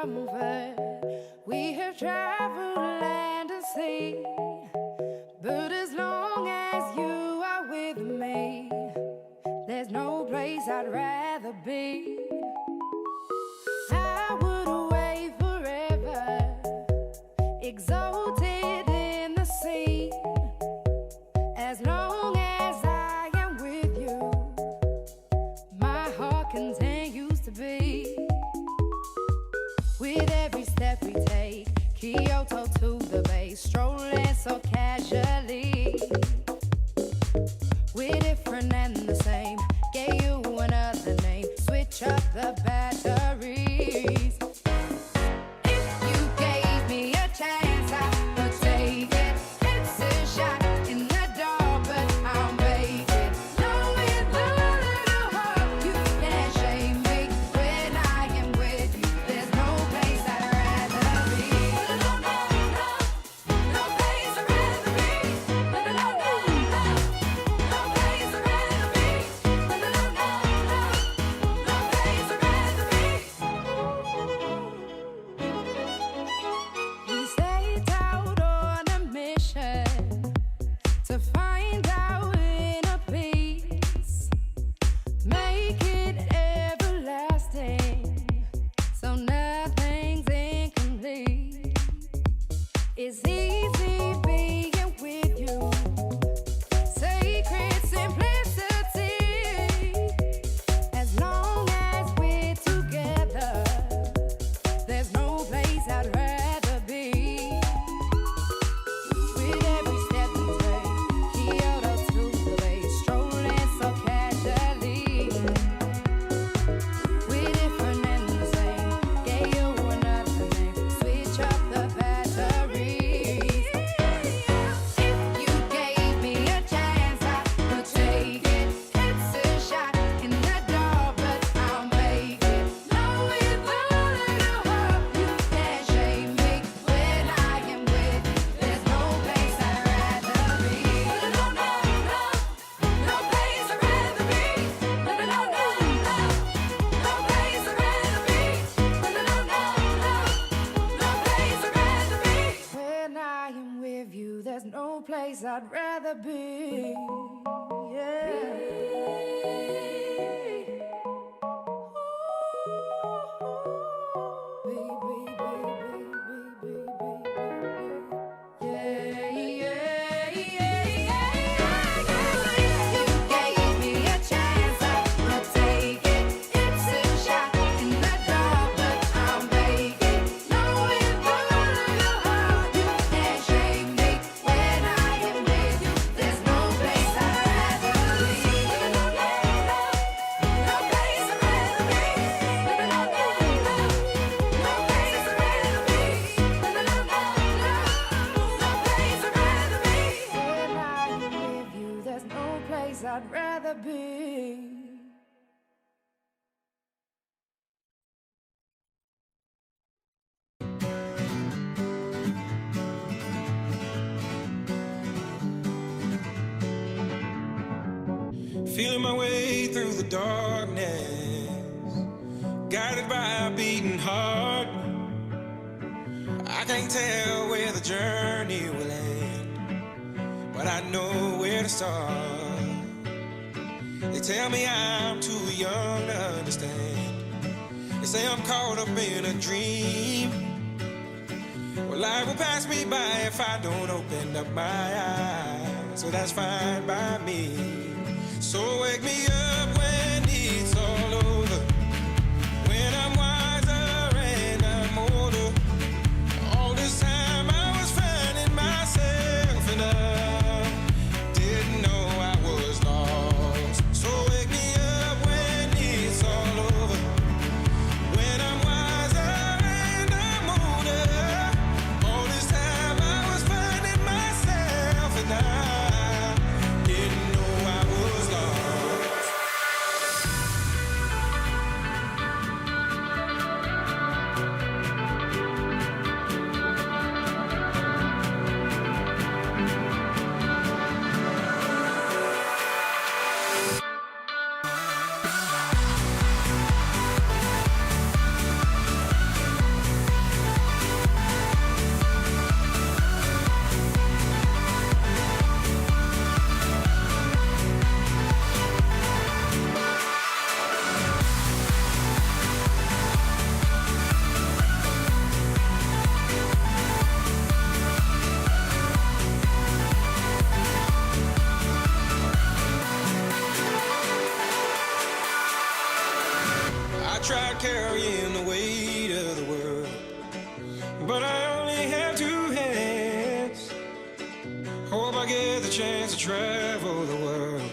comfort. We have traveled land and sea, but as long as you are with me, there's no place I'd rather be. I would away forever, exalted in the sea. As long as I am with you, my heart continues to beat. With every step we take, Kyoto to the bay, strolling so casually. We're different and the same, gave you another name, switch up the batteries. If you gave me a chance, I would take it. It's a shot in the dark, but I'll make it. Knowing the little heart, you can't shame me. When I am with you, there's no place I'd rather be. No, no, no, no place I'd rather be. No, no, no, no, no place I'd rather be. No, no, no, no, no place I'd rather be. We set out on a mission to find our inner peace, make it everlasting, so nothing's incomplete. It's easy being with you, sacred simplicity. As long as we're together, there's no place I'd rather be. With every step we take, Kyoto to the bay, strolling so casually. We're different and the same, gave you another name, switch up the batteries. If you gave me a chance, I would take it. It's a shot in the dark, but I'll make it. Knowing the little heart, you can't shame me. When I am with you, there's no place I'd rather be. No, no, no, no place I'd rather be. No, no, no, no, no place I'd rather be. No, no, no, no, no place I'd rather be. When I am with you, there's no place I'd rather be. I'd rather be. Feeling my way through the darkness, guided by a beating heart. I can't tell where the journey will end, but I know where to start. They tell me I'm too young to understand. They say I'm caught up in a dream. Well, life will pass me by if I don't open up my eyes. So that's fine by me. So wake me up when it's all over, when I'm wiser and I'm older. All this time I was finding myself and I didn't know I was lost. So wake me up when it's all over, when I'm wiser and I'm older. All this time I was finding myself and I didn't know I was lost. hope I get the chance to travel the world,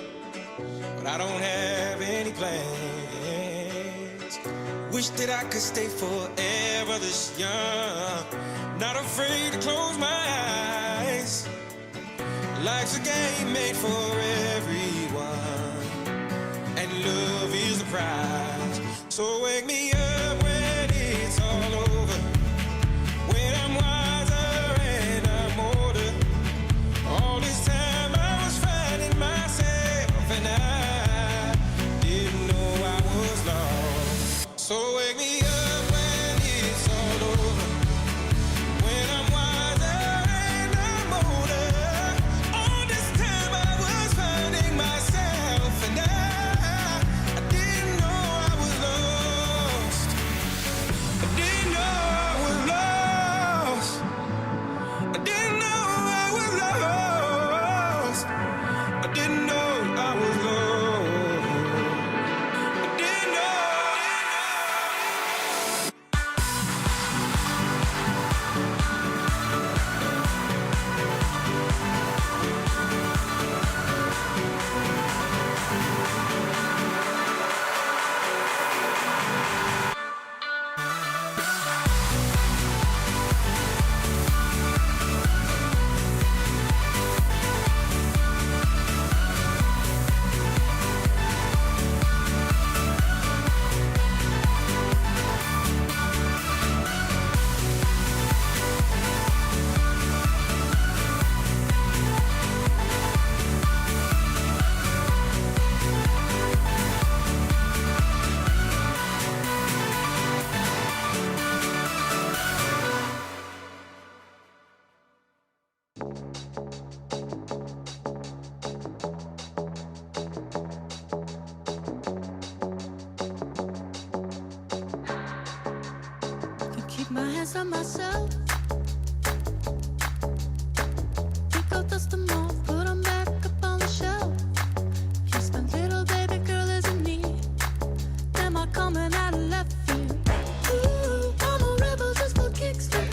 but I don't have any plans. Wish that I could stay forever this young, not afraid to close my eyes. Life's a game made for everyone, and love is the prize. So wake me up when it's all over, when I'm wiser and I'm older. All this time I was finding myself, and I didn't know I was lost. So wake me up when it's all over, when I'm wiser and I'm older. All this time I was finding myself, and I didn't know I was lost. I didn't know I was lost. I didn't know I was lost. I didn't know I was lost. I didn't know. Can keep my hands on myself. Pick out dust them off, put them back up on the shelf. Just a little baby girl isn't me. Am I coming out of left field? Ooh, I'm a rebel just for kicks now.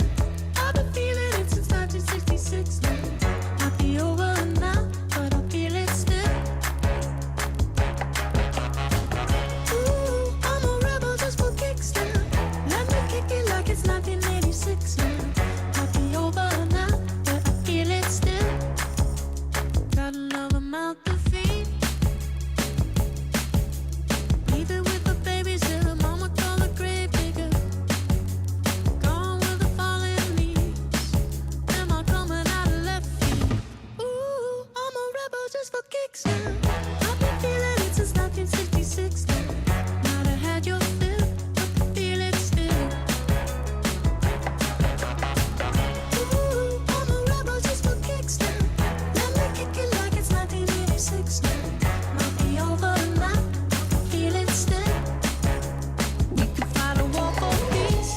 I've been feeling it since 1966 now. Might be over now, but I feel it still. Ooh, I'm a rebel just for kicks now. Let me kick it like it's 1986 now. Might be over now, but I feel it still. Got another mouth to feed. Leave it with the babies till the mama call the grave digger. Gone with the fallen leaves. Am I coming out of left field? Ooh, I'm a rebel just for kicks now. I've been feeling it since 1966 now. Might have had your fill, but I feel it still. Ooh, I'm a rebel just for kicks now. Let me kick it like it's 1986 now. Might be over now, I feel it still. We could fight a war for peace.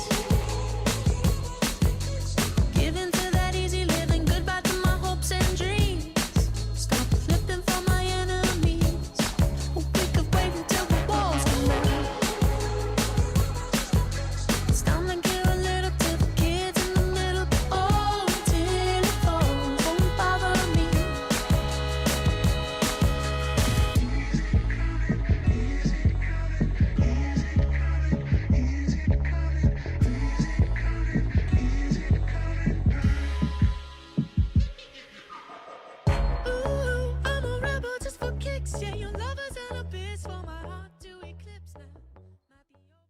Give in to that easy living, goodbye to my hopes and dreams. Stop flipping for my enemies. We could wait until the walls come down. It's time to give a little to the kids in the middle. Oh, till it falls, won't bother me. Ooh, I'm a rebel just for kicks. Yeah, your lovers and a bitch for my heart to eclipse now. Might be over.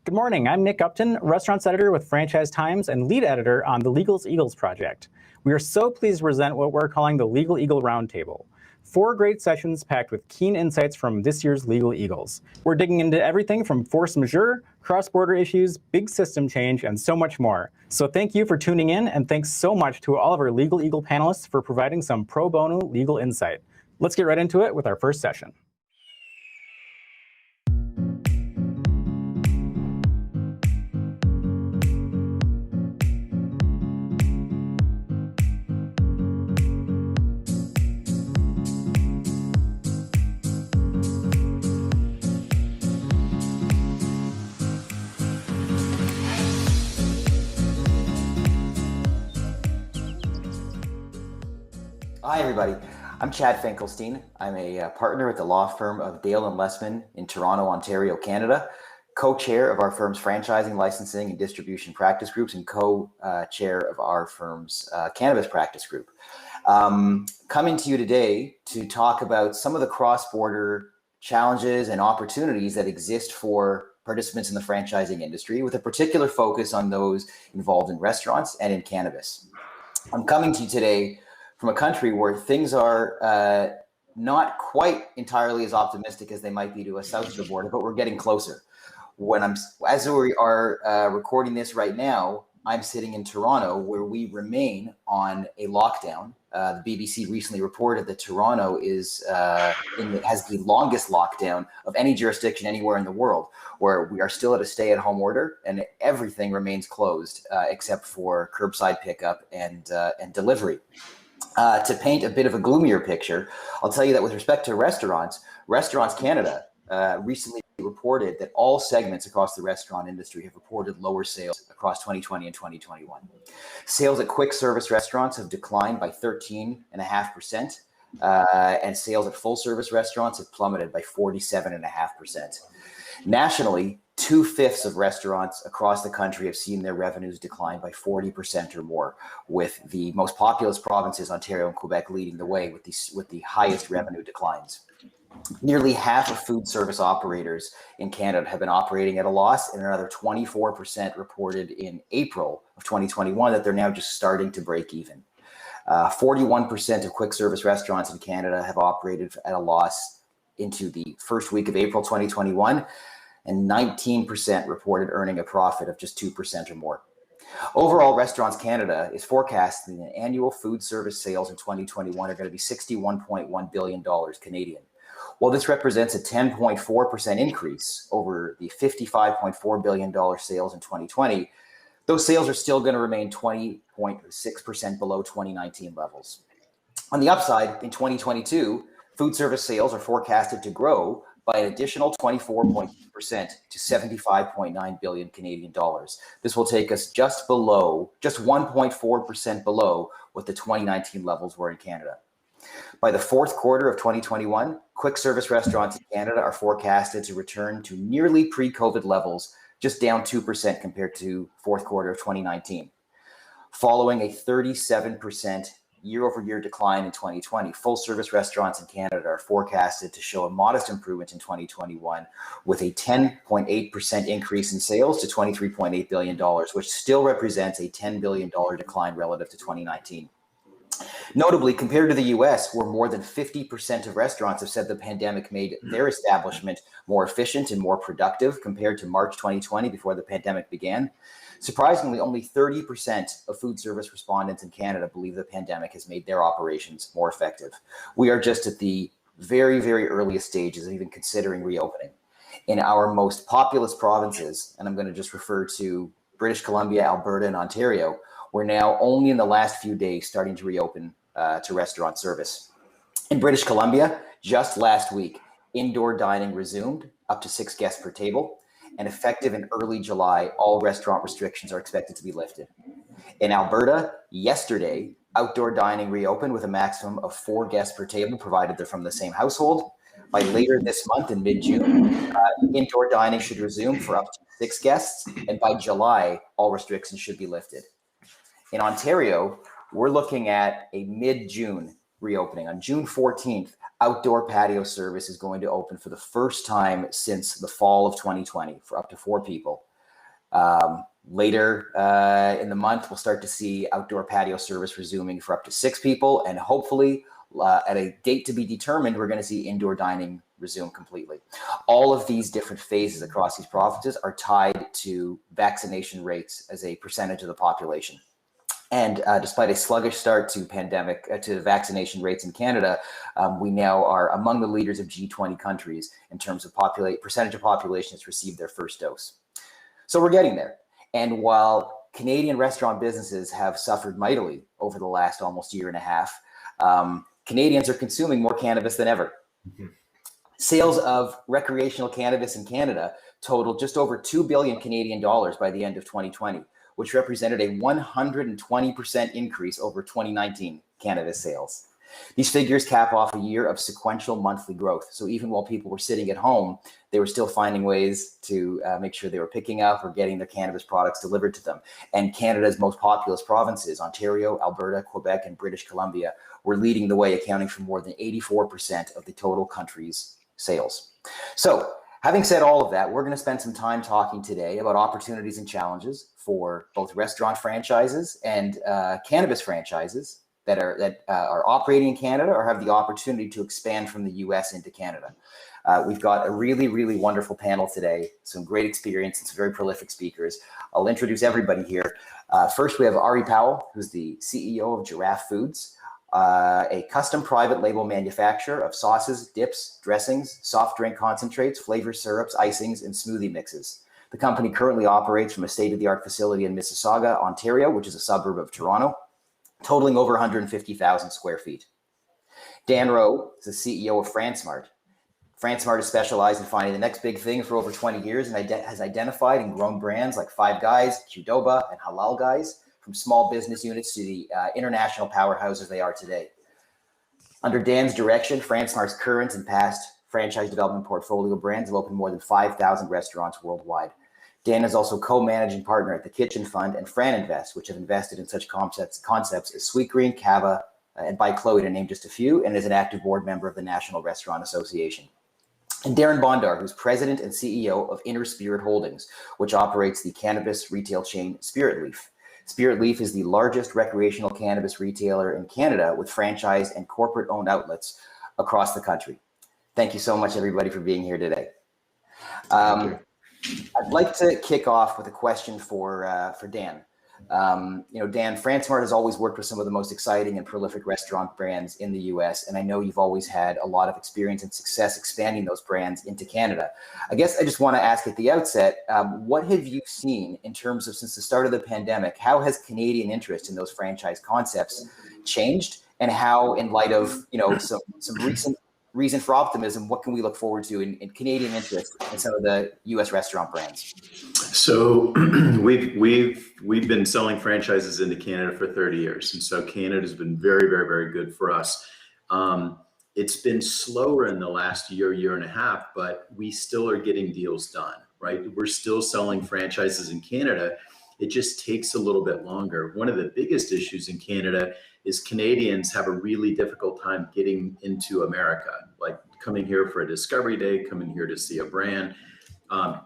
Good morning, I'm Nick Upton, restaurants editor with Franchise Times and lead editor on the Legal Eagles project. We are so pleased to present what we're calling the Legal Eagle Roundtable. 4 great sessions packed with keen insights from this year's Legal Eagles. We're digging into everything from force majeure, cross-border issues, big system change, and so much more. So thank you for tuning in, and thanks so much to all of our Legal Eagle panelists for providing some pro bono legal insight. Let's get right into it with our first session. Hi, everybody. I'm Chad Finkelstein. I'm a partner at the law firm of Dale and Lessman in Toronto, Ontario, Canada, co-chair of our firm's franchising, licensing, and distribution practice groups, and co-chair of our firm's cannabis practice group. Coming to you today to talk about some of the cross-border challenges and opportunities that exist for participants in the franchising industry, with a particular focus on those involved in restaurants and in cannabis. I'm coming to you today from a country where things are not quite entirely as optimistic as they might be to us south of the border, but we're getting closer. As we are recording this right now, I'm sitting in Toronto, where we remain on a lockdown. The BBC recently reported that Toronto has the longest lockdown of any jurisdiction anywhere in the world, where we are still at a stay-at-home order and everything remains closed except for curbside pickup and delivery. To paint a bit of a gloomier picture, I'll tell you that with respect to Restaurants Canada recently reported that all segments across the restaurant industry have reported lower sales across 2020 and 2021. Sales at quick service restaurants have declined by 13.5%, and sales at full service restaurants have plummeted by 47.5%. Nationally, 2/5 of restaurants across the country have seen their revenues decline by 40% or more, with the most populous provinces, Ontario and Quebec, leading the way with the highest revenue declines. Nearly half of food service operators in Canada have been operating at a loss, and another 24% reported in April of 2021 that they're now just starting to break even. 41% of quick service restaurants in Canada have operated at a loss into the first week of April 2021, and 19% reported earning a profit of just 2% or more. Overall, Restaurants Canada is forecasting that annual food service sales in 2021 are going to be $61.1 billion Canadian. While this represents a 10.4% increase over the $55.4 billion sales in 2020, those sales are still going to remain 20.6% below 2019 levels. On the upside, in 2022, food service sales are forecasted to grow by an additional 24.2% to 75.9 billion Canadian dollars. This will take us just 1.4% below what the 2019 levels were in Canada. By the fourth quarter of 2021, quick service restaurants in Canada are forecasted to return to nearly pre-COVID levels, just down 2% compared to fourth quarter of 2019. Following a 37% year-over-year decline in 2020, full-service restaurants in Canada are forecasted to show a modest improvement in 2021, with a 10.8% increase in sales to $23.8 billion, which still represents a $10 billion decline relative to 2019. Notably, compared to the US, where more than 50% of restaurants have said the pandemic made their establishment more efficient and more productive compared to March 2020, before the pandemic began, surprisingly, only 30% of food service respondents in Canada believe the pandemic has made their operations more effective. We are just at the very, very earliest stages of even considering reopening. In our most populous provinces, and I'm going to just refer to British Columbia, Alberta, and Ontario, we're now only in the last few days starting to reopen to restaurant service. In British Columbia, just last week, indoor dining resumed up to 6 guests per table, and effective in early July, all restaurant restrictions are expected to be lifted. In Alberta, yesterday, outdoor dining reopened with a maximum of 4 guests per table, provided they're from the same household. By later this month, in mid-June, indoor dining should resume for up to 6 guests, and by July, all restrictions should be lifted. In Ontario, we're looking at a mid-June reopening. On June 14th, outdoor patio service is going to open for the first time since the fall of 2020 for up to 4 people. Later in the month, we'll start to see outdoor patio service resuming for up to 6 people, and hopefully at a date to be determined, we're going to see indoor dining resume completely. All of these different phases across these provinces are tied to vaccination rates as a percentage of the population. And despite a sluggish start to vaccination rates in Canada, we now are among the leaders of G20 countries in terms of percentage of population that's received their first dose. So we're getting there. And while Canadian restaurant businesses have suffered mightily over the last almost year and a half, Canadians are consuming more cannabis than ever. Mm-hmm. Sales of recreational cannabis in Canada totaled just over 2 billion Canadian dollars by the end of 2020, which represented a 120% increase over 2019 cannabis sales. These figures cap off a year of sequential monthly growth. So even while people were sitting at home, they were still finding ways to make sure they were picking up or getting their cannabis products delivered to them. And Canada's most populous provinces, Ontario, Alberta, Quebec, and British Columbia, were leading the way, accounting for more than 84% of the total country's sales. So having said all of that, we're going to spend some time talking today about opportunities and challenges for both restaurant franchises and cannabis franchises that are operating in Canada or have the opportunity to expand from the US into Canada. We've got a really, really wonderful panel today, some great experience and some very prolific speakers. I'll introduce everybody here. First, we have Ari Powell, who's the CEO of Giraffe Foods, a custom private label manufacturer of sauces, dips, dressings, soft drink concentrates, flavor syrups, icings, and smoothie mixes. The company currently operates from a state-of-the-art facility in Mississauga, Ontario, which is a suburb of Toronto, totaling over 150,000 square feet. Dan Rowe is the CEO of FranceMart. FranceMart has specialized in finding the next big thing for over 20 years and has identified and grown brands like Five Guys, Qdoba, and Halal Guys, from small business units to the international powerhouses they are today. Under Dan's direction, FranceMart's current and past franchise development portfolio brands have opened more than 5,000 restaurants worldwide. Dan is also co-managing partner at the Kitchen Fund and FranInvest, which have invested in such concepts as Sweetgreen, Cava, and By Chloe, to name just a few, and is an active board member of the National Restaurant Association. And Darren Bondar, who's president and CEO of Inner Spirit Holdings, which operates the cannabis retail chain Spirit Leaf. Spirit Leaf is the largest recreational cannabis retailer in Canada, with franchise and corporate-owned outlets across the country. Thank you so much, everybody, for being here today. I'd like to kick off with a question for Dan. Dan, FranceMart has always worked with some of the most exciting and prolific restaurant brands in the US, and I know you've always had a lot of experience and success expanding those brands into Canada. I guess I just want to ask at the outset, what have you seen in terms of, since the start of the pandemic, how has Canadian interest in those franchise concepts changed, and how, in light of some recent reason for optimism, what can we look forward to in Canadian interest in some of the US restaurant brands? So we've been selling franchises into Canada for 30 years. And so Canada's been very, very, very good for us. It's been slower in the last year and a half, but we still are getting deals done, right? We're still selling franchises in Canada. It just takes a little bit longer. One of the biggest issues in Canada is Canadians have a really difficult time getting into America, like coming here for a discovery day, coming here to see a brand,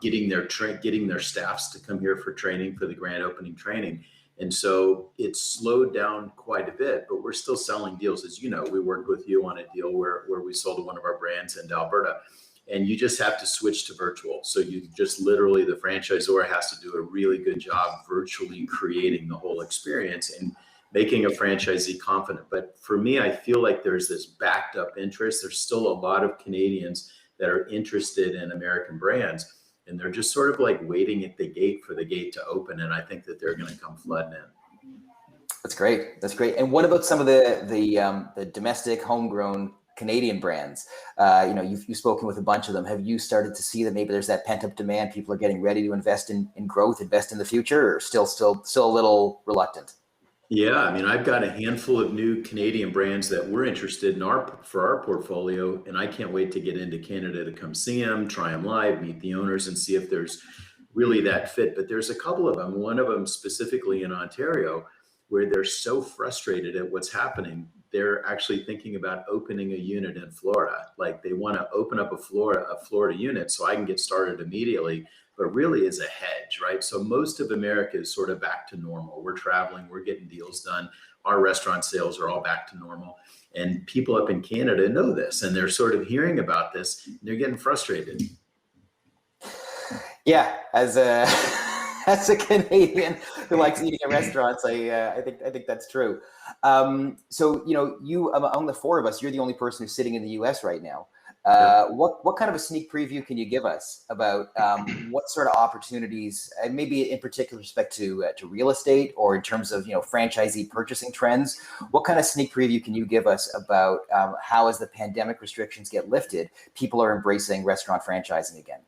getting their staffs to come here for training, for the grand opening training. And so it's slowed down quite a bit, but we're still selling deals. As you know, we worked with you on a deal where we sold one of our brands in Alberta, and you just have to switch to virtual. So you just literally, the franchisor has to do a really good job virtually creating the whole experience and making a franchisee confident. But for me, I feel like there's this backed up interest. There's still a lot of Canadians that are interested in American brands, and they're just sort of like waiting at the gate for the gate to open. And I think that they're going to come flooding in. That's great. That's great. And what about some of the domestic homegrown Canadian brands? You've spoken with a bunch of them. Have you started to see that maybe there's that pent up demand? People are getting ready to invest in growth, invest in the future, or still a little reluctant? Yeah, I mean, I've got a handful of new Canadian brands that we're interested in for our portfolio, and I can't wait to get into Canada to come see them, try them live, meet the owners, and see if there's really that fit. But there's a couple of them, one of them specifically in Ontario, where they're so frustrated at what's happening, they're actually thinking about opening a unit in Florida. Like they want to open up a Florida unit so I can get started immediately, but really is a hedge, right? So most of America is sort of back to normal. We're traveling, we're getting deals done. Our restaurant sales are all back to normal. And people up in Canada know this, and they're sort of hearing about this, and they're getting frustrated. Yeah, as a Canadian who likes eating at restaurants, I think that's true. So you among the four of us, you're the only person who's sitting in the US right now. What kind of a sneak preview can you give us about what sort of opportunities, and maybe in particular respect to real estate, or in terms of franchisee purchasing trends? What kind of sneak preview can you give us about how, as the pandemic restrictions get lifted, people are embracing restaurant franchising again?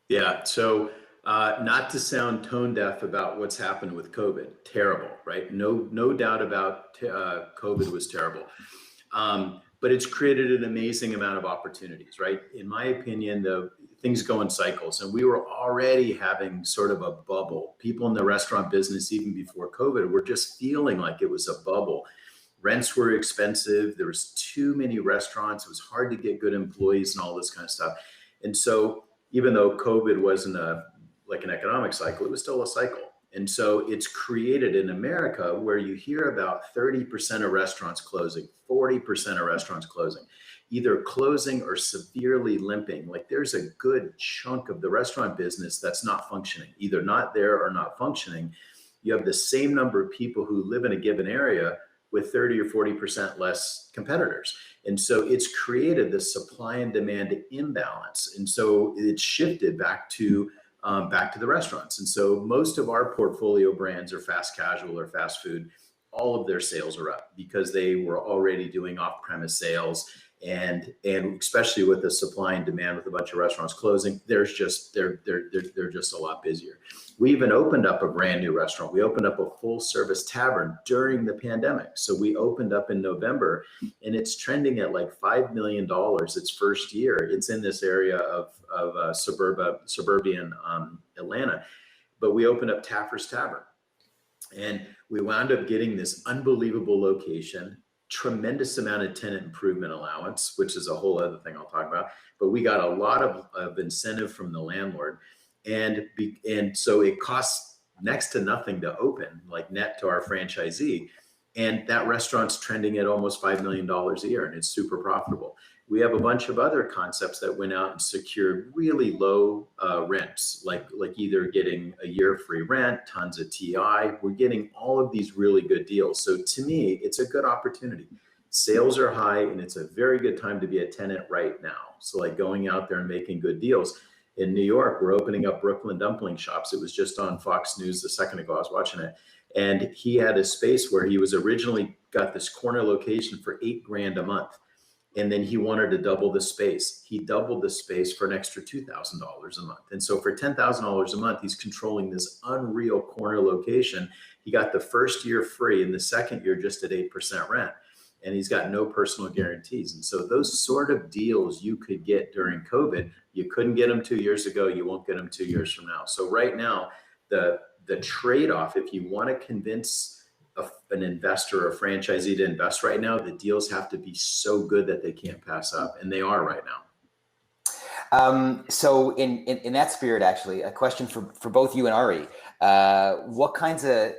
Yeah, so not to sound tone deaf about what's happened with COVID, terrible, right? No doubt about COVID was terrible. But it's created an amazing amount of opportunities, right? In my opinion, the things go in cycles, and we were already having sort of a bubble. People in the restaurant business, even before COVID, were just feeling like it was a bubble. Rents were expensive. There was too many restaurants. It was hard to get good employees and all this kind of stuff. And so even though COVID wasn't like an economic cycle, it was still a cycle. And so it's created in America where you hear about 30% of restaurants closing, 40% of restaurants closing, either closing or severely limping. Like there's a good chunk of the restaurant business that's not functioning, either not there or not functioning. You have the same number of people who live in a given area with 30 or 40% less competitors. And so it's created this supply and demand imbalance. And so it's shifted back to the restaurants. And so most of our portfolio brands are fast casual or fast food. All of their sales are up because they were already doing off-premise sales. And especially with the supply and demand with a bunch of restaurants closing, they're just a lot busier. We even opened up a brand new restaurant. We opened up a full service tavern during the pandemic. So we opened up in November, and it's trending at like $5 million its first year. It's in this area of suburban Atlanta, but we opened up Taffer's Tavern, and we wound up getting this unbelievable location, tremendous amount of tenant improvement allowance, which is a whole other thing I'll talk about. But we got a lot of incentive from the landlord. And so it costs next to nothing to open, like net to our franchisee. And that restaurant's trending at almost $5 million a year, and it's super profitable. We have a bunch of other concepts that went out and secured really low rents, like either getting a year free rent, tons of TI. We're getting all of these really good deals. So to me, it's a good opportunity. Sales are high, and it's a very good time to be a tenant right now. So like going out there and making good deals. In New York, we're opening up Brooklyn Dumpling Shops. It was just on Fox News a second ago. I was watching it. And he had a space where he was originally got this corner location for $8,000 a month. And then he wanted to double the space. He doubled the space for an extra $2,000 a month. And so for $10,000 a month, he's controlling this unreal corner location. He got the first year free, and the second year just at 8% rent. And he's got no personal guarantees. And so those sort of deals you could get during COVID, you couldn't get them 2 years ago. You won't get them 2 years from now. So right now, the trade-off, if you want to convince an investor or a franchisee to invest right now, the deals have to be so good that they can't pass up. And they are right now. So in that spirit, actually, a question for both you and Ari. What kinds of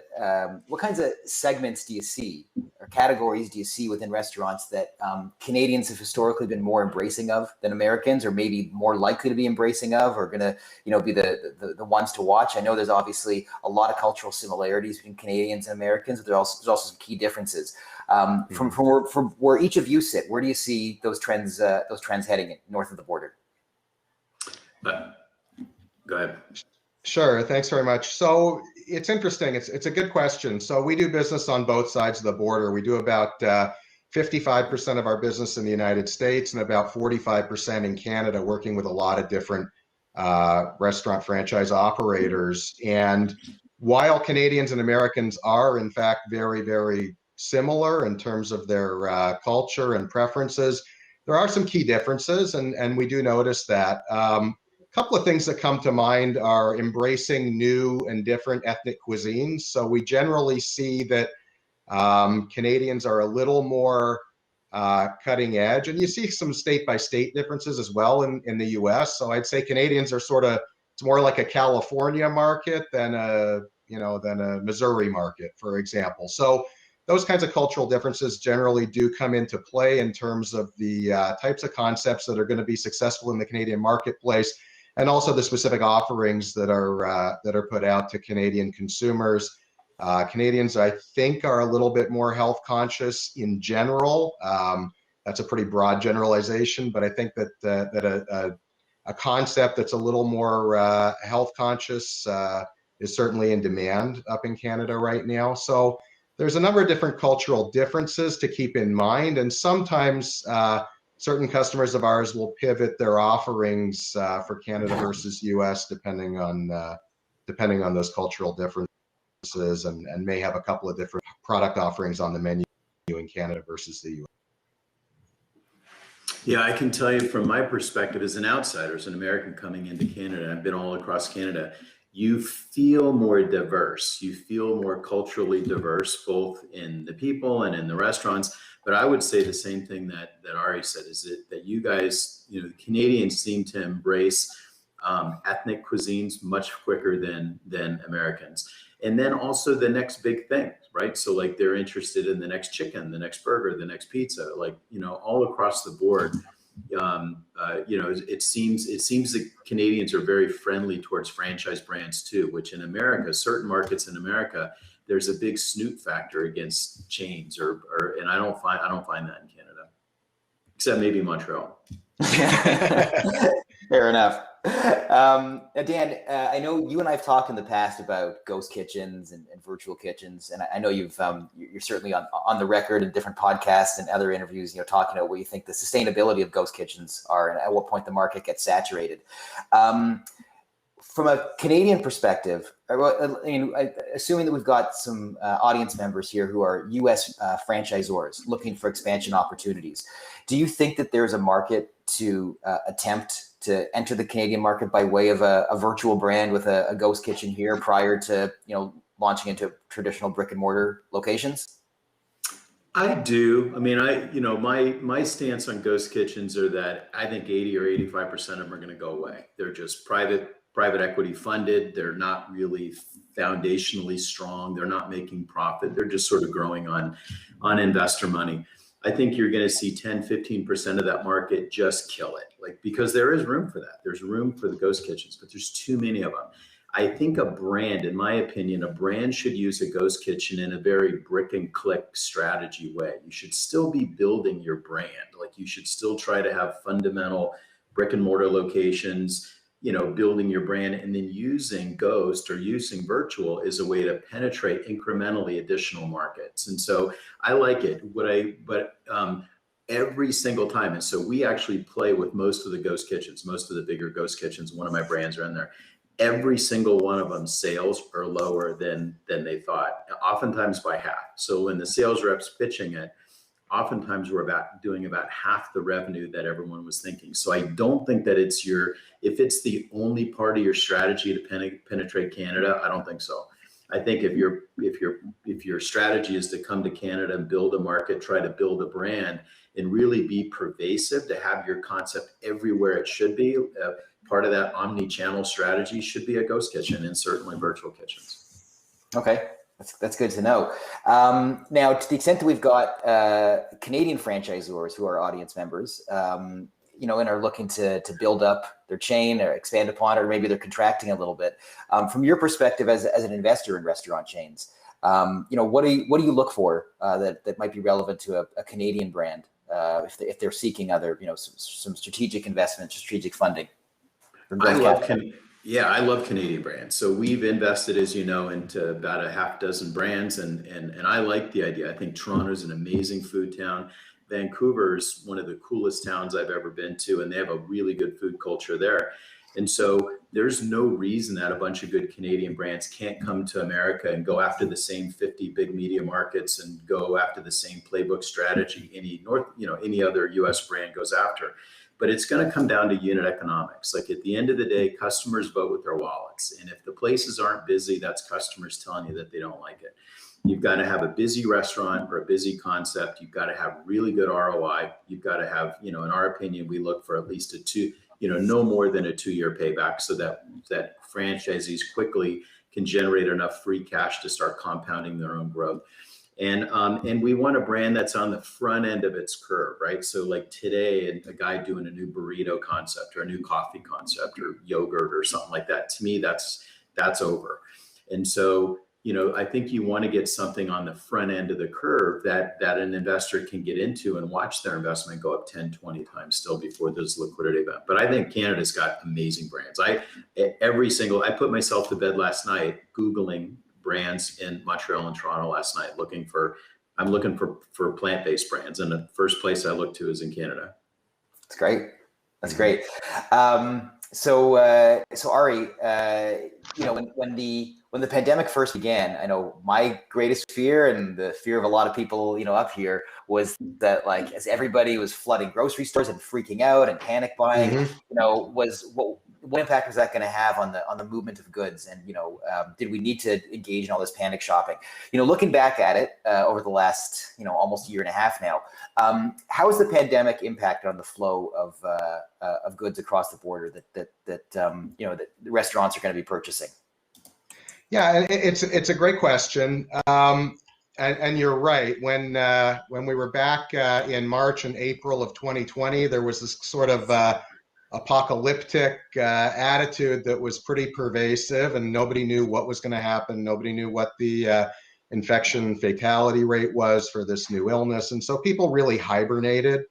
segments do you see, or categories do you see within restaurants that Canadians have historically been more embracing of than Americans, or maybe more likely to be embracing of, or gonna be the ones to watch? I know there's obviously a lot of cultural similarities between Canadians and Americans, but there's also some key differences. From where each of you sit, where do you see those trends heading north of the border? Go ahead. Sure. Thanks very much. So it's interesting. It's a good question. So we do business on both sides of the border. We do about 55% of our business in the United States and about 45% in Canada, working with a lot of different restaurant franchise operators. And while Canadians and Americans are in fact very, very similar in terms of their culture and preferences, there are some key differences, and we do notice that. Couple of things that come to mind are embracing new and different ethnic cuisines. So we generally see that Canadians are a little more cutting edge, and you see some state by state differences as well in the US. So I'd say Canadians are it's more like a California market than a Missouri market, for example. So those kinds of cultural differences generally do come into play in terms of the types of concepts that are going to be successful in the Canadian marketplace, and also the specific offerings that are put out to Canadian consumers. Canadians, I think, are a little bit more health conscious in general. That's a pretty broad generalization, but I think that a concept that's a little more health conscious is certainly in demand up in Canada right now. So there's a number of different cultural differences to keep in mind, and sometimes certain customers of ours will pivot their offerings for Canada versus US depending on those cultural differences, and may have a couple of different product offerings on the menu in Canada versus the US. Yeah, I can tell you from my perspective as an outsider, as an American coming into Canada, I've been all across Canada, you feel more diverse. You feel more culturally diverse, both in the people and in the restaurants. But I would say the same thing that Ari said, is that you guys, the Canadians seem to embrace ethnic cuisines much quicker than Americans. And then also the next big thing, right? So like they're interested in the next chicken, the next burger, the next pizza, like, all across the board. It seems that Canadians are very friendly towards franchise brands too, which in America, certain markets in America, there's a big snoot factor against chains and I don't find that in Canada, except maybe Montreal. Fair enough. Dan, I know you and I have talked in the past about ghost kitchens and virtual kitchens, and I know you're certainly on the record in different podcasts and other interviews, talking about what you think the sustainability of ghost kitchens are and at what point the market gets saturated. From a Canadian perspective, assuming that we've got some audience members here who are U.S. franchisors looking for expansion opportunities, do you think that there's a market to attempt to enter the Canadian market by way of a virtual brand with a ghost kitchen here prior to launching into traditional brick and mortar locations? I do. I mean, my stance on ghost kitchens are that I think 80 or 85% of them are going to go away. They're just private equity funded. They're not really foundationally strong. They're not making profit. They're just sort of growing on investor money. I think you're going to see 10, 15% of that market just kill it, because there is room for that. There's room for the ghost kitchens, but there's too many of them. I think a brand, in my opinion, a brand should use a ghost kitchen in a very brick and click strategy way. You should still be building your brand. You should still try to have fundamental brick and mortar locations, building your brand, and then using ghost or using virtual as a way to penetrate incrementally additional markets. And so I like it. Every single time. And so we actually play with most of the ghost kitchens, most of the bigger ghost kitchens. One of my brands are in there. Every single one of them, sales are lower than they thought, oftentimes by half. So when the sales reps pitching it, oftentimes we're doing about half the revenue that everyone was thinking. So I don't think that if it's the only part of your strategy to penetrate Canada, I don't think so. I think if your strategy is to come to Canada and build a market, try to build a brand, and really be pervasive, to have your concept everywhere it should be, part of that omni-channel strategy should be a ghost kitchen and certainly virtual kitchens. Okay. That's good to know. Now, to the extent that we've got Canadian franchisors who are audience members, and are looking to build up their chain or expand upon it, or maybe they're contracting a little bit. From your perspective as an investor in restaurant chains, what do you look for that might be relevant to a Canadian brand if they're seeking other, some strategic investment, strategic funding? I love Canadian brands. So we've invested, as you know, into about a half dozen brands, and I like the idea. I think Toronto's an amazing food town. Vancouver's one of the coolest towns I've ever been to, and they have a really good food culture there. And so there's no reason that a bunch of good Canadian brands can't come to America and go after the same 50 big media markets and go after the same playbook strategy any other US brand goes after. But it's going to come down to unit economics. At the end of the day, customers vote with their wallets. And if the places aren't busy, that's customers telling you that they don't like it. You've got to have a busy restaurant or a busy concept. You've got to have really good ROI. You've got to have, in our opinion, we look for at least no more than a 2-year payback, so that franchisees quickly can generate enough free cash to start compounding their own growth. And we want a brand that's on the front end of its curve, right? So today, a guy doing a new burrito concept or a new coffee concept or yogurt or something like that, to me, that's over. And so, I think you want to get something on the front end of the curve that an investor can get into and watch their investment go up 10, 20 times still before there's liquidity event. But I think Canada's got amazing brands. I put myself to bed last night Googling brands in Montreal and Toronto last night, I'm looking for plant-based brands. And the first place I look to is in Canada. That's great. That's great. So Ari, when the pandemic first began, I know my greatest fear and the fear of a lot of people, up here, was that like as everybody was flooding grocery stores and freaking out and panic buying, was what impact was that going to have on the movement of goods? And did we need to engage in all this panic shopping? Looking back at it over the last almost year and a half now, how has the pandemic impacted on the flow of goods across the border that the restaurants are going to be purchasing? Yeah, and it's a great question, and you're right. When we were back in March and April of 2020, there was this sort of apocalyptic attitude that was pretty pervasive, and nobody knew what was going to happen. Nobody knew what the infection fatality rate was for this new illness, and so people really hibernated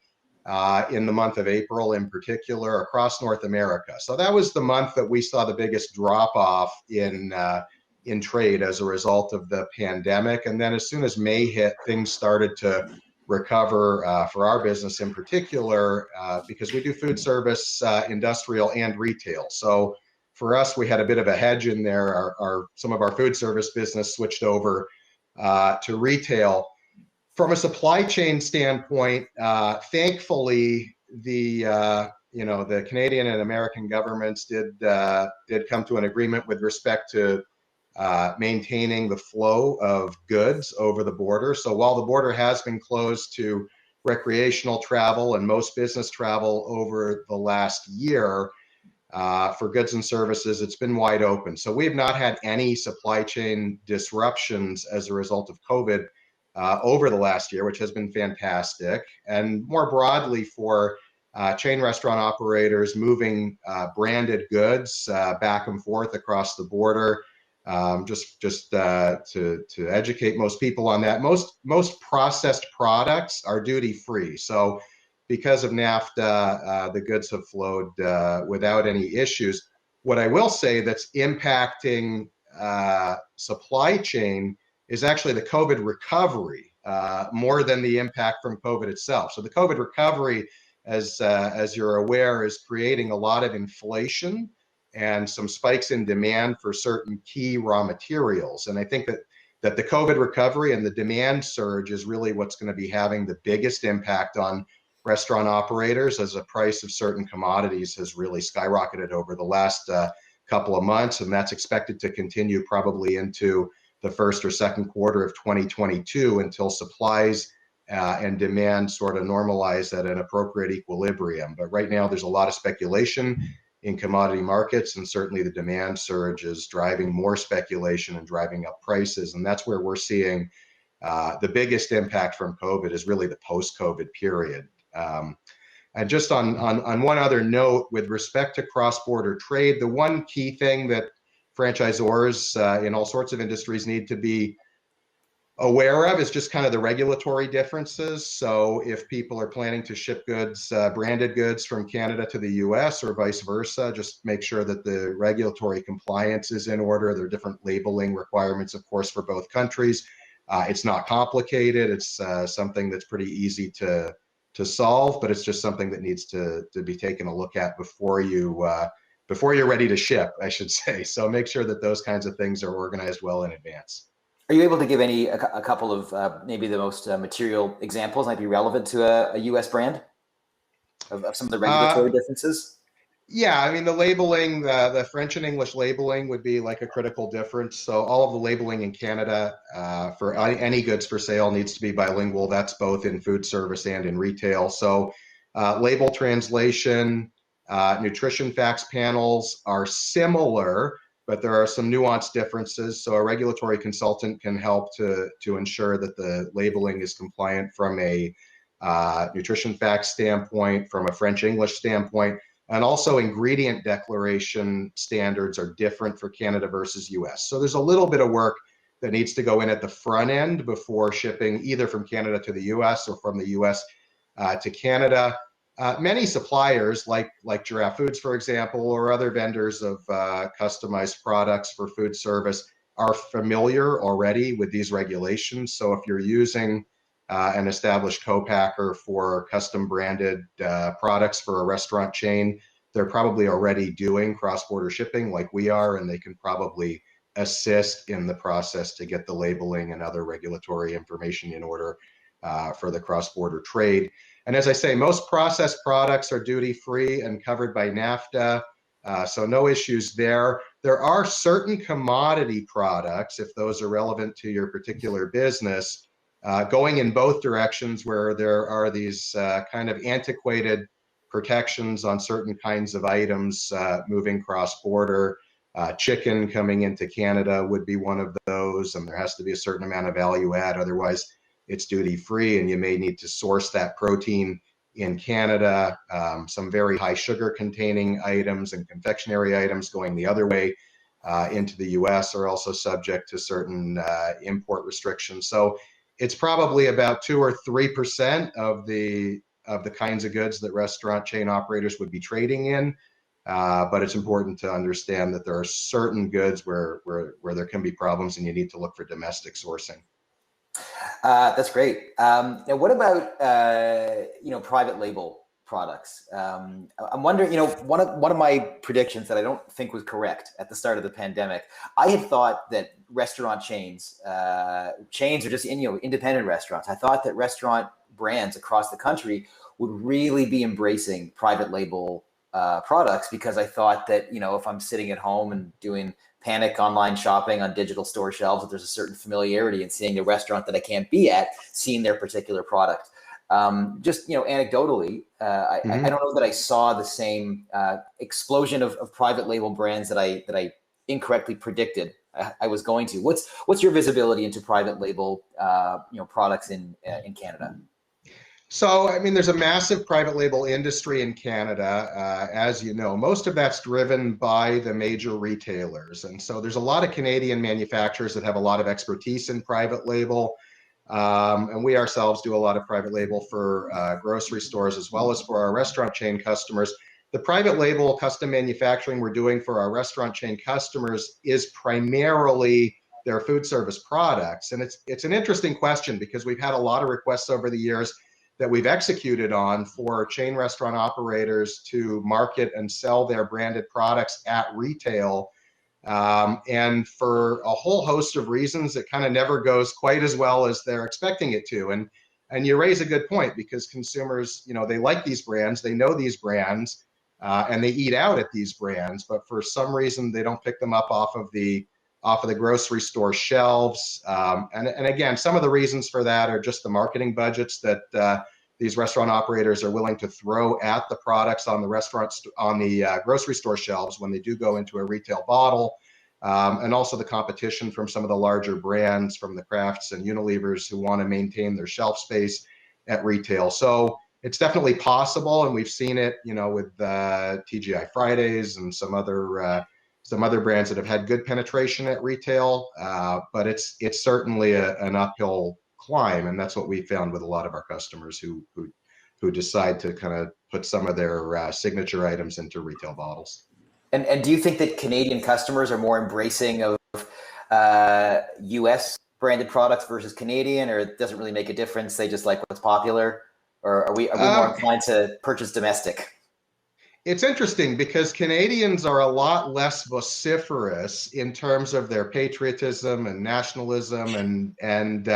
in the month of April, in particular, across North America. So that was the month that we saw the biggest drop off in trade as a result of the pandemic. And then as soon as May hit, things started to recover for our business in particular, because we do food service, industrial, and retail. So for us, we had a bit of a hedge in there. Some of our food service business switched over to retail. From a supply chain standpoint, thankfully, the Canadian and American governments did come to an agreement with respect to maintaining the flow of goods over the border. So while the border has been closed to recreational travel and most business travel over the last year, for goods and services, it's been wide open. So we have not had any supply chain disruptions as a result of COVID over the last year, which has been fantastic. And more broadly, for chain restaurant operators moving branded goods back and forth across the border, just to educate most people on that, most processed products are duty free. So because of NAFTA, the goods have flowed without any issues. What I will say that's impacting supply chain is actually the COVID recovery more than the impact from COVID itself. So the COVID recovery, as you're aware, is creating a lot of inflation and some spikes in demand for certain key raw materials. And I think that the COVID recovery and the demand surge is really what's going to be having the biggest impact on restaurant operators, as the price of certain commodities has really skyrocketed over the last couple of months. And that's expected to continue probably into the first or second quarter of 2022 until supplies and demand sort of normalize at an appropriate equilibrium. But right now, there's a lot of speculation in commodity markets, and certainly the demand surge is driving more speculation and driving up prices. And that's where we're seeing the biggest impact from COVID is really the post-COVID period. And just on one other note, with respect to cross-border trade, the one key thing that franchisors in all sorts of industries need to be aware of is just kind of the regulatory differences. So if people are planning to ship goods, branded goods from Canada to the US or vice versa, just make sure that the regulatory compliance is in order. There are different labeling requirements, of course, for both countries. It's not complicated. It's something that's pretty easy to solve, but it's just something that needs to be taken a look at before you're ready to ship, I should say. So make sure that those kinds of things are organized well in advance. Are you able to give a couple of maybe the most material examples might be relevant to a U.S. brand of some of the regulatory differences? Yeah, I mean, the labeling, the French and English labeling would be like a critical difference. So all of the labeling in Canada for any goods for sale needs to be bilingual. That's both in food service and in retail. So label translation, nutrition facts panels are similar, but there are some nuanced differences. So a regulatory consultant can help to ensure that the labeling is compliant from a nutrition facts standpoint, from a French English standpoint, and also ingredient declaration standards are different for Canada versus US. So there's a little bit of work that needs to go in at the front end before shipping either from Canada to the US or from the US to Canada. Many suppliers like Giraffe Foods, for example, or other vendors of customized products for food service are familiar already with these regulations. So if you're using an established co-packer for custom branded products for a restaurant chain, they're probably already doing cross-border shipping like we are, and they can probably assist in the process to get the labeling and other regulatory information in order for the cross-border trade. And as I say, most processed products are duty-free and covered by NAFTA, so no issues there. There are certain commodity products, if those are relevant to your particular business, going in both directions, where there are these kind of antiquated protections on certain kinds of items moving cross-border. Chicken coming into Canada would be one of those, and there has to be a certain amount of value add, otherwise it's duty-free, and you may need to source that protein in Canada. Some very high sugar containing items and confectionery items going the other way into the US are also subject to certain import restrictions. So it's probably about 2 or 3% of the kinds of goods that restaurant chain operators would be trading in. But it's important to understand that there are certain goods where there can be problems, and you need to look for domestic sourcing. That's great. Now, what about private label products? I'm wondering, one of my predictions that I don't think was correct at the start of the pandemic, I had thought that restaurant chains or just independent restaurants, I thought that restaurant brands across the country would really be embracing private label products, because I thought that, if I'm sitting at home and doing panic online shopping on digital store shelves, that there's a certain familiarity in seeing the restaurant that I can't be at, seeing their particular product. Just, anecdotally, I don't know that I saw the same explosion of private label brands that I incorrectly predicted I was going to. What's your visibility into private label, products in Canada? So, I mean, there's a massive private label industry in Canada, as you know. Most of that's driven by the major retailers. And so there's a lot of Canadian manufacturers that have a lot of expertise in private label. And we ourselves do a lot of private label for grocery stores as well as for our restaurant chain customers. The private label custom manufacturing we're doing for our restaurant chain customers is primarily their food service products. And it's an interesting question, because we've had a lot of requests over the years that we've executed on for chain restaurant operators to market and sell their branded products at retail. And for a whole host of reasons, it kind of never goes quite as well as they're expecting it to. And you raise a good point, because consumers, they like these brands, they know these brands, and they eat out at these brands, but for some reason they don't pick them up off of the grocery store shelves. And again, some of the reasons for that are just the marketing budgets that these restaurant operators are willing to throw at the products on the grocery store shelves when they do go into a retail bottle. And also the competition from some of the larger brands, from the Crafts and Unilevers, who want to maintain their shelf space at retail. So it's definitely possible, and we've seen it, with TGI Fridays and some other brands that have had good penetration at retail, but it's certainly an uphill climb, and that's what we found with a lot of our customers who decide to kind of put some of their signature items into retail bottles. And do you think that Canadian customers are more embracing of U.S. branded products versus Canadian, or it doesn't really make a difference? They just like what's popular, or are we more inclined to purchase domestic? It's interesting, because Canadians are a lot less vociferous in terms of their patriotism and nationalism, and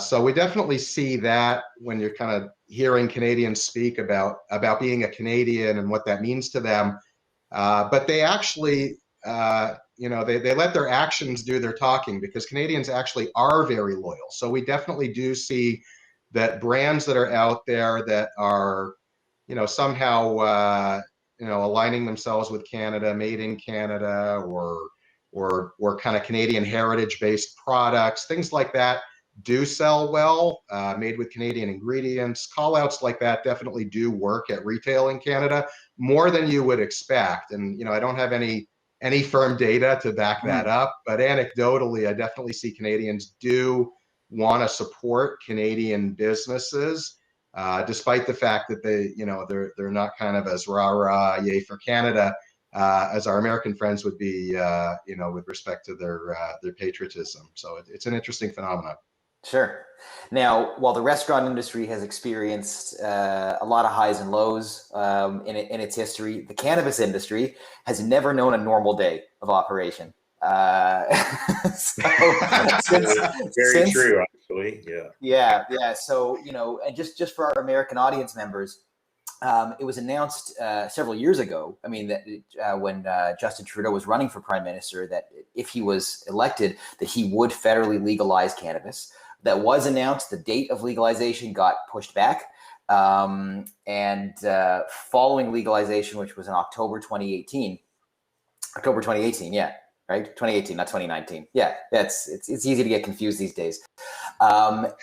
so we definitely see that when you're kind of hearing Canadians speak about being a Canadian and what that means to them. But they actually, they let their actions do their talking, because Canadians actually are very loyal. So we definitely do see that brands that are out there that are, somehow, aligning themselves with Canada, made in Canada, or kind of Canadian heritage-based products, things like that do sell well, made with Canadian ingredients. Call-outs like that definitely do work at retail in Canada, more than you would expect. And, I don't have any firm data to back that up, but anecdotally, I definitely see Canadians do want to support Canadian businesses, despite the fact that they're not kind of as rah-rah, yay for Canada, as our American friends would be, with respect to their patriotism. So it's an interesting phenomenon. Sure. Now, while the restaurant industry has experienced a lot of highs and lows in its history, the cannabis industry has never known a normal day of operation. So Very true, actually. yeah. So, and just for our American audience members, it was announced several years ago. I mean, that when Justin Trudeau was running for prime minister, that if he was elected, that he would federally legalize cannabis. That was announced. The date of legalization got pushed back. And following legalization, which was in October 2018, yeah, right? 2018, not 2019. Yeah, it's easy to get confused these days. The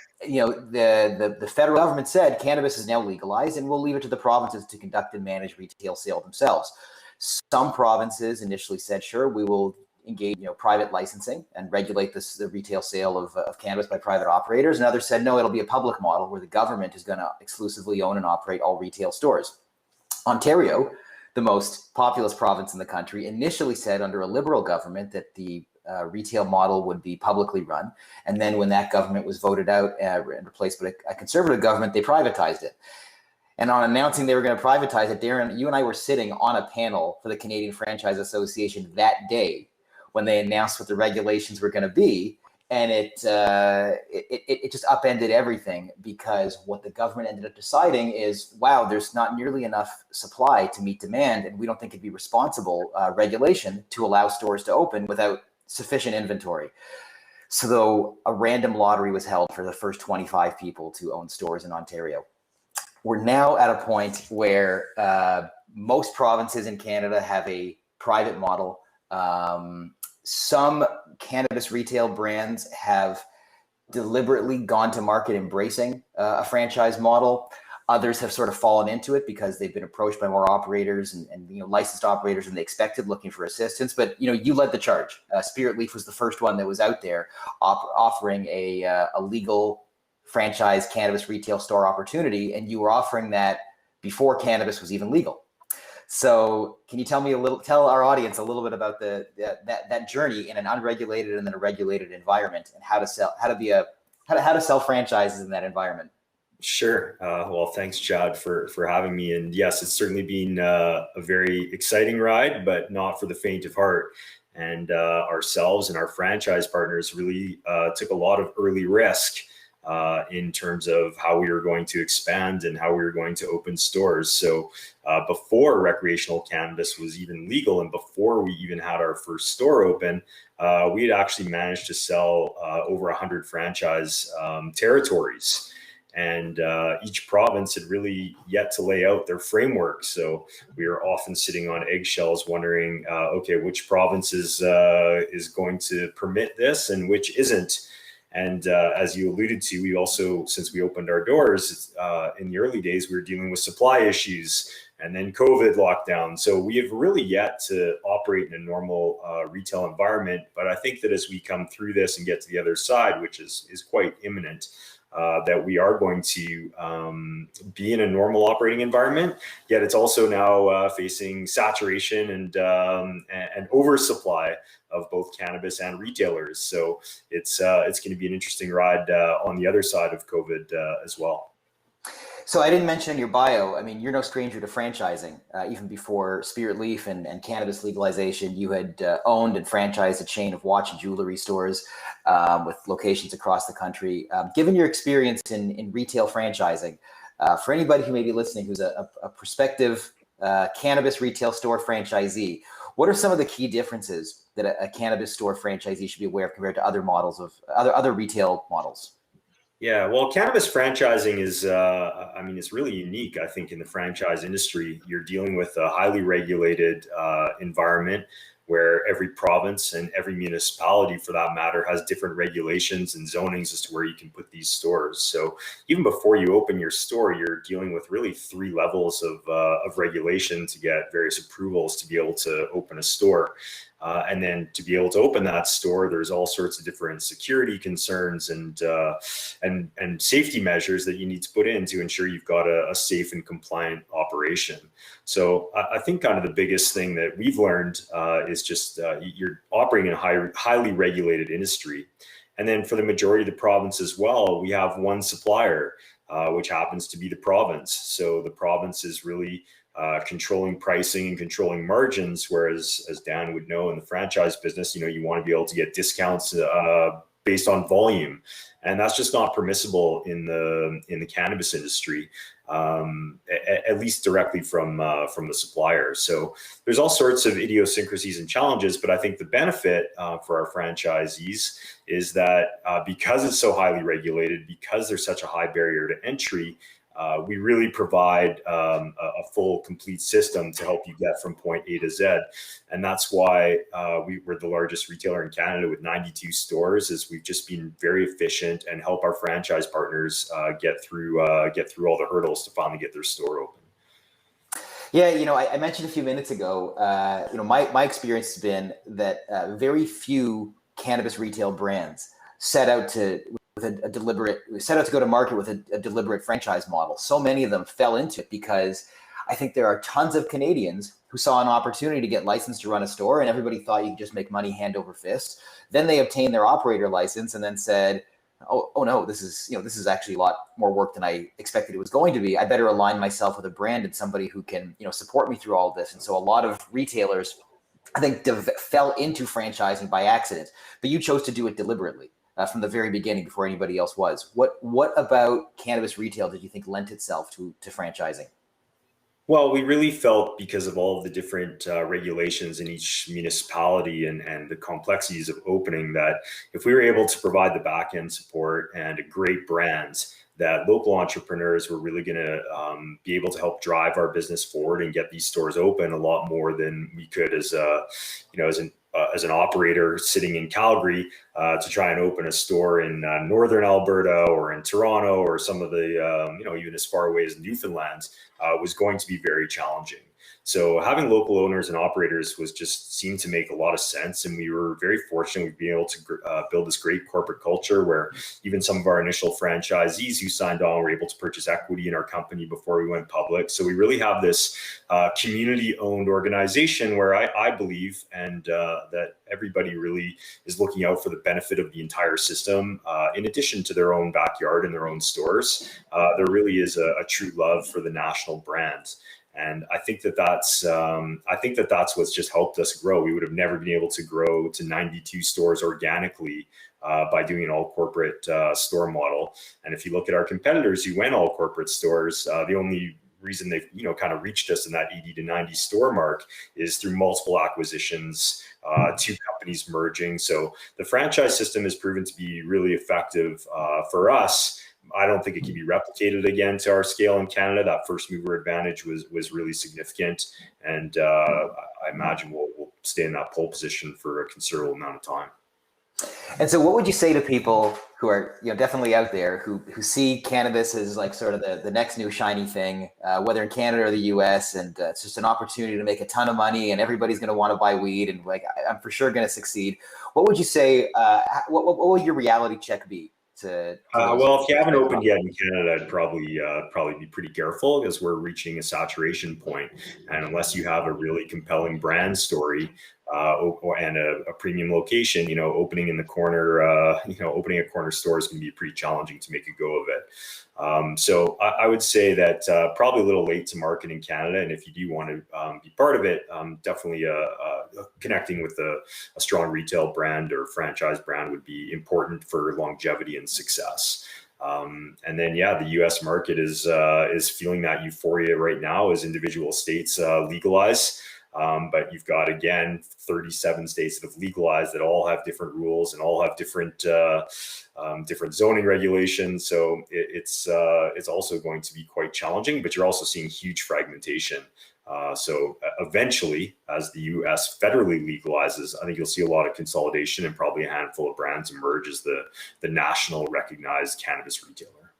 federal government said cannabis is now legalized and we'll leave it to the provinces to conduct and manage retail sale themselves. Some provinces initially said, sure, we will engage private licensing and regulate the retail sale of cannabis by private operators, and others said no, it'll be a public model where the government is going to exclusively own and operate all retail stores. Ontario, the most populous province in the country, initially said under a Liberal government that the retail model would be publicly run, and then when that government was voted out and replaced by a Conservative government, they privatized it. And on announcing they were going to privatize it, Darren, you and I were sitting on a panel for the Canadian Franchise Association that day when they announced what the regulations were going to be, and it just upended everything, because what the government ended up deciding is, wow, there's not nearly enough supply to meet demand, and we don't think it'd be responsible regulation to allow stores to open without sufficient inventory. So though a random lottery was held for the first 25 people to own stores in Ontario. We're now at a point where most provinces in Canada have a private model. Some cannabis retail brands have deliberately gone to market embracing a franchise model. Others have sort of fallen into it because they've been approached by more operators and licensed operators than they expected, looking for assistance. But you led the charge. Spirit Leaf was the first one that was out there offering a legal franchise cannabis retail store opportunity, and you were offering that before cannabis was even legal. So can you tell our audience a little bit about that journey in an unregulated and then a regulated environment, and how to sell franchises in that environment? Sure. Well, thanks, Chad, for having me. And yes, it's certainly been a very exciting ride, but not for the faint of heart. And ourselves and our franchise partners really took a lot of early risk in terms of how we were going to expand and how we were going to open stores. So before recreational cannabis was even legal, and before we even had our first store open, we had actually managed to sell over 100 franchise territories. And each province had really yet to lay out their framework. So we were often sitting on eggshells wondering, okay, which province is going to permit this and which isn't. And as you alluded to, we also, since we opened our doors in the early days, we were dealing with supply issues and then COVID lockdown. So we have really yet to operate in a normal retail environment. But I think that as we come through this and get to the other side, which is quite imminent, that we are going to be in a normal operating environment. Yet it's also now facing saturation and oversupply of both cannabis and retailers. So it's going to be an interesting ride on the other side of COVID as well. So I didn't mention in your bio, I mean, you're no stranger to franchising. Even before Spirit Leaf and cannabis legalization, you had owned and franchised a chain of watch and jewelry stores with locations across the country. Given your experience in retail franchising, for anybody who may be listening who's a prospective cannabis retail store franchisee, what are some of the key differences that a cannabis store franchisee should be aware of compared to other models of other retail models? Yeah, well, cannabis franchising is, it's really unique, I think, in the franchise industry. You're dealing with a highly regulated environment where every province and every municipality, for that matter, has different regulations and zonings as to where you can put these stores. So even before you open your store, you're dealing with really 3 levels of regulation to get various approvals to be able to open a store. And then to be able to open that store, there's all sorts of different security concerns and safety measures that you need to put in to ensure you've got a safe and compliant operation. So I think kind of the biggest thing that we've learned is just you're operating in a highly regulated industry. And then for the majority of the province as well, we have one supplier, which happens to be the province. So the province is really controlling pricing and controlling margins, whereas, as Dan would know, in the franchise business, you want to be able to get discounts based on volume, and that's just not permissible in the cannabis industry, at least directly from the supplier. So there's all sorts of idiosyncrasies and challenges, but I think the benefit for our franchisees is that because it's so highly regulated, because there's such a high barrier to entry, we really provide a full, complete system to help you get from point A to Z. And that's why we're the largest retailer in Canada with 92 stores, is we've just been very efficient and help our franchise partners get through all the hurdles to finally get their store open. Yeah, I mentioned a few minutes ago, my experience has been that very few cannabis retail brands set out to go to market with a deliberate franchise model. So many of them fell into it because I think there are tons of Canadians who saw an opportunity to get licensed to run a store, and everybody thought you could just make money hand over fist. Then they obtained their operator license and then said, oh no, this is actually a lot more work than I expected it was going to be. I better align myself with a brand and somebody who can, support me through all of this. And so a lot of retailers, I think, fell into franchising by accident, but you chose to do it deliberately. From the very beginning, before anybody else was. What about cannabis retail did you think lent itself to franchising? Well, we really felt, because of all of the different regulations in each municipality and the complexities of opening, that if we were able to provide the back end support and a great brand, that local entrepreneurs were really going to be able to help drive our business forward and get these stores open a lot more than we could as an operator sitting in Calgary to try and open a store in northern Alberta or in Toronto or some of the even as far away as Newfoundland was going to be very challenging. So having local owners and operators seemed to make a lot of sense. And we were very fortunate we'd be able to build this great corporate culture where even some of our initial franchisees who signed on were able to purchase equity in our company before we went public. So we really have this community-owned organization where I believe that everybody really is looking out for the benefit of the entire system. In addition to their own backyard and their own stores, there really is a true love for the national brand. And I think that's what's just helped us grow. We would have never been able to grow to 92 stores organically by doing an all corporate store model. And if you look at our competitors who went all corporate stores, the only reason they've kind of reached us in that 80 to 90 store mark is through multiple acquisitions, two companies merging. So the franchise system has proven to be really effective for us. I don't think it can be replicated again to our scale in Canada. That first mover advantage was really significant, and I imagine we'll stay in that pole position for a considerable amount of time. And so what would you say to people who are definitely out there who see cannabis as like sort of the next new shiny thing, whether in Canada or the US, and it's just an opportunity to make a ton of money and everybody's going to want to buy weed and I'm for sure going to succeed. What would you say, what would your reality check be? Well, if you haven't opened yet in Canada, I'd probably be pretty careful because we're reaching a saturation point. And unless you have a really compelling brand story and a premium location, opening in the corner, opening a corner store is going to be pretty challenging to make a go of it. So I would say that probably a little late to market in Canada. And if you do want to be part of it, definitely connecting with a strong retail brand or franchise brand would be important for longevity and success. And then, the U.S. market is feeling that euphoria right now as individual states legalize. But you've got, again, 37 states that have legalized that all have different rules and all have different zoning regulations. So it's also going to be quite challenging, but you're also seeing huge fragmentation. So eventually, as the U.S. federally legalizes, I think you'll see a lot of consolidation and probably a handful of brands emerge as the national recognized cannabis retailer.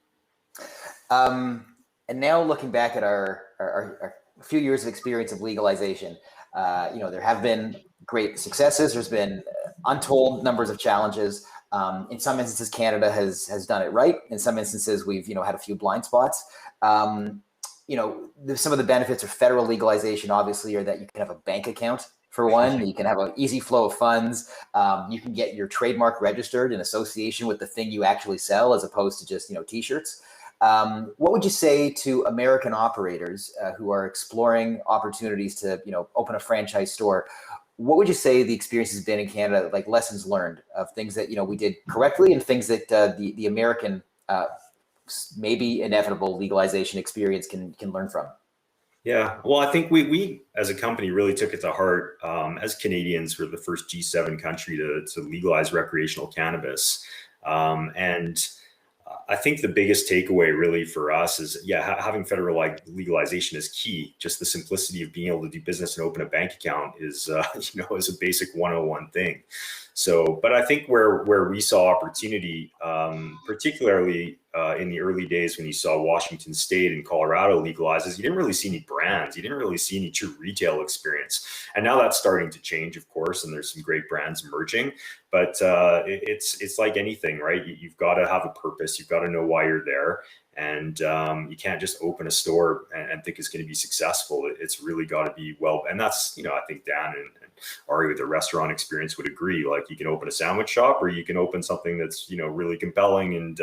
And now looking back at our few years of experience of legalization, there have been great successes. There's been untold numbers of challenges. In some instances, Canada has done it right. In some instances, we've had a few blind spots. Some of the benefits of federal legalization, obviously, are that you can have a bank account For one, you can have an easy flow of funds. You can get your trademark registered in association with the thing you actually sell, as opposed to just t-shirts. What would you say to American operators who are exploring opportunities to open a franchise store? What would you say the experience has been in Canada, like lessons learned of things that we did correctly and things that the American maybe inevitable legalization experience can learn from? Yeah, well, I think we as a company really took it to heart. As Canadians, we're the first G7 country to legalize recreational cannabis. And I think the biggest takeaway really for us is, having federal legalization is key. Just the simplicity of being able to do business and open a bank account is, is a basic 101 thing. So, but I think where we saw opportunity, particularly in the early days when you saw Washington State and Colorado legalizes, you didn't really see any brands. You didn't really see any true retail experience. And now that's starting to change, of course, and there's some great brands emerging. But it's like anything, right? You've got to have a purpose. You've got to know why you're there. And you can't just open a store and think it's going to be successful. It's really got to be well. And that's, I think Dan and Ari with the restaurant experience would agree. Like, you can open a sandwich shop, or you can open something that's, really compelling and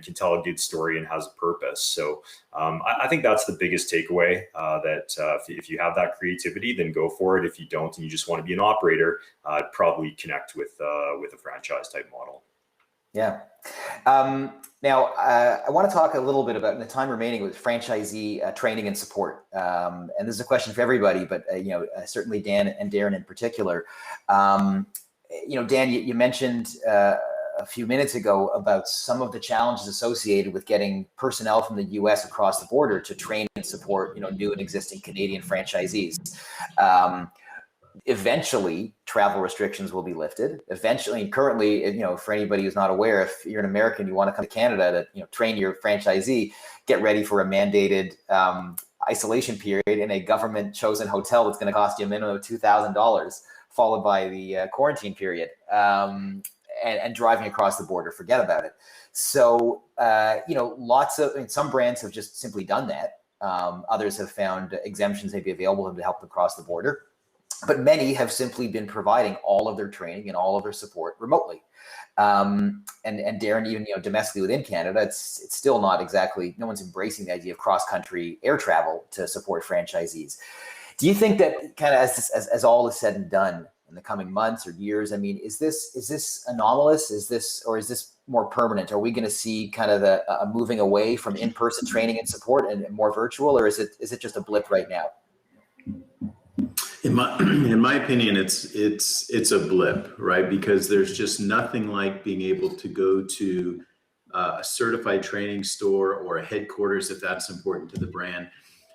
can tell a good story and has a purpose. So I think that's the biggest takeaway, that if you have that creativity, then go for it. If you don't, and you just want to be an operator, I'd probably connect with a franchise type model. Yeah. Now, I want to talk a little bit about, in the time remaining, with franchisee training and support. And this is a question for everybody, but certainly Dan and Darren in particular. Dan, you mentioned a few minutes ago about some of the challenges associated with getting personnel from the U.S. across the border to train and support new and existing Canadian franchisees. Eventually, travel restrictions will be lifted. Eventually, and currently, for anybody who's not aware, if you're an American, you want to come to Canada to train your franchisee, get ready for a mandated isolation period in a government-chosen hotel that's going to cost you a minimum of $2,000, followed by the quarantine period, and driving across the border. Forget about it. So, some brands have just simply done that. Others have found exemptions may be available to help them cross the border. But many have simply been providing all of their training and all of their support remotely. And Darren, even domestically within Canada, it's still not exactly, no one's embracing the idea of cross-country air travel to support franchisees. Do you think that kind of as all is said and done in the coming months or years, I mean, is this anomalous? Is this more permanent? Are we going to see kind of a moving away from in-person training and support and more virtual, or is it just a blip right now? In my opinion, it's a blip, right? Because there's just nothing like being able to go to a certified training store or a headquarters, if that's important to the brand.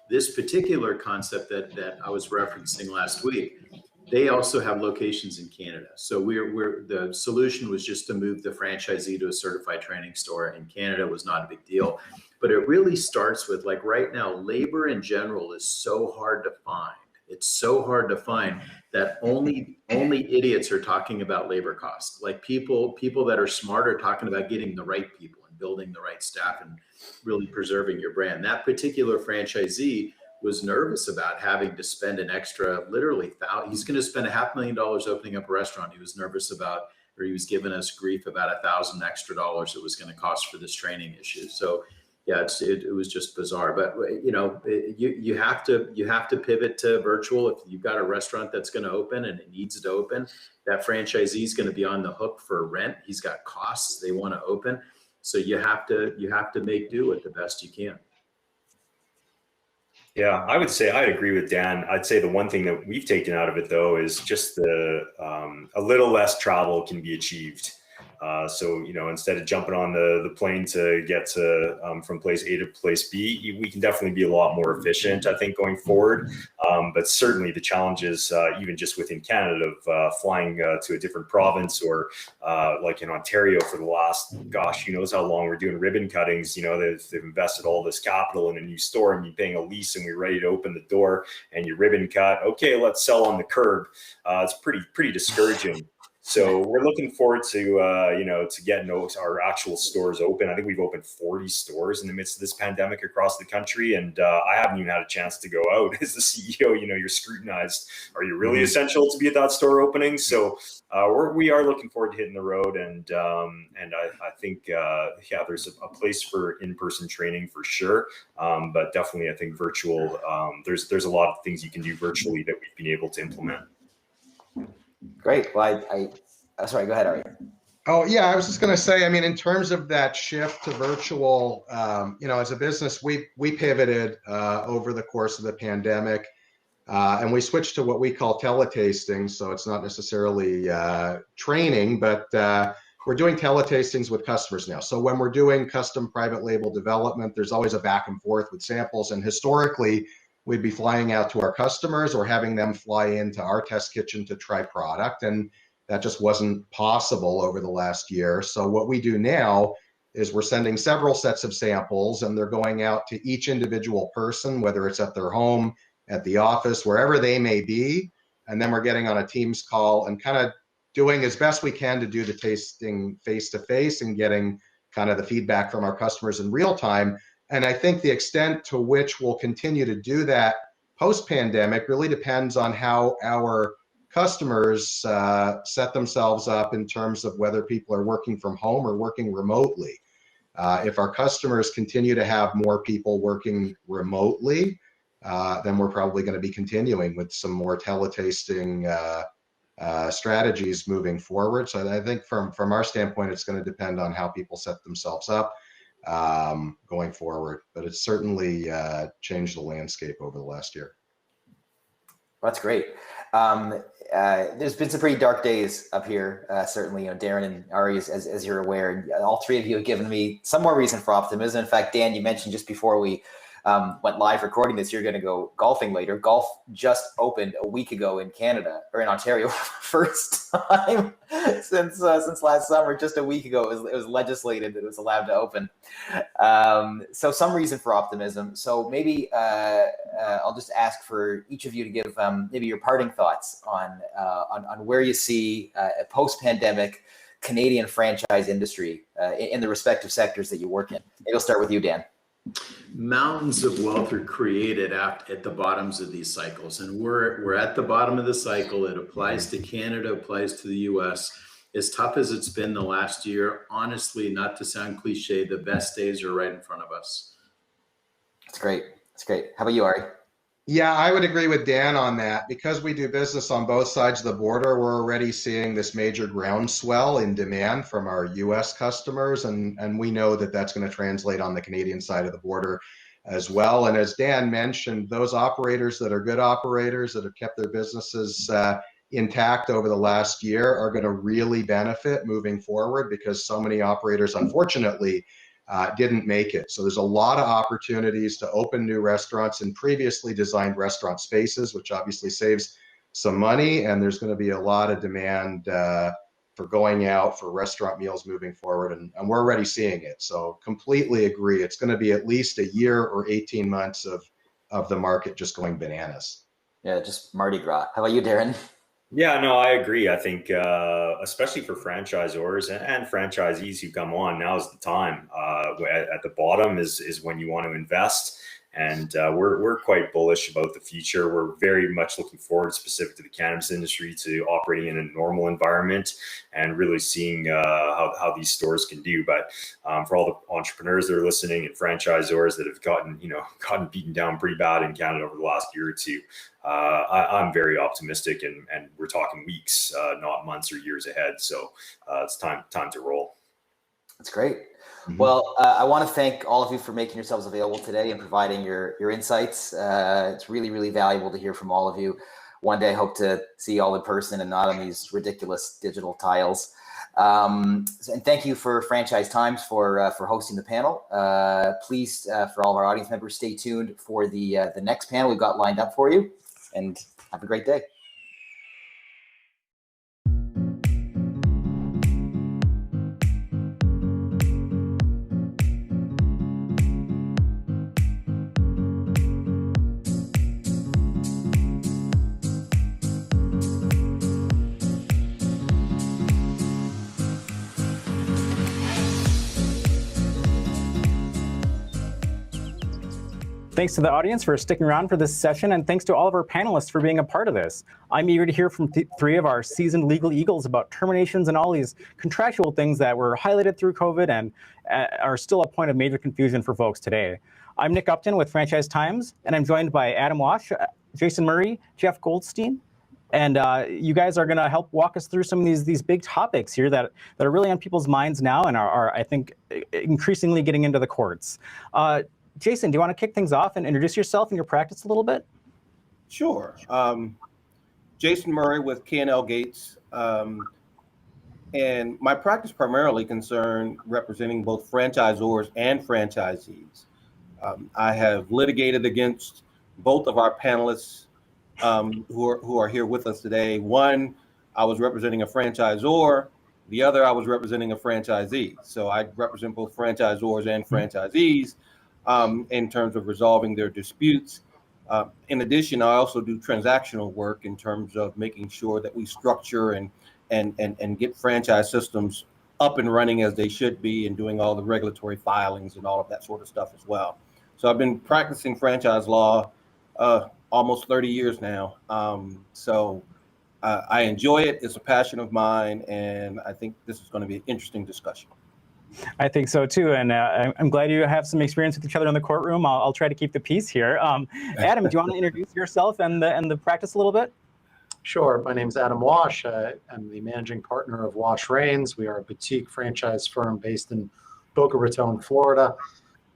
This particular concept that I was referencing last week, they also have locations in Canada. So the solution was just to move the franchisee to a certified training store in Canada. Was not a big deal. But it really starts with, like, right now, labor in general is so hard to find. It's so hard to find that only idiots are talking about labor costs. Like people that are smart are talking about getting the right people and building the right staff and really preserving your brand. That particular franchisee was nervous about having to spend an extra, literally, he's going to spend $500,000 opening up a restaurant. He was nervous about, or he was giving us grief about $1,000 extra it was going to cost for this training issue. So yeah, it was just bizarre. But you have to pivot to virtual. If you've got a restaurant that's going to open and it needs to open, that franchisee is going to be on the hook for rent. He's got costs. They want to open, so you have to make do with the best you can. Yeah, I would say I'd agree with Dan. I'd say the one thing that we've taken out of it, though, is just a little less travel can be achieved. So, instead of jumping on the plane to get to from place A to place B, we can definitely be a lot more efficient, I think, going forward. But certainly the challenges, even just within Canada, of flying to a different province, or like in Ontario for the last, gosh, who knows how long, we're doing ribbon cuttings. They've invested all this capital in a new store, and you're paying a lease, and we're ready to open the door, and you ribbon cut. Okay, let's sell on the curb. It's pretty discouraging. So we're looking forward to, to getting our actual stores open. I think we've opened 40 stores in the midst of this pandemic across the country. And I haven't even had a chance to go out as the CEO. You're scrutinized. Are you really essential to be at that store opening? So we are looking forward to hitting the road. And I think, there's a place for in-person training for sure. But definitely, I think virtual, there's a lot of things you can do virtually that we've been able to implement. Great. Well, sorry, go ahead, Ari. Oh, yeah, I was just going to say, I mean, in terms of that shift to virtual, as a business, we pivoted over the course of the pandemic, and we switched to what we call teletasting. So it's not necessarily training, but we're doing teletastings with customers now. So when we're doing custom private label development, there's always a back and forth with samples. And historically, we'd be flying out to our customers or having them fly into our test kitchen to try product. And that just wasn't possible over the last year. So what we do now is we're sending several sets of samples, and they're going out to each individual person, whether it's at their home, at the office, wherever they may be. And then we're getting on a Teams call and kind of doing as best we can to do the tasting face-to-face and getting kind of the feedback from our customers in real time. And I think the extent to which we'll continue to do that post-pandemic really depends on how our customers set themselves up in terms of whether people are working from home or working remotely. If our customers continue to have more people working remotely, then we're probably going to be continuing with some more teletasting strategies moving forward. So I think from our standpoint, it's going to depend on how people set themselves up going forward, but it's certainly changed the landscape over the last year. That's great. There's been some pretty dark days up here. Certainly, Darren and Ari, as you're aware, all three of you have given me some more reason for optimism. In fact, Dan, you mentioned just before we went live recording this, you're going to go golfing later. Golf just opened a week ago in Canada, or in Ontario, first time since last summer. Just a week ago, it was legislated that it was allowed to open. So some reason for optimism. So maybe I'll just ask for each of you to give maybe your parting thoughts on where you see a post-pandemic Canadian franchise industry in the respective sectors that you work in. Maybe I'll start with you, Dan. Mountains of wealth are created at the bottoms of these cycles, and we're at the bottom of the cycle. It applies to Canada, applies to the US. As tough as it's been the last year, honestly, not to sound cliche, the best days are right in front of us. That's great. That's great. How about you, Ari? Yeah, I would agree with Dan on that. Because we do business on both sides of the border, we're already seeing this major groundswell in demand from our US customers, and we know that that's going to translate on the Canadian side of the border as well. And as Dan mentioned, those operators that are good operators that have kept their businesses intact over the last year are going to really benefit moving forward, because so many operators, unfortunately, didn't make it. So there's a lot of opportunities to open new restaurants in previously designed restaurant spaces, which obviously saves some money. And there's going to be a lot of demand for going out for restaurant meals moving forward. And we're already seeing it. So completely agree. It's going to be at least a year or 18 months of the market just going bananas. Yeah, just Mardi Gras. How about you, Darren? Yeah, no, I agree. I think especially for franchisors and franchisees who come on, now is the time. At the bottom is when you want to invest. And we're quite bullish about the future. We're very much looking forward, specific to the cannabis industry, to operating in a normal environment and really seeing how these stores can do. But for all the entrepreneurs that are listening and franchisors that have gotten beaten down pretty bad in Canada over the last year or two, I'm very optimistic, and we're talking weeks, not months or years ahead. So it's time to roll. That's great. Well, I want to thank all of you for making yourselves available today and providing your insights. It's really, really valuable to hear from all of you. One day I hope to see you all in person and not on these ridiculous digital tiles. And thank you for Franchise Times for hosting the panel. Please, for all of our audience members, stay tuned for the next panel we've got lined up for you, and have a great day. Thanks to the audience for sticking around for this session, and thanks to all of our panelists for being a part of this. I'm eager to hear from three of our seasoned legal eagles about terminations and all these contractual things that were highlighted through COVID and are still a point of major confusion for folks today. I'm Nick Upton with Franchise Times, and I'm joined by Adam Walsh, Jason Murray, Jeff Goldstein, and you guys are going to help walk us through some of these big topics here that are really on people's minds now and are I think, increasingly getting into the courts. Jason, do you want to kick things off and introduce yourself and your practice a little bit? Sure. Jason Murray with K&L Gates. And my practice primarily concerned representing both franchisors and franchisees. I have litigated against both of our panelists who are here with us today. One, I was representing a franchisor. The other, I was representing a franchisee. So I represent both franchisors and franchisees in terms of resolving their disputes. In addition, I also do transactional work in terms of making sure that we structure and get franchise systems up and running as they should be, and doing all the regulatory filings and all of that sort of stuff as well. So I've been practicing franchise law almost 30 years now. I enjoy it. It's a passion of mine, and I think this is going to be an interesting discussion. I think so too, and I'm glad you have some experience with each other in the courtroom. I'll try to keep the peace here. Adam, do you want to introduce yourself and the practice a little bit? Sure. My name is Adam Walsh. I'm the managing partner of Walsh Reigns. We are a boutique franchise firm based in Boca Raton, Florida.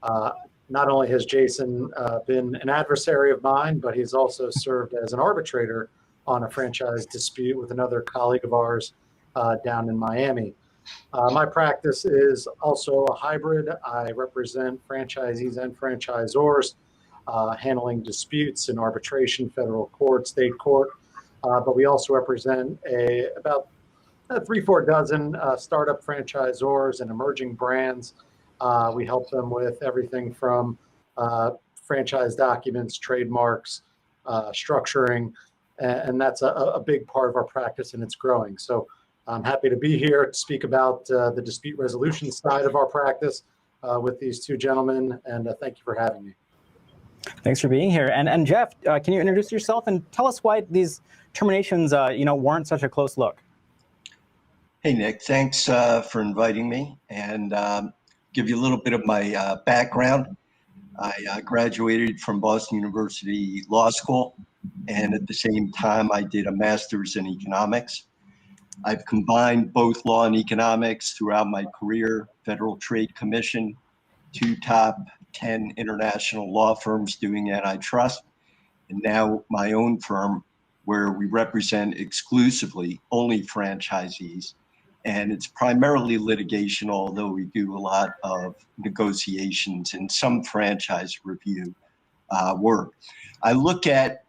Not only has Jason been an adversary of mine, but he's also served as an arbitrator on a franchise dispute with another colleague of ours down in Miami. My practice is also a hybrid. I represent franchisees and franchisors, handling disputes in arbitration, federal court, state court. But we also represent about 3-4 dozen startup franchisors and emerging brands. We help them with everything from franchise documents, trademarks, structuring, and that's a big part of our practice, and it's growing. So I'm happy to be here to speak about the dispute resolution side of our practice with these two gentlemen, and thank you for having me. Thanks for being here. And Jeff, can you introduce yourself and tell us why these terminations weren't such a close look? Hey, Nick, thanks for inviting me, and give you a little bit of my background. I graduated from Boston University Law School, and at the same time, I did a master's in economics. I've combined both law and economics throughout my career, Federal Trade Commission, 2 top 10 international law firms doing antitrust, and now my own firm where we represent exclusively only franchisees. And it's primarily litigation, although we do a lot of negotiations and some franchise review work. I look at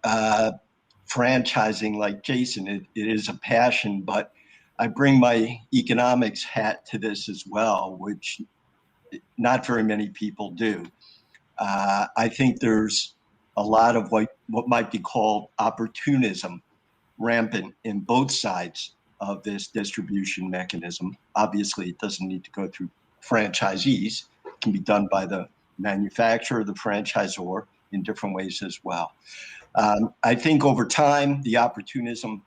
franchising like Jason. It is a passion, but I bring my economics hat to this as well, which not very many people do. I think there's a lot of what might be called opportunism rampant in both sides of this distribution mechanism. Obviously, it doesn't need to go through franchisees. It can be done by the manufacturer, the franchisor, in different ways as well. I think over time, the opportunism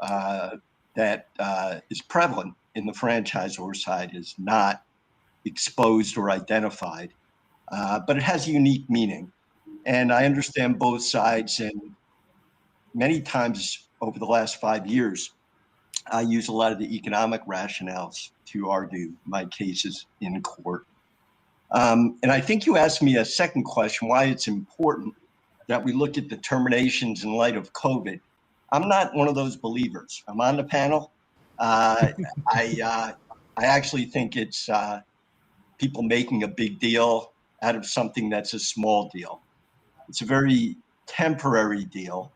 that is prevalent in the franchisor side is not exposed or identified, but it has a unique meaning. And I understand both sides, and many times over the last 5 years, I use a lot of the economic rationales to argue my cases in court. And I think you asked me a second question, why it's important that we look at the terminations in light of COVID. I'm not one of those believers. I'm on the panel. I actually think it's people making a big deal out of something that's a small deal. It's a very temporary deal.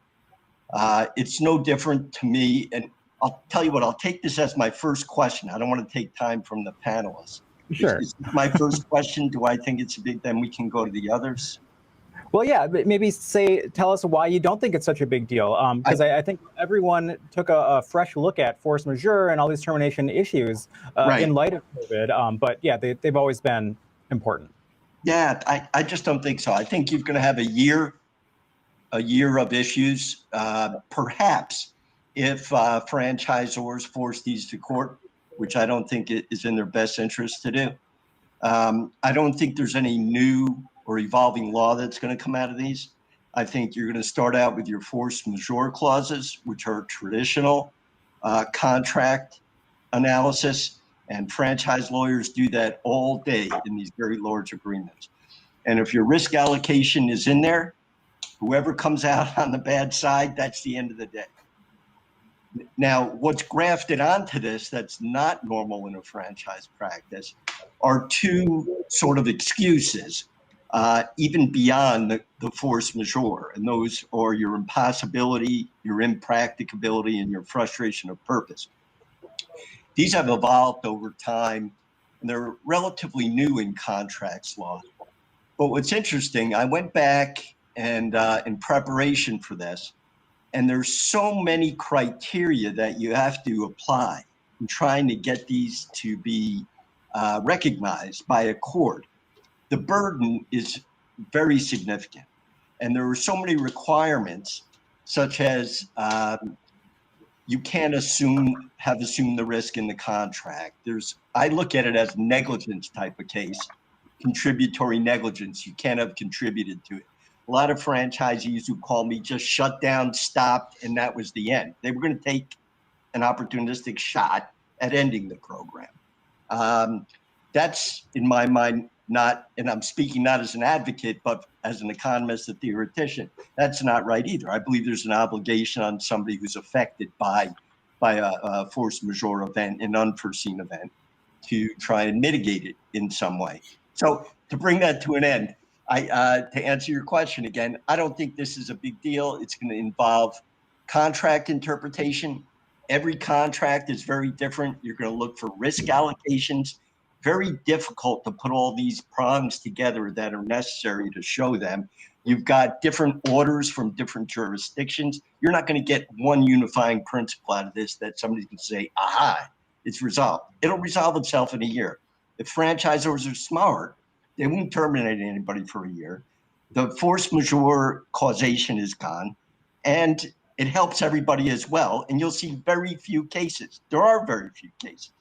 It's no different to me. And I'll tell you what, I'll take this as my first question. I don't want to take time from the panelists. Sure. Is my first question, do I think it's a big, then we can go to the others. Well, yeah, but maybe tell us why you don't think it's such a big deal. Because I think everyone took a fresh look at force majeure and all these termination issues Right. in light of COVID. But yeah, they've always been important. Yeah, I just don't think so. I think you're going to have a year of issues. Perhaps if franchisors force these to court, which I don't think it is in their best interest to do. I don't think there's any new or evolving law that's going to come out of these. I think you're going to start out with your force majeure clauses, which are traditional contract analysis, and franchise lawyers do that all day in these very large agreements. And if your risk allocation is in there, whoever comes out on the bad side, that's the end of the day. Now, what's grafted onto this that's not normal in a franchise practice are two sort of excuses, even beyond the force majeure. And those are your impossibility, your impracticability, and your frustration of purpose. These have evolved over time, and they're relatively new in contracts law. But what's interesting, I went back and in preparation for this, and there's so many criteria that you have to apply in trying to get these to be recognized by a court. The burden is very significant. And there are so many requirements, such as you can't have assumed the risk in the contract. I look at it as negligence type of case, contributory negligence. You can't have contributed to it. A lot of franchisees who call me just shut down, stopped, and that was the end. They were going to take an opportunistic shot at ending the program. That's, in my mind, not, and I'm speaking not as an advocate, but as an economist, a theoretician, that's not right either. I believe there's an obligation on somebody who's affected by a force majeure event, an unforeseen event, to try and mitigate it in some way. So to bring that to an end, to answer your question again, I don't think this is a big deal. It's going to involve contract interpretation. Every contract is very different. You're going to look for risk allocations. Very difficult to put all these prongs together that are necessary to show them. You've got different orders from different jurisdictions. You're not going to get one unifying principle out of this that somebody's going to say, aha, it's resolved. It'll resolve itself in a year. If franchisors are smart, they won't terminate anybody for a year. The force majeure causation is gone, and it helps everybody as well. And you'll see very few cases. There are very few cases.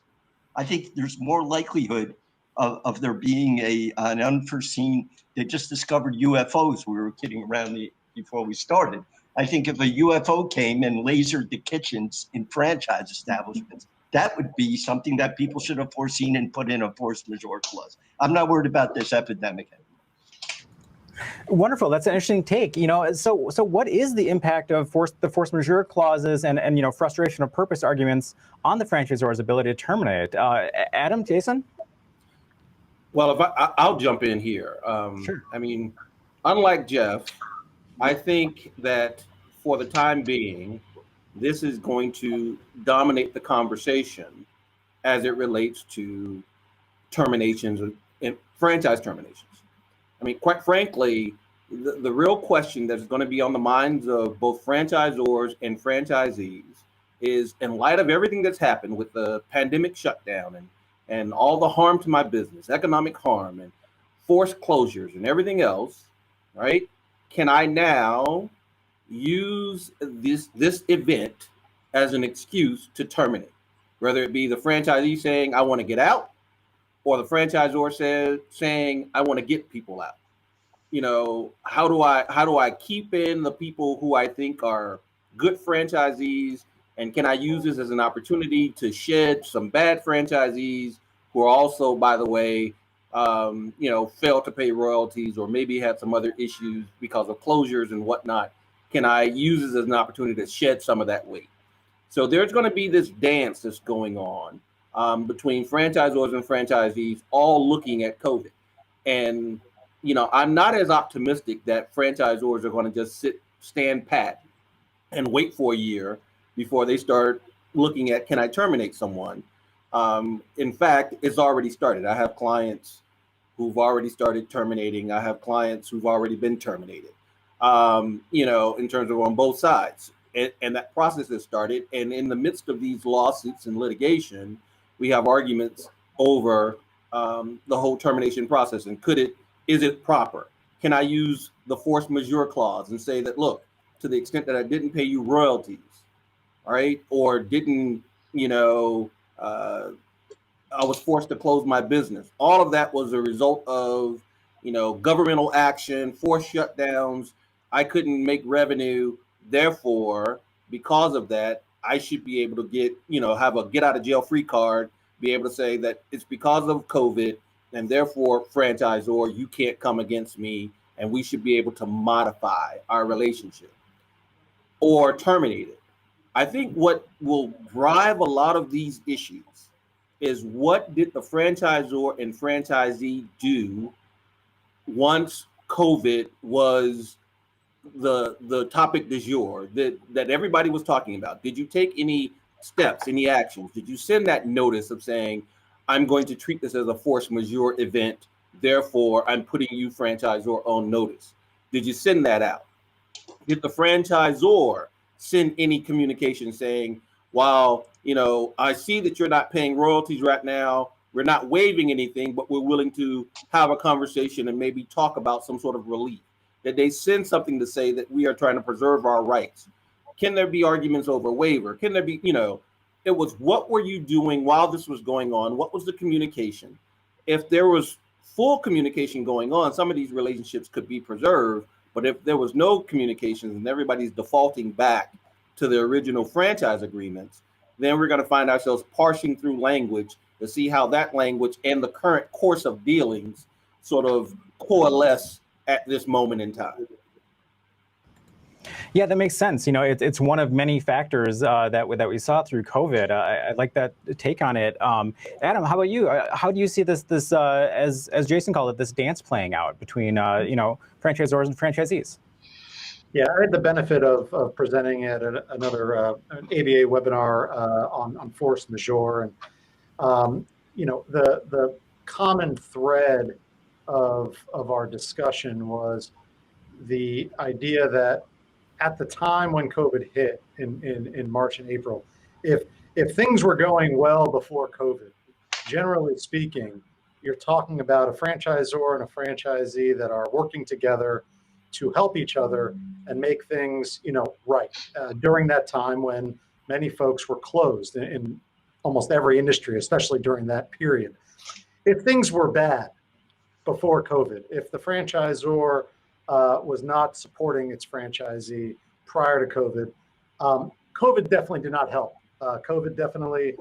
I think there's more likelihood of there being an unforeseen. They just discovered UFOs. We were kidding around before we started. I think if a UFO came and lasered the kitchens in franchise establishments, that would be something that people should have foreseen and put in a force majeure clause. I'm not worried about this epidemic anymore. Wonderful. That's an interesting take. So what is the impact of the force majeure clauses and frustration of purpose arguments on the franchisor's ability to terminate? Adam, Jason? Well, I'll jump in here. Sure. I mean, unlike Jeff, I think that for the time being, this is going to dominate the conversation as it relates to terminations and franchise terminations. I mean, quite frankly, the real question that's going to be on the minds of both franchisors and franchisees is, in light of everything that's happened with the pandemic shutdown and all the harm to my business, economic harm and forced closures and everything else, right? Can I now use this event as an excuse to terminate, whether it be the franchisee saying, I want to get out, or the franchisor saying, I want to get people out? How do I keep in the people who I think are good franchisees? And can I use this as an opportunity to shed some bad franchisees who are also, by the way, failed to pay royalties or maybe had some other issues because of closures and whatnot? Can I use this as an opportunity to shed some of that weight? So there's going to be this dance that's going on between franchisors and franchisees, all looking at COVID. And, I'm not as optimistic that franchisors are going to just stand pat and wait for a year before they start looking at, can I terminate someone? In fact, it's already started. I have clients who've already started terminating. I have clients who've already been terminated, in terms of on both sides. And that process has started. And in the midst of these lawsuits and litigation, we have arguments over the whole termination process. And could it is it proper? Can I use the force majeure clause and say that, look, to the extent that I didn't pay you royalties, all right, or didn't, I was forced to close my business. All of that was a result of, governmental action, forced shutdowns. I couldn't make revenue. Therefore, because of that, I should be able to get, have a get out of jail free card, be able to say that it's because of COVID, and therefore, franchisor, you can't come against me, and we should be able to modify our relationship or terminate it. I think what will drive a lot of these issues is what did the franchisor and franchisee do once COVID was the topic du jour that everybody was talking about? Did you take any steps, any actions? Did you send that notice of saying, I'm going to treat this as a force majeure event, therefore I'm putting you franchisor on notice? Did you send that out? Did the franchisor send any communication saying, while, I see that you're not paying royalties right now, we're not waiving anything, but we're willing to have a conversation and maybe talk about some sort of relief? Did they send something to say that we are trying to preserve our rights? Can there be arguments over waiver? Can there be, it was, what were you doing while this was going on? What was the communication? If there was full communication going on, some of these relationships could be preserved. But if there was no communications and everybody's defaulting back to the original franchise agreements, then we're going to find ourselves parsing through language to see how that language and the current course of dealings sort of coalesce at this moment in time. Yeah, that makes sense. It's one of many factors that we saw through COVID. I like that take on it. Adam, how about you? How do you see this as Jason called it, this dance playing out between franchisors and franchisees? Yeah, I had the benefit of presenting at another an ABA webinar on force majeure, and the common thread of our discussion was the idea that at the time when COVID hit in March and April, if things were going well before COVID, generally speaking, you're talking about a franchisor and a franchisee that are working together to help each other and make things, right during that time when many folks were closed in almost every industry, especially during that period. If things were bad before COVID, if the franchisor was not supporting its franchisee prior to COVID, COVID definitely did not help. COVID definitely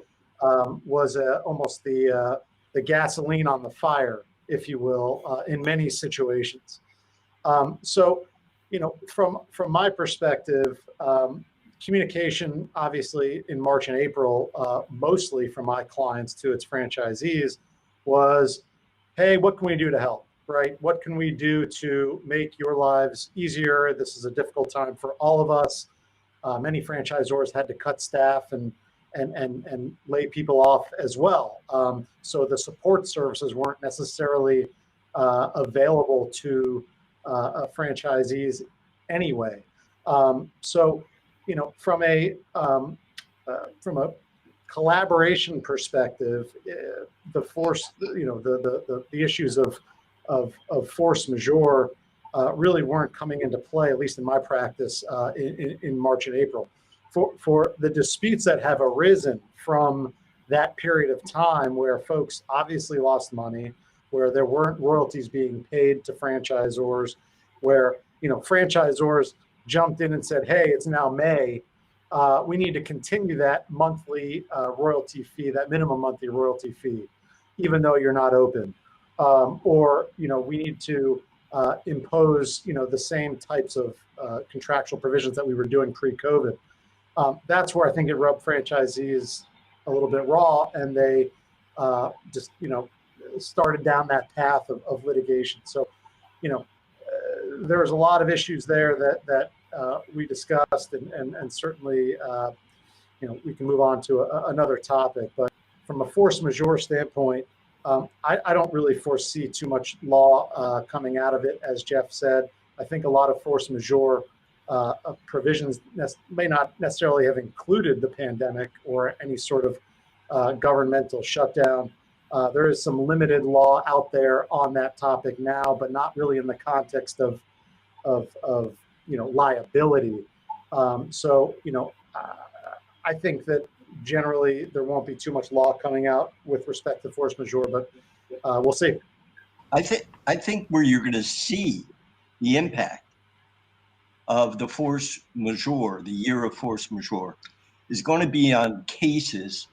was almost the gasoline on the fire, if you will, in many situations. So, from my perspective, communication, obviously, in March and April, mostly from my clients to its franchisees, was, hey, what can we do to help, right? What can we do to make your lives easier? This is a difficult time for all of us. Many franchisors had to cut staff and lay people off as well. So the support services weren't necessarily available to franchisees anyway. So, from a collaboration perspective, the force, the issues of force majeure really weren't coming into play, at least in my practice, in March and April. For the disputes that have arisen from that period of time where folks obviously lost money, where there weren't royalties being paid to franchisors, where franchisors jumped in and said, hey, it's now May, we need to continue that monthly royalty fee, that minimum monthly royalty fee, even though you're not open. Or we need to impose the same types of contractual provisions that we were doing pre-COVID. That's where I think it rubbed franchisees a little bit raw, and they just started down that path of litigation. So there's a lot of issues there that we discussed, and certainly we can move on to another topic. But from a force majeure standpoint, I don't really foresee too much law coming out of it. As Jeff said, I think a lot of force majeure provisions may not necessarily have included the pandemic or any sort of governmental shutdown. There is some limited law out there on that topic now, but not really in the context of liability. I think that generally there won't be too much law coming out with respect to force majeure, but we'll see. I think where you're going to see the impact of the force majeure, the year of force majeure, is going to be on cases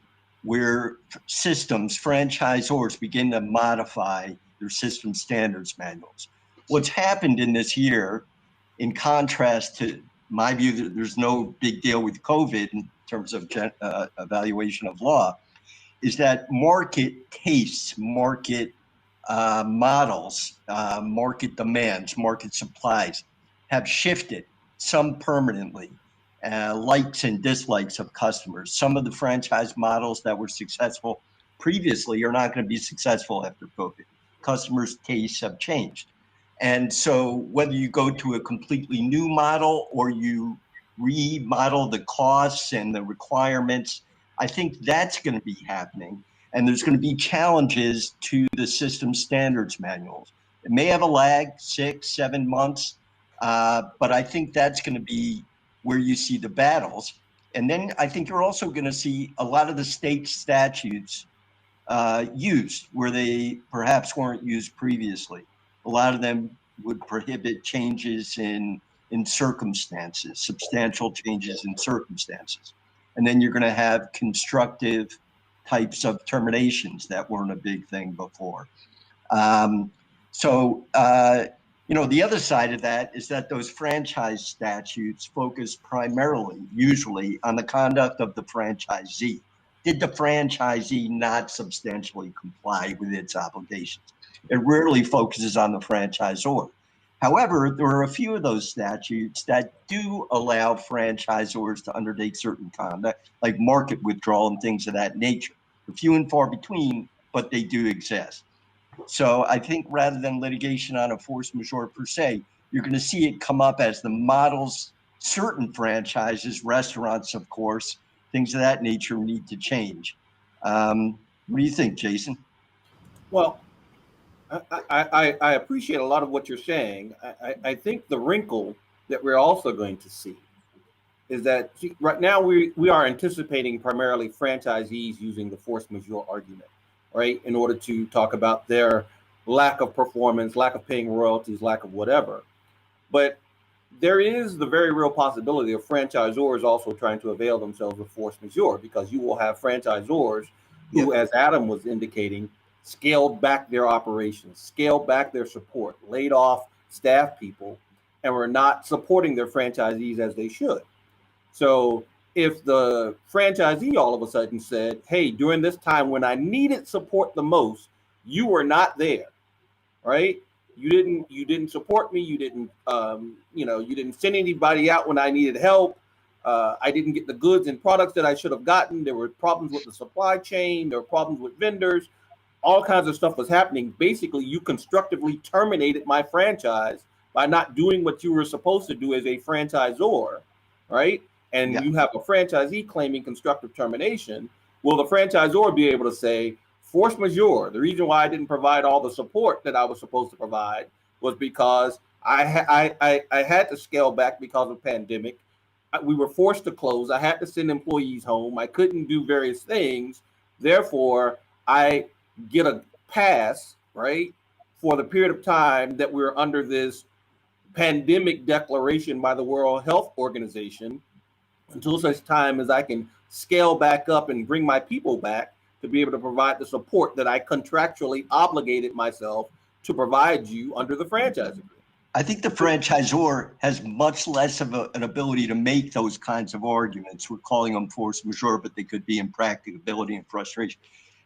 where franchisors begin to modify their system standards manuals. What's happened in this year, in contrast to my view that there's no big deal with COVID in terms of evaluation of law, is that market tastes, market models, market demands, market supplies have shifted, some permanently, likes and dislikes of customers. Some of the franchise models that were successful previously are not going to be successful after COVID. Customers' tastes have changed. And so whether you go to a completely new model or you remodel the costs and the requirements, I think that's going to be happening. And there's going to be challenges to the system standards manuals. It may have a lag, 6-7 months, but I think that's going to be where you see the battles. And then I think you're also going to see a lot of the state statutes used where they perhaps weren't used previously. A lot of them would prohibit changes in circumstances, substantial changes in circumstances. And then you're going to have constructive types of terminations that weren't a big thing before. The other side of that is that those franchise statutes focus primarily, usually, on the conduct of the franchisee. Did the franchisee not substantially comply with its obligations? It rarely focuses on the franchisor. However, there are a few of those statutes that do allow franchisors to undertake certain conduct, like market withdrawal and things of that nature. They're few and far between, but they do exist. So I think rather than litigation on a force majeure per se, you're going to see it come up as the models, certain franchises, restaurants, of course, things of that nature need to change. What do you think, Jason? Well, I appreciate a lot of what you're saying. I think the wrinkle that we're also going to see is that right now we are anticipating primarily franchisees using the force majeure argument, right, in order to talk about their lack of performance, lack of paying royalties, lack of whatever. But there is the very real possibility of franchisors also trying to avail themselves of force majeure, because you will have franchisors who, as Adam was indicating, scaled back their operations, scaled back their support, laid off staff people, and were not supporting their franchisees as they should. So if the franchisee all of a sudden said, hey, during this time when I needed support the most, you were not there, right? You didn't support me. You didn't, you didn't send anybody out when I needed help. I didn't get the goods and products that I should have gotten. There were problems with the supply chain. There were problems with vendors. All kinds of stuff was happening. Basically, you constructively terminated my franchise by not doing what you were supposed to do as a franchisor, right? And you have a franchisee claiming constructive termination. Will the franchisor be able to say, force majeure, the reason why I didn't provide all the support that I was supposed to provide was because I had to scale back because of pandemic. We were forced to close. I had to send employees home. I couldn't do various things. Therefore, I get a pass, right, for the period of time that we're under this pandemic declaration by the World Health Organization, until such time as I can scale back up and bring my people back to be able to provide the support that I contractually obligated myself to provide you under the franchise agreement. I think the franchisor has much less of an ability to make those kinds of arguments. We're calling them force majeure, but they could be impracticability and frustration.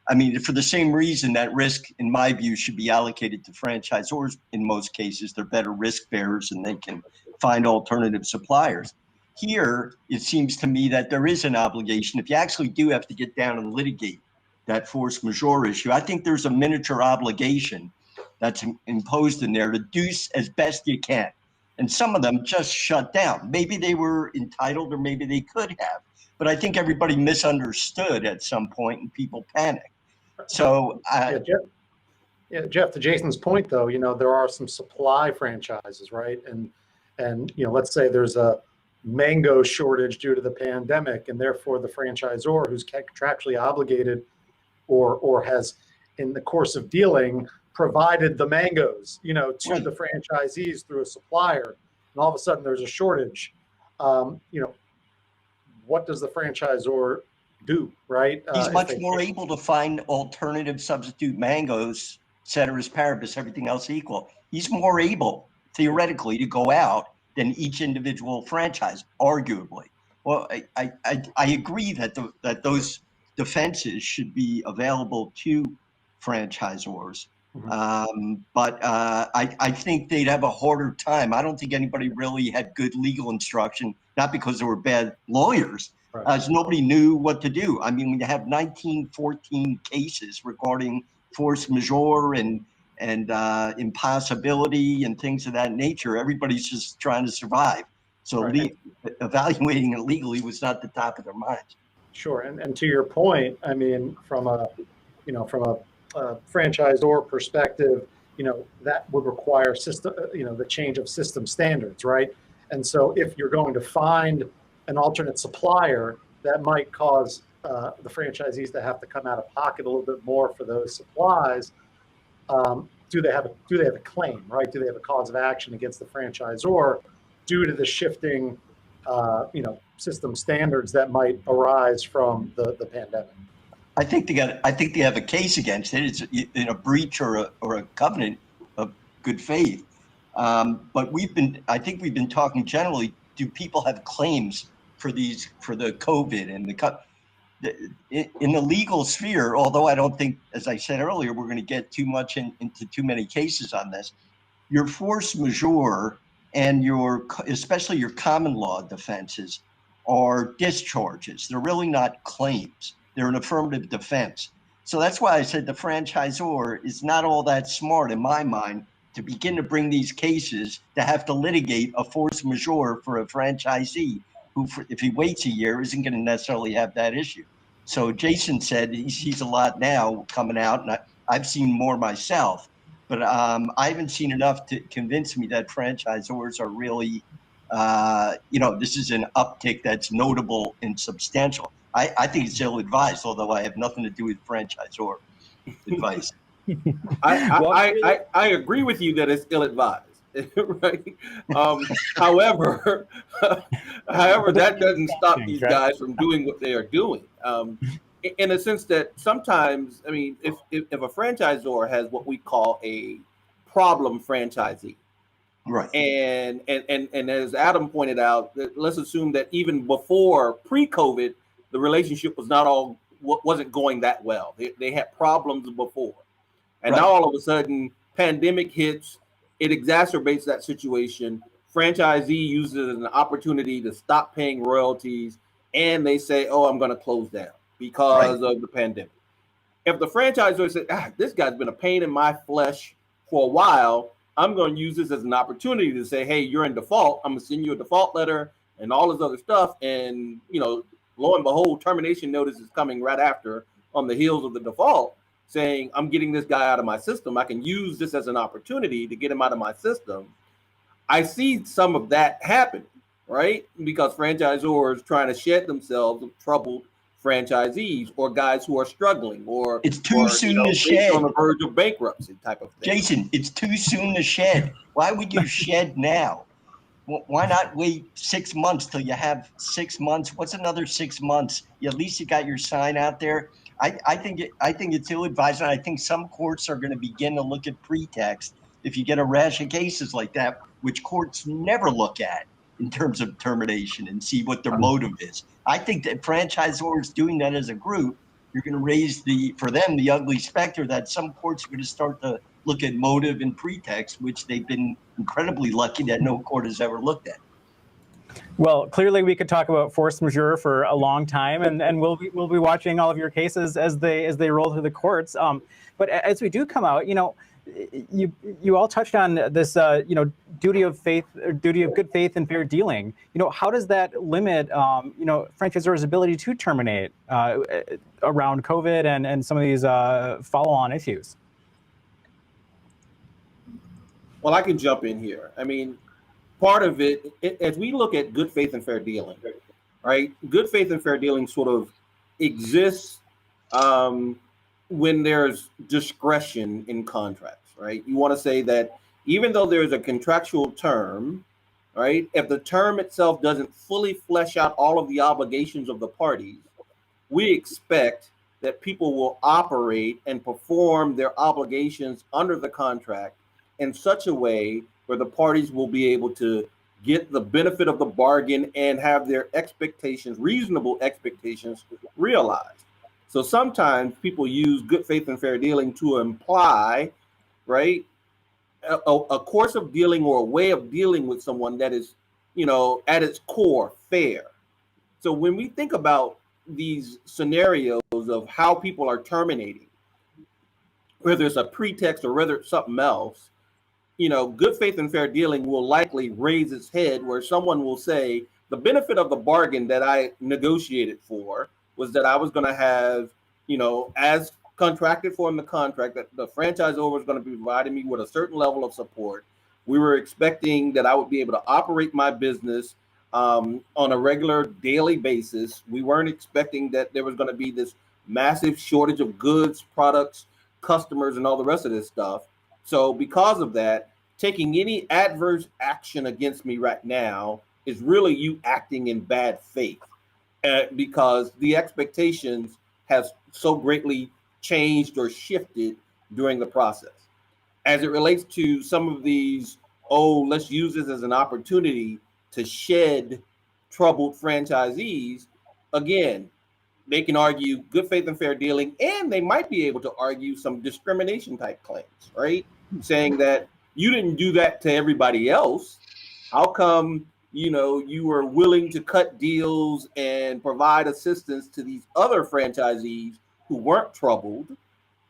I mean, for the same reason that risk, in my view, should be allocated to franchisors in most cases. They're better risk bearers and they can find alternative suppliers. Here, it seems to me that there is an obligation. If you actually do have to get down and litigate that force majeure issue, I think there's a miniature obligation that's imposed in there to do as best you can. And some of them just shut down. Maybe they were entitled or maybe they could have. But I think everybody misunderstood at some point and people panicked. So Jeff, to Jason's point, though, there are some supply franchises, right? And let's say there's a mango shortage due to the pandemic, and therefore the franchisor who's contractually obligated or has, in the course of dealing, provided the mangoes, to Right. the franchisees through a supplier, and all of a sudden there's a shortage. What does the franchisor do, right? he's If much they more can't- able to find alternative substitute mangoes, ceteris paribus, everything else equal. He's more able, theoretically, to go out than each individual franchise, arguably. Well, I agree that those defenses should be available to franchisors. But I think they'd have a harder time. I don't think anybody really had good legal instruction, not because they were bad lawyers, Right. as nobody knew what to do. I mean, we have 14 cases regarding force majeure and impossibility and things of that nature. Everybody's just trying to survive. So Right. evaluating it legally was not the top of their minds. Sure, and to your point, I mean, from a franchisor perspective, that would require system, the change of system standards, right? And so, if you're going to find an alternate supplier, that might cause the franchisees to have to come out of pocket a little bit more for those supplies. Do they have a claim, right? Do they have a cause of action against the franchisor due to the shifting, system standards that might arise from the pandemic? I think they have a case against it. It's in a breach or a covenant of good faith. But I think we've been talking generally. Do people have claims for the COVID and in the legal sphere? Although I don't think, as I said earlier, we're going to get too much into too many cases on this. Your force majeure and especially your common law defenses are discharges. They're really not claims. They're an affirmative defense. So that's why I said the franchisor is not all that smart in my mind to begin to bring these cases to have to litigate a force majeure for a franchisee who, if he waits a year, isn't going to necessarily have that issue. So Jason said he sees a lot now coming out, and I've seen more myself, but I haven't seen enough to convince me that franchisors are really, this is an uptick that's notable and substantial. I think it's ill-advised, although I have nothing to do with franchisor advice. I agree with you that it's ill-advised, right? However, that doesn't stop these guys from doing what they are doing. In a sense that sometimes, I mean, if a franchisor has what we call a problem franchisee, right? And as Adam pointed out, let's assume that even before pre-COVID, the relationship wasn't going that well. They had problems before. And now all of a sudden, pandemic hits, it exacerbates that situation. Franchisee uses it as an opportunity to stop paying royalties, and they say, oh, I'm going to close down because of the pandemic. If the franchisor says, this guy's been a pain in my flesh for a while, I'm going to use this as an opportunity to say, hey, you're in default. I'm going to send you a default letter and all this other stuff. And, lo and behold, termination notice is coming right after on the heels of the default, saying, I'm getting this guy out of my system. I can use this as an opportunity to get him out of my system. I see some of that happen, right? Because franchisors trying to shed themselves of troubled franchisees or guys who are struggling or it's too soon to shed on the verge of bankruptcy type of thing. Jason, it's too soon to shed. Why would you shed now? Why not wait 6 months till you have 6 months? What's another 6 months? At least you got your sign out there. I think it's ill-advised, and I think some courts are going to begin to look at pretext if you get a rash of cases like that, which courts never look at in terms of termination and see what their motive is. I think that franchisors doing that as a group, you're going to raise for them the ugly specter that some courts are going to start to look at motive and pretext, which they've been incredibly lucky that no court has ever looked at. Well, clearly we could talk about force majeure for a long time, and we'll be watching all of your cases as they roll through the courts. But as we do come out, you all touched on this, duty of faith, or duty of good faith and fair dealing. How does that limit, franchisors' ability to terminate around COVID and some of these follow-on issues? Well, I can jump in here. I mean, part of it, as we look at good faith and fair dealing, right? Good faith and fair dealing sort of exists when there's discretion in contracts, right? You want to say that even though there's a contractual term, right? If the term itself doesn't fully flesh out all of the obligations of the parties, we expect that people will operate and perform their obligations under the contract in such a way where the parties will be able to get the benefit of the bargain and have their expectations, reasonable expectations, realized. So sometimes people use good faith and fair dealing to imply, right, a course of dealing or a way of dealing with someone that is, at its core, fair. So when we think about these scenarios of how people are terminating, whether it's a pretext or whether it's something else, good faith and fair dealing will likely raise its head where someone will say, the benefit of the bargain that I negotiated for was that I was going to have, as contracted for in the contract, that the franchisor was going to be providing me with a certain level of support. We were expecting that I would be able to operate my business on a regular daily basis. We weren't expecting that there was going to be this massive shortage of goods, products, customers, and all the rest of this stuff. So because of that, taking any adverse action against me right now is really you acting in bad faith because the expectations has so greatly changed or shifted during the process. As it relates to some of these, let's use this as an opportunity to shed troubled franchisees, again, they can argue good faith and fair dealing, and they might be able to argue some discrimination type claims, right? Saying that you didn't do that to everybody else. How come, you were willing to cut deals and provide assistance to these other franchisees who weren't troubled,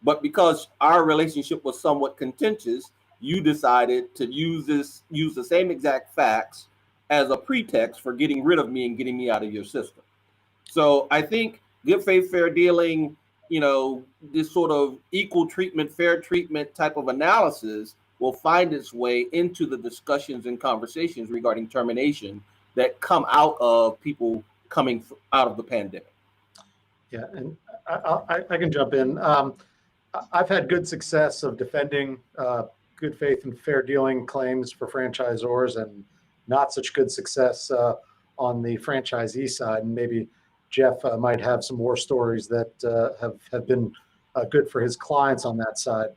but because our relationship was somewhat contentious, you decided to use the same exact facts as a pretext for getting rid of me and getting me out of your system. So I think good faith, fair dealing, this sort of equal treatment, fair treatment type of analysis will find its way into the discussions and conversations regarding termination that come out of people coming out of the pandemic. Yeah, and I can jump in. I've had good success of defending good faith and fair dealing claims for franchisors, and not such good success on the franchisee side. And maybe Jeff might have some war stories that have been good for his clients on that side.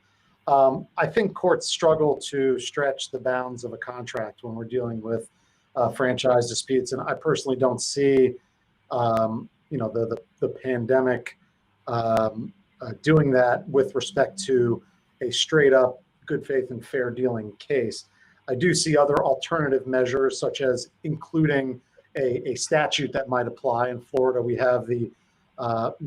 I think courts struggle to stretch the bounds of a contract when we're dealing with franchise disputes, and I personally don't see, the pandemic doing that with respect to a straight up good faith and fair dealing case. I do see other alternative measures, such as including a statute that might apply. In Florida, we have the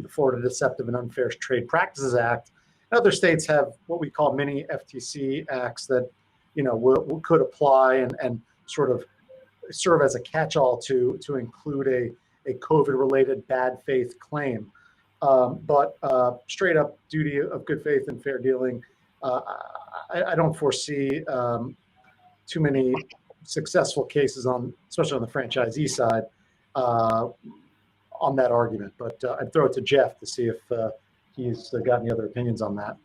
Florida Deceptive and Unfair Trade Practices Act. Other states have what we call mini FTC acts that, could apply and sort of serve as a catch-all to include a COVID-related bad faith claim. But straight up duty of good faith and fair dealing, I don't foresee too many successful cases especially on the franchisee side, on that argument. But I'd throw it to Jeff to see if he's got any other opinions on that.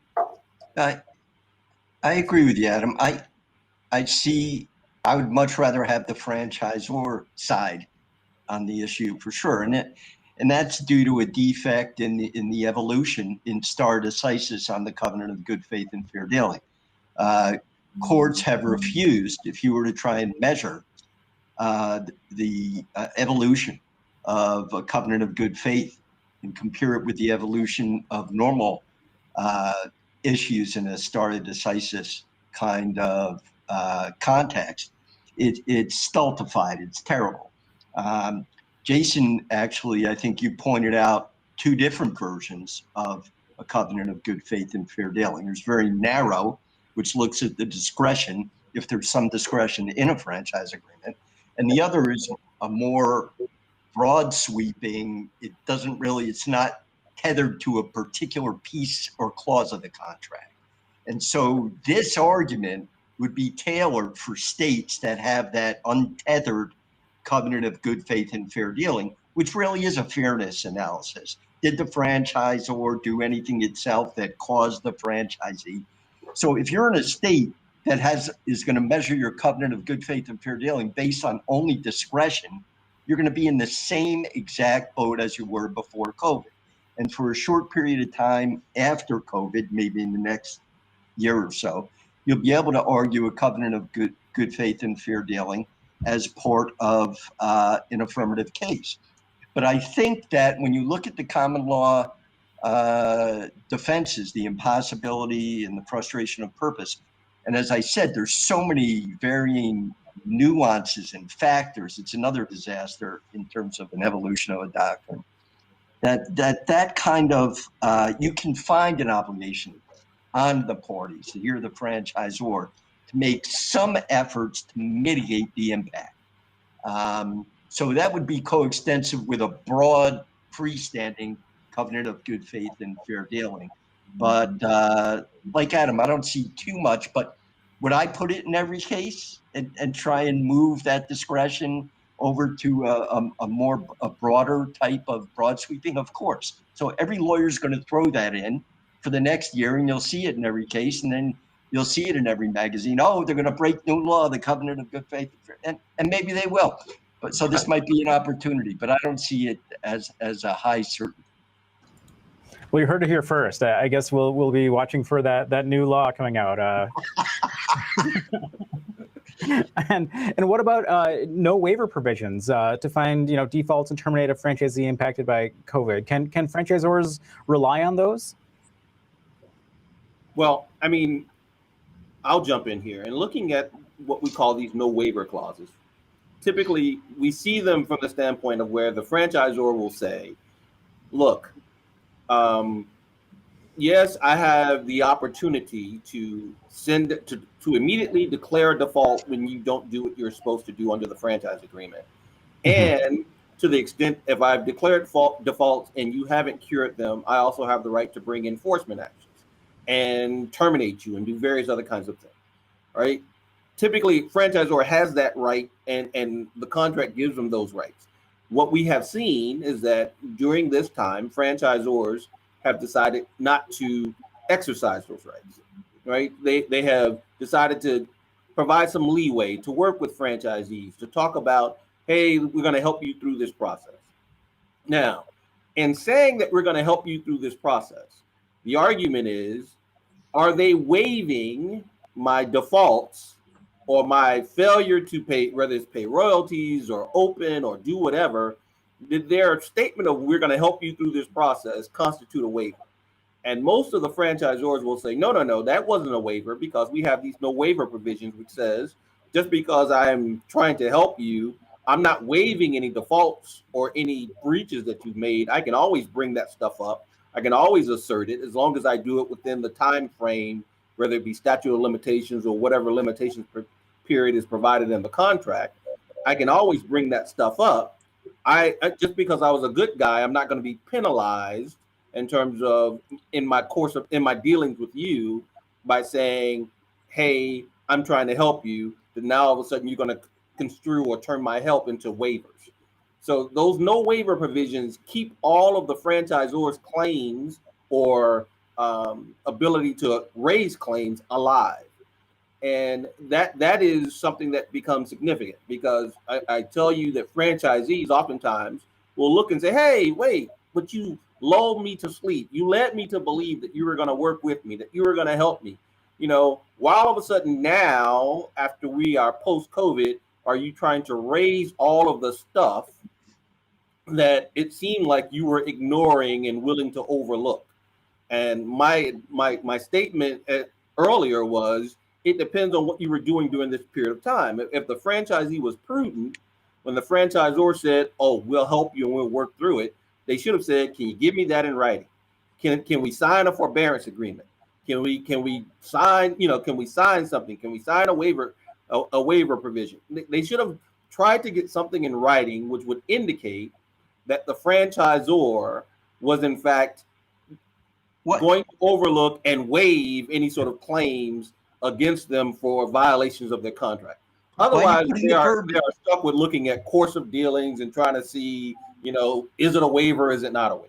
I agree with you, Adam. I would much rather have the franchisor side on the issue for sure, and that's due to a defect in the evolution in stare decisis on the covenant of good faith and fair dealing. Courts have refused, if you were to try and measure the evolution of a covenant of good faith and compare it with the evolution of normal issues in a stare decisis kind of context, it's stultified. It's terrible. Jason, actually, I think you pointed out two different versions of a covenant of good faith and fair dealing. There's very narrow which looks at the discretion, if there's some discretion in a franchise agreement. And the other is a more broad sweeping, it's not tethered to a particular piece or clause of the contract. And so this argument would be tailored for states that have that untethered covenant of good faith and fair dealing, which really is a fairness analysis. Did the franchisor do anything itself that caused the franchisee? So if you're in a state that is going to measure your covenant of good faith and fair dealing based on only discretion, you're going to be in the same exact boat as you were before COVID. And for a short period of time after COVID, maybe in the next year or so, you'll be able to argue a covenant of good faith and fair dealing as part of an affirmative case. But I think that when you look at the common law defenses, the impossibility and the frustration of purpose, and as I said, there's so many varying nuances and factors. It's another disaster in terms of an evolution of a doctrine. That kind of, you can find an obligation on the parties, here the franchisor, to make some efforts to mitigate the impact. So that would be coextensive with a broad freestanding covenant of good faith and fair dealing. But like Adam, I don't see too much, but would I put it in every case and try and move that discretion over to a broader type of broad sweeping? Of course. So every lawyer is going to throw that in for the next year, and you'll see it in every case, and then you'll see it in every magazine. Oh, they're going to break new law, the covenant of good faith, and maybe they will. But so this might be an opportunity, but I don't see it as a high certainty. Well, you heard it here first. I guess we'll be watching for that new law coming out. And what about no waiver provisions to find defaults and terminate a franchisee impacted by COVID? Can franchisors rely on those? Well, I mean, I'll jump in here. And looking at what we call these no waiver clauses, typically we see them from the standpoint of where the franchisor will say, look, yes, I have the opportunity to to immediately declare a default when you don't do what you're supposed to do under the franchise agreement. And to the extent if I've declared defaults and you haven't cured them, I also have the right to bring enforcement actions and terminate you and do various other kinds of things, right? Typically, franchisor has that right, and the contract gives them those rights. What we have seen is that during this time, franchisors have decided not to exercise those rights, right? They have decided to provide some leeway to work with franchisees to talk about, hey, we're going to help you through this process. Now, in saying that we're going to help you through this process, the argument is, are they waiving my defaults or my failure to pay, whether it's pay royalties or open or do whatever? Did their statement of we're going to help you through this process constitute a waiver? And most of the franchisors will say, no, that wasn't a waiver, because we have these no waiver provisions, which says just because I'm trying to help you, I'm not waiving any defaults or any breaches that you've made. I can always bring that stuff up. I can always assert it as long as I do it within the time frame, whether it be statute of limitations or whatever limitations period is provided in the contract. I can always bring that stuff up. I just because I was a good guy, I'm not going to be penalized in terms of in my dealings with you by saying, hey, I'm trying to help you, that now all of a sudden you're going to construe or turn my help into waivers. So those no waiver provisions keep all of the franchisor's claims or ability to raise claims alive. And that is something that becomes significant, because I tell you that franchisees oftentimes will look and say, hey, wait, but you lulled me to sleep. You led me to believe that you were going to work with me, that you were going to help me. Why all of a sudden now, after we are post-COVID, are you trying to raise all of the stuff that it seemed like you were ignoring and willing to overlook? And my statement earlier was, it depends on what you were doing during this period of time. If the franchisee was prudent, when the franchisor said, oh, we'll help you and we'll work through it, they should have said, can you give me that in writing? Can we sign a forbearance agreement? Can we sign, can we sign something? Can we sign a waiver provision? They should have tried to get something in writing which would indicate that the franchisor was in fact going to overlook and waive any sort of claims against them for violations of their contract. Otherwise, they are stuck with looking at course of dealings and trying to see, is it a waiver? Is it not a waiver?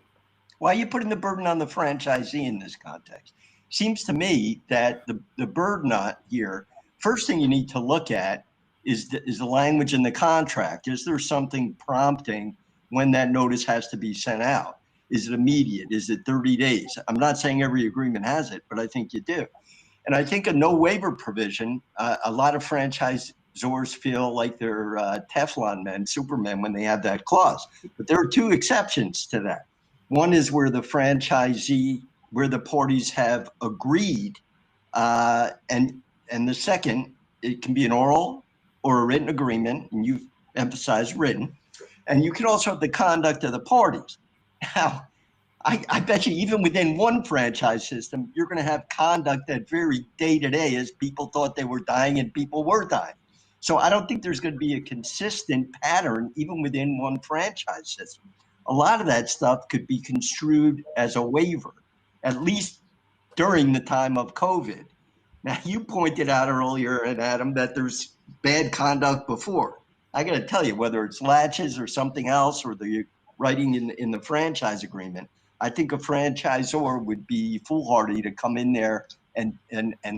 Why are you putting the burden on the franchisee in this context? Seems to me that the burden here, first thing you need to look at is the language in the contract. Is there something prompting when that notice has to be sent out? Is it immediate? Is it 30 days? I'm not saying every agreement has it, but I think you do. And I think a no waiver provision, a lot of franchisors feel like they're Teflon men, Superman, when they have that clause. But there are two exceptions to that. One is where the where the parties have agreed, and the second, it can be an oral or a written agreement, and you've emphasized written. And you can also have the conduct of the parties. Now, I bet you even within one franchise system, you're going to have conduct that varied day to day as people thought they were dying and people were dying. So I don't think there's going to be a consistent pattern even within one franchise system. A lot of that stuff could be construed as a waiver, at least during the time of COVID. Now, you pointed out earlier, and Adam, that there's bad conduct before. I got to tell you, whether it's latches or something else, or the writing in the franchise agreement, I think a franchisor would be foolhardy to come in there and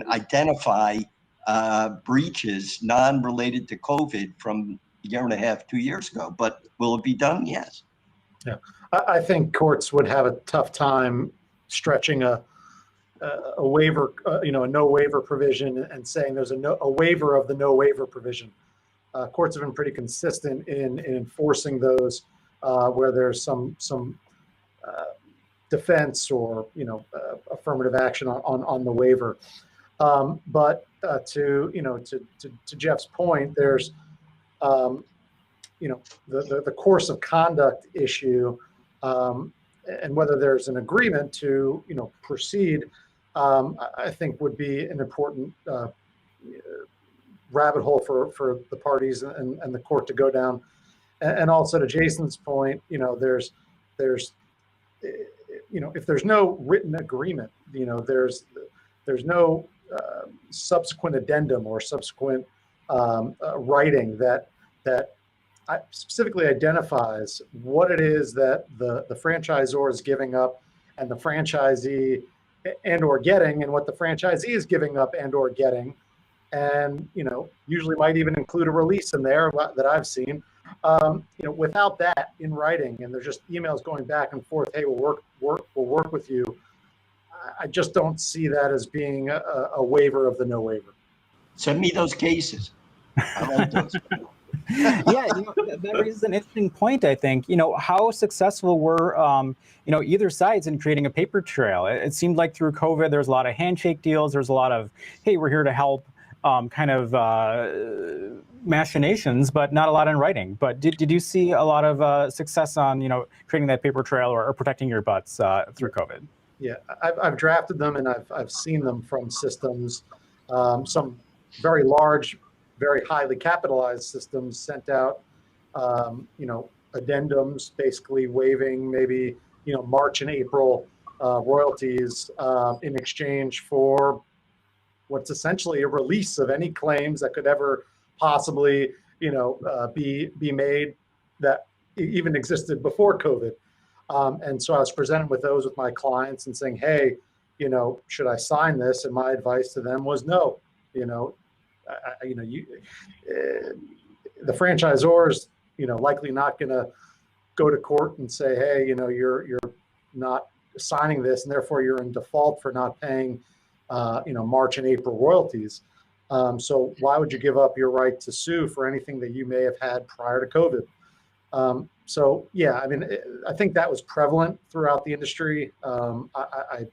identify breaches non-related to COVID from a year and a half, 2 years ago. But will it be done? Yes. Yeah, I think courts would have a tough time stretching a waiver, a no waiver provision and saying there's a waiver of the no waiver provision. Courts have been pretty consistent in enforcing those where there's some defense or affirmative action on the waiver. But to Jeff's point, there's the course of conduct issue, and whether there's an agreement to proceed, I think would be an important rabbit hole for the parties and the court to go down. And also to Jason's point, there's if there's no written agreement, there's no subsequent addendum or subsequent writing that specifically identifies what it is that the franchisor is giving up and the franchisee and or getting, and what the franchisee is giving up and or getting, and usually might even include a release in there that I've seen. Without that in writing, and there's just emails going back and forth, hey, we'll work with you. I just don't see that as being a waiver of the no waiver. Send me those cases. I like those. Yeah, that raises an interesting point, I think. How successful were, either sides in creating a paper trail? It seemed like through COVID, there's a lot of handshake deals. There's a lot of, hey, we're here to help kind of machinations, but not a lot in writing. But did you see a lot of success on, creating that paper trail or protecting your butts through COVID? Yeah, I've drafted them and I've seen them from systems. Some very large, very highly capitalized systems sent out, addendums, basically waiving maybe, March and April royalties in exchange for what's essentially a release of any claims that could ever possibly, be made that even existed before COVID. And so I was presented with those with my clients and saying, hey, should I sign this? And my advice to them was no. The franchisors, likely not going to go to court and say, hey, you're not signing this, and therefore you're in default for not paying, March and April royalties. So why would you give up your right to sue for anything that you may have had prior to COVID? So yeah, I think that was prevalent throughout the industry. I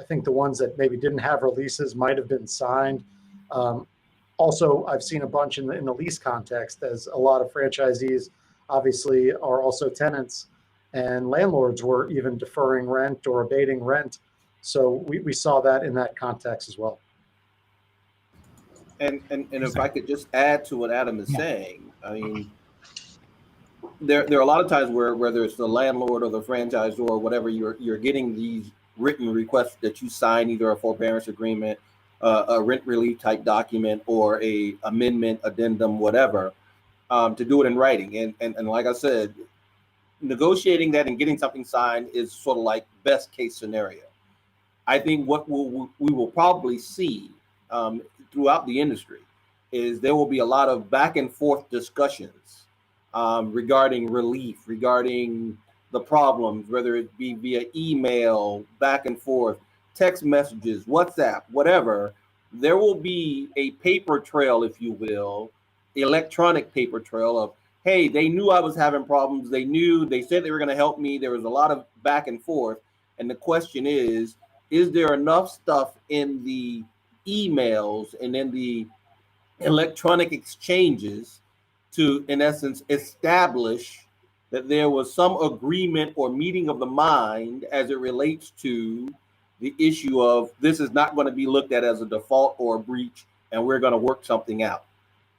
think the ones that maybe didn't have releases might have been signed. Also, I've seen a bunch in the lease context, as a lot of franchisees obviously are also tenants, and landlords were even deferring rent or abating rent. So we saw that in that context as well. And if I could just add to what Adam is saying, I mean, there are a lot of times where whether it's the landlord or the franchisor or whatever, you're getting these written requests that you sign, either a forbearance agreement, a rent relief type document, or a amendment, addendum, whatever, to do it in writing. And like I said, negotiating that and getting something signed is sort of like best case scenario. I think what we will probably see throughout the industry is there will be a lot of back and forth discussions regarding relief, regarding the problems, whether it be via email, back and forth, text messages, WhatsApp, whatever. There will be a paper trail, if you will, electronic paper trail of, hey, they knew I was having problems. They said they were going to help me. There was a lot of back and forth. And the question is there enough stuff in the emails and in the electronic exchanges to, in essence, establish that there was some agreement or meeting of the mind as it relates to the issue of this is not going to be looked at as a default or a breach, and we're going to work something out,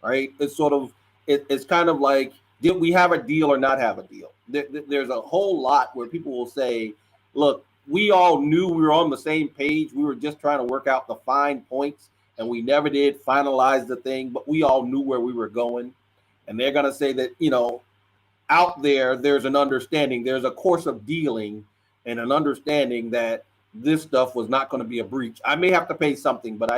right? It's sort of, it's kind of like, did we have a deal or not have a deal? There's a whole lot where people will say, look, we all knew we were on the same page. We were just trying to work out the fine points, and we never did finalize the thing, but we all knew where we were going. And they're going to say that, out there's an understanding, there's a course of dealing and an understanding that this stuff was not going to be a breach. I may have to pay something, but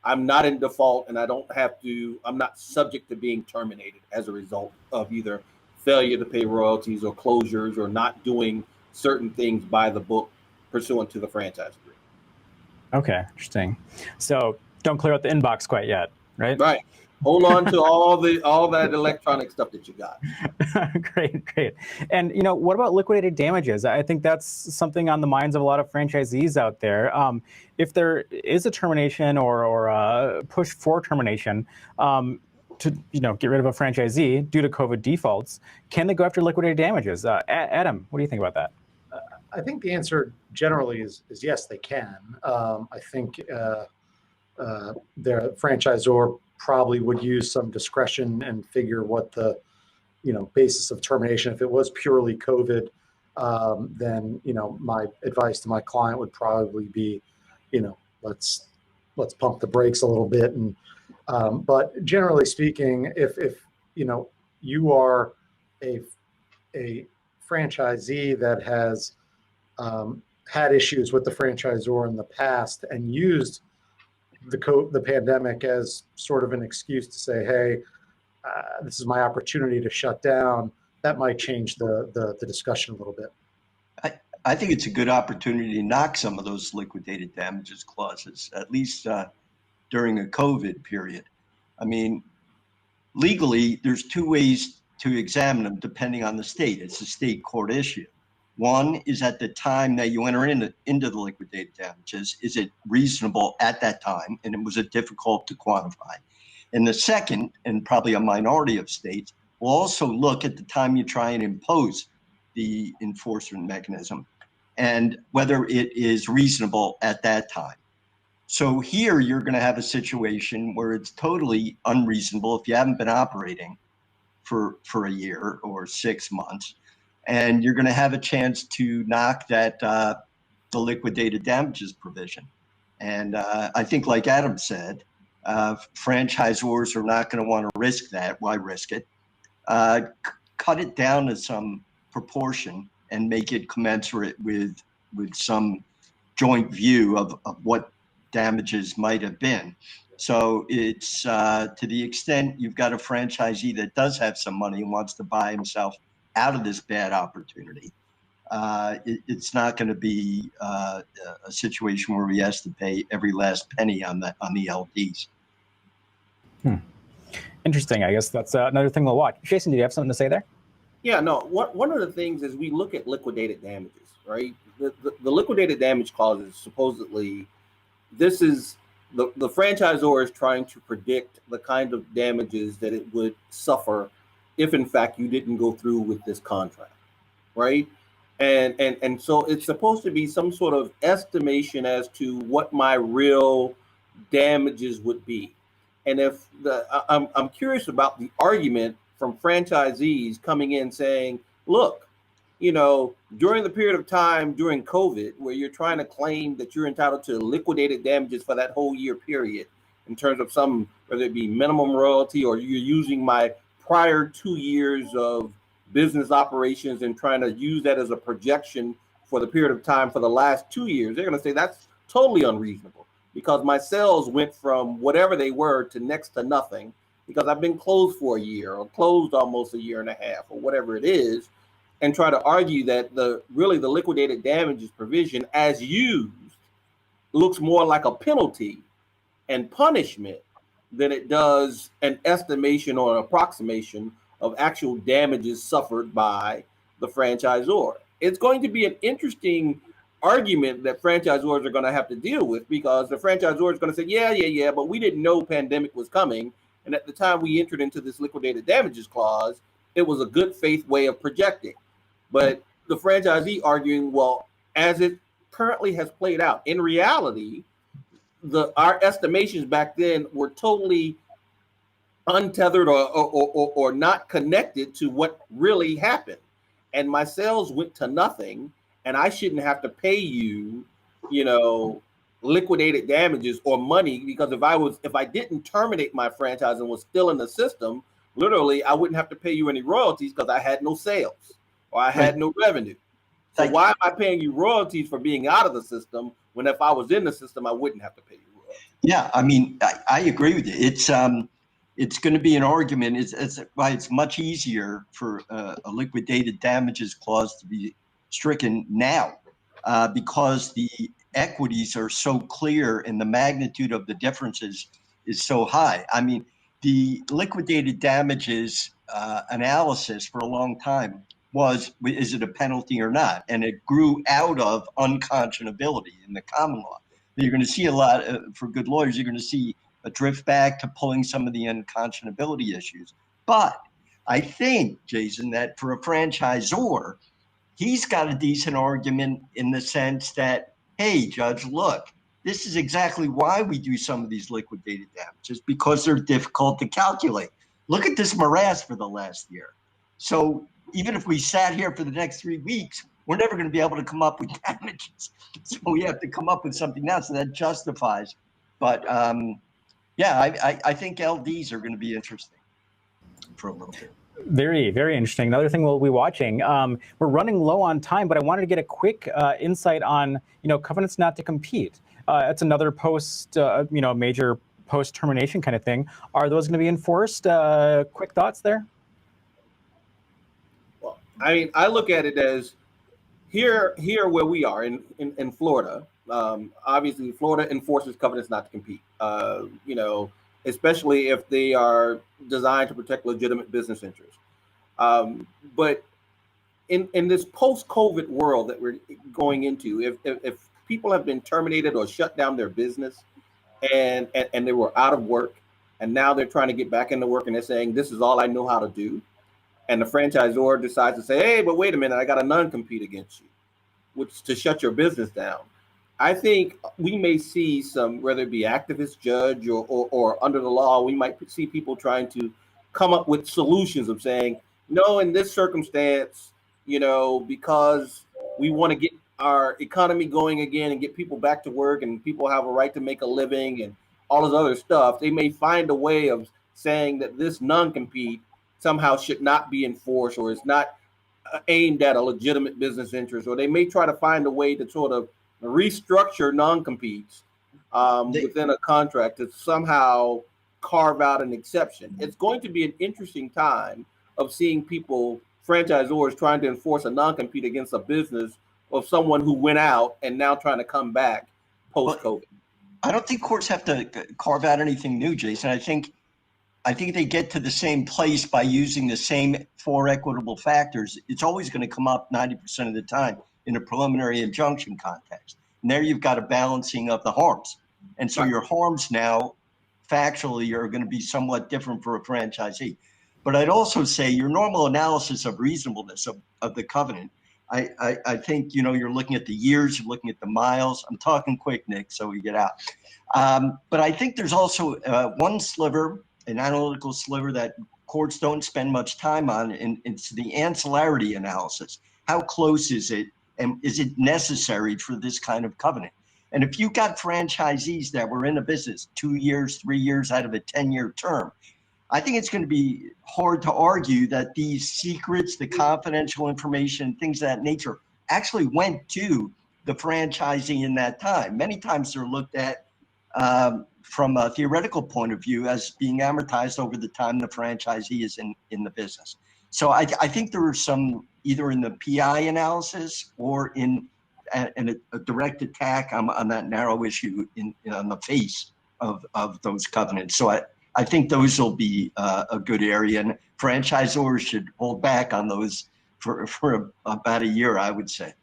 I'm not in default, and I'm not subject to being terminated as a result of either failure to pay royalties or closures or not doing certain things by the book pursuant to the franchise agreement. Okay, interesting. So don't clear out the inbox quite yet, right? Right. Hold on to all that electronic stuff that you got. Great. And what about liquidated damages? I think that's something on the minds of a lot of franchisees out there. If there is a termination or a push for termination to get rid of a franchisee due to COVID defaults, can they go after liquidated damages? Adam, what do you think about that? I think the answer generally is yes, they can. I think their franchisor probably would use some discretion and figure what the basis of termination. If it was purely COVID, then my advice to my client would probably be, let's pump the brakes a little bit. And but generally speaking, if you are a franchisee that has had issues with the franchisor in the past and used the pandemic as sort of an excuse to say, hey, this is my opportunity to shut down, that might change the discussion a little bit. I think it's a good opportunity to knock some of those liquidated damages clauses, at least during a COVID period. I mean, legally, there's two ways to examine them depending on the state. It's a state court issue. One is at the time that you enter into the liquidated damages, is it reasonable at that time? And it was difficult to quantify. And the second, and probably a minority of states, will also look at the time you try and impose the enforcement mechanism and whether it is reasonable at that time. So here you're going to have a situation where it's totally unreasonable if you haven't been operating for a year or 6 months. And you're going to have a chance to knock that the liquidated damages provision. And I think, like Adam said, franchisors are not going to want to risk that. Why risk it? Cut it down to some proportion and make it commensurate with some joint view of what damages might have been. So it's to the extent you've got a franchisee that does have some money and wants to buy himself out of this bad opportunity, it's not going to be a situation where he has to pay every last penny on the LDs. Interesting. I guess that's another thing we'll watch. Jason, do you have something to say there? Yeah, no. One of the things is we look at liquidated damages, right? The liquidated damage clauses, supposedly, this is the franchisor is trying to predict the kind of damages that it would suffer if in fact you didn't go through with this contract, right? And so it's supposed to be some sort of estimation as to what my real damages would be. And if I'm curious about the argument from franchisees coming in saying, look, during the period of time during COVID, where you're trying to claim that you're entitled to liquidated damages for that whole year period, in terms of whether it be minimum royalty or you're using my prior 2 years of business operations and trying to use that as a projection for the period of time for the last 2 years, they're going to say that's totally unreasonable because my sales went from whatever they were to next to nothing because I've been closed for a year or closed almost a year and a half or whatever it is, and try to argue that the liquidated damages provision as used looks more like a penalty and punishment than it does an estimation or an approximation of actual damages suffered by the franchisor. It's going to be an interesting argument that franchisors are going to have to deal with because the franchisor is going to say, yeah, but we didn't know pandemic was coming. And at the time we entered into this liquidated damages clause, it was a good faith way of projecting. But the franchisee arguing, well, as it currently has played out, in reality, our estimations back then were totally untethered or not connected to what really happened. And my sales went to nothing, and I shouldn't have to pay you, liquidated damages or money, because if I didn't terminate my franchise and was still in the system, literally I wouldn't have to pay you any royalties because I had no sales or I had no revenue. So why am I paying you royalties for being out of the system when if I was in the system, I wouldn't have to pay you royalties? Yeah, I mean, I agree with you. It's going to be an argument. It's why it's much easier for a liquidated damages clause to be stricken now because the equities are so clear and the magnitude of the differences is so high. I mean, the liquidated damages analysis for a long time is it a penalty or not? And it grew out of unconscionability in the common law. You're going to see a lot, for good lawyers, you're going to see a drift back to pulling some of the unconscionability issues. But I think, Jason, that for a franchisor, he's got a decent argument in the sense that, hey, Judge, look, this is exactly why we do some of these liquidated damages, because they're difficult to calculate. Look at this morass for the last year. So even if we sat here for the next 3 weeks, we're never going to be able to come up with damages. So we have to come up with something else, and that justifies. But I think LDs are going to be interesting for a little bit. Very, very interesting. Another thing we'll be watching. We're running low on time, but I wanted to get a quick insight on, covenants not to compete. It's another major post-termination kind of thing. Are those going to be enforced? Quick thoughts there? Well, I mean, I look at it as here where we are in Florida. Obviously, Florida enforces covenants not to compete. Especially if they are designed to protect legitimate business interests. But in this post-COVID world that we're going into, if people have been terminated or shut down their business and they were out of work, and now they're trying to get back into work and they're saying, this is all I know how to do. And the franchisor decides to say, hey, but wait a minute, I got a non-compete against you, which to shut your business down. I think we may see some, whether it be activist judge or under the law, we might see people trying to come up with solutions of saying, no, in this circumstance, because we want to get our economy going again and get people back to work and people have a right to make a living and all this other stuff, they may find a way of saying that this non-compete somehow should not be enforced or is not aimed at a legitimate business interest, or they may try to find a way to sort of restructure non-competes within a contract to somehow carve out an exception. It's going to be an interesting time of seeing franchisors trying to enforce a non-compete against a business of someone who went out and now trying to come back post-COVID. I don't think courts have to carve out anything new, Jason. I think they get to the same place by using the same 4 equitable factors. It's always going to come up 90% of the time in a preliminary injunction context. And there you've got a balancing of the harms. And so your harms now factually are going to be somewhat different for a franchisee. But I'd also say your normal analysis of reasonableness of the covenant, I think, you're looking at the years, you're looking at the miles. I'm talking quick, Nick, so we get out. But I think there's also one sliver, an analytical sliver that courts don't spend much time on, and it's the ancillarity analysis. How close is it, and is it necessary for this kind of covenant? And if you got franchisees that were in a business 2 years, 3 years out of a 10-year term, I think it's going to be hard to argue that these secrets, the confidential information, things of that nature actually went to the franchisee in that time. Many times they're looked at from a theoretical point of view as being amortized over the time the franchisee is in the business. So I think there are some, either in the PI analysis or in a direct attack on that narrow issue on the face of those covenants. So I think those will be a good area, and franchisors should hold back on those for about a year, I would say.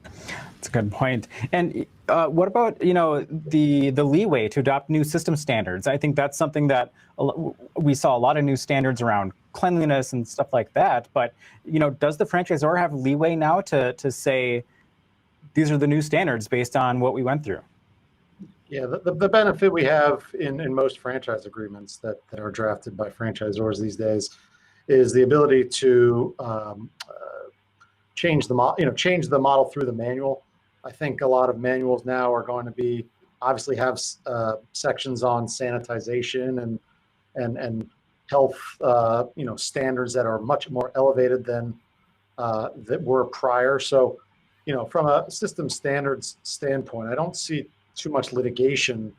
That's a good point. And what about, the leeway to adopt new system standards? I think that's something that we saw a lot of new standards around cleanliness and stuff like that. But, does the franchisor have leeway now to say, these are the new standards based on what we went through? Yeah, the benefit we have in most franchise agreements that are drafted by franchisors these days is the ability to change the model through the manual. I think a lot of manuals now are going to be obviously have sections on sanitization and health standards that are much more elevated than that were prior. So, from a system standards standpoint, I don't see too much litigation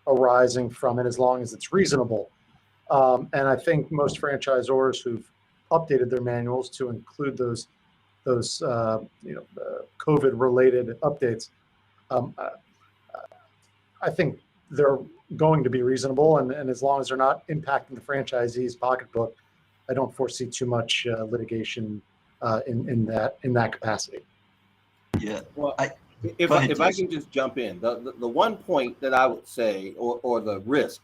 arising from it as long as it's reasonable. And I think most franchisors who've updated their manuals to include those COVID-related updates, I think they're going to be reasonable, and as long as they're not impacting the franchisee's pocketbook, I don't foresee too much litigation in that capacity. Yeah. Well, if I can just jump in, the one point that I would say, or the risk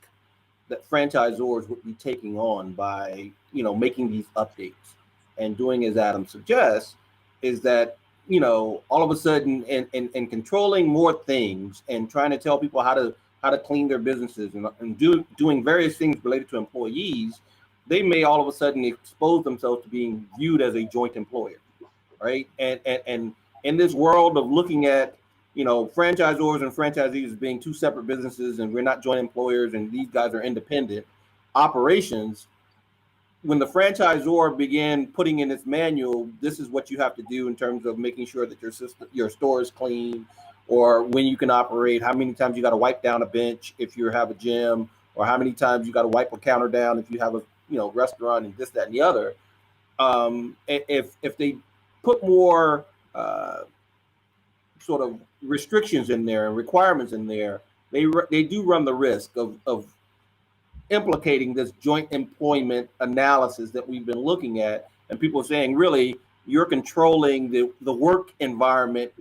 that franchisors would be taking on by making these updates and doing as Adam suggests, is that all of a sudden and controlling more things and trying to tell people how to clean their businesses and doing various things related to employees, they may all of a sudden expose themselves to being viewed as a joint employer, right? And in this world of looking at franchisors and franchisees as being two separate businesses, and we're not joint employers, and these guys are independent operations, when the franchisor began putting in its manual, this is what you have to do in terms of making sure that your store is clean, or when you can operate, how many times you got to wipe down a bench if you have a gym, or how many times you got to wipe a counter down if you have a restaurant, and this, that, and the other. If they put more sort of restrictions in there and requirements in there, they do run the risk of implicating this joint employment analysis that we've been looking at, and people saying, really, you're controlling the work environment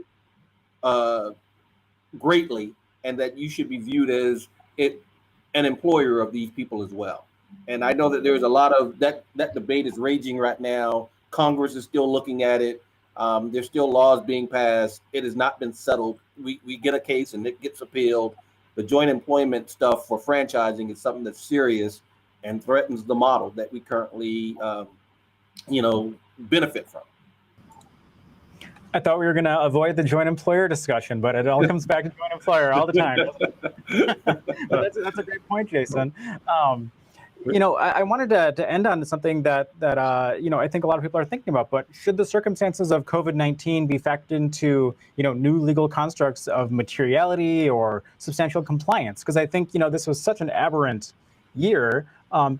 greatly, and that you should be viewed as an employer of these people as well. And I know that there's a lot of that debate is raging right now. Congress is still looking at it. There's still laws being passed. It has not been settled. We get a case and it gets appealed. The joint employment stuff for franchising is something that's serious and threatens the model that we currently, benefit from. I thought we were going to avoid the joint employer discussion, but it all comes back to joint employer all the time. But that's a great point, Jason. I wanted to end on something that I think a lot of people are thinking about. But should the circumstances of COVID-19 be factored into new legal constructs of materiality or substantial compliance? Because I think this was such an aberrant year.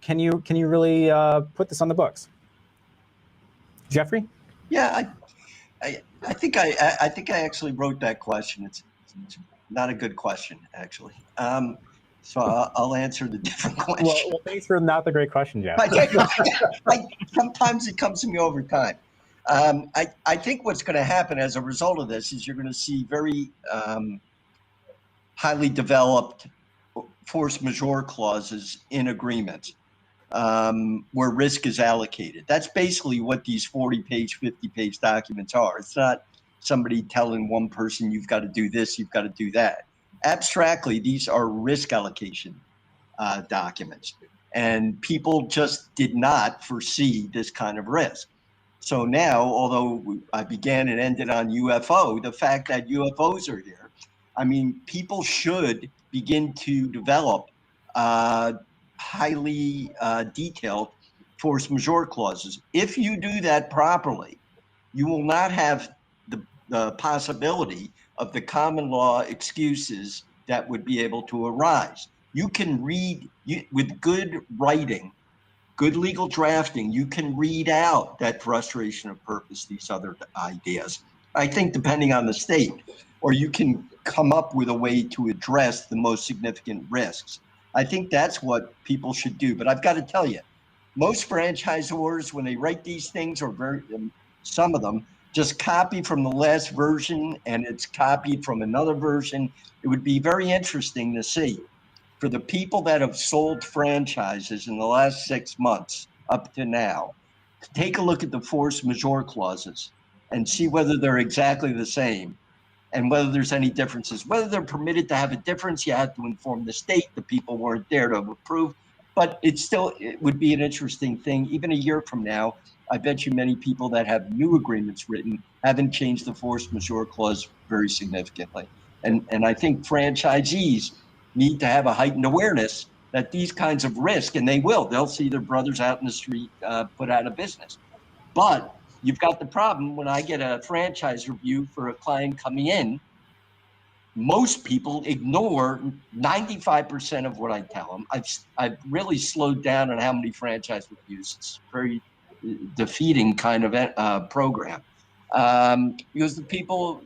Can you really put this on the books, Jeffrey? Yeah, I think I actually wrote that question. It's not a good question, actually. So I'll answer the different question. Well, thanks for not the great question, Jeff. Sometimes it comes to me over time. I think what's going to happen as a result of this is you're going to see very highly developed force majeure clauses in agreements. where risk is allocated. That's basically what these 40-page, 50-page documents are. It's not somebody telling one person, you've got to do this, you've got to do that. Abstractly, these are risk allocation documents. And people just did not foresee this kind of risk. So now, although I began and ended on UFO, the fact that UFOs are here, I mean, people should begin to develop highly detailed force majeure clauses. If you do that properly, you will not have the possibility of the common law excuses that would be able to arise. You can read, with good writing, good legal drafting, you can read out that frustration of purpose, these other ideas. I think depending on the state, or you can come up with a way to address the most significant risks. I think that's what people should do. But I've got to tell you, most franchisors, when they write these things, or some of them, just copy from the last version and it's copied from another version. It would be very interesting to see, for the people that have sold franchises in the last 6 months up to now, take a look at the force majeure clauses and see whether they're exactly the same and whether there's any differences. Whether they're permitted to have a difference, you have to inform the state. The people weren't there to approve. But it would be an interesting thing. Even a year from now, I bet you many people that have new agreements written haven't changed the force majeure clause very significantly. And I think franchisees need to have a heightened awareness that these kinds of risk, and they'll see their brothers out in the street put out of business. But you've got the problem when I get a franchise review for a client coming in, most people ignore 95% of what I tell them. I've really slowed down on how many franchise reviews. It's very defeating kind of program because the people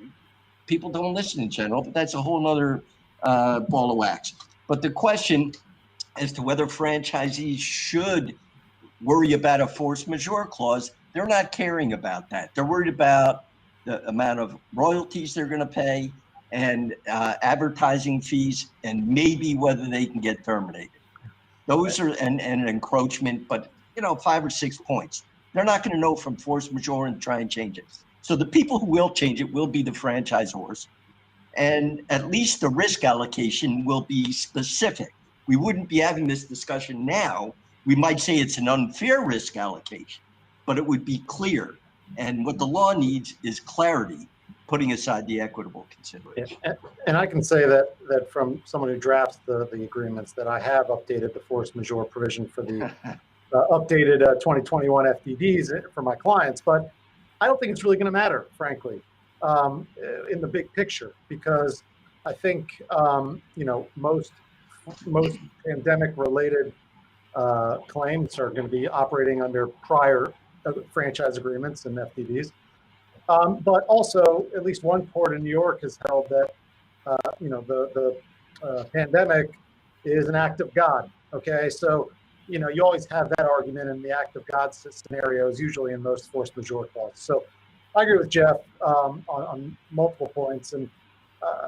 don't listen in general, but that's a whole nother ball of wax. But the question as to whether franchisees should worry about a force majeure clause, they're not caring about that. They're worried about the amount of royalties they're going to pay and advertising fees, and maybe whether they can get terminated. Those are and an encroachment, but 5 or 6 points. They're not going to know from force majeure and try and change it. So the people who will change it will be the franchisors, and at least the risk allocation will be specific. We wouldn't be having this discussion now. We might say it's an unfair risk allocation, but it would be clear. And what the law needs is clarity, putting aside the equitable consideration. And I can say that from someone who drafts the agreements, that I have updated the force majeure provision for the updated 2021 FDDs for my clients, but I don't think it's really going to matter, frankly, in the big picture, because I think most pandemic-related claims are going to be operating under prior franchise agreements and FDDs. But also, at least one court in New York has held that the pandemic is an act of God. Okay, so you always have that argument in the act of God scenarios, usually in most force majeure clauses. So I agree with Jeff on multiple points, and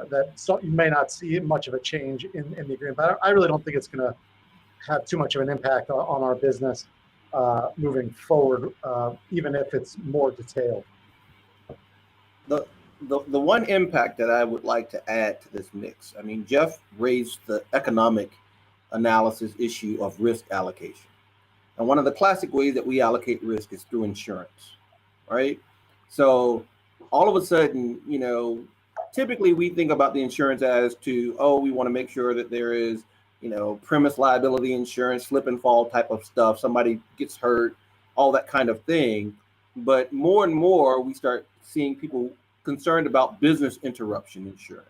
that you may not see much of a change in the agreement. But I really don't think it's going to have too much of an impact on our business moving forward, even if it's more detailed. The one impact that I would like to add to this mix, I mean, Jeff raised the economic analysis issue of risk allocation. And one of the classic ways that we allocate risk is through insurance, right? So all of a sudden, typically we think about the insurance as to, we want to make sure that there is, premise liability insurance, slip and fall type of stuff. Somebody gets hurt, all that kind of thing. But more and more, we start seeing people concerned about business interruption insurance,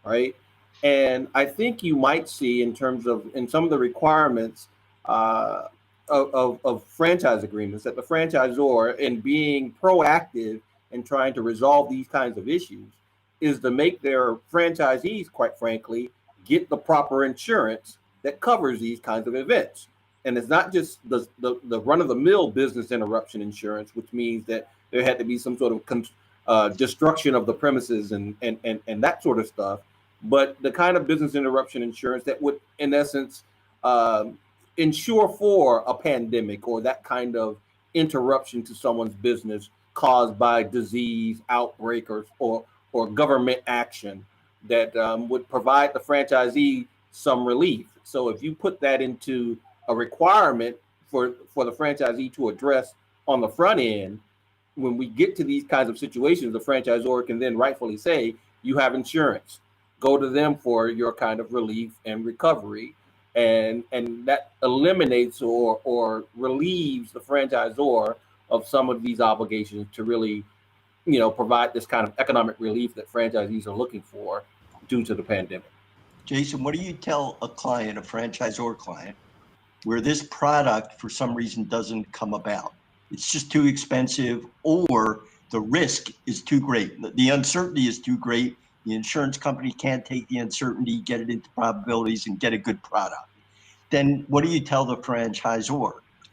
right? And I think you might see in some of the requirements of franchise agreements that the franchisor, in being proactive in trying to resolve these kinds of issues, is to make their franchisees, quite frankly, get the proper insurance that covers these kinds of events. And it's not just the run-of-the-mill business interruption insurance, which means that there had to be some sort of destruction of the premises and that sort of stuff, but the kind of business interruption insurance that would, in essence, insure for a pandemic or that kind of interruption to someone's business caused by disease, outbreak, or government action that would provide the franchisee some relief. So if you put that into a requirement for the franchisee to address on the front end, when we get to these kinds of situations, the franchisor can then rightfully say, you have insurance. Go to them for your kind of relief and recovery. And that eliminates or relieves the franchisor of some of these obligations to really, provide this kind of economic relief that franchisees are looking for due to the pandemic. Jason, what do you tell a client, a franchisor client, where this product for some reason doesn't come about? It's just too expensive, or the risk is too great. The uncertainty is too great. The insurance company can't take the uncertainty, get it into probabilities, and get a good product. Then what do you tell the franchisor?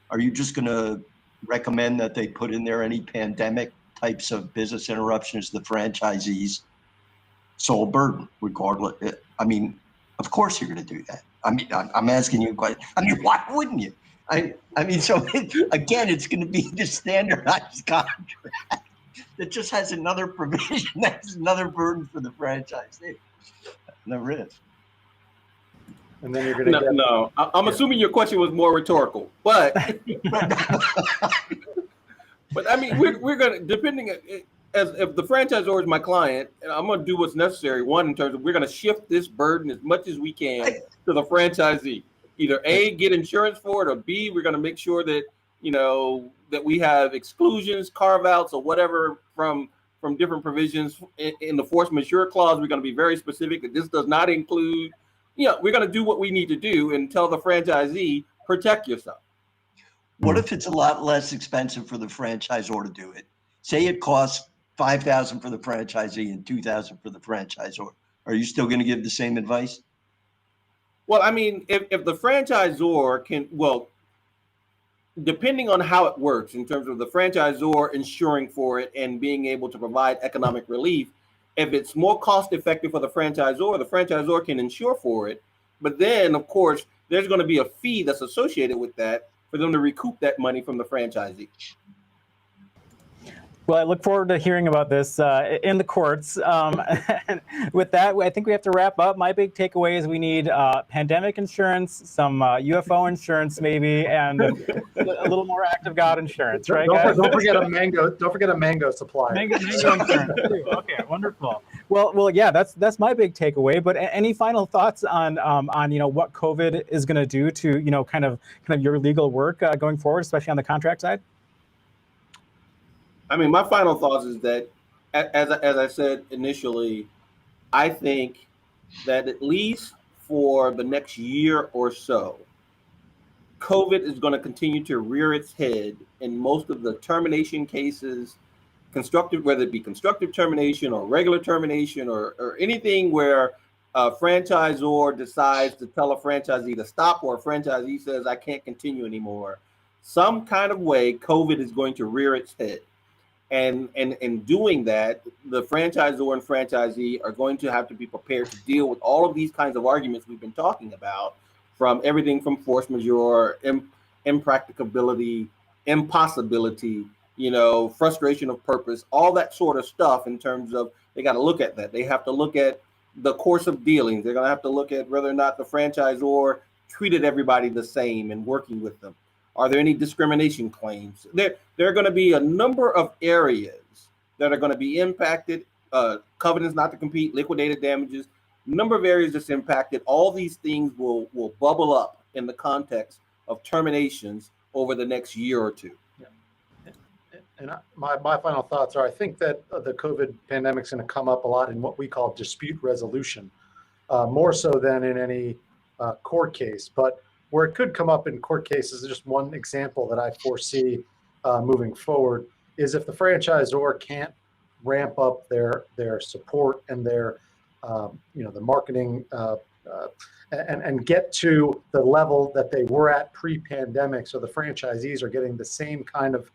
Are you just going to recommend that they put in there any pandemic types of business interruptions to the franchisees' sole burden, regardless? I mean, of course you're going to do that. I mean, I'm asking you a question. I mean, why wouldn't you? I mean, so again, it's going to be the standardized contract that just has another provision. That's another burden for the franchisee. No risk. And then you're going to No, I'm assuming your question was more rhetorical, but but I mean, we're going to, depending as if the franchisor is my client, and I'm going to do what's necessary. One, in terms of we're going to shift this burden as much as we can to the franchisee. Either A, get insurance for it, or B, we're going to make sure that that we have exclusions, carve outs, or whatever from different provisions in the force majeure clause. We're going to be very specific that this does not include. We're going to do what we need to do and tell the franchisee, protect yourself. What if it's a lot less expensive for the franchisor to do it? Say it costs $5,000 for the franchisee and $2,000 for the franchisor. Are you still going to give the same advice? Well, I mean, if the franchisor can, depending on how it works in terms of the franchisor insuring for it and being able to provide economic relief, if it's more cost effective for the franchisor can insure for it. But then, of course, there's going to be a fee that's associated with that for them to recoup that money from the franchisee. Well, I look forward to hearing about this in the courts. And with that, I think we have to wrap up. My big takeaway is we need pandemic insurance, some UFO insurance maybe, and a little more act of God insurance, right, guys? Don't forget a mango. Don't forget a mango supplier. Mango insurance too. Okay, wonderful. Well, yeah, that's my big takeaway. But any final thoughts on what COVID is going to do to kind of your legal work going forward, especially on the contract side? I mean, my final thoughts is that, as I said initially, I think that at least for the next year or so, COVID is going to continue to rear its head in most of the termination cases, whether it be constructive termination or regular termination or anything where a franchisor decides to tell a franchisee to stop, or a franchisee says, I can't continue anymore. Some kind of way, COVID is going to rear its head. And in doing that, the franchisor and franchisee are going to have to be prepared to deal with all of these kinds of arguments we've been talking about, from everything from force majeure, impracticability, impossibility, frustration of purpose, all that sort of stuff. In terms of, they got to look at that. They have to look at the course of dealings. They're going to have to look at whether or not the franchisor treated everybody the same in working with them. Are there any discrimination claims? There are going to be a number of areas that are going to be impacted. Covenants not to compete, liquidated damages, number of areas that's impacted. All these things will bubble up in the context of terminations over the next year or two. Yeah. And my final thoughts are, I think that the COVID pandemic is going to come up a lot in what we call dispute resolution, more so than in any court case. But where it could come up in court cases, just one example that I foresee moving forward is if the franchisor can't ramp up their support and their the marketing and get to the level that they were at pre-pandemic, so the franchisees are getting the same kind of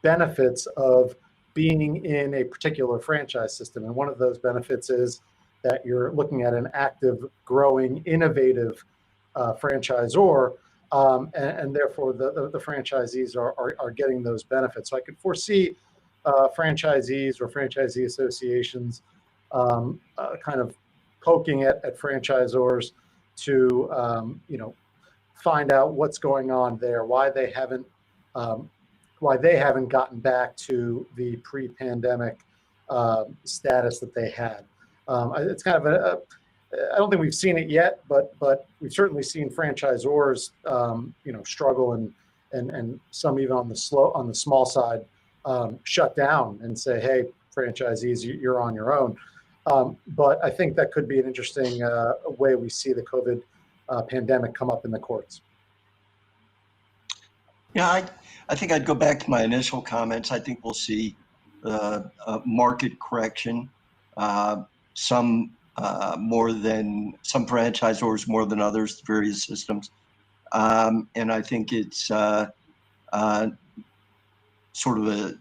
benefits of being in a particular franchise system. And one of those benefits is that you're looking at an active, growing, innovative franchisor and therefore the franchisees are getting those benefits. So I could foresee franchisees or franchisee associations kind of poking at franchisors to find out what's going on there, why they haven't gotten back to the pre-pandemic status that they had. It's kind of I don't think we've seen it yet, but we've certainly seen franchisors, struggle and some even on the small side shut down and say, hey, franchisees, you're on your own. But I think that could be an interesting way we see the COVID pandemic come up in the courts. Yeah, I think I'd go back to my initial comments. I think we'll see a market correction, some franchisors more than others, various systems. And I think it's sort of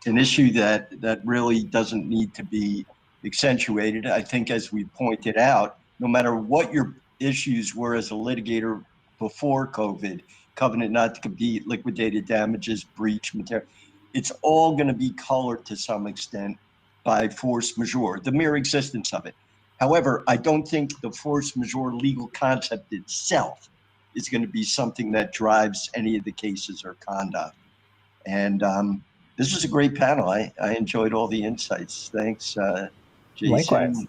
an issue that really doesn't need to be accentuated. I think, as we pointed out, no matter what your issues were as a litigator before COVID, covenant not to compete, liquidated damages, breach, material, it's all going to be colored to some extent by force majeure, the mere existence of it. However, I don't think the force majeure legal concept itself is going to be something that drives any of the cases or conduct. And this was a great panel. I enjoyed all the insights. Thanks, Jason. Likewise.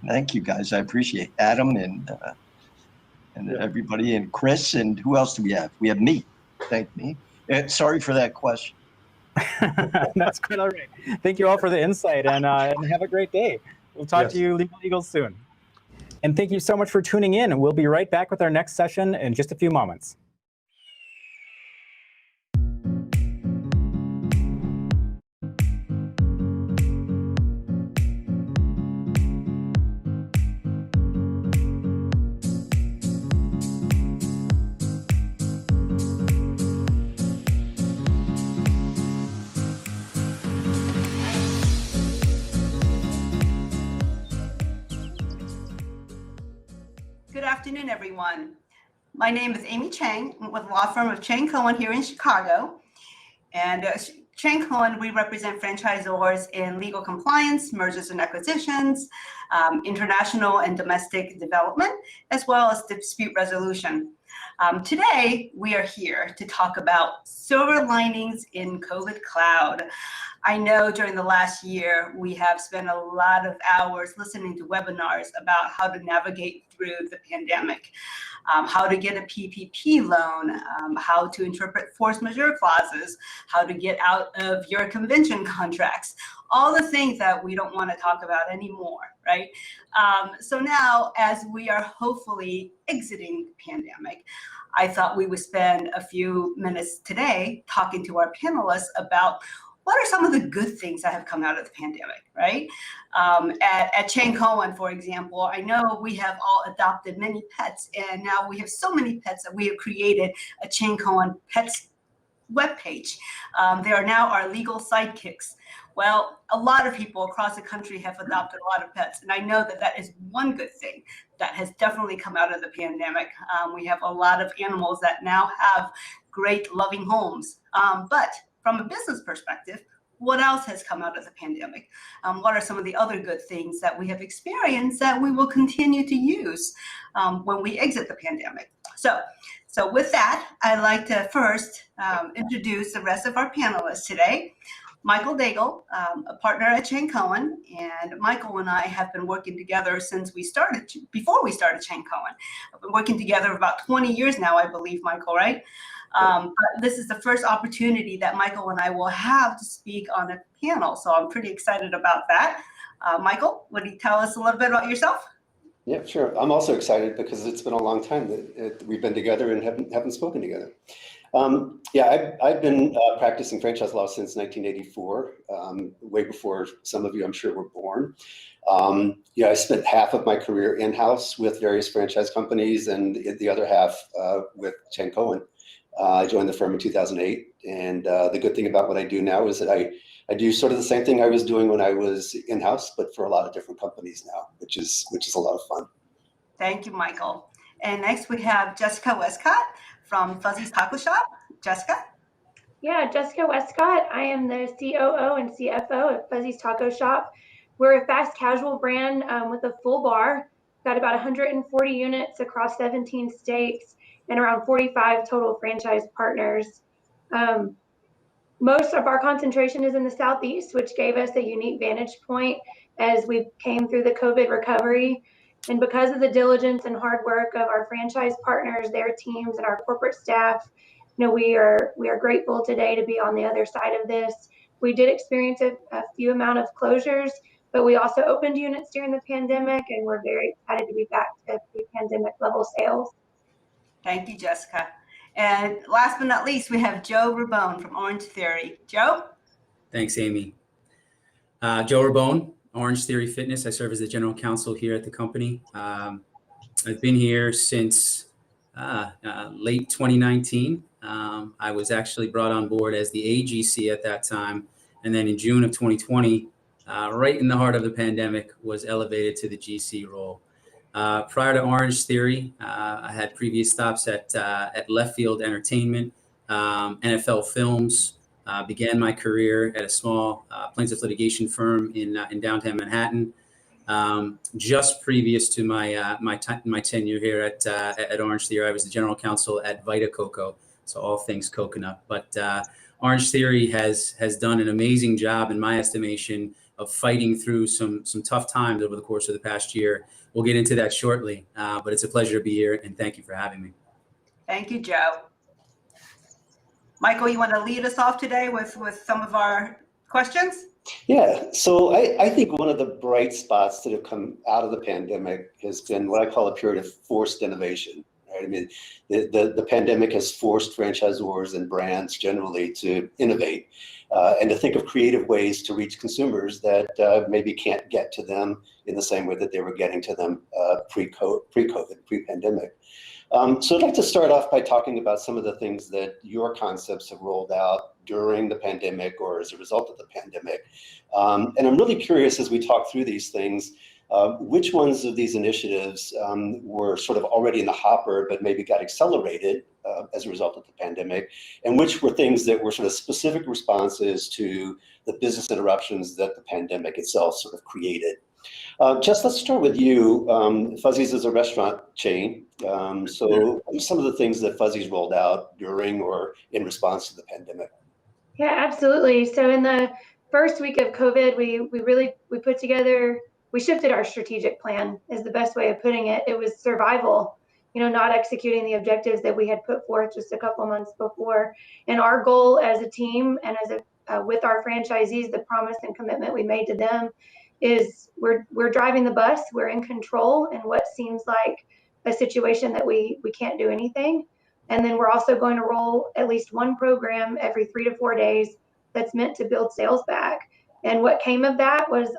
Thank you, guys. I appreciate it. Adam and everybody, and Chris, and who else do we have? We have me. Thank me. And sorry for that question. That's quite all right. Thank you all for the insight, and have a great day. We'll talk to you Legal Eagles soon. And thank you so much for tuning in. We'll be right back with our next session in just a few moments. Good afternoon, everyone. My name is Amy Chang with the law firm of Chang Cohen here in Chicago. And Chang Cohen, we represent franchisors in legal compliance, mergers and acquisitions, international and domestic development, as well as dispute resolution. Today, we are here to talk about silver linings in COVID cloud. I know during the last year, we have spent a lot of hours listening to webinars about how to navigate through the pandemic, how to get a PPP loan, how to interpret force majeure clauses, how to get out of your convention contracts, all the things that we don't want to talk about anymore, right? So now, as we are hopefully exiting the pandemic, I thought we would spend a few minutes today talking to our panelists about what are some of the good things that have come out of the pandemic, right? At Chang Cohen, for example, I know we have all adopted many pets, and now we have so many pets that we have created a Chang Cohen Pets webpage. They are now our legal sidekicks. Well, a lot of people across the country have adopted a lot of pets, and I know that that is one good thing that has definitely come out of the pandemic. We have a lot of animals that now have great loving homes. But from a business perspective, what else has come out of the pandemic? What are some of the other good things that we have experienced that we will continue to use when we exit the pandemic? So with that, I'd like to first introduce the rest of our panelists today. Michael Daigle, a partner at Chang Cohen, and Michael and I have been working together since before we started Chang Cohen. I've been working together about 20 years now, I believe, Michael, right? But this is the first opportunity that Michael and I will have to speak on a panel, so I'm pretty excited about that. Michael, would you tell us a little bit about yourself? Yeah, sure. I'm also excited because it's been a long time that we've been together and haven't spoken together. I've been practicing franchise law since 1984, way before some of you, I'm sure, were born. I spent half of my career in-house with various franchise companies and the other half with Chang Cohen. I joined the firm in 2008, and the good thing about what I do now is that I do sort of the same thing I was doing when I was in-house, but for a lot of different companies now, which is a lot of fun. Thank you, Michael. And next we have Jessica Westcott from Fuzzy's Taco Shop. Jessica? Yeah, Jessica Westcott. I am the COO and CFO at Fuzzy's Taco Shop. We're a fast casual brand with a full bar. Got about 140 units across 17 states and around 45 total franchise partners. Most of our concentration is in the Southeast, which gave us a unique vantage point as we came through the COVID recovery. And because of the diligence and hard work of our franchise partners, their teams, and our corporate staff, we are grateful today to be on the other side of this. We did experience a few amount of closures, but we also opened units during the pandemic, and we're very excited to be back to pre-pandemic level sales. Thank you, Jessica. And last but not least, we have Joe Rabone from Orange Theory. Joe? Thanks, Amy. Joe Rabone, Orange Theory Fitness. I serve as the general counsel here at the company. I've been here since late 2019. I was actually brought on board as the AGC at that time. And then in June of 2020, right in the heart of the pandemic, was elevated to the GC role. Prior to Orange Theory, I had previous stops at Left Field Entertainment, NFL Films. Began my career at a small plaintiff litigation firm in downtown Manhattan. Just previous to my tenure here at Orange Theory, I was the general counsel at Vita Coco, so all things coconut. But Orange Theory has done an amazing job, in my estimation, of fighting through some tough times over the course of the past year. We'll get into that shortly, but it's a pleasure to be here, and thank you for having me. Thank you, Joe. Michael, you want to lead us off today with some of our questions? Yeah, so I think one of the bright spots that have come out of the pandemic has been what I call a period of forced innovation. Right? I mean, the pandemic has forced franchisors and brands generally to innovate and to think of creative ways to reach consumers that maybe can't get to them in the same way that they were getting to them pre-COVID, pre-pandemic. So I'd like to start off by talking about some of the things that your concepts have rolled out during the pandemic or as a result of the pandemic. And I'm really curious as we talk through these things, which ones of these initiatives were sort of already in the hopper, but maybe got accelerated as a result of the pandemic, and which were things that were sort of specific responses to the business interruptions that the pandemic itself sort of created. Jess, let's start with you. Fuzzy's is a restaurant chain. So what are some of the things that Fuzzy's rolled out during or in response to the pandemic? Yeah, absolutely. So in the first week of COVID, we shifted our strategic plan is the best way of putting it. It was survival, not executing the objectives that we had put forth just a couple months before. And our goal as a team and with our franchisees, the promise and commitment we made to them is we're driving the bus, we're in control in what seems like a situation that we can't do anything. And then we're also going to roll at least one program every 3 to 4 days that's meant to build sales back. And what came of that was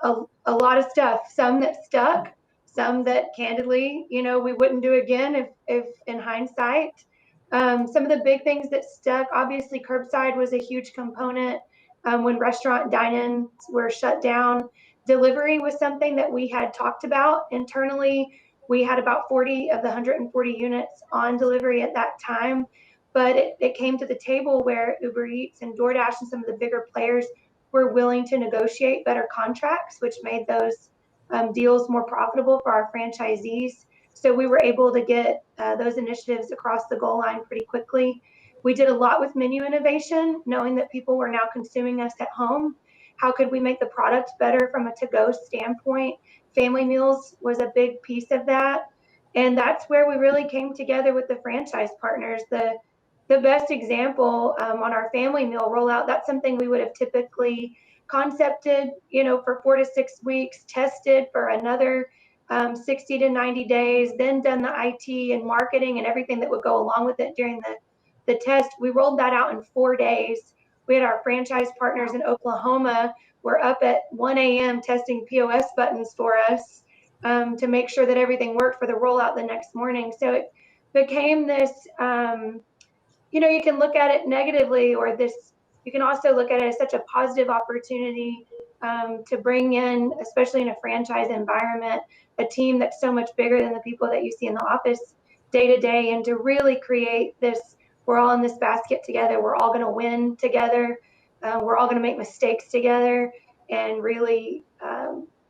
a lot of stuff, some that stuck, some that candidly, we wouldn't do again if in hindsight. Some of the big things that stuck, obviously curbside was a huge component when restaurant dine-ins were shut down. Delivery was something that we had talked about internally. We had about 40 of the 140 units on delivery at that time, but it came to the table where Uber Eats and DoorDash and some of the bigger players were willing to negotiate better contracts, which made those deals more profitable for our franchisees. So we were able to get those initiatives across the goal line pretty quickly. We did a lot with menu innovation, knowing that people were now consuming us at home. How could we make the product better from a to-go standpoint? Family meals was a big piece of that. And that's where we really came together with the franchise partners. The best example on our family meal rollout, that's something we would have typically concepted, for 4 to 6 weeks, tested for another 60 to 90 days, then done the IT and marketing and everything that would go along with it during the test. We rolled that out in 4 days. We had our franchise partners in Oklahoma were up at 1 a.m. testing POS buttons for us to make sure that everything worked for the rollout the next morning. So it became this, you can look at it negatively or this, you can also look at it as such a positive opportunity to bring in, especially in a franchise environment, a team that's so much bigger than the people that you see in the office day to day, and to really create this, we're all in this basket together, we're all going to win together, we're all going to make mistakes together, and really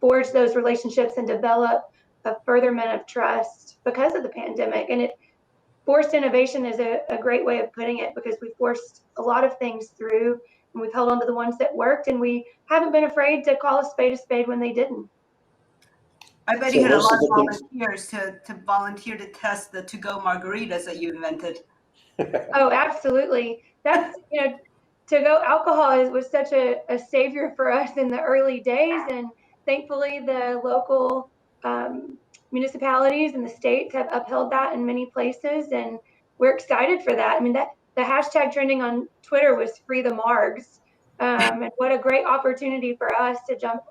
forge those relationships and develop a furtherment of trust because of the pandemic. And forced innovation is a great way of putting it, because we forced a lot of things through, and we've held on to the ones that worked, and we haven't been afraid to call a spade when they didn't. I bet you had a lot of volunteers to volunteer to test the to-go margaritas that you invented. Oh, absolutely. That's, to-go alcohol was such a savior for us in the early days, and thankfully the local municipalities and the states have upheld that in many places, and we're excited for that. I mean, that the hashtag trending on Twitter was Free the Margs, and what a great opportunity for us to jump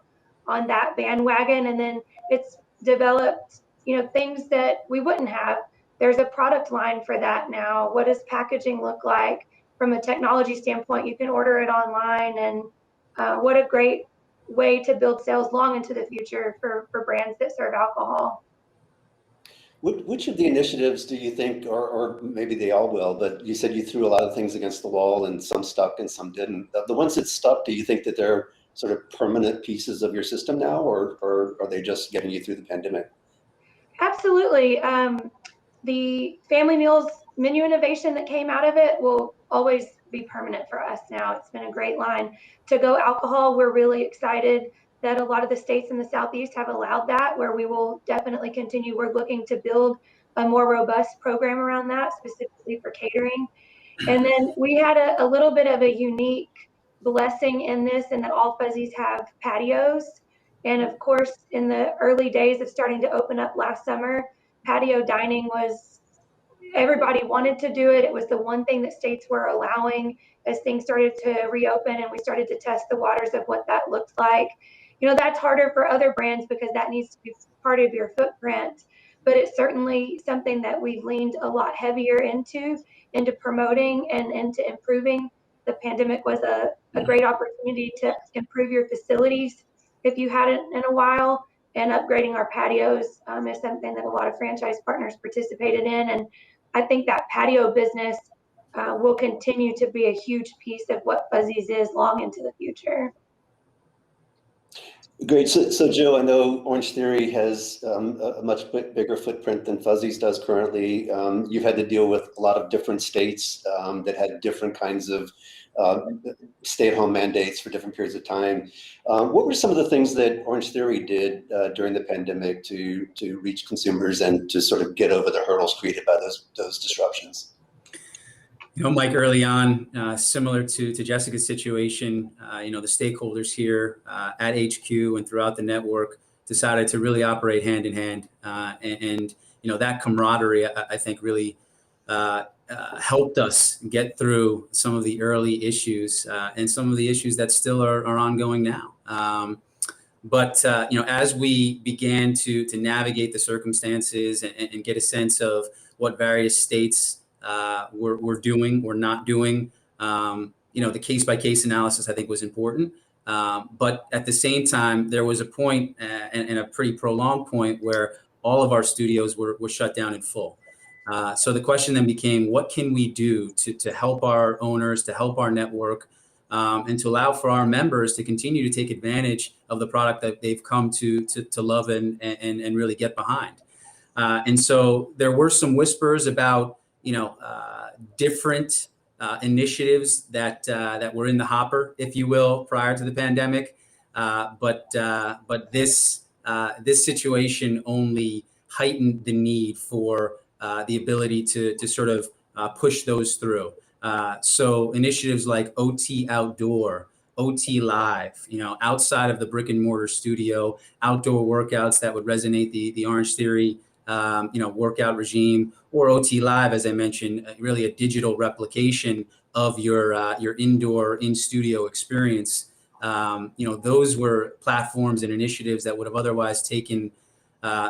on that bandwagon. And then it's developed, things that we wouldn't have. There's a product line for that now. What does packaging look like from a technology standpoint? You can order it online, and what a great way to build sales long into the future for brands that serve alcohol. Which of the initiatives do you think, or maybe they all will, but you said you threw a lot of things against the wall and some stuck and some didn't. The ones that stuck, do you think that they're sort of permanent pieces of your system now, or are they just getting you through the pandemic? Absolutely. The family meals menu innovation that came out of it will always be permanent for us now. It's been a great line. To-go alcohol, we're really excited that a lot of the states in the Southeast have allowed that, where we will definitely continue. We're looking to build a more robust program around that, specifically for catering. And then we had a little bit of a unique blessing in this, and that all Fuzzies have patios. And of course, in the early days of starting to open up last summer, patio dining was, everybody wanted to do it. It was the one thing that states were allowing as things started to reopen, and we started to test the waters of what that looked like. That's harder for other brands because that needs to be part of your footprint, but it's certainly something that we've leaned a lot heavier into promoting and into improving. The pandemic was a great opportunity to improve your facilities if you hadn't in a while, and upgrading our patios is something that a lot of franchise partners participated in. And I think that patio business will continue to be a huge piece of what Fuzzies is long into the future. Great. So Joe, I know Orange Theory has a much bigger footprint than Fuzzies does currently. You've had to deal with a lot of different states that had different kinds of stay-at-home mandates for different periods of time. What were some of the things that Orange Theory did during the pandemic to reach consumers and to sort of get over the hurdles created by those disruptions? Mike, early on, similar to Jessica's situation, the stakeholders here at HQ and throughout the network decided to really operate hand in hand. And that camaraderie, I think, really helped us get through some of the early issues and some of the issues that still are ongoing now. But as we began to navigate the circumstances and get a sense of what various states we're doing or not doing, the case-by-case analysis, I think, was important. But at the same time, there was a point and a pretty prolonged point where all of our studios were shut down in full. So the question then became, what can we do to help our owners, to help our network, and to allow for our members to continue to take advantage of the product that they've come to love and really get behind. And so there were some whispers about different initiatives that were in the hopper, if you will, prior to the pandemic. But this situation only heightened the need for the ability to sort of push those through. So initiatives like OT Outdoor, OT Live, outside of the brick and mortar studio, outdoor workouts that would resonate the Orange Theory workout regime, or OT Live, as I mentioned, really a digital replication of your indoor in-studio experience. Those were platforms and initiatives that would have otherwise taken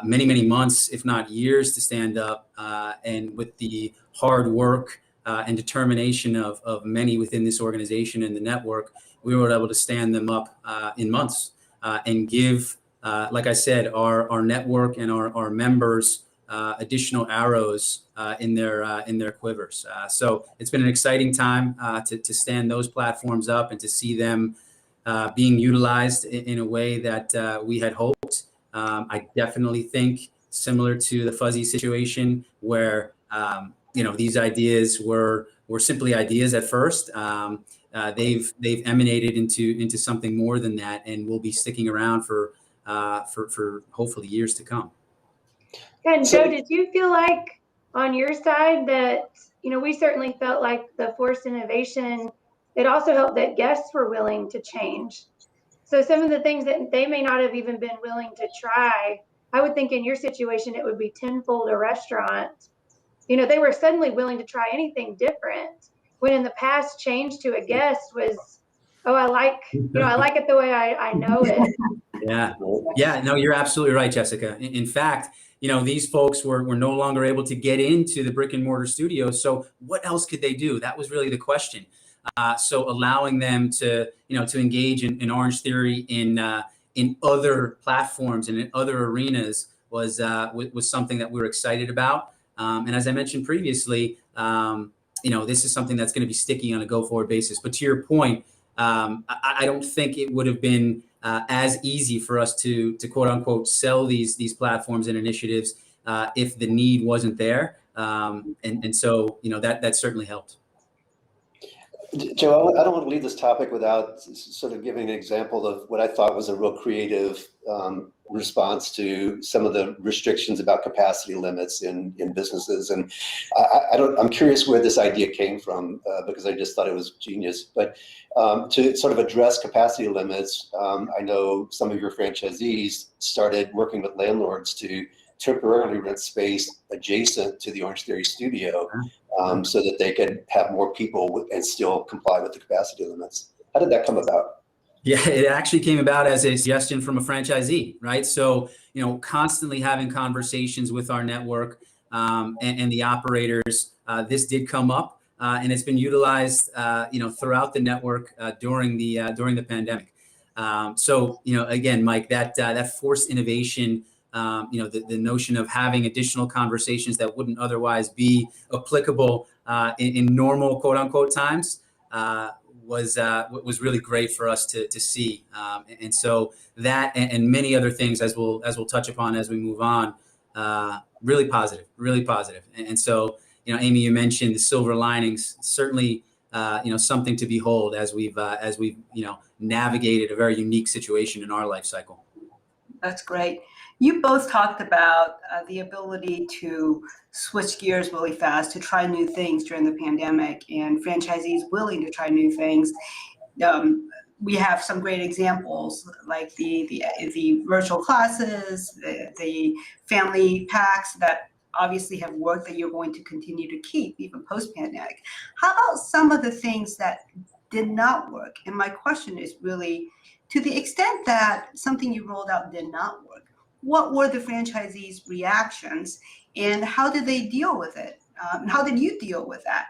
many, many months, if not years, to stand up. And with the hard work and determination of many within this organization and the network, we were able to stand them up in months and give, like I said, our network and our members additional arrows in their quivers. So it's been an exciting time to stand those platforms up and to see them being utilized in a way that we had hoped. I definitely think similar to the Fuzzy situation where these ideas were simply ideas at first. They've emanated into something more than that, and will be sticking around for hopefully years to come. And Joe, did you feel like on your side that, we certainly felt like the forced innovation, it also helped that guests were willing to change. So some of the things that they may not have even been willing to try, I would think in your situation, it would be tenfold a restaurant. They were suddenly willing to try anything different, when in the past change to a guest was, oh, I like it the way I know it. Yeah, no, you're absolutely right, Jessica. In fact, these folks were no longer able to get into the brick and mortar studios. So what else could they do? That was really the question. So allowing them to engage in Orange Theory in other platforms and in other arenas was something that we were excited about. And as I mentioned previously, this is something that's going to be sticky on a go-forward basis. But to your point, I don't think it would have been as easy for us to quote unquote sell these platforms and initiatives if the need wasn't there. And so that certainly helped. Joe, I don't want to leave this topic without sort of giving an example of what I thought was a real creative response to some of the restrictions about capacity limits in businesses. And I'm curious where this idea came from, because I just thought it was genius. But to sort of address capacity limits, I know some of your franchisees started working with landlords to temporarily rent space adjacent to the Orange Theory studio, so that they could have more people and still comply with the capacity limits. How did that come about? Yeah, it actually came about as a suggestion from a franchisee, right? So, constantly having conversations with our network and the operators, this did come up, and it's been utilized, throughout the network during the pandemic. So, again, Mike, that forced innovation, the notion of having additional conversations that wouldn't otherwise be applicable in normal quote unquote times was really great for us to see. And so that and many other things, as we'll touch upon as we move on, really positive. And so, Amy, you mentioned the silver linings, certainly, something to behold as we've navigated a very unique situation in our life cycle. That's great. You both talked about the ability to switch gears really fast, to try new things during the pandemic, and franchisees willing to try new things. We have some great examples, like the virtual classes, the family packs that obviously have worked, that you're going to continue to keep even post-pandemic. How about some of the things that did not work? And my question is really, to the extent that something you rolled out did not work, what were the franchisees' reactions, and how did they deal with it? And how did you deal with that?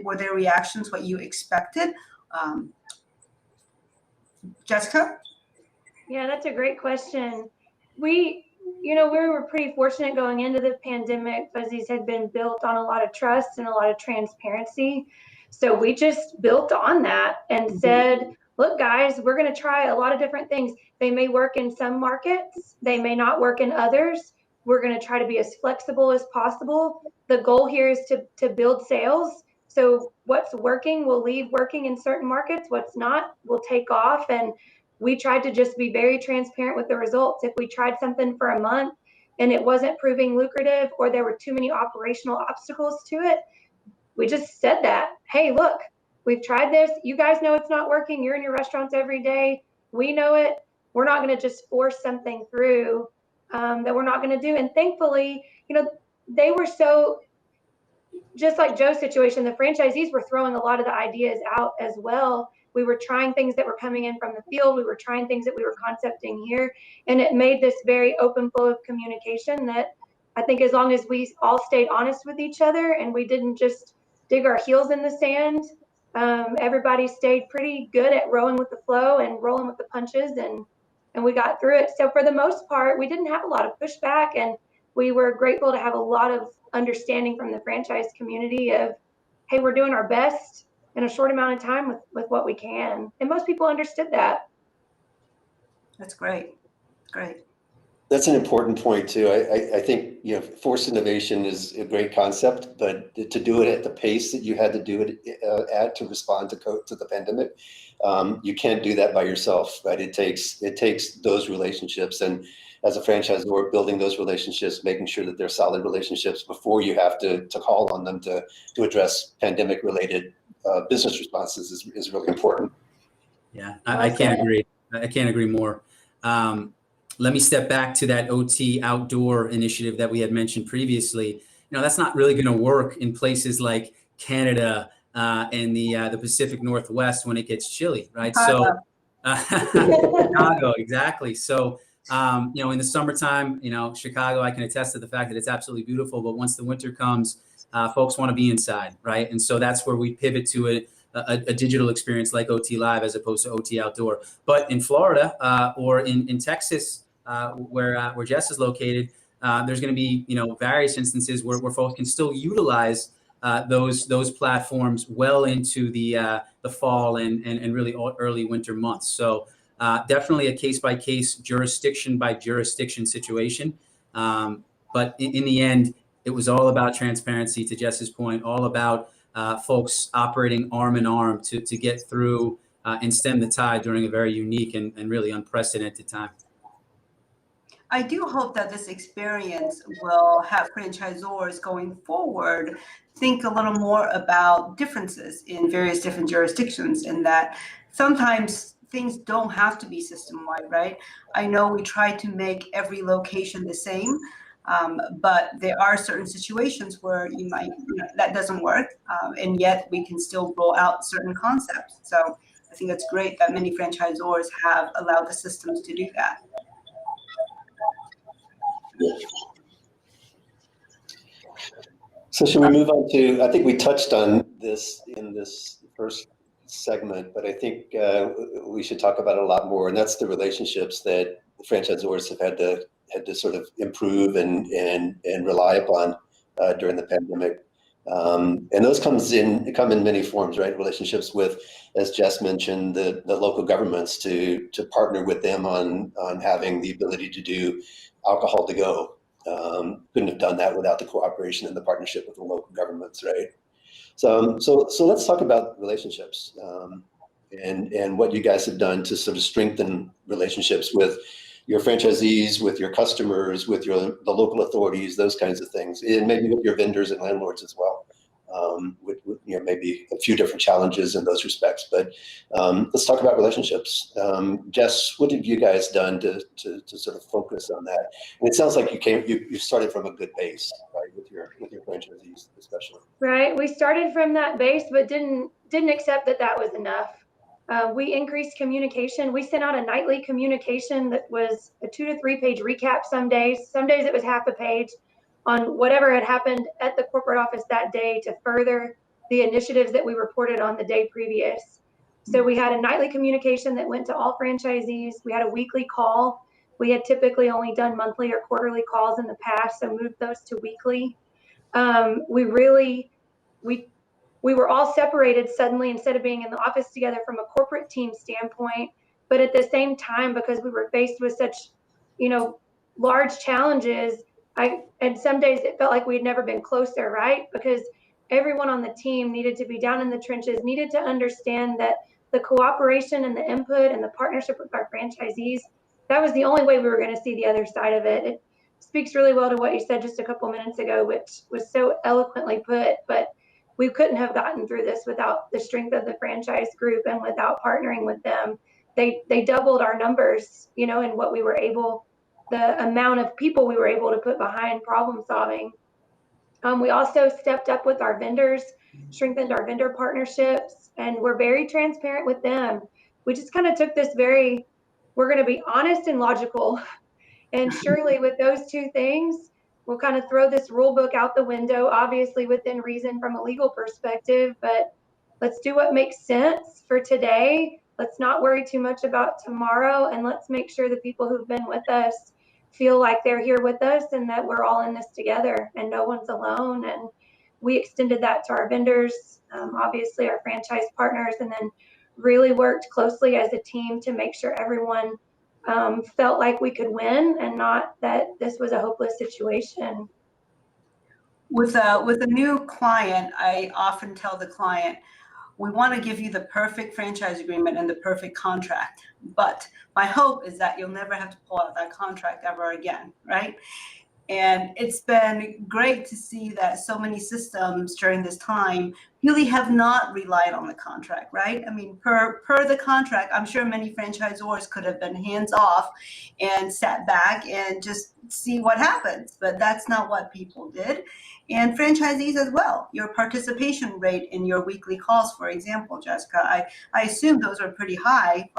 Were their reactions what you expected? Jessica? Yeah, that's a great question. We were pretty fortunate going into the pandemic. Fuzzy's had been built on a lot of trust and a lot of transparency. So we just built on that and said, look, guys, we're going to try a lot of different things. They may work in some markets. They may not work in others. We're going to try to be as flexible as possible. The goal here is to build sales. So what's working, we'll leave working in certain markets. What's not, we'll take off. And we tried to just be very transparent with the results. If we tried something for a month and it wasn't proving lucrative, or there were too many operational obstacles to it, we just said that, hey, look, we've tried this. You guys know it's not working. You're in your restaurants every day. We know it. We're not going to just force something through that we're not going to do. And thankfully, they were so, just like Joe's situation, the franchisees were throwing a lot of the ideas out as well. We were trying things that were coming in from the field. We were trying things that we were concepting here. And it made this very open flow of communication that I think, as long as we all stayed honest with each other and we didn't just dig our heels in the sand, everybody stayed pretty good at rowing with the flow and rolling with the punches, and we got through it. So for the most part, we didn't have a lot of pushback, and we were grateful to have a lot of understanding from the franchise community of, hey, we're doing our best in a short amount of time with what we can. And most people understood that. That's great. Great. That's an important point too. I think, you know, forced innovation is a great concept, but to do it at the pace that you had to do it at to respond to the pandemic, you can't do that by yourself, right? It takes those relationships, and as a franchisor, building those relationships, making sure that they're solid relationships before you have to call on them to address pandemic related business responses is really important. Yeah, I can't agree. I can't agree more. Let me step back to that OT outdoor initiative that we had mentioned previously. You know, that's not really going to work in places like Canada and the Pacific Northwest when it gets chilly, right? Chicago. So Chicago, exactly. So you know, in the summertime, you know, Chicago, I can attest to the fact that it's absolutely beautiful. But once the winter comes, folks want to be inside, right? And so that's where we pivot to a digital experience like OT Live as opposed to OT Outdoor. But in Florida or in Texas, where Jess is located, there's going to be, you know, various instances where folks can still utilize those platforms well into the fall and really early winter months. So definitely a case by case, jurisdiction by jurisdiction situation. But in the end, it was all about transparency, to Jess's point, all about folks operating arm in arm to get through and stem the tide during a very unique and really unprecedented time. I do hope that this experience will have franchisors going forward think a little more about differences in various different jurisdictions, and that sometimes things don't have to be system-wide, right? I know we try to make every location the same, but there are certain situations where you might, you know, that doesn't work, and yet we can still roll out certain concepts. So I think it's great that many franchisors have allowed the systems to do that. So should we move on to, I think we touched on this in this first segment, but I think we should talk about it a lot more, and that's the relationships that the franchisors have had to sort of improve and rely upon during the pandemic. And those come in many forms, right? Relationships with, as Jess mentioned, the local governments to partner with them on having the ability to do alcohol to go. Couldn't have done that without the cooperation and the partnership with the local governments, right? So let's talk about relationships and what you guys have done to sort of strengthen relationships with your franchisees, with your customers, with the local authorities, those kinds of things, and maybe with your vendors and landlords as well. With you know, maybe a few different challenges in those respects, but let's talk about relationships. Jess, what have you guys done to sort of focus on that? And it sounds like you started from a good base, right, with your franchisees especially. Right, we started from that base, but didn't accept that was enough. We increased communication. We sent out a nightly communication that was a 2 to 3 page recap some days. Some days it was half a page on whatever had happened at the corporate office that day to further the initiatives that we reported on the day previous. So we had a nightly communication that went to all franchisees. We had a weekly call. We had typically only done monthly or quarterly calls in the past, so moved those to weekly. We were all separated suddenly instead of being in the office together from a corporate team standpoint, but at the same time, because we were faced with such, you know, large challenges, and some days it felt like we'd never been closer, right? Because everyone on the team needed to be down in the trenches, needed to understand that the cooperation and the input and the partnership with our franchisees, that was the only way we were going to see the other side of it. It speaks really well to what you said just a couple minutes ago, which was so eloquently put, but we couldn't have gotten through this without the strength of the franchise group and without partnering with them. They doubled our numbers, you know, and what we were able, the amount of people we were able to put behind problem solving. We also stepped up with our vendors, strengthened our vendor partnerships, and we're very transparent with them. We just kind of took this we're going to be honest and logical. And surely with those two things, we'll kind of throw this rule book out the window, obviously within reason from a legal perspective, but let's do what makes sense for today. Let's not worry too much about tomorrow, and let's make sure the people who've been with us feel like they're here with us and that we're all in this together and no one's alone. And we extended that to our vendors, obviously our franchise partners, and then really worked closely as a team to make sure everyone felt like we could win and not that this was a hopeless situation. With a new client, I often tell the client, we want to give you the perfect franchise agreement and the perfect contract, but my hope is that you'll never have to pull out that contract ever again, right? And it's been great to see that so many systems during this time really have not relied on the contract, right? I mean, per the contract, I'm sure many franchisors could have been hands off and sat back and just see what happens, but that's not what people did. And franchisees as well. Your participation rate in your weekly calls, for example, Jessica, I assume those are pretty high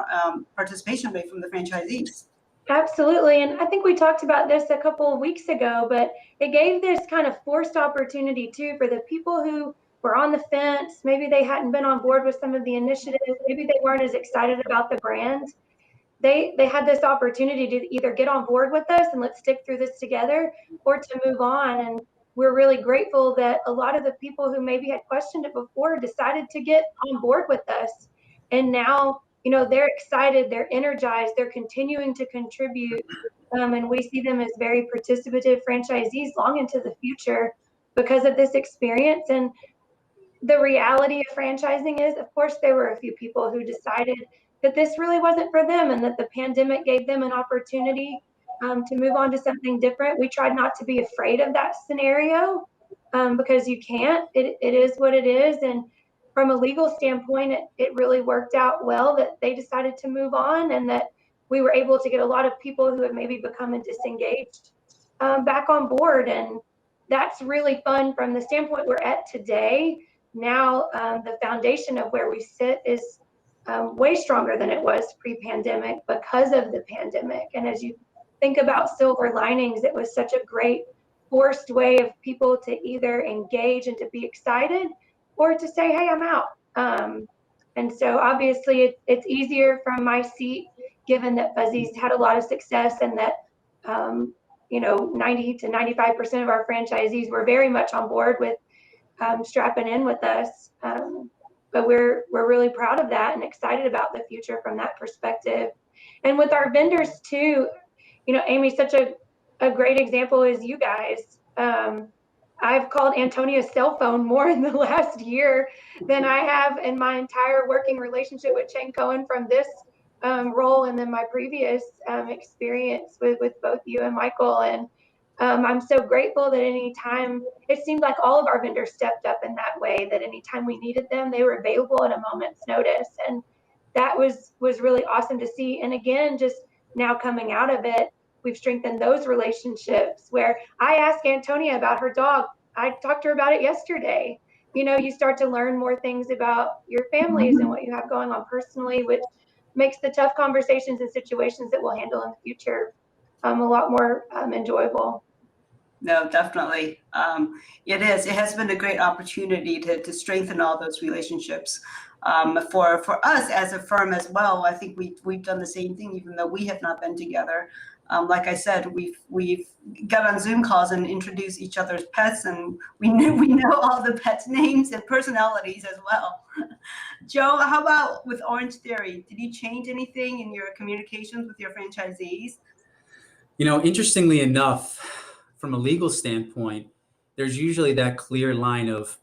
participation rate from the franchisees. Absolutely. And I think we talked about this a couple of weeks ago, but it gave this kind of forced opportunity too for the people who were on the fence. Maybe they hadn't been on board with some of the initiatives. Maybe they weren't as excited about the brand. They had this opportunity to either get on board with us and let's stick through this together, or to move on. And we're really grateful that a lot of the people who maybe had questioned it before decided to get on board with us. And now, you know, they're excited, they're energized, they're continuing to contribute. And we see them as very participative franchisees long into the future because of this experience. And the reality of franchising is, of course, there were a few people who decided that this really wasn't for them and that the pandemic gave them an opportunity to move on to something different. We tried not to be afraid of that scenario because you can't. It is what it is. And from a legal standpoint, it really worked out well that they decided to move on and that we were able to get a lot of people who had maybe become disengaged back on board. And that's really fun from the standpoint we're at today. Now, the foundation of where we sit is way stronger than it was pre-pandemic because of the pandemic. And as you think about silver linings, it was such a great forced way of people to either engage and to be excited or to say, hey, I'm out. And so obviously it's easier from my seat, given that Fuzzy's had a lot of success and that, 90 to 95% of our franchisees were very much on board with strapping in with us. But we're really proud of that and excited about the future from that perspective. And with our vendors too, Amy, such a great example is you guys. I've called Antonia's cell phone more in the last year than I have in my entire working relationship with Chang Cohen from this role and then my previous experience with both you and Michael. And I'm so grateful that anytime, it seemed like all of our vendors stepped up in that way, that anytime we needed them, they were available at a moment's notice. And that was really awesome to see. And again, just now coming out of it, we've strengthened those relationships where I asked Antonia about her dog. I talked to her about it yesterday. You start to learn more things about your families and what you have going on personally, which makes the tough conversations and situations that we'll handle in the future a lot more enjoyable. No, definitely. It is. It has been a great opportunity to strengthen all those relationships. For us as a firm as well, I think we've done the same thing, even though we have not been together. Like I said, we've got on Zoom calls and introduced each other's pets, and we know all the pets' names and personalities as well. Joe, how about with Orange Theory? Did you change anything in your communications with your franchisees? Interestingly enough, from a legal standpoint, there's usually that clear line of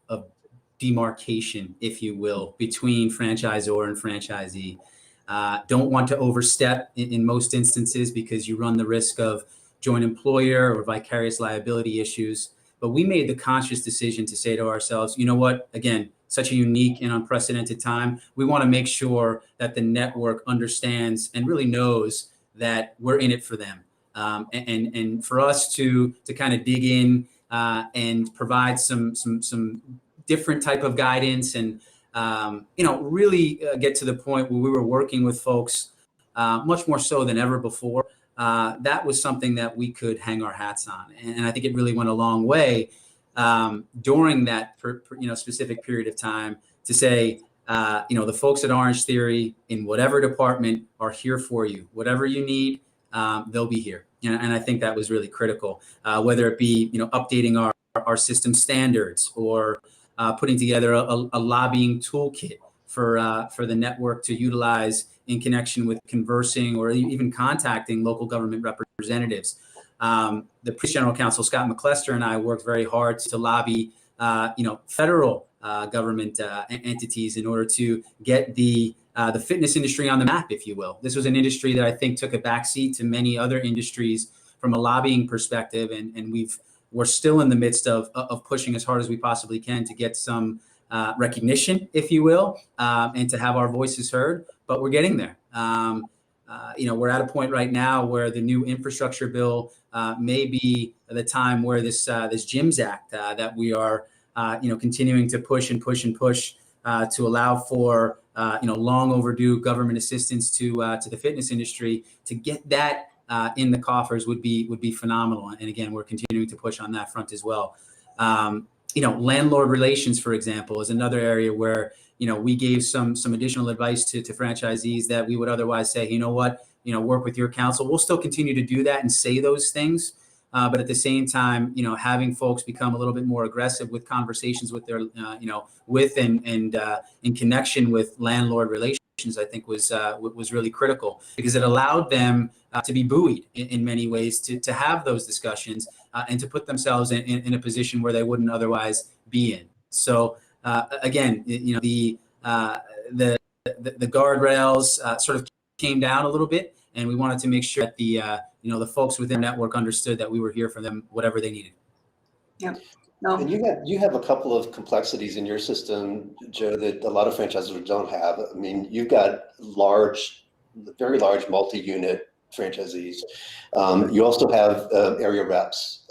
demarcation, if you will, between franchisor and franchisee. Don't want to overstep in most instances because you run the risk of joint employer or vicarious liability issues. But we made the conscious decision to say to ourselves, you know what, again, such a unique and unprecedented time. We want to make sure that the network understands and really knows that we're in it for them. And for us to kind of dig in and provide some different type of guidance and really get to the point where we were working with folks much more so than ever before. That was something that we could hang our hats on, and I think it really went a long way during that specific period of time to say, the folks at Orange Theory in whatever department are here for you. Whatever you need, they'll be here. And I think that was really critical, whether it be, updating our system standards or putting together a lobbying toolkit for the network to utilize in connection with conversing or even contacting local government representatives. The previous general counsel, Scott McClester, and I worked very hard to lobby, federal government entities in order to get the fitness industry on the map, if you will. This was an industry that I think took a backseat to many other industries from a lobbying perspective, and we're still in the midst of pushing as hard as we possibly can to get some recognition, if you will, and to have our voices heard. But we're getting there. We're at a point right now where the new infrastructure bill may be the time where this GIMS Act that we are continuing to push to allow for long overdue government assistance to the fitness industry, to get that in the coffers would be phenomenal. And again, we're continuing to push on that front as well. Landlord relations, for example, is another area where we gave some additional advice to franchisees that we would otherwise say, work with your counsel. We'll still continue to do that and say those things. But at the same time, having folks become a little bit more aggressive with conversations with their, with and in connection with landlord relations, I think was really critical, because it allowed them to be buoyed in many ways to have those discussions and to put themselves in a position where they wouldn't otherwise be in. So again, the guardrails sort of came down a little bit, and we wanted to make sure that the folks within the network understood that we were here for them, whatever they needed. Yeah. No. And you have a couple of complexities in your system, Joe, that a lot of franchisors don't have. I mean, you've got very large multi-unit franchisees. You also have area reps.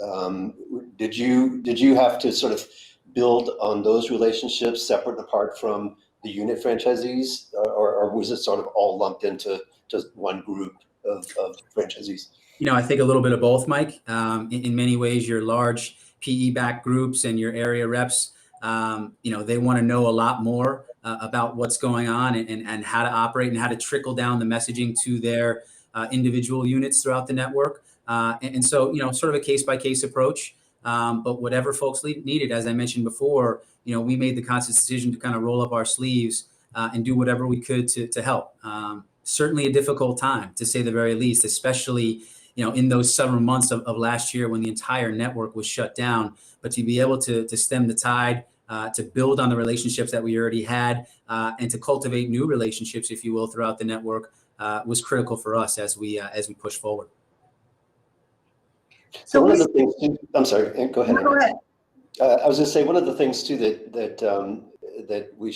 Did you have to sort of build on those relationships separate and apart from the unit franchisees, or was it sort of all lumped into just one group of franchisees? I think a little bit of both, Mike. In many ways, your large PE-backed groups and your area reps, they want to know a lot more about what's going on and how to operate and how to trickle down the messaging to their individual units throughout the network. And so, sort of a case-by-case approach. But whatever folks needed, as I mentioned before, we made the conscious decision to kind of roll up our sleeves and do whatever we could to help. Certainly a difficult time, to say the very least, especially in those summer months of last year when the entire network was shut down. But to be able to stem the tide, to build on the relationships that we already had, and to cultivate new relationships, if you will, throughout the network, was critical for us as we push forward. So one of the things, I'm sorry, go ahead. Go ahead. I was going to say, one of the things too that we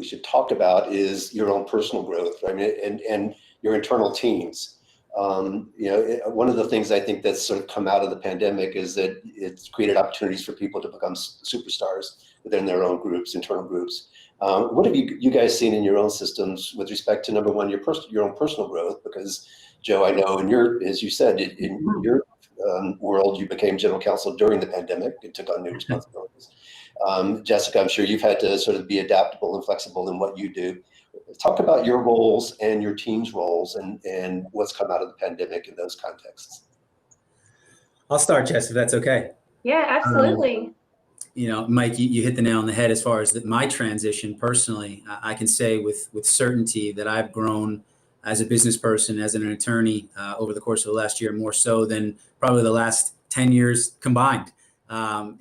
should talk about is your own personal growth, I mean, and your internal teams. One of the things I think that's sort of come out of the pandemic is that it's created opportunities for people to become superstars within their own groups, internal groups. What have you guys seen in your own systems with respect to, number one, your own personal growth? Because Joe, I know as you said, in your world, you became general counsel during the pandemic and took on new responsibilities. Jessica, I'm sure you've had to sort of be adaptable and flexible in what you do. Talk about your roles and your team's roles and what's come out of the pandemic in those contexts. I'll start, Jess, if that's okay. Yeah, absolutely. Mike, you hit the nail on the head as far as my transition personally. I can say with certainty that I've grown as a business person, as an attorney over the course of the last year, more so than probably the last 10 years combined.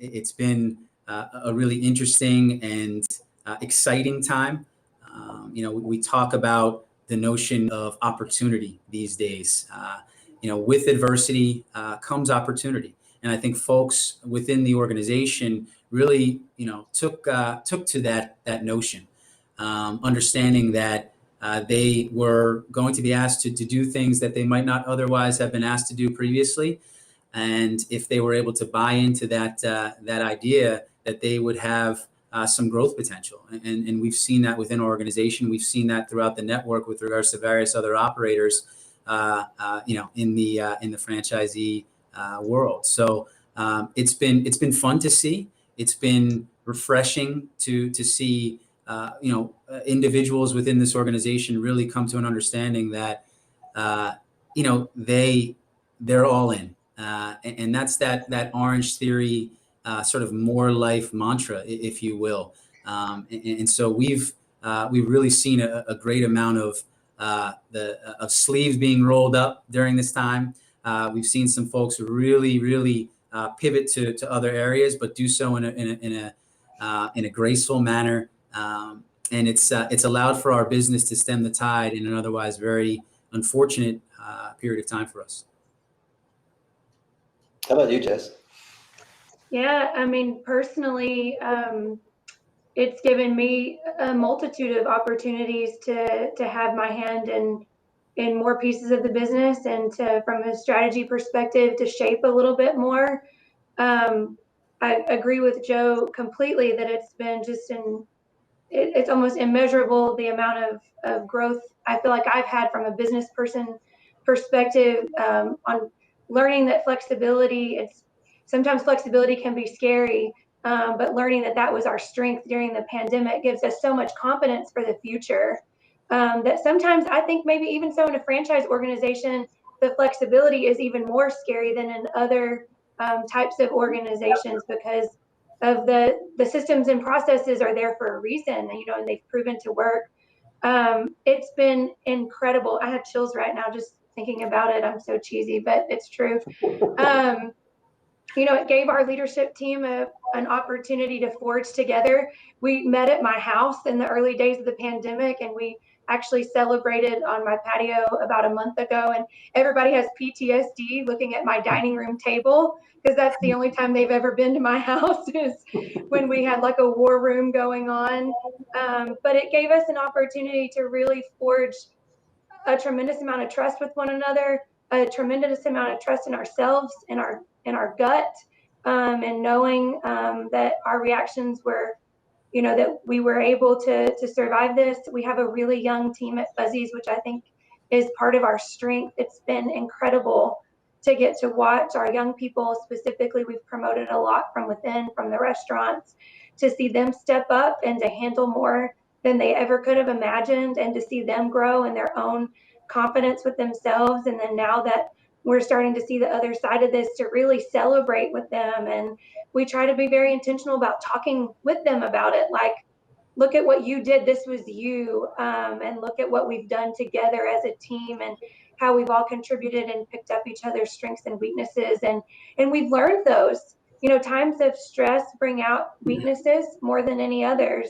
It's been a really interesting and exciting time. We talk about the notion of opportunity these days. With adversity comes opportunity. And I think folks within the organization really, took to that notion, understanding that they were going to be asked to do things that they might not otherwise have been asked to do previously. And if they were able to buy into that idea, that they would have some growth potential. And we've seen that within our organization. We've seen that throughout the network with regards to various other operators, in the franchisee world. So it's been fun to see. It's been refreshing to see, individuals within this organization really come to an understanding that they're all in, and that's that Orange Theory sort of more life mantra, if you will. And so we've really seen a great amount of sleeves being rolled up during this time. We've seen some folks really pivot to other areas, but do so in a graceful manner. And it's allowed for our business to stem the tide in an otherwise very unfortunate period of time for us. How about you, Jess? Yeah, I mean, personally, it's given me a multitude of opportunities to have my hand in more pieces of the business, and from a strategy perspective, to shape a little bit more. I agree with Joe completely that it's been it's almost immeasurable the amount of growth I feel like I've had from a business person perspective, on learning that flexibility, sometimes flexibility can be scary, but learning that was our strength during the pandemic gives us so much confidence for the future, that sometimes I think maybe even so in a franchise organization, the flexibility is even more scary than in other types of organizations, because of the systems and processes are there for a reason, and they've proven to work. It's been incredible. I have chills right now just thinking about it. I'm so cheesy, but it's true. It gave our leadership team an opportunity to forge together. We met at my house in the early days of the pandemic, and we actually celebrated on my patio about a month ago, and everybody has PTSD looking at my dining room table, because that's the only time they've ever been to my house is when we had like a war room going on. But it gave us an opportunity to really forge a tremendous amount of trust with one another, a tremendous amount of trust in ourselves, in our gut, and knowing that our reactions were, that we were able to survive this. We have a really young team at Fuzzies, which I think is part of our strength. It's been incredible to get to watch our young people. Specifically, we've promoted a lot from within, from the restaurants, to see them step up and to handle more than they ever could have imagined, and to see them grow in their own confidence with themselves. And then now that we're starting to see the other side of this, to really celebrate with them. And we try to be very intentional about talking with them about it. Like, look at what you did. This was you. And look at what we've done together as a team, and how we've all contributed and picked up each other's strengths and weaknesses. And we've learned those. Times of stress bring out weaknesses more than any others.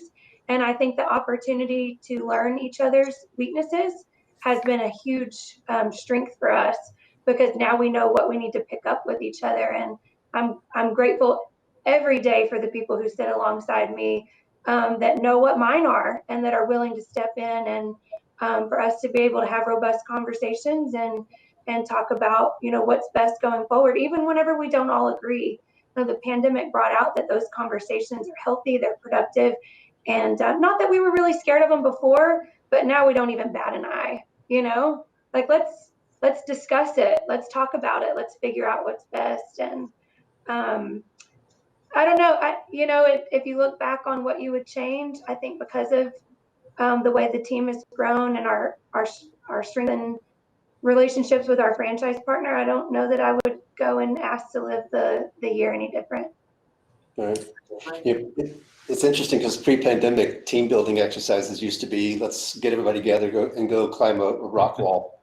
And I think the opportunity to learn each other's weaknesses has been a huge strength for us, because now we know what we need to pick up with each other. And I'm grateful every day for the people who sit alongside me, that know what mine are and that are willing to step in, and for us to be able to have robust conversations and talk about, what's best going forward, even whenever we don't all agree. The pandemic brought out that those conversations are healthy, they're productive, and not that we were really scared of them before, but now we don't even bat an eye. Like, let's discuss it, let's talk about it, let's figure out what's best. And I don't know, if you look back on what you would change, I think because of the way the team has grown and our strengthened relationships with our franchise partner, I don't know that I would go and ask to live the year any different. All right. It's interesting because pre-pandemic team building exercises used to be, let's get everybody together, go climb a rock wall.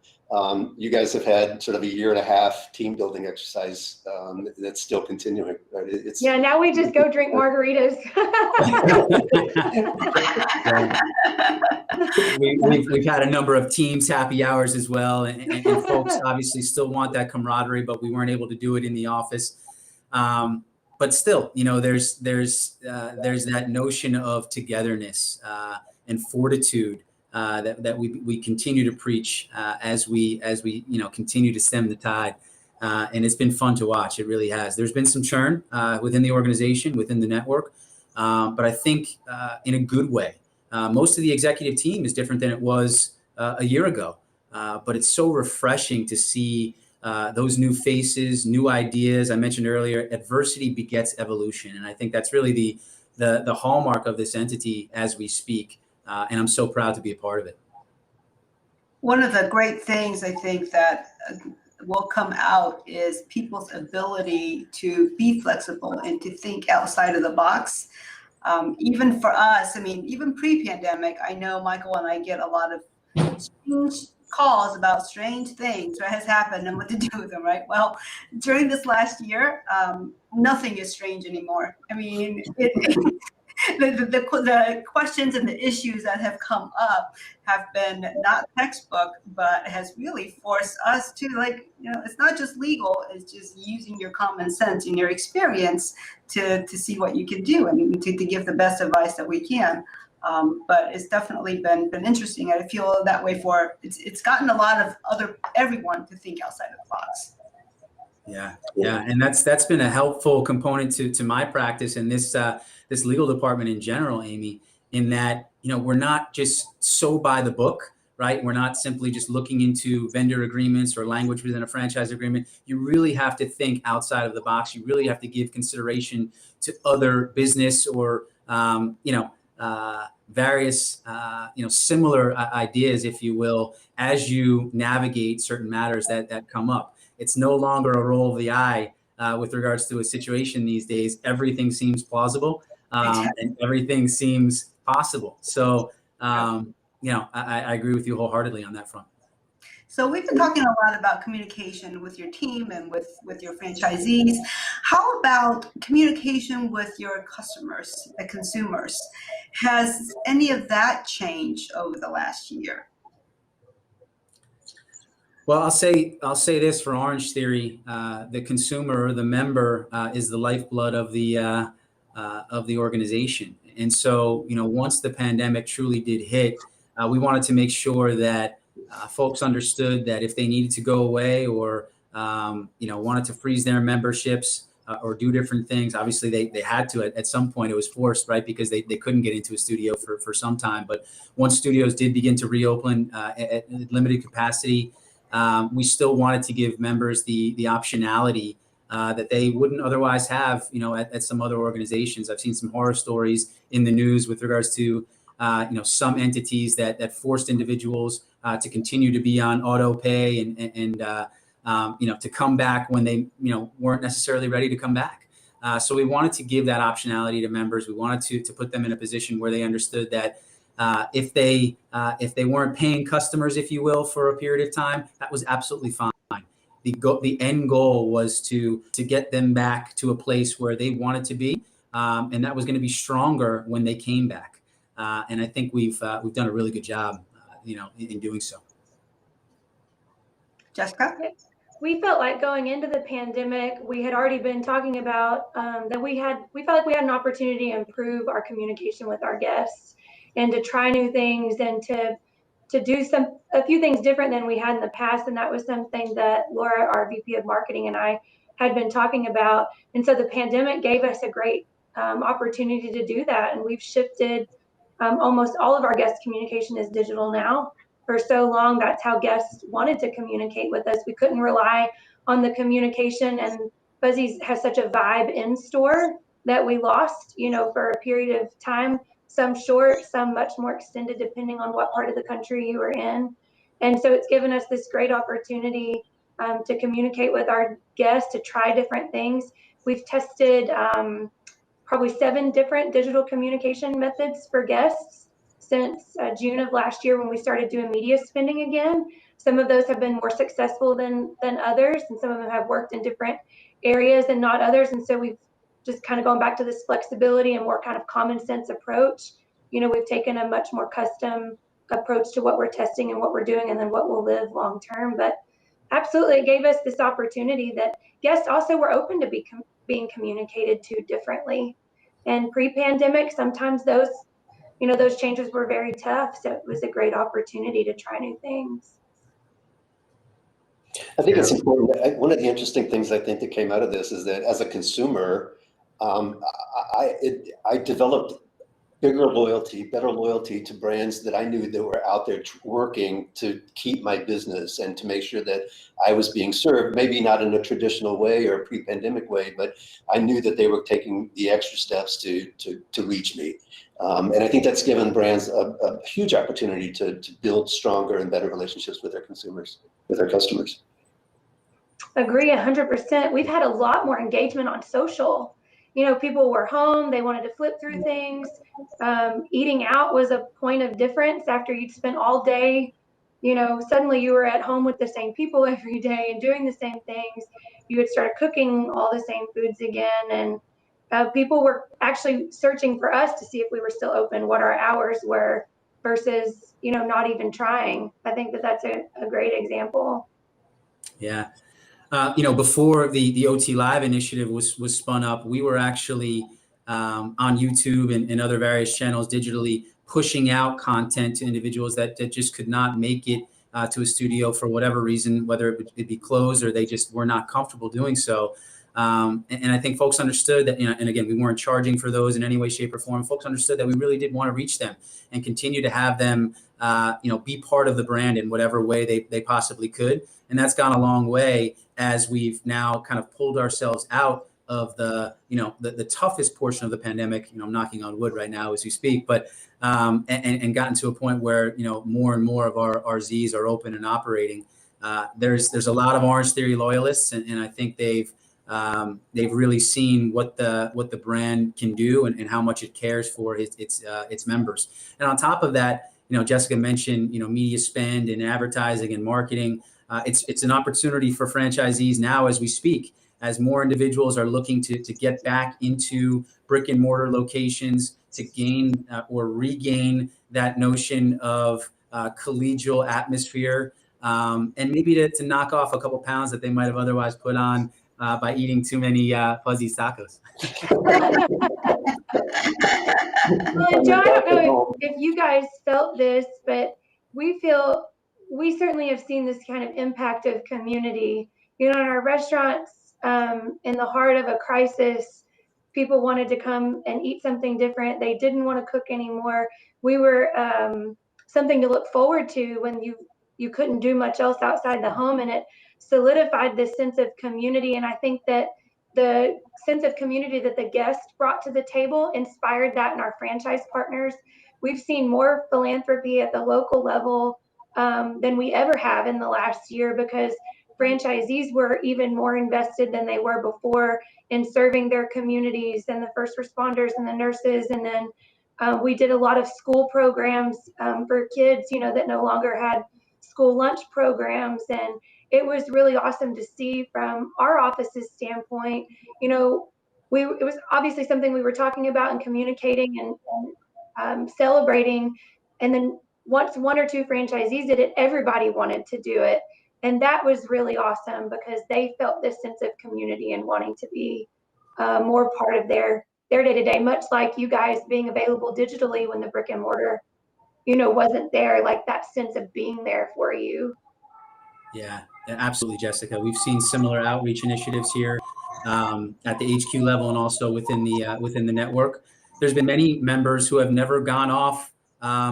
You guys have had sort of a 1.5 year team building exercise that's still continuing. Right? Yeah, now we just go drink margaritas. We've had a number of teams happy hours as well, and folks obviously still want that camaraderie, but we weren't able to do it in the office. But still, there's that notion of togetherness and fortitude that we continue to preach as we continue to stem the tide, and it's been fun to watch. It really has. There's been some churn within the organization, within the network, but I think in a good way. Most of the executive team is different than it was a year ago, but it's so refreshing to see those new faces, new ideas. I mentioned earlier, adversity begets evolution, and I think that's really the hallmark of this entity as we speak. And I'm so proud to be a part of it. One of the great things I think that will come out is people's ability to be flexible and to think outside of the box. Even for us, I mean, even pre-pandemic, I know Michael and I get a lot of strange calls about strange things that has happened and what to do with them, right? Well, during this last year, nothing is strange anymore. I mean, the questions and the issues that have come up have been not textbook, but has really forced us to, like, you know, it's not just legal, it's just using your common sense and your experience to see what you can do and to give the best advice that we can. But it's definitely been interesting. I feel that way for, it's gotten a lot of everyone to think outside of the box. Yeah, and that's been a helpful component to my practice and this legal department in general, Amy, in that, you know, we're not just so by the book, right? We're not simply just looking into vendor agreements or language within a franchise agreement. You really have to think outside of the box. You really have to give consideration to other business or, various, similar ideas, if you will, as you navigate certain matters that come up. It's no longer a roll of the eye with regards to a situation these days. Everything seems plausible and everything seems possible. So, I agree with you wholeheartedly on that front. So we've been talking a lot about communication with your team and with your franchisees. How about communication with your customers, the consumers? Has any of that changed over the last year? Well, I'll say this for Orange Theory: the consumer or the member is the lifeblood of the organization. And so, once the pandemic truly did hit, we wanted to make sure that folks understood that if they needed to go away or wanted to freeze their memberships or do different things, obviously they had to at some point. It was forced, right? Because they couldn't get into a studio for some time. But once studios did begin to reopen at limited capacity, we still wanted to give members the optionality that they wouldn't otherwise have, at some other organizations. I've seen some horror stories in the news with regards to, some entities that forced individuals to continue to be on auto pay and to come back when they, weren't necessarily ready to come back. So we wanted to give that optionality to members. We wanted to put them in a position where they understood that if they weren't paying customers, if you will, for a period of time, that was absolutely fine. The end goal was to get them back to a place where they wanted to be, and that was going to be stronger when they came back. And I think we've done a really good job, in doing so. Jessica? We felt like going into the pandemic, we had already been talking about that we felt like we had an opportunity to improve our communication with our guests and to try new things and to do a few things different than we had in the past. And that was something that Laura, our VP of Marketing, and I had been talking about. And so the pandemic gave us a great opportunity to do that. And we've shifted almost all of our guest communication is digital now. For so long, that's how guests wanted to communicate with us. We couldn't rely on the communication, and Fuzzy's has such a vibe in store that we lost, for a period of time, some short, some much more extended, depending on what part of the country you were in. And so it's given us this great opportunity to communicate with our guests, to try different things. We've tested probably 7 different digital communication methods for guests since June of last year when we started doing media spending again. Some of those have been more successful than others, and some of them have worked in different areas and not others. And so we've just kind of going back to this flexibility and more kind of common sense approach. We've taken a much more custom approach to what we're testing and what we're doing and then what will live long term. But absolutely, it gave us this opportunity that guests also were open to being communicated to differently. And pre-pandemic, sometimes those changes were very tough. So it was a great opportunity to try new things. I think it's important. One of the interesting things I think that came out of this is that as a consumer, I developed better loyalty to brands that I knew that were out there working to keep my business and to make sure that I was being served, maybe not in a traditional way or a pre-pandemic way, but I knew that they were taking the extra steps to reach me. And I think that's given brands a huge opportunity to build stronger and better relationships with their consumers, with their customers. Agree 100%. We've had a lot more engagement on social. You know, people were home, they wanted to flip through things. Eating out was a point of difference after you'd spent all day, you know, suddenly you were at home with the same people every day and doing the same things. You had started cooking all the same foods again. And people were actually searching for us to see if we were still open, what our hours were versus, you know, not even trying. I think that that's a great example. Yeah. You know, before the OT Live initiative was spun up, we were actually on YouTube and other various channels digitally pushing out content to individuals that just could not make it to a studio for whatever reason, whether it be closed or they just were not comfortable doing so. And I think folks understood that, you know, and again, we weren't charging for those in any way, shape, or form. Folks understood that we really did want to reach them and continue to have them, you know, be part of the brand in whatever way they possibly could. And that's gone a long way as we've now kind of pulled ourselves out of the, you know, the toughest portion of the pandemic. You know, I'm knocking on wood right now as we speak, but and gotten to a point where, you know, more and more of our RZs are open and operating. There's a lot of Orange Theory loyalists, and I think they've really seen what the brand can do and how much it cares for its members. And on top of that, you know, Jessica mentioned, you know, media spend and advertising and marketing. It's an opportunity for franchisees now as we speak, as more individuals are looking to get back into brick and mortar locations to gain or regain that notion of collegial atmosphere, and maybe to knock off a couple pounds that they might have otherwise put on by eating too many Fuzzy's tacos. Well, Joe, I don't know if you guys felt this, but we certainly have seen this kind of impact of community. You know, in our restaurants, in the heart of a crisis, people wanted to come and eat something different. They didn't want to cook anymore. We were something to look forward to when you couldn't do much else outside the home, and it solidified this sense of community. And I think that the sense of community that the guests brought to the table inspired that in our franchise partners. We've seen more philanthropy at the local level than we ever have in the last year, because franchisees were even more invested than they were before in serving their communities and the first responders and the nurses. And then we did a lot of school programs for kids, you know, that no longer had school lunch programs. And it was really awesome to see from our office's standpoint. You know, it was obviously something we were talking about and communicating and celebrating. And then once one or two franchisees did it, everybody wanted to do it. And that was really awesome because they felt this sense of community and wanting to be more part of their day-to-day, much like you guys being available digitally when the brick and mortar, you know, wasn't there, like that sense of being there for you. Yeah, absolutely, Jessica. We've seen similar outreach initiatives here at the HQ level and also within the network. There's been many members who have never gone off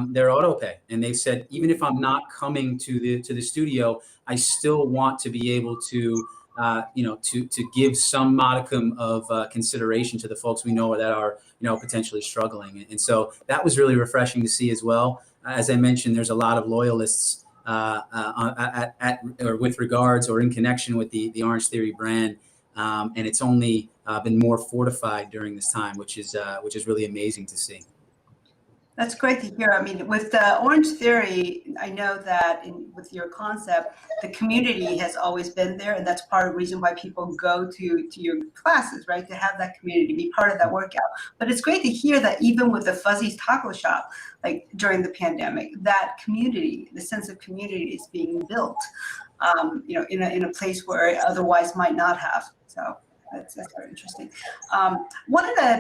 their auto pay, and they've said, even if I'm not coming to the studio, I still want to be able to to give some modicum of consideration to the folks we know that are, you know, potentially struggling. And so that was really refreshing to see as well. As I mentioned, there's a lot of loyalists at or with regards or in connection with the Orange Theory brand, and it's only been more fortified during this time, which is really amazing to see. That's great to hear. I mean, with Orange Theory, I know that with your concept, the community has always been there, and that's part of the reason why people go to your classes, right? To have that community, be part of that workout. But it's great to hear that even with the Fuzzy's Taco Shop, like during the pandemic, that community, the sense of community is being built, you know, in a place where it otherwise might not have. So. That's very interesting.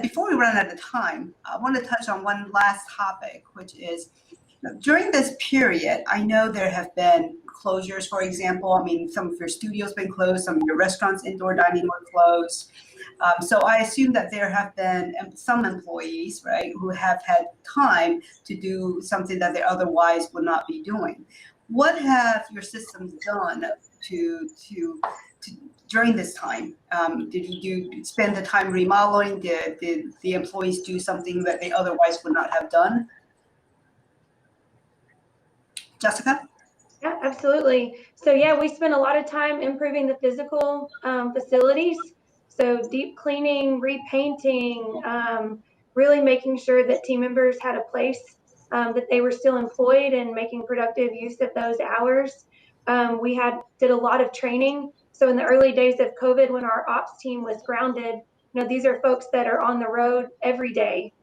Before we run out of time, I want to touch on one last topic, which is, during this period, I know there have been closures, for example. I mean, some of your studios been closed, some of your restaurants, indoor dining were closed. So I assume that there have been some employees, right, who have had time to do something that they otherwise would not be doing. What have your systems done to during this time? Did you spend the time remodeling? Did the employees do something that they otherwise would not have done? Jessica? Yeah, absolutely. So yeah, we spent a lot of time improving the physical facilities. So deep cleaning, repainting, really making sure that team members had a place, that they were still employed and making productive use of those hours. We did a lot of training. So in the early days of COVID, when our ops team was grounded, these are folks that are on the road every day.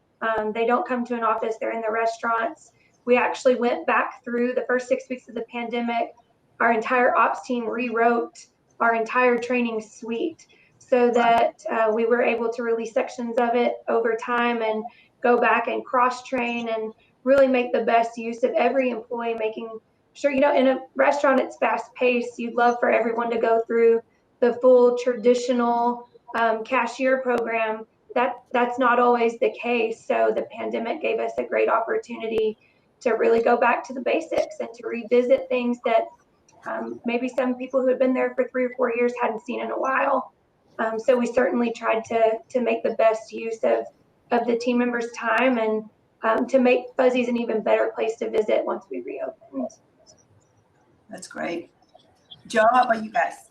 They don't come to an office, they're in the restaurants. We actually went back through the first 6 weeks of the pandemic. Our entire ops team rewrote our entire training suite so that we were able to release sections of it over time and go back and cross train and really make the best use of every employee, making sure, in a restaurant, it's fast paced. You'd love for everyone to go through the full traditional cashier program. That's not always the case. So the pandemic gave us a great opportunity to really go back to the basics and to revisit things that maybe some people who had been there for 3 or 4 years hadn't seen in a while. So we certainly tried to make the best use of the team members' time and to make Fuzzy's an even better place to visit once we reopened. That's great. Joe, how about you guys?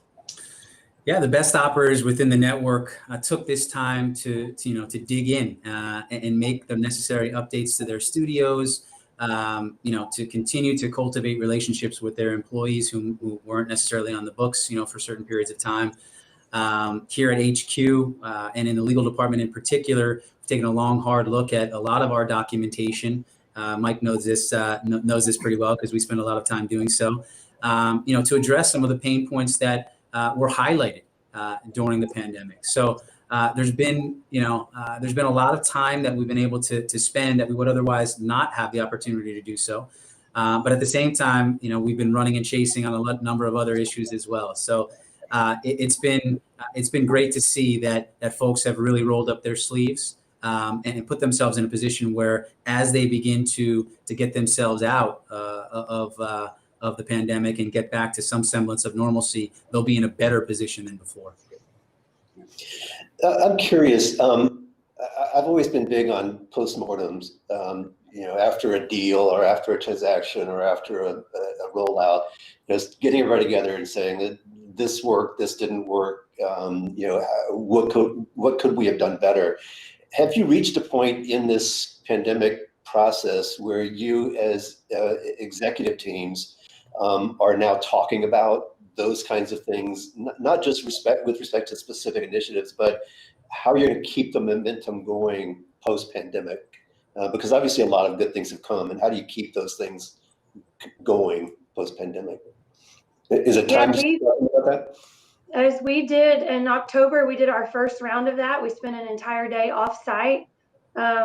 Yeah, the best operators within the network took this time to dig in and make the necessary updates to their studios, to continue to cultivate relationships with their employees who weren't necessarily on the books, for certain periods of time. Here at HQ and in the legal department in particular, we've taken a long, hard look at a lot of our documentation. Mike knows this pretty well because we spend a lot of time doing so. To address some of the pain points that were highlighted during the pandemic. So there's been a lot of time that we've been able to spend that we would otherwise not have the opportunity to do so. But at the same time, we've been running and chasing on a number of other issues as well. So it's been great to see that folks have really rolled up their sleeves and put themselves in a position where, as they begin to get themselves out of the pandemic and get back to some semblance of normalcy, they'll be in a better position than before. I'm curious. I've always been big on postmortems. After a deal or after a transaction or after a rollout, just getting everybody together and saying that this worked, this didn't work. What could we have done better? Have you reached a point in this pandemic process where you, as executive teams, are now talking about those kinds of things, not just with respect to specific initiatives, but how you're going to keep the momentum going post-pandemic? Because obviously a lot of good things have come, and how do you keep those things going post-pandemic? Is it time to talk about that? As we did in October, we did our first round of that. We spent an entire day off-site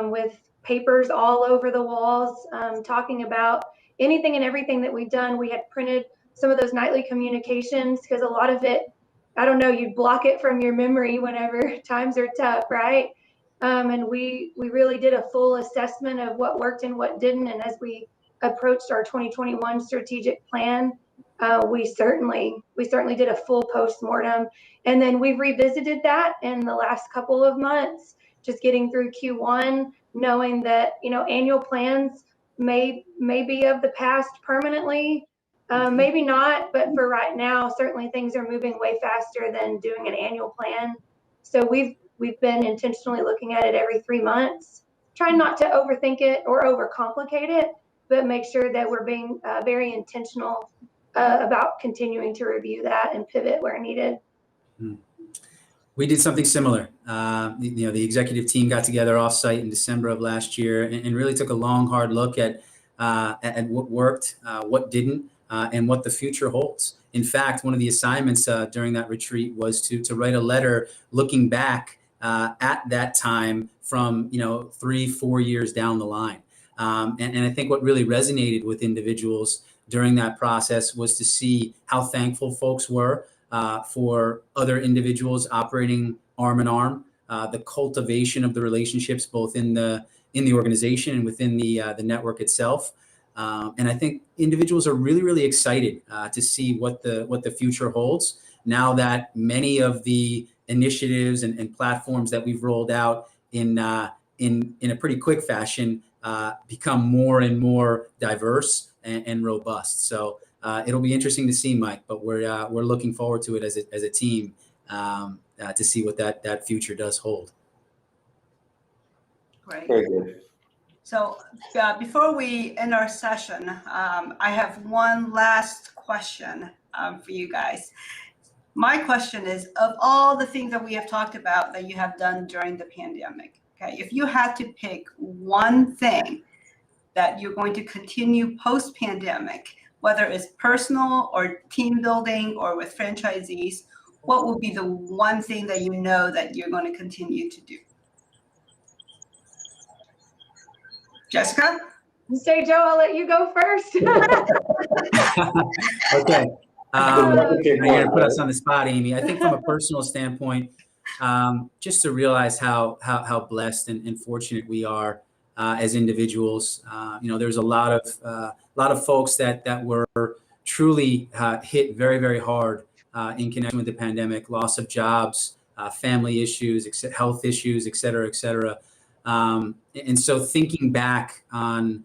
with papers all over the walls, talking about anything and everything that we've done. We had printed some of those nightly communications because a lot of it, I don't know, you'd block it from your memory whenever times are tough, right? And we really did a full assessment of what worked and what didn't. And as we approached our 2021 strategic plan, we certainly did a full post-mortem. And then we've revisited that in the last couple of months, just getting through Q1, knowing that, annual plans may be of the past permanently, maybe not, but for right now, certainly things are moving way faster than doing an annual plan. So we've been intentionally looking at it every 3 months, trying not to overthink it or overcomplicate it, but make sure that we're being very intentional about continuing to review that and pivot where needed. We did something similar. The executive team got together offsite in December of last year and really took a long, hard look at what worked, what didn't, and what the future holds. In fact, one of the assignments during that retreat was to write a letter looking back at that time from 3-4 years down the line. And I think what really resonated with individuals during that process was to see how thankful folks were for other individuals operating arm in arm, the cultivation of the relationships both in the organization and within the network itself. And I think individuals are really, really excited to see what the future holds now that many of the initiatives and platforms that we've rolled out in a pretty quick fashion become more and more diverse and robust. So it'll be interesting to see, Mike, but we're looking forward to it as a team to see what that future does hold. Great. Very good. So before we end our session, I have one last question for you guys. My question is, of all the things that we have talked about that you have done during the pandemic, okay, if you had to pick one thing that you're going to continue post-pandemic, whether it's personal or team building or with franchisees, what would be the one thing that you know that you're going to continue to do? Jessica? Say, Joe, I'll let you go first. Okay. Okay, You're going to put us on the spot, Amy. I think from a personal standpoint, just to realize how blessed and fortunate we are as individuals. There's a lot of folks that were truly hit very, very hard in connection with the pandemic, loss of jobs, family issues, health issues, et cetera, et cetera. And so thinking back on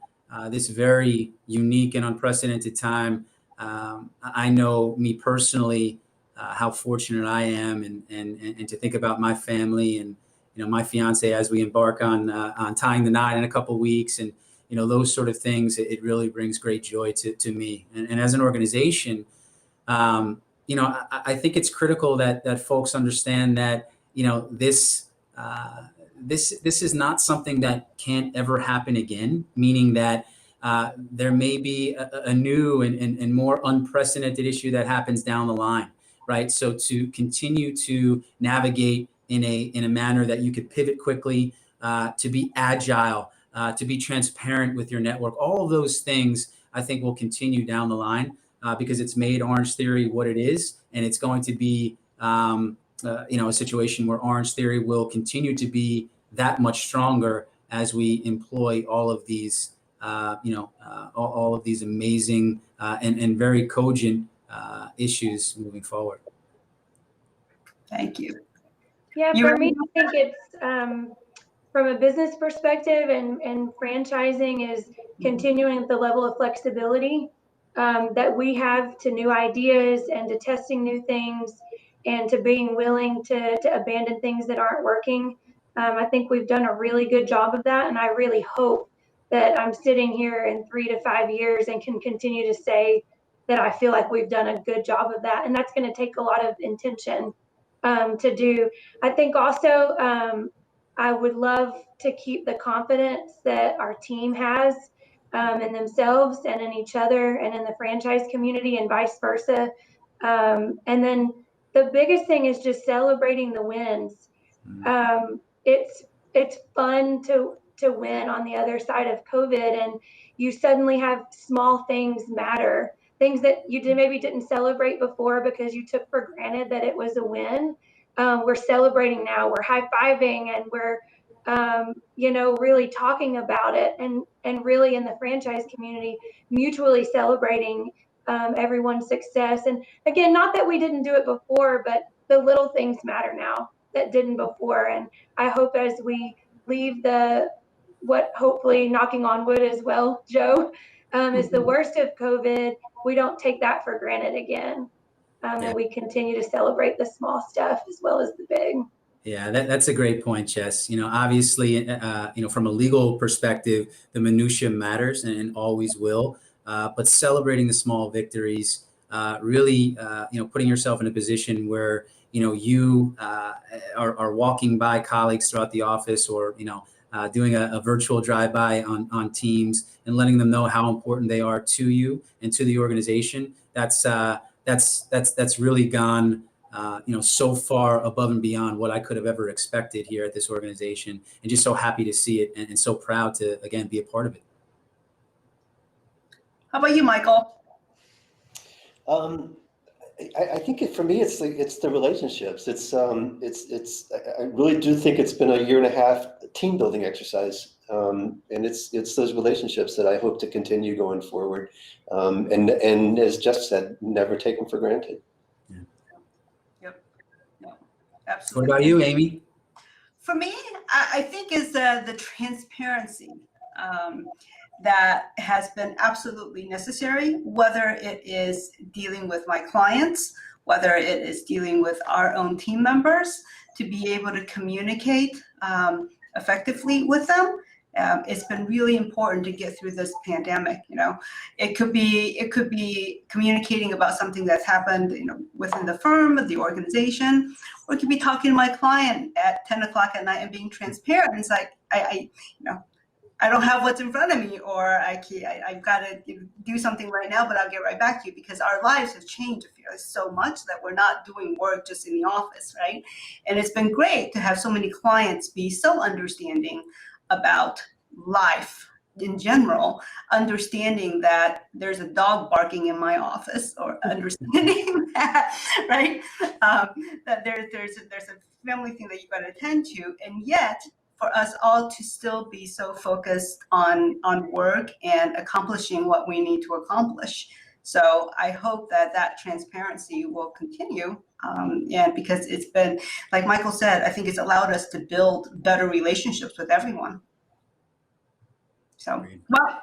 this very unique and unprecedented time, I know me personally how fortunate I am, and to think about my family and my fiance as we embark on tying the knot in a couple of weeks, and those sort of things. It really brings great joy to me. And as an organization, I think it's critical that folks understand that this is not something that can't ever happen again, meaning that there may be a new and more unprecedented issue that happens down the line, right? So to continue to navigate in a manner that you could pivot quickly, to be agile, to be transparent with your network, all of those things I think will continue down the line because it's made Orange Theory what it is, and it's going to be a situation where Orange Theory will continue to be that much stronger as we employ all of these, all of these amazing and very cogent issues moving forward. Thank you. Yeah, for me, I think it's from a business perspective and franchising is continuing the level of flexibility that we have to new ideas and to testing new things and to being willing to abandon things that aren't working. I think we've done a really good job of that, and I really hope that I'm sitting here in 3 to 5 years and can continue to say that I feel like we've done a good job of that. And that's going to take a lot of intention to do. I think also I would love to keep the confidence that our team has in themselves and in each other and in the franchise community and vice versa. And then the biggest thing is just celebrating the wins. It's fun to win on the other side of COVID, and you suddenly have small things matter, things that you maybe didn't celebrate before because you took for granted that it was a win. We're celebrating now. We're high-fiving, and we're really talking about it, and really in the franchise community mutually celebrating everyone's success. And again, not that we didn't do it before, but the little things matter now that didn't before. And I hope as we leave what hopefully, knocking on wood as well, Joe, is the worst of COVID, we don't take that for granted again. And we continue to celebrate the small stuff as well as the big. Yeah, that's a great point, Jess. Obviously, from a legal perspective, the minutia matters and always will. But celebrating the small victories, really, putting yourself in a position where you are walking by colleagues throughout the office, or doing a virtual drive-by on Teams and letting them know how important they are to you and to the organization. That's really gone so far above and beyond what I could have ever expected here at this organization, and just so happy to see it and so proud to again be a part of it. How about you, Michael? I think for me, it's the relationships. I really do think it's been a 1.5 year team building exercise, and it's those relationships that I hope to continue going forward. And as Jeff said, never take them for granted. Yep. No, absolutely. What about you, Amy? For me, I think is the transparency. that has been absolutely necessary, whether it is dealing with my clients, whether it is dealing with our own team members, to be able to communicate effectively with them. It's been really important to get through this pandemic. It could be communicating about something that's happened, within the firm, the organization, or it could be talking to my client at 10 o'clock at night and being transparent. It's like, I don't have what's in front of me, or I've got to do something right now, but I'll get right back to you, because our lives have changed so much that we're not doing work just in the office, right? And it's been great to have so many clients be so understanding about life in general, understanding that there's a dog barking in my office, or understanding that, right? That there's a family thing that you've got to attend to, and yet for us all to still be so focused on work and accomplishing what we need to accomplish. So I hope that transparency will continue. And because it's been, like Michael said, I think it's allowed us to build better relationships with everyone. So, well,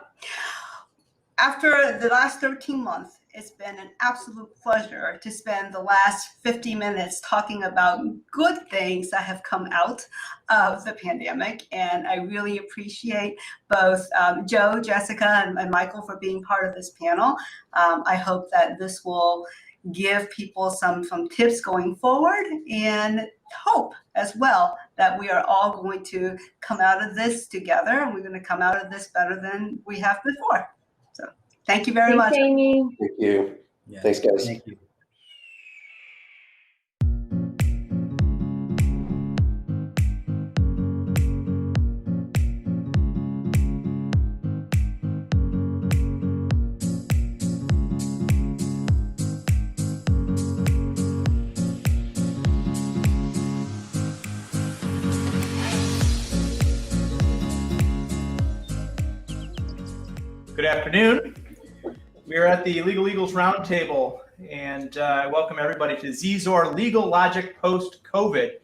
after the last 13 months, it's been an absolute pleasure to spend the last 50 minutes talking about good things that have come out of the pandemic. And I really appreciate both Joe, Jessica, and Michael for being part of this panel. I hope that this will give people some tips going forward, and hope as well that we are all going to come out of this together, and we're going to come out of this better than we have before. So thank you very much. Amy. Thank you. Yeah. Thanks, guys. Thank you. Good afternoon. We are at the Legal Eagles Roundtable, and I welcome everybody to Zizor Legal Logic Post-COVID.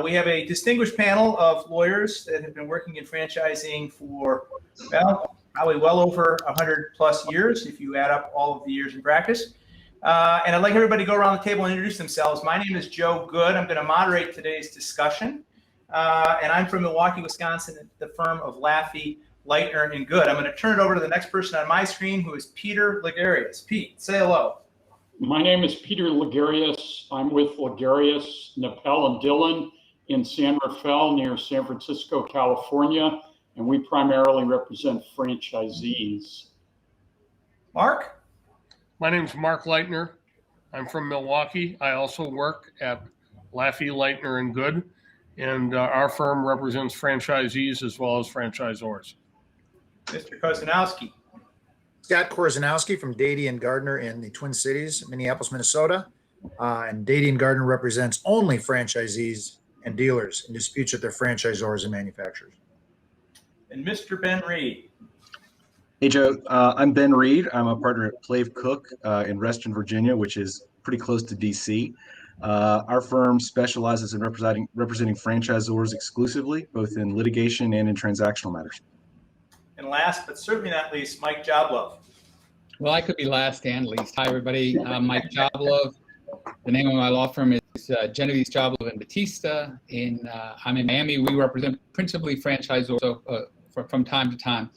We have a distinguished panel of lawyers that have been working in franchising for, well, probably well over 100 plus years, if you add up all of the years in practice. And I'd like everybody to go around the table and introduce themselves. My name is Joe Good. I'm going to moderate today's discussion. And I'm from Milwaukee, Wisconsin, at the firm of Laffey, Leitner, and Good. I'm going to turn it over to the next person on my screen, who is Peter Ligarius. Pete, say hello. My name is Peter Ligarius. I'm with Ligarius, Napel, and Dillon in San Rafael near San Francisco, California, and we primarily represent franchisees. Mark? My name is Mark Leitner. I'm from Milwaukee. I also work at Laffey, Leitner, and Good, and our firm represents franchisees as well as franchisors. Mr. Kozanowski. Scott Korzanowski from Dady and Gardner in the Twin Cities, Minneapolis, Minnesota. And Dady and Gardner represents only franchisees and dealers in disputes with their franchisors and manufacturers. And Mr. Ben Reed. Hey, Joe. I'm Ben Reed. I'm a partner at Plave Cook in Reston, Virginia, which is pretty close to DC. Our firm specializes in representing franchisors exclusively, both in litigation and in transactional matters. And last, but certainly not least, Mike Joblove. Well, I could be last and least. Hi, everybody. I'm Mike Joblove. The name of my law firm is Genovese Joblove and Batista. I'm in Miami. We represent principally franchisors. So from time to time,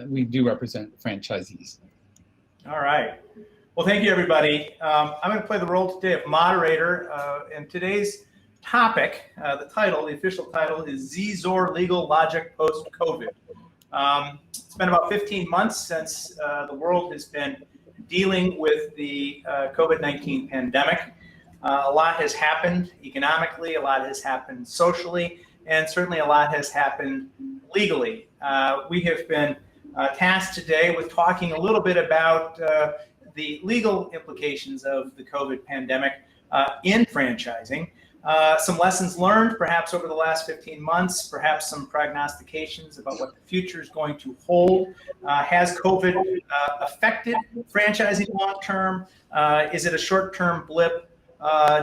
we do represent franchisees. All right. Well, thank you, everybody. I'm going to play the role today of moderator. And today's topic, the official title is Zizor Legal Logic Post-COVID. It's been about 15 months since the world has been dealing with the COVID-19 pandemic. A lot has happened economically, a lot has happened socially, and certainly a lot has happened legally. We have been tasked today with talking a little bit about the legal implications of the COVID pandemic in franchising. Some lessons learned perhaps over the last 15 months, perhaps some prognostications about what the future is going to hold. Has COVID affected franchising long term? Is it a short-term blip,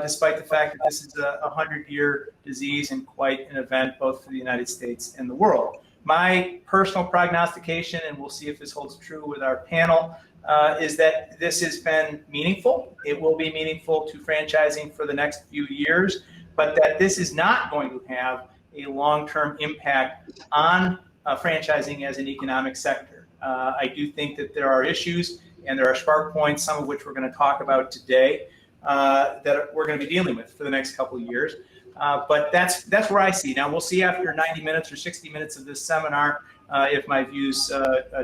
despite the fact that this is a 100-year disease and quite an event both for the United States and the world? My personal prognostication, and we'll see if this holds true with our panel, is that this has been meaningful. It will be meaningful to franchising for the next few years, but that this is not going to have a long-term impact on franchising as an economic sector. I do think that there are issues and there are spark points, some of which we're going to talk about today, that we're going to be dealing with for the next couple of years. But that's where I see. Now, we'll see after 90 minutes or 60 minutes of this seminar if my views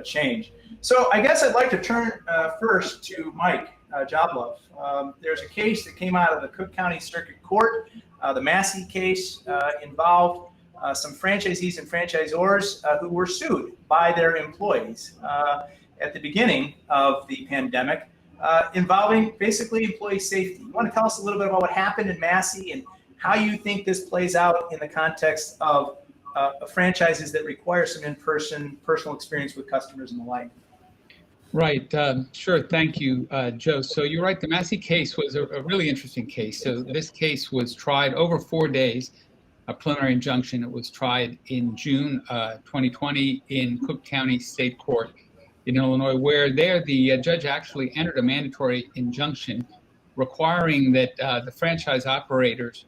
change. So I guess I'd like to turn first to Mike Joblove. There's a case that came out of the Cook County Circuit Court. The Massey case involved some franchisees and franchisors who were sued by their employees at the beginning of the pandemic, involving basically employee safety. You want to tell us a little bit about what happened in Massey and how you think this plays out in the context of franchises that require some in-person personal experience with customers and the like? Right. Sure. Thank you, Joe. So you're right. The Massey case was a really interesting case. So this case was tried over 4 days, a preliminary injunction. It was tried in June 2020 in Cook County State Court in Illinois, where there the judge actually entered a mandatory injunction requiring that the franchise operators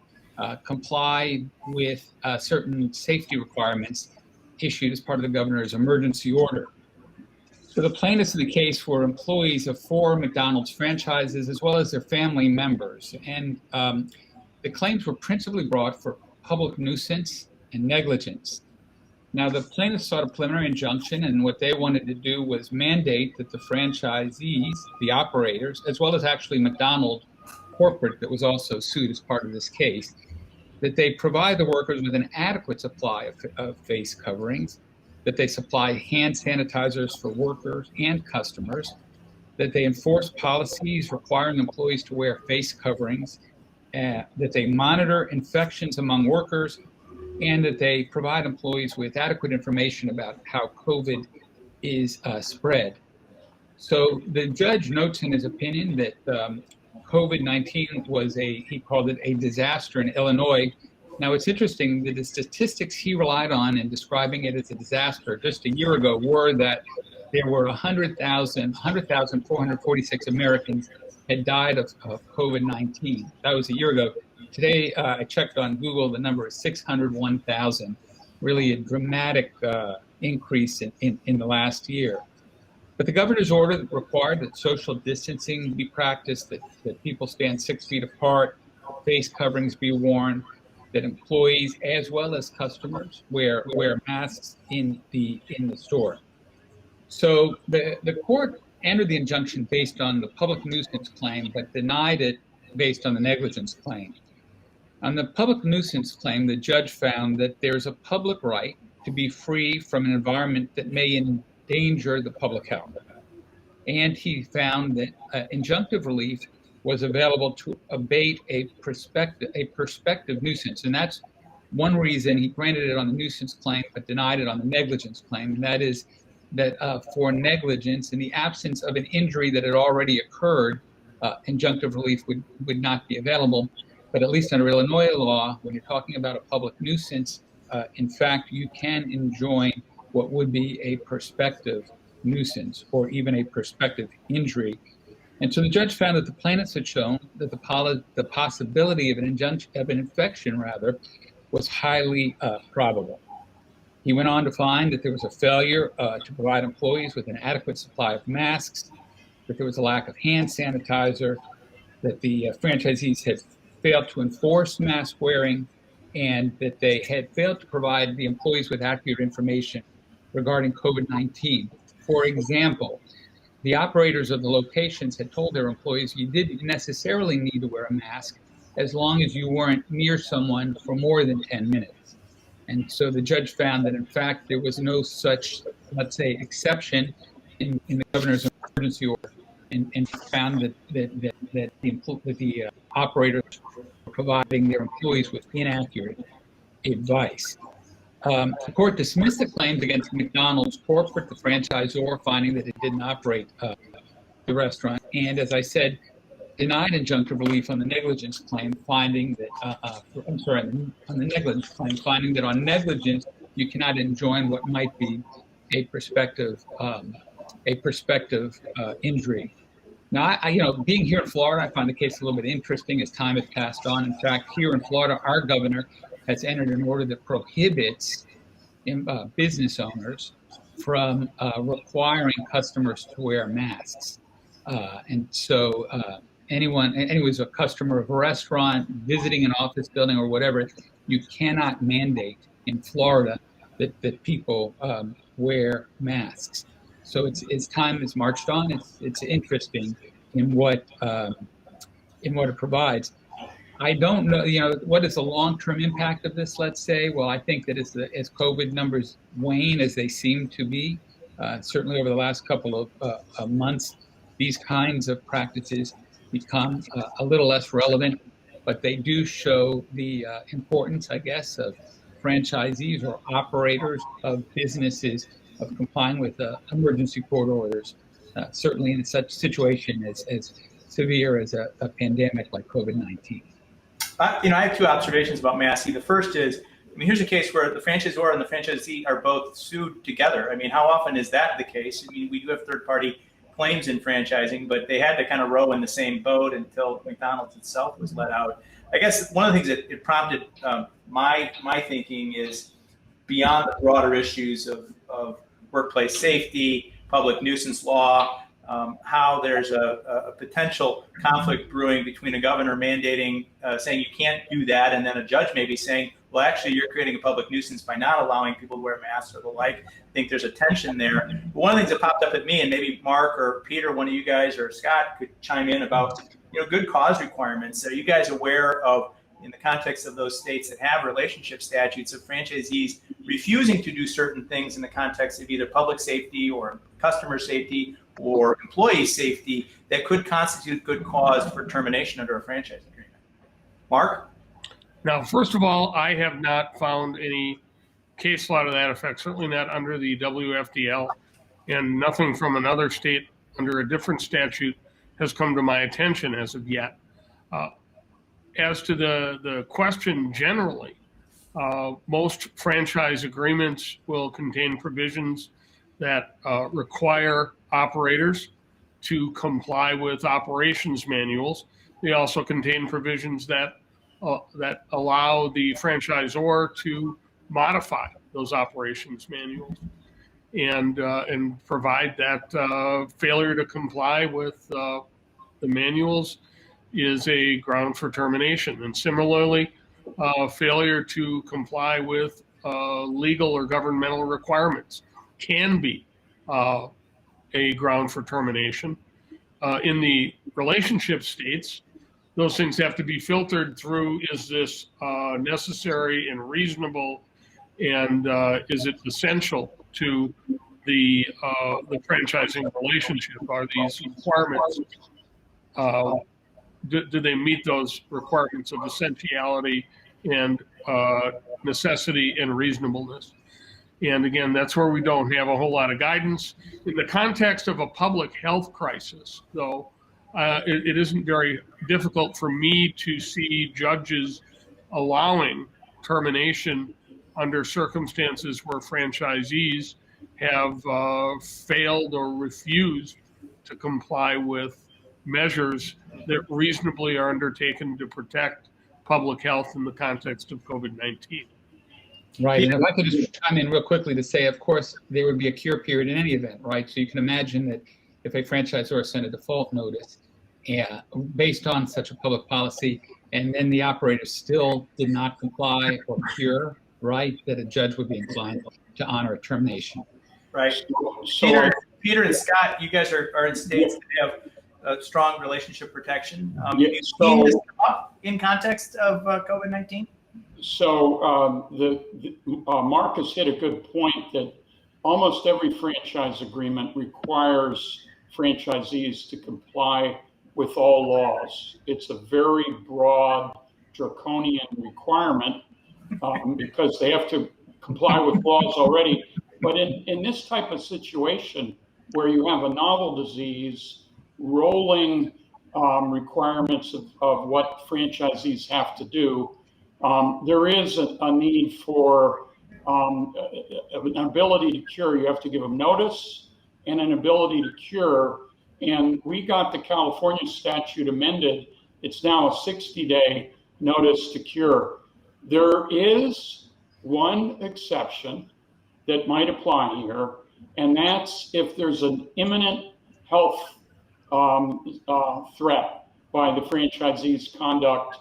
comply with certain safety requirements issued as part of the governor's emergency order. So the plaintiffs in the case were employees of 4 McDonald's franchises as well as their family members. And the claims were principally brought for public nuisance and negligence. Now, the plaintiffs sought a preliminary injunction, and what they wanted to do was mandate that the franchisees, the operators, as well as actually McDonald's corporate that was also sued as part of this case, that they provide the workers with an adequate supply of face coverings, that they supply hand sanitizers for workers and customers, that they enforce policies requiring employees to wear face coverings, that they monitor infections among workers, and that they provide employees with adequate information about how COVID is spread. So the judge notes in his opinion that COVID-19 was he called it a disaster in Illinois. Now, it's interesting that the statistics he relied on in describing it as a disaster just a year ago were that there were 100,446 Americans had died of COVID-19. That was a year ago. Today, I checked on Google, the number is 601,000, really a dramatic increase in the last year. But the governor's order required that social distancing be practiced, that people stand 6 feet apart, face coverings be worn, that employees as well as customers wear masks in the store. So the court entered the injunction based on the public nuisance claim, but denied it based on the negligence claim. On the public nuisance claim, the judge found that there's a public right to be free from an environment that may endanger the public health. And he found that injunctive relief was available to abate a prospective nuisance. And that's one reason he granted it on the nuisance claim, but denied it on the negligence claim. And that is that for negligence, in the absence of an injury that had already occurred, injunctive relief would not be available. But at least under Illinois law, when you're talking about a public nuisance, in fact, you can enjoin what would be a prospective nuisance or even a prospective injury. And so the judge found that the plaintiffs had shown that the possibility of an infection was highly probable. He went on to find that there was a failure to provide employees with an adequate supply of masks, that there was a lack of hand sanitizer, that the franchisees had failed to enforce mask wearing, and that they had failed to provide the employees with accurate information regarding COVID-19. For example, the operators of the locations had told their employees you didn't necessarily need to wear a mask as long as you weren't near someone for more than 10 minutes. And so the judge found that, in fact, there was no such, let's say, exception in the governor's emergency order, and found that the operators were providing their employees with inaccurate advice. The court dismissed the claims against McDonald's corporate, the franchisor, finding that it didn't operate the restaurant. And as I said, denied injunctive relief on the negligence claim, finding that, on the negligence claim, finding that on negligence, you cannot enjoin what might be a prospective injury. Now, being here in Florida, I find the case a little bit interesting as time has passed on. In fact, here in Florida, our governor has entered an order that prohibits business owners from requiring customers to wear masks. And so anyone who's a customer of a restaurant, visiting an office building or whatever, you cannot mandate in Florida that people wear masks. So it's time has marched on. It's interesting in what it provides. I don't know, what is the long-term impact of this, let's say? Well, I think that as COVID numbers wane, as they seem to be, certainly over the last couple of months, these kinds of practices become a little less relevant, but they do show the importance, I guess, of franchisees or operators of businesses of complying with emergency court orders, certainly in such situation as severe as a pandemic like COVID-19. I have two observations about Massey. The first is, here's a case where the franchisor and the franchisee are both sued together. How often is that the case? We do have third-party claims in franchising, but they had to kind of row in the same boat until McDonald's itself was let out. I guess one of the things that it prompted my thinking is beyond the broader issues of workplace safety, public nuisance law, how there's a potential conflict brewing between a governor mandating, saying you can't do that, and then a judge maybe saying, well, actually, you're creating a public nuisance by not allowing people to wear masks or the like. I think there's a tension there. But one of the things that popped up at me, and maybe Mark or Peter, one of you guys, or Scott could chime in about, good cause requirements. Are you guys aware of, in the context of those states that have relationship statutes, of franchisees refusing to do certain things in the context of either public safety or customer safety or employee safety that could constitute good cause for termination under a franchise agreement? Mark? Now, first of all, I have not found any case law to that effect, certainly not under the WFDL, and nothing from another state under a different statute has come to my attention as of yet. As to the question generally, most franchise agreements will contain provisions that require operators to comply with operations manuals. They also contain provisions that allow the franchisor to modify those operations manuals and provide that failure to comply with the manuals is a ground for termination. And similarly, failure to comply with legal or governmental requirements can be a ground for termination. In the relationship states, those things have to be filtered through, is this necessary and reasonable, and is it essential to the franchising relationship? Are these requirements, do they meet those requirements of essentiality and necessity and reasonableness? And again, that's where we don't have a whole lot of guidance. In the context of a public health crisis, though, it isn't very difficult for me to see judges allowing termination under circumstances where franchisees have failed or refused to comply with measures that reasonably are undertaken to protect public health in the context of COVID-19. Right, and if I could just chime in real quickly to say, of course, there would be a cure period in any event, right? So you can imagine that if a franchisor sent a default notice based on such a public policy, and then the operator still did not comply or cure, right, that a judge would be inclined to honor a termination. Right. Peter and Scott, you guys are in states that have a strong relationship protection. Have you seen this come up in context of COVID-19? So Mark has hit a good point that almost every franchise agreement requires franchisees to comply with all laws. It's a very broad, draconian requirement because they have to comply with laws already. But in this type of situation where you have a novel disease, rolling requirements of what franchisees have to do, there is a need for an ability to cure. You have to give them notice and an ability to cure. And we got the California statute amended. It's now a 60-day notice to cure. There is one exception that might apply here, and that's if there's an imminent health threat by the franchisee's conduct,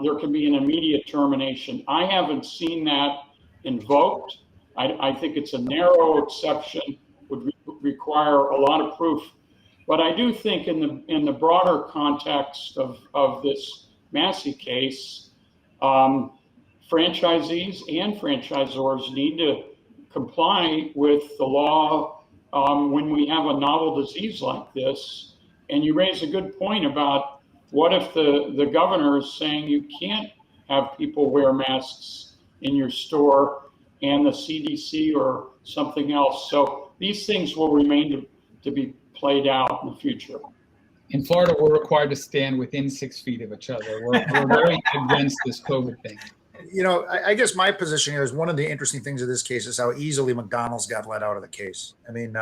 there can be an immediate termination. I haven't seen that invoked. I think it's a narrow exception, would require a lot of proof. But I do think in the broader context of this Massey case, franchisees and franchisors need to comply with the law when we have a novel disease like this. And you raise a good point about what if the governor is saying you can't have people wear masks in your store and the CDC or something else. So these things will remain to be played out in the future. In Florida, we're required to stand within 6 feet of each other. We're very against this COVID thing. You know, I guess my position here is one of the interesting things of this case is how easily McDonald's got let out of the case. I mean,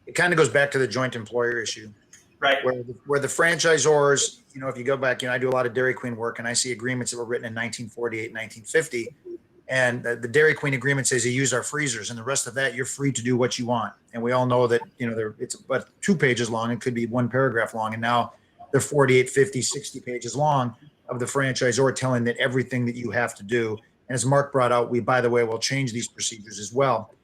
it kind of goes back to the joint employer issue. Right. Where the franchisors, you know, if you go back, you know, I do a lot of Dairy Queen work and I see agreements that were written in 1948, 1950. And the Dairy Queen agreement says you use our freezers and the rest of that, you're free to do what you want. And we all know that, you know, it's about 2 pages long. It could be 1 paragraph long. And now they're 48, 50, 60 pages long of the franchisor telling that everything that you have to do. And as Mark brought out, we, by the way, will change these procedures as well.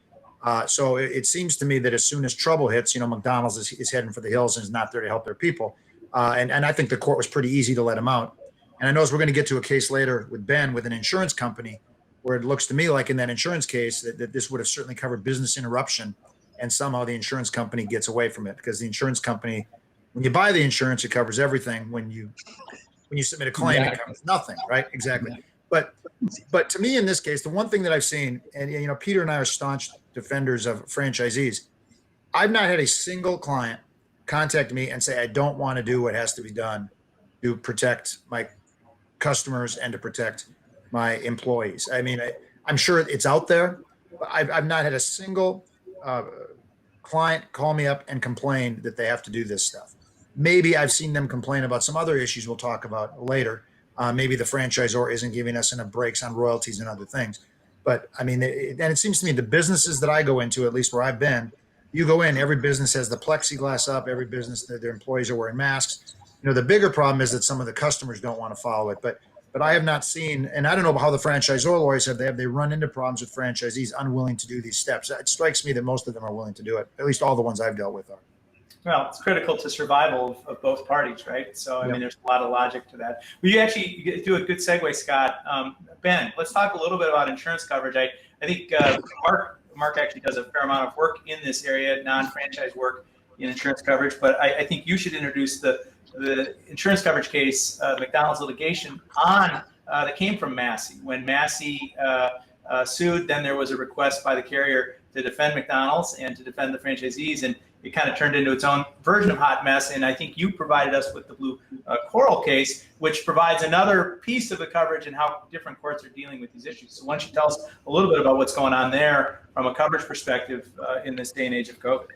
So it seems to me that as soon as trouble hits, you know, McDonald's is heading for the hills and is not there to help their people. And I think the court was pretty easy to let him out. And I know as we're going to get to a case later with Ben with an insurance company, where it looks to me like in that insurance case that this would have certainly covered business interruption, and somehow the insurance company gets away from it because the insurance company, when you buy the insurance, it covers everything. When you submit a claim, it covers nothing, right? Exactly. But to me in this case, the one thing that I've seen, and you know, Peter and I are staunch defenders of franchisees. I've not had a single client contact me and say, I don't want to do what has to be done to protect my customers and to protect my employees. I mean, I'm sure it's out there, but I've not had a single client call me up and complain that they have to do this stuff. Maybe I've seen them complain about some other issues we'll talk about later. Maybe the franchisor isn't giving us enough breaks on royalties and other things. But I mean, and it seems to me the businesses that I go into, at least where I've been, you go in, every business has the plexiglass up, every business, their employees are wearing masks. You know, the bigger problem is that some of the customers don't want to follow it. But I have not seen, and I don't know how the franchisor lawyers have they run into problems with franchisees unwilling to do these steps. It strikes me that most of them are willing to do it. At least all the ones I've dealt with are. Well, it's critical to survival of both parties, right? So, I mean, there's a lot of logic to that. We actually do a good segue, Scott. Ben, let's talk a little bit about insurance coverage. I think Mark actually does a fair amount of work in this area, non-franchise work in insurance coverage, but I think you should introduce the insurance coverage case, McDonald's litigation that came from Massey. When Massey sued, then there was a request by the carrier to defend McDonald's and to defend the franchisees, and it kind of turned into its own version of hot mess. And I think you provided us with the Blue Coral case, which provides another piece of the coverage and how different courts are dealing with these issues. So why don't you tell us a little bit about what's going on there from a coverage perspective in this day and age of COVID?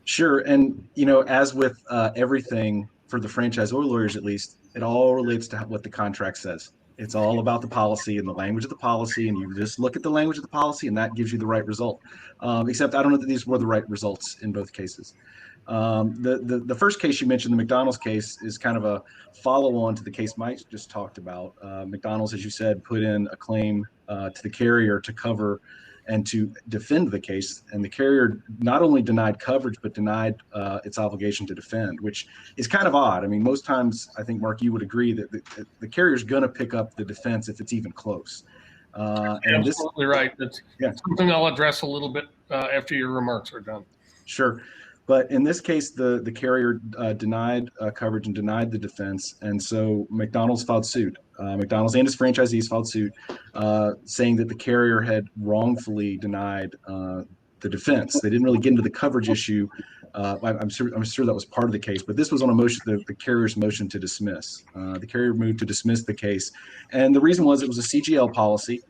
Sure. And, you know, as with everything for the franchisor lawyers, at least, it all relates to what the contract says. It's all about the policy and the language of the policy, and you just look at the language of the policy, and that gives you the right result. Except I don't know that these were the right results in both cases. The first case you mentioned, the McDonald's case, is kind of a follow-on to the case Mike just talked about. McDonald's, as you said, put in a claim to the carrier to cover and to defend the case, and the carrier not only denied coverage but denied its obligation to defend, which is kind of odd. I mean, most times, I think, Mark, you would agree that the carrier's going to pick up the defense if it's even close. And absolutely right. That's something I'll address a little bit after your remarks are done. Sure. But in this case, the carrier denied coverage and denied the defense, and so McDonald's filed suit. McDonald's and its franchisees filed suit, saying that the carrier had wrongfully denied the defense. They didn't really get into the coverage issue. I'm sure that was part of the case, but this was on a motion, the carrier's motion to dismiss. The carrier moved to dismiss the case, and the reason was it was a CGL policy.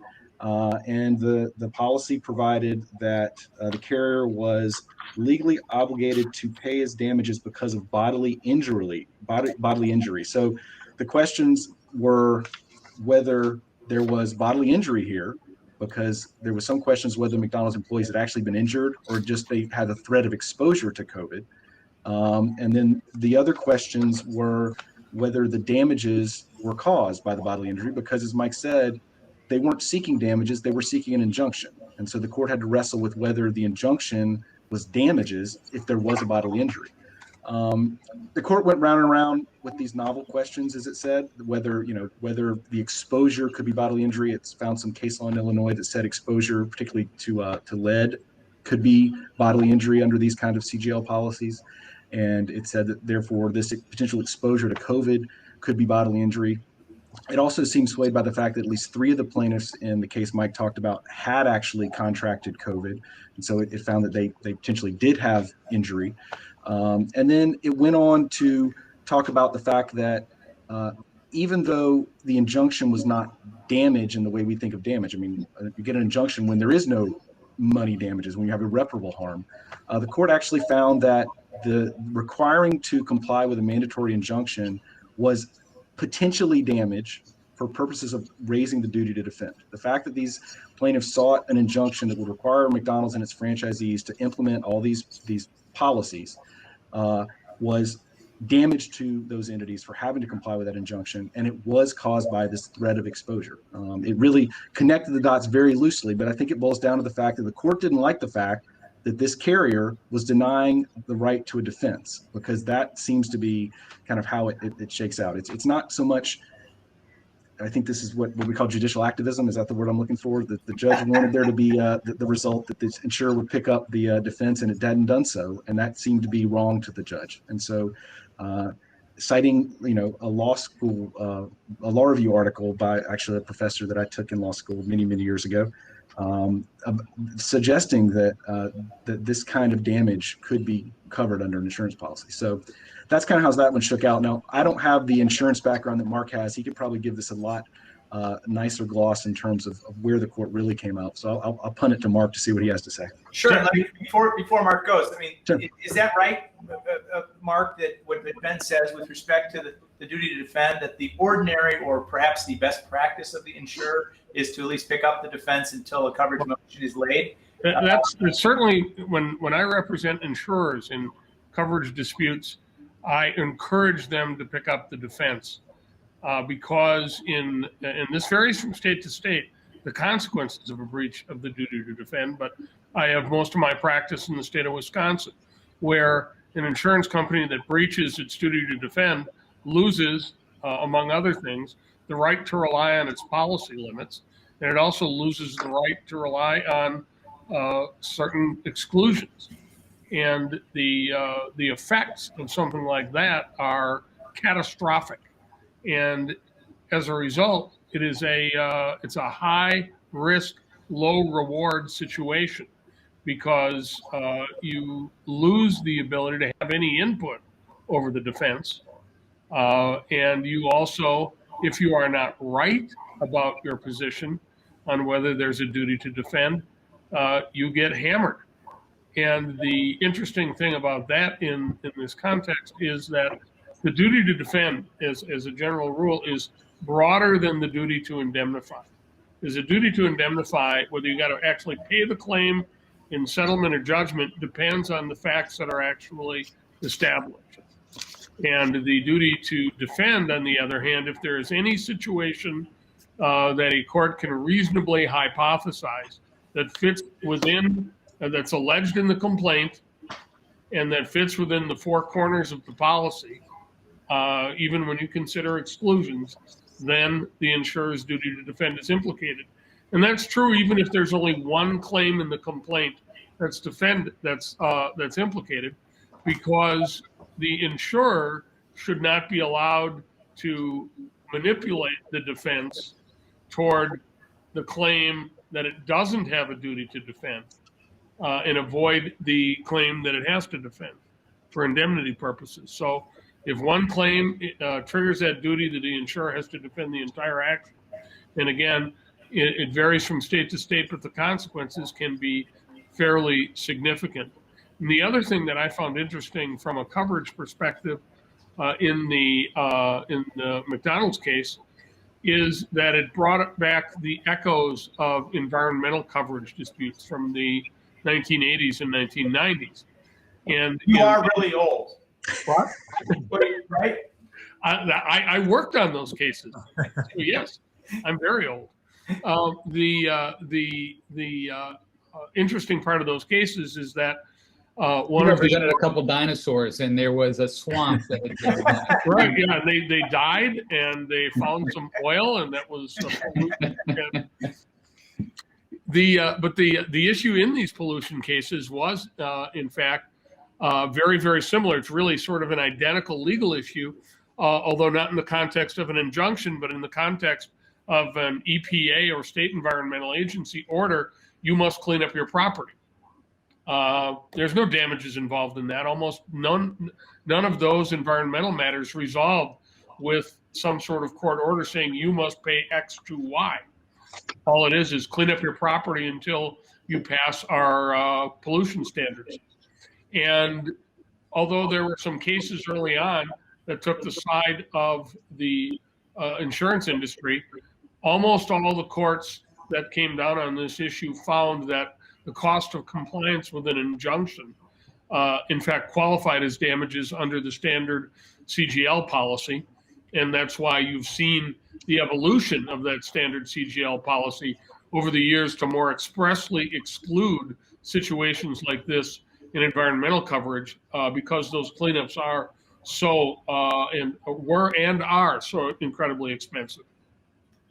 And the policy provided that the carrier was legally obligated to pay his damages because of bodily injury. So the questions were whether there was bodily injury here, because there was some questions whether McDonald's employees had actually been injured or just they had a threat of exposure to COVID. And then the other questions were whether the damages were caused by the bodily injury, because as Mike said, they weren't seeking damages, they were seeking an injunction. And so the court had to wrestle with whether the injunction was damages if there was a bodily injury. The court went round and round with these novel questions, as it said, whether the exposure could be bodily injury. It's found some case law in Illinois that said exposure, particularly to lead, could be bodily injury under these kind of CGL policies. And it said that therefore this potential exposure to COVID could be bodily injury. It also seems swayed by the fact that at least 3 of the plaintiffs in the case Mike talked about had actually contracted COVID. And so it found that they potentially did have injury. And then it went on to talk about the fact that even though the injunction was not damage in the way we think of damage, I mean, you get an injunction when there is no money damages, when you have irreparable harm. The court actually found that the requiring to comply with a mandatory injunction was potentially damage for purposes of raising the duty to defend. The fact that these plaintiffs sought an injunction that would require McDonald's and its franchisees to implement all these policies was damage to those entities for having to comply with that injunction, and it was caused by this threat of exposure. It really connected the dots very loosely, but I think it boils down to the fact that the court didn't like the fact that this carrier was denying the right to a defense, because that seems to be kind of how it shakes out. It's not so much, I think this is what we call judicial activism. Is that the word I'm looking for? The judge wanted there to be the result that the insurer would pick up the defense, and it hadn't done so, and that seemed to be wrong to the judge. And so citing, a law school, a law review article by actually a professor that I took in law school many, many years ago, suggesting that that this kind of damage could be covered under an insurance policy. So that's kind of how that one shook out. Now, I don't have the insurance background that Mark has. He could probably give this a lot nicer gloss in terms of where the court really came out. So I'll punt it to Mark to see what he has to say. Sure. Before Mark goes, I mean, is that right, Mark, that what Ben says with respect to the duty to defend, that the ordinary or perhaps the best practice of the insurer is to at least pick up the defense until a coverage motion is laid? That's certainly when I represent insurers in coverage disputes, I encourage them to pick up the defense because in this varies from state to state, the consequences of a breach of the duty to defend. But I have most of my practice in the state of Wisconsin, where an insurance company that breaches its duty to defend loses, among other things, the right to rely on its policy limits, and it also loses the right to rely on certain exclusions. And the effects of something like that are catastrophic. And as a result, it's a high risk, low reward situation, because you lose the ability to have any input over the defense. And you also, if you are not right about your position on whether there's a duty to defend, you get hammered. And the interesting thing about that in this context is that the duty to defend, as a general rule, is broader than the duty to indemnify. There's a duty to indemnify, whether you got to actually pay the claim in settlement or judgment depends on the facts that are actually established. And the duty to defend, on the other hand, if there is any situation that a court can reasonably hypothesize that fits within, that's alleged in the complaint, and that fits within the 4 corners of the policy, even when you consider exclusions, then the insurer's duty to defend is implicated. And that's true even if there's only one claim in the complaint that's implicated, because the insurer should not be allowed to manipulate the defense toward the claim that it doesn't have a duty to defend and avoid the claim that it has to defend for indemnity purposes. So if one claim triggers that duty, that the insurer has to defend the entire action. And again, It varies from state to state, but the consequences can be fairly significant. And the other thing that I found interesting from a coverage perspective in the McDonald's case is that it brought back the echoes of environmental coverage disputes from the 1980s and 1990s. And you are really old. What? Right? I worked on those cases. So yes, I'm very old. The interesting part of those cases is that one You of the represented a couple dinosaurs, and there was a swamp that had been right, yeah, they died, and they found some oil, and that was but the issue in these pollution cases was in fact very, very similar. It's really sort of an identical legal issue, although not in the context of an injunction, but in the context of an EPA or state environmental agency order. You must clean up your property. There's no damages involved in that. Almost none of those environmental matters resolved with some sort of court order saying you must pay X to Y. All it is clean up your property until you pass our pollution standards. And although there were some cases early on that took the side of the insurance industry, almost all the courts that came down on this issue found that the cost of compliance with an injunction, in fact, qualified as damages under the standard CGL policy. And that's why you've seen the evolution of that standard CGL policy over the years to more expressly exclude situations like this in environmental coverage, because those cleanups are so and are so incredibly expensive.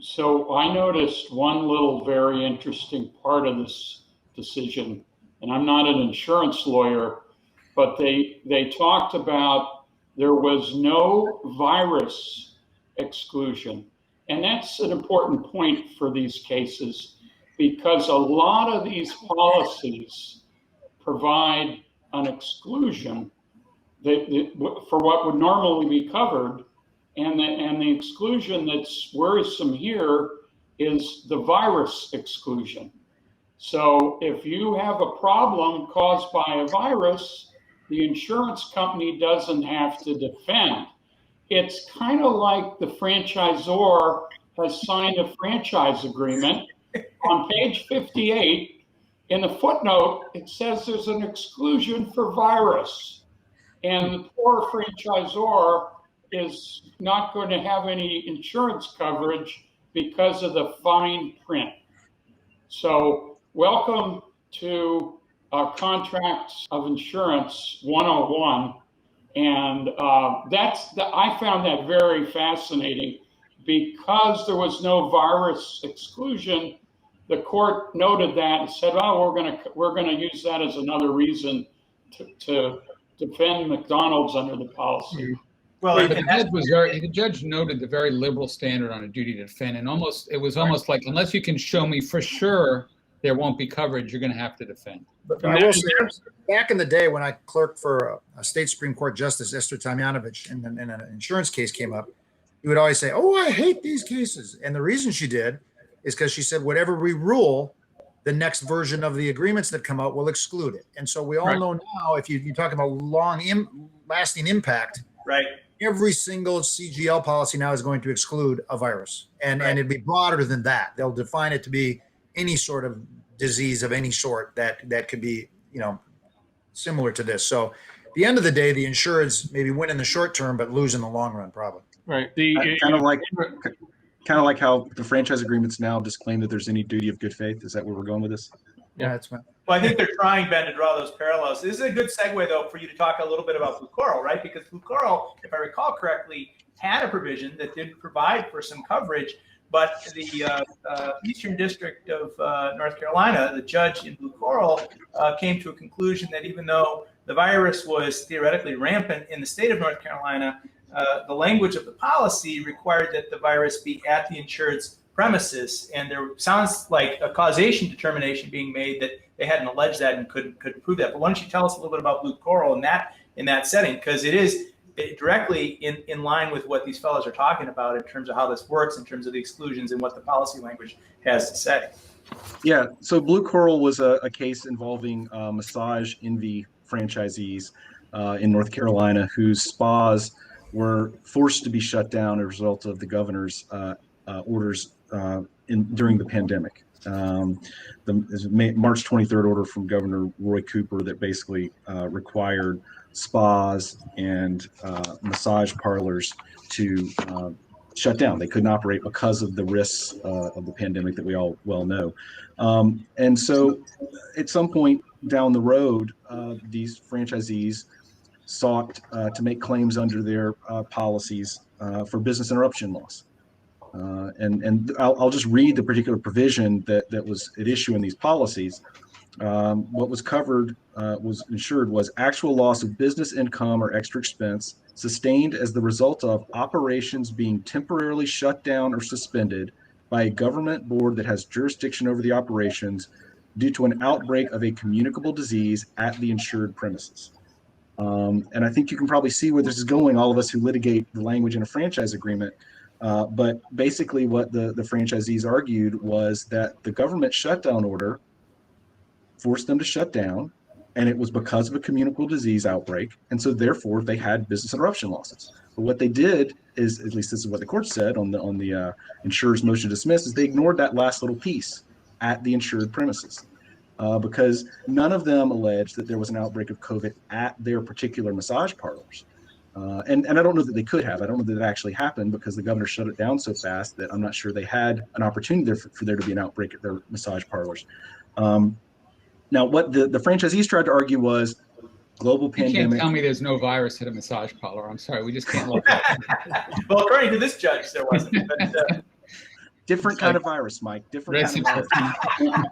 So I noticed one little very interesting part of this decision, and I'm not an insurance lawyer, but they talked about there was no virus exclusion. And that's an important point for these cases, because a lot of these policies provide an exclusion for what would normally be covered. And the exclusion that's worrisome here is the virus exclusion. So if you have a problem caused by a virus, the insurance company doesn't have to defend. It's kind of like the franchisor has signed a franchise agreement. On page 58, in the footnote, it says there's an exclusion for virus. And the poor franchisor is not going to have any insurance coverage because of the fine print. So welcome to Contracts of Insurance 101. And I found that very fascinating. Because there was no virus exclusion, the court noted that and said, "Oh, we're gonna use that as another reason to defend McDonald's under the policy." Well, the judge noted the very liberal standard on a duty to defend, and it was almost like, unless you can show me for sure there won't be coverage, you're going to have to defend. But I will say, back in the day when I clerked for a state Supreme Court Justice, Esther Tomjanovich, and an insurance case came up, he would always say, "Oh, I hate these cases." And the reason she did is because she said, whatever we rule, the next version of the agreements that come out will exclude it. And so we all know now, if you talk about lasting impact, right? Every single CGL policy now is going to exclude a virus, and it'd be broader than that. They'll define it to be any sort of disease of any sort that could be, similar to this. So at the end of the day, the insurers maybe win in the short term, but lose in the long run, probably. Right. Kind of like how the franchise agreements now disclaim that there's any duty of good faith. Is that where we're going with this? Yeah, that's right. Well, I think they're trying, Ben, to draw those parallels. This is a good segue, though, for you to talk a little bit about Blue Coral, right? Because Blue Coral, if I recall correctly, had a provision that did provide for some coverage, but the Eastern District of North Carolina, the judge in Blue Coral, came to a conclusion that even though the virus was theoretically rampant in the state of North Carolina, the language of the policy required that the virus be at the insured's premises, and there sounds like a causation determination being made that they hadn't alleged that and couldn't prove that. But why don't you tell us a little bit about Blue Coral in that setting, because it is directly in line with what these fellows are talking about in terms of how this works, in terms of the exclusions and what the policy language has to say. Yeah, so Blue Coral was a case involving Massage Envy franchisees in North Carolina whose spas were forced to be shut down as a result of the governor's orders during the pandemic. The March 23rd order from Governor Roy Cooper that basically required spas and massage parlors to shut down. They couldn't operate because of the risks of the pandemic that we all well know. And so at some point down the road, these franchisees sought to make claims under their policies for business interruption loss. And I'll just read the particular provision that was at issue in these policies. What was covered was insured was actual loss of business income or extra expense sustained as the result of operations being temporarily shut down or suspended by a government board that has jurisdiction over the operations due to an outbreak of a communicable disease at the insured premises. And I think you can probably see where this is going, all of us who litigate the language in a franchise agreement. But basically what the franchisees argued was that the government shutdown order forced them to shut down, and it was because of a communicable disease outbreak, and so therefore they had business interruption losses. But what they did is, at least this is what the court said on the insurer's motion to dismiss, is they ignored that last little piece at the insured premises. Because none of them alleged that there was an outbreak of COVID at their particular massage parlors. And I don't know that they could have. I don't know that it actually happened because the governor shut it down so fast that I'm not sure they had an opportunity there for there to be an outbreak at their massage parlors. Now, what the franchisees tried to argue was global pandemic. You can't tell me there's no virus at a massage parlor. I'm sorry, we just can't look at it. Well, according to this judge, there wasn't. But, different kind of virus, Mike. Different kind of virus.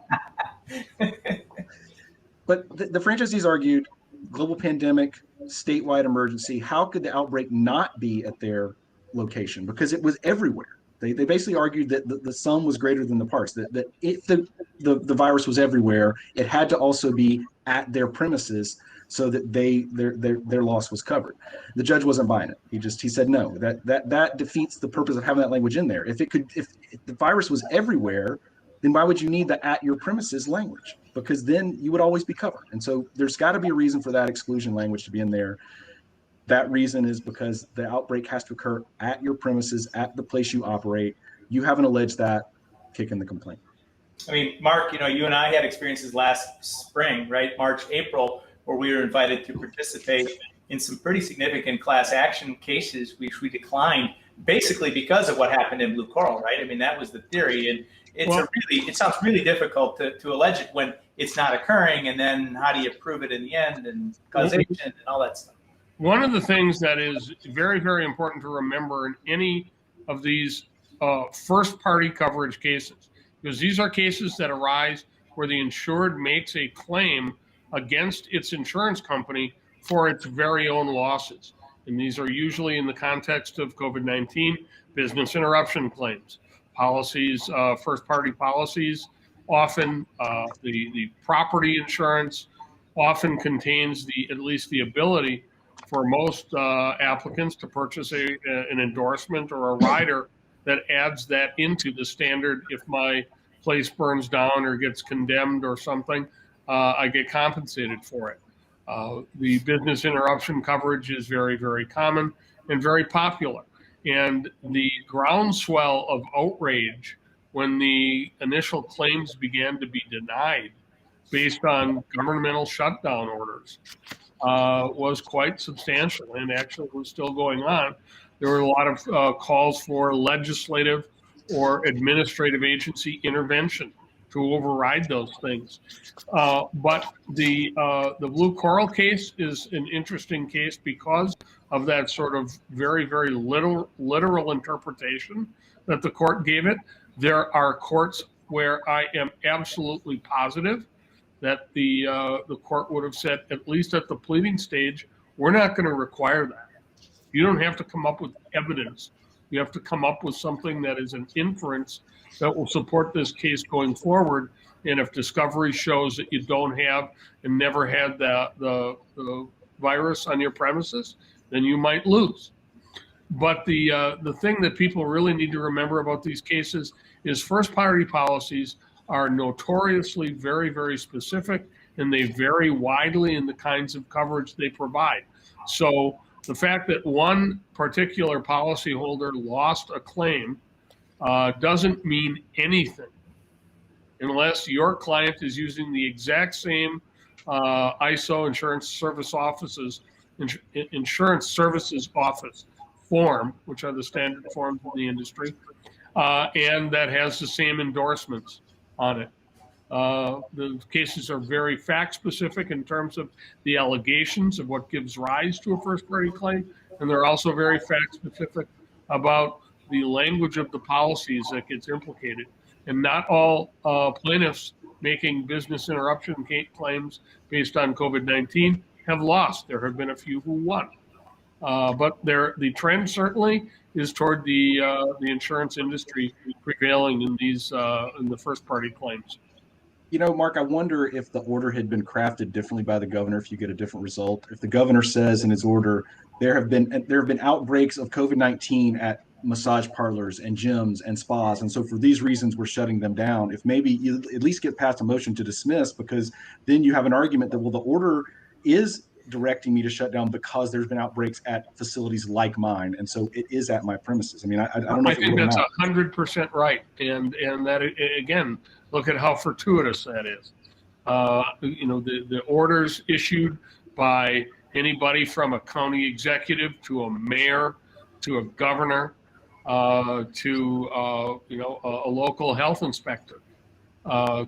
But the franchisees argued global pandemic, statewide emergency. How could the outbreak not be at their location? Because it was everywhere. They basically argued that the sum was greater than the parts, that if the virus was everywhere, it had to also be at their premises so that their loss was covered. The judge wasn't buying it. He said no, that defeats the purpose of having that language in there. If the virus was everywhere, then why would you need the at your premises language? Because then you would always be covered. And so there's got to be a reason for that exclusion language to be in there. That reason is because the outbreak has to occur at your premises, at the place you operate. You haven't alleged that, kick in the complaint. I mean, Mark, you and I had experiences last spring, right? March, April, where we were invited to participate in some pretty significant class action cases, which we declined basically because of what happened in Blue Coral, right? I mean, that was the theory. And it sounds really difficult to allege it when it's not occurring. And then how do you prove it in the end, and causation and all that stuff? One of the things that is very, very important to remember in any of these first-party coverage cases, because these are cases that arise where the insured makes a claim against its insurance company for its very own losses. And these are usually in the context of COVID-19 business interruption claims. Policies, first-party policies, often the property insurance often contains at least the ability for most applicants to purchase an endorsement or a rider that adds that into the standard. If my place burns down or gets condemned or something, I get compensated for it. The business interruption coverage is very, very common and very popular. And the groundswell of outrage when the initial claims began to be denied based on governmental shutdown orders was quite substantial, and actually was still going on. There were a lot of calls for legislative or administrative agency intervention to override those things. But the Blue Coral case is an interesting case because of that sort of very, very literal interpretation that the court gave it. There are courts where I am absolutely positive that the court would have said, at least at the pleading stage, we're not going to require that. You don't have to come up with evidence. You have to come up with something that is an inference that will support this case going forward. And if discovery shows that you don't have and never had the virus on your premises, then you might lose. But the thing that people really need to remember about these cases is first party policies are notoriously very, very specific, and they vary widely in the kinds of coverage they provide. So the fact that one particular policyholder lost a claim doesn't mean anything unless your client is using the exact same ISO Insurance Services Office form, which are the standard forms in the industry, and that has the same endorsements on it. The cases are very fact specific in terms of the allegations of what gives rise to a first party claim, and they're also very fact specific about the language of the policies that gets implicated. And not all plaintiffs making business interruption claims based on COVID-19 have lost. There have been a few who won. But the trend certainly is toward the insurance industry prevailing in these in the first party claims. You know, Mark, I wonder if the order had been crafted differently by the governor, if you get a different result. If the governor says in his order, there have been outbreaks of COVID-19 at massage parlors and gyms and spas, and so for these reasons we're shutting them down. If maybe you at least get past a motion to dismiss, because then you have an argument that, well, the order is directing me to shut down because there's been outbreaks at facilities like mine, and so it is at my premises. I mean, I don't know. I think that's 100% right, and that again, look at how fortuitous that is. You know, the orders issued by anybody from a county executive to a mayor to a governor to you know, a local health inspector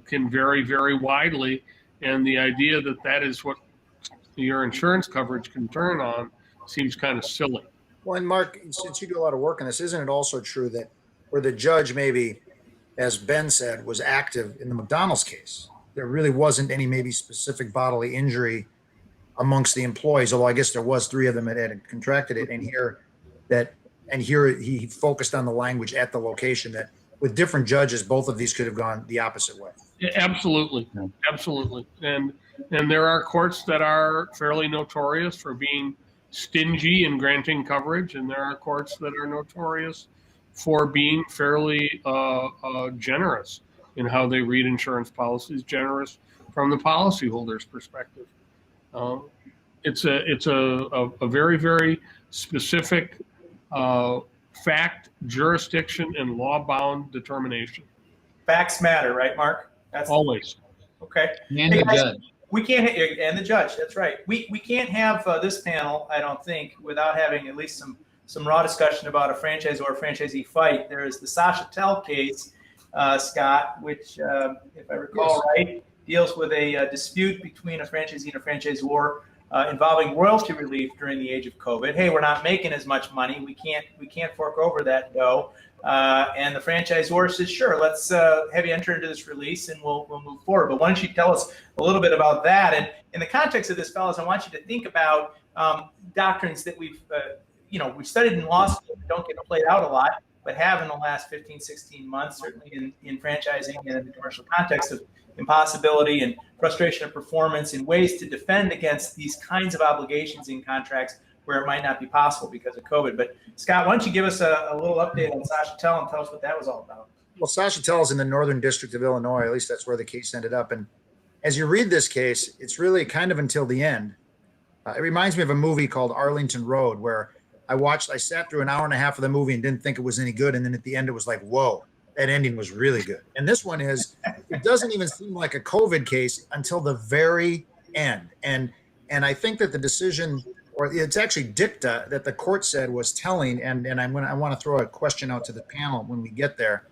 can vary very widely, and the idea that that is what your insurance coverage can turn on seems kind of silly. Well, and Mark, since you do a lot of work on this, isn't it also true that where the judge maybe, as Ben said, was active in the McDonald's case, there really wasn't any maybe specific bodily injury amongst the employees, although I guess there was 3 of them that had contracted it, and here he focused on the language at the location that with different judges, both of these could have gone the opposite way. Yeah, absolutely. Absolutely. And there are courts that are fairly notorious for being stingy in granting coverage, and there are courts that are notorious for being fairly generous in how they read insurance policies, generous from the policyholder's perspective. It's a very, very specific fact, jurisdiction, and law-bound determination. Facts matter, right, Mark? That's always. Okay. And the judge. We can't, and the judge, that's right. We can't have this panel, I don't think, without having at least some raw discussion about a franchise or a franchisee fight. There is the Sachatel case, Scott, which, if I recall right, deals with a dispute between a franchisee and a franchisor involving royalty relief during the age of COVID. Hey, we're not making as much money. We can't fork over that dough. And the franchisor says, sure, let's have you enter into this release and we'll move forward. But why don't you tell us a little bit about that? And in the context of this, fellas, I want you to think about doctrines that we've studied in law school that don't get played out a lot, but have in the last 15, 16 months, certainly in franchising and in the commercial context of impossibility and frustration of performance, and ways to defend against these kinds of obligations in contracts where it might not be possible because of COVID. But Scott, why don't you give us a little update on Sachatel and tell us what that was all about? Well, Sachatel is in the Northern District of Illinois. At least that's where the case ended up. And as you read this case, it's really kind of until the end. It reminds me of a movie called Arlington Road, where I sat through an hour and a half of the movie and didn't think it was any good. And then at the end, it was like, whoa, that ending was really good. And this one is, it doesn't even seem like a COVID case until the very end. And I think that the decision, or it's actually dicta that the court said was telling, and I want to throw a question out to the panel when we get there.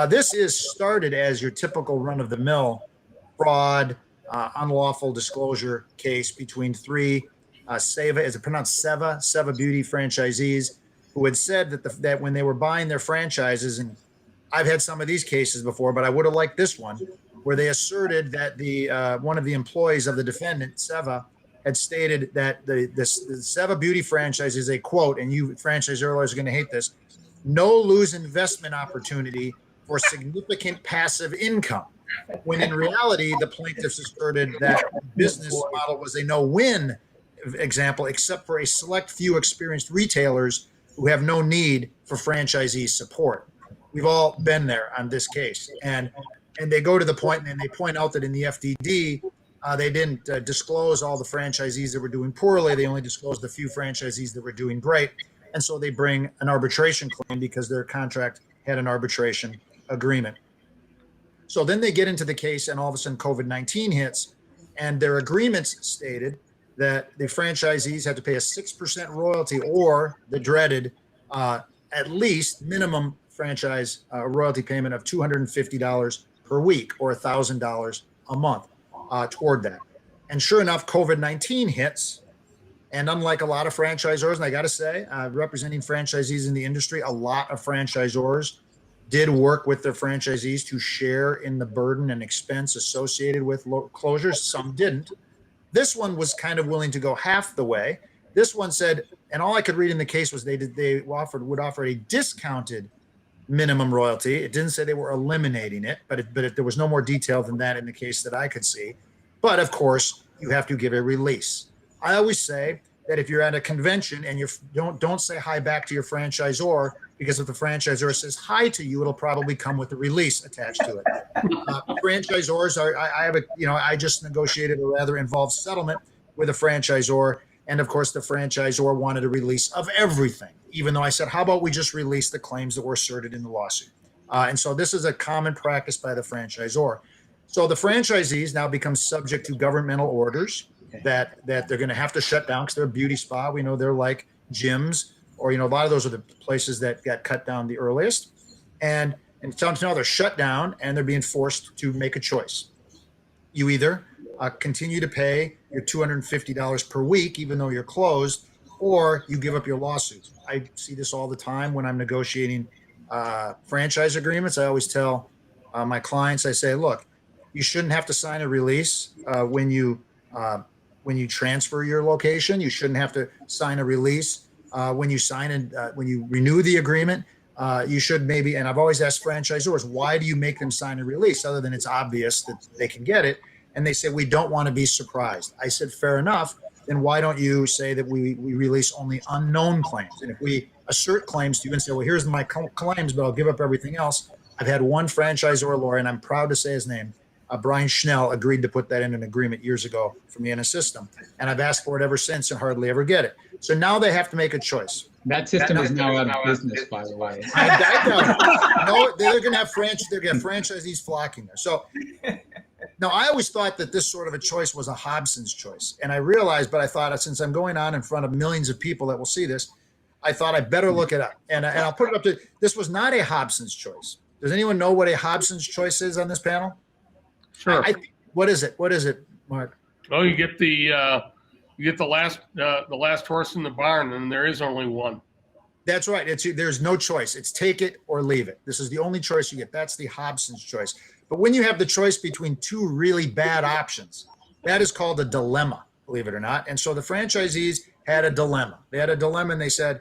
This is started as your typical run-of-the-mill fraud, unlawful disclosure case between 3 Seva, is it pronounced Seva? Seva Beauty franchisees who had said that when they were buying their franchises, and I've had some of these cases before, but I would have liked this one, where they asserted that the one of the employees of the defendant, Seva, had stated that the Seva Beauty franchise is a, quote, and you franchise earlier are going to hate this, no lose investment opportunity for significant passive income. When in reality, the plaintiffs asserted that the business model was a no-win example, except for a select few experienced retailers who have no need for franchisee support. We've all been there on this case. And they go to the point and they point out that in the FDD, they didn't disclose all the franchisees that were doing poorly. They only disclosed the few franchisees that were doing great. And so they bring an arbitration claim because their contract had an arbitration agreement. So then they get into the case and all of a sudden COVID-19 hits and their agreements stated that the franchisees had to pay a 6% royalty or the dreaded at least minimum franchise royalty payment of $250 per week or $1,000 a month toward that. And sure enough, COVID-19 hits. And unlike a lot of franchisors, and I got to say, representing franchisees in the industry, a lot of franchisors did work with their franchisees to share in the burden and expense associated with closures. Some didn't. This one was kind of willing to go half the way. This one said, and all I could read in the case was they would offer a discounted minimum royalty. It didn't say they were eliminating it, but there was no more detail than that in the case that I could see. But of course, you have to give a release. I always say that if you're at a convention and you don't say hi back to your franchisor, because if the franchisor says hi to you, it'll probably come with a release attached to it. Franchisors I just negotiated a rather involved settlement with a franchisor. And of course, the franchisor wanted a release of everything, even though I said, how about we just release the claims that were asserted in the lawsuit? And so this is a common practice by the franchisor. So the franchisees now become subject to governmental orders that they're going to have to shut down because they're a beauty spa. We know they're like gyms, or a lot of those are the places that got cut down the earliest. And so now they're shut down and they're being forced to make a choice. You either continue to pay your $250 per week, even though you're closed, or you give up your lawsuits. I see this all the time when I'm negotiating franchise agreements. I always tell my clients, I say, look, you shouldn't have to sign a release when you transfer your location. You shouldn't have to sign a release when you renew the agreement. You should maybe, and I've always asked franchisors, why do you make them sign a release other than it's obvious that they can get it? And they say, we don't want to be surprised. I said, fair enough. Then why don't you say that we release only unknown claims? And if we assert claims to you and say, well, here's my claims, but I'll give up everything else. I've had one franchisor lawyer, and I'm proud to say his name, Brian Schnell, agreed to put that in an agreement years ago for me in a system. And I've asked for it ever since and hardly ever get it. So now they have to make a choice. That system is now out of business, by the way. They're going to have franchisees flocking there. So now I always thought that this sort of a choice was a Hobson's choice. And I realized, but I thought since I'm going on in front of millions of people that will see this, I thought I better look it up. And I'll put it up to, this was not a Hobson's choice. Does anyone know what a Hobson's choice is on this panel? Sure. What is it? What is it, Mark? Oh, you get the last horse in the barn, and there is only one. That's right. There's no choice. It's take it or leave it. This is the only choice you get. That's the Hobson's choice. But when you have the choice between two really bad options, that is called a dilemma, believe it or not. And so the franchisees had a dilemma. They had a dilemma, and they said,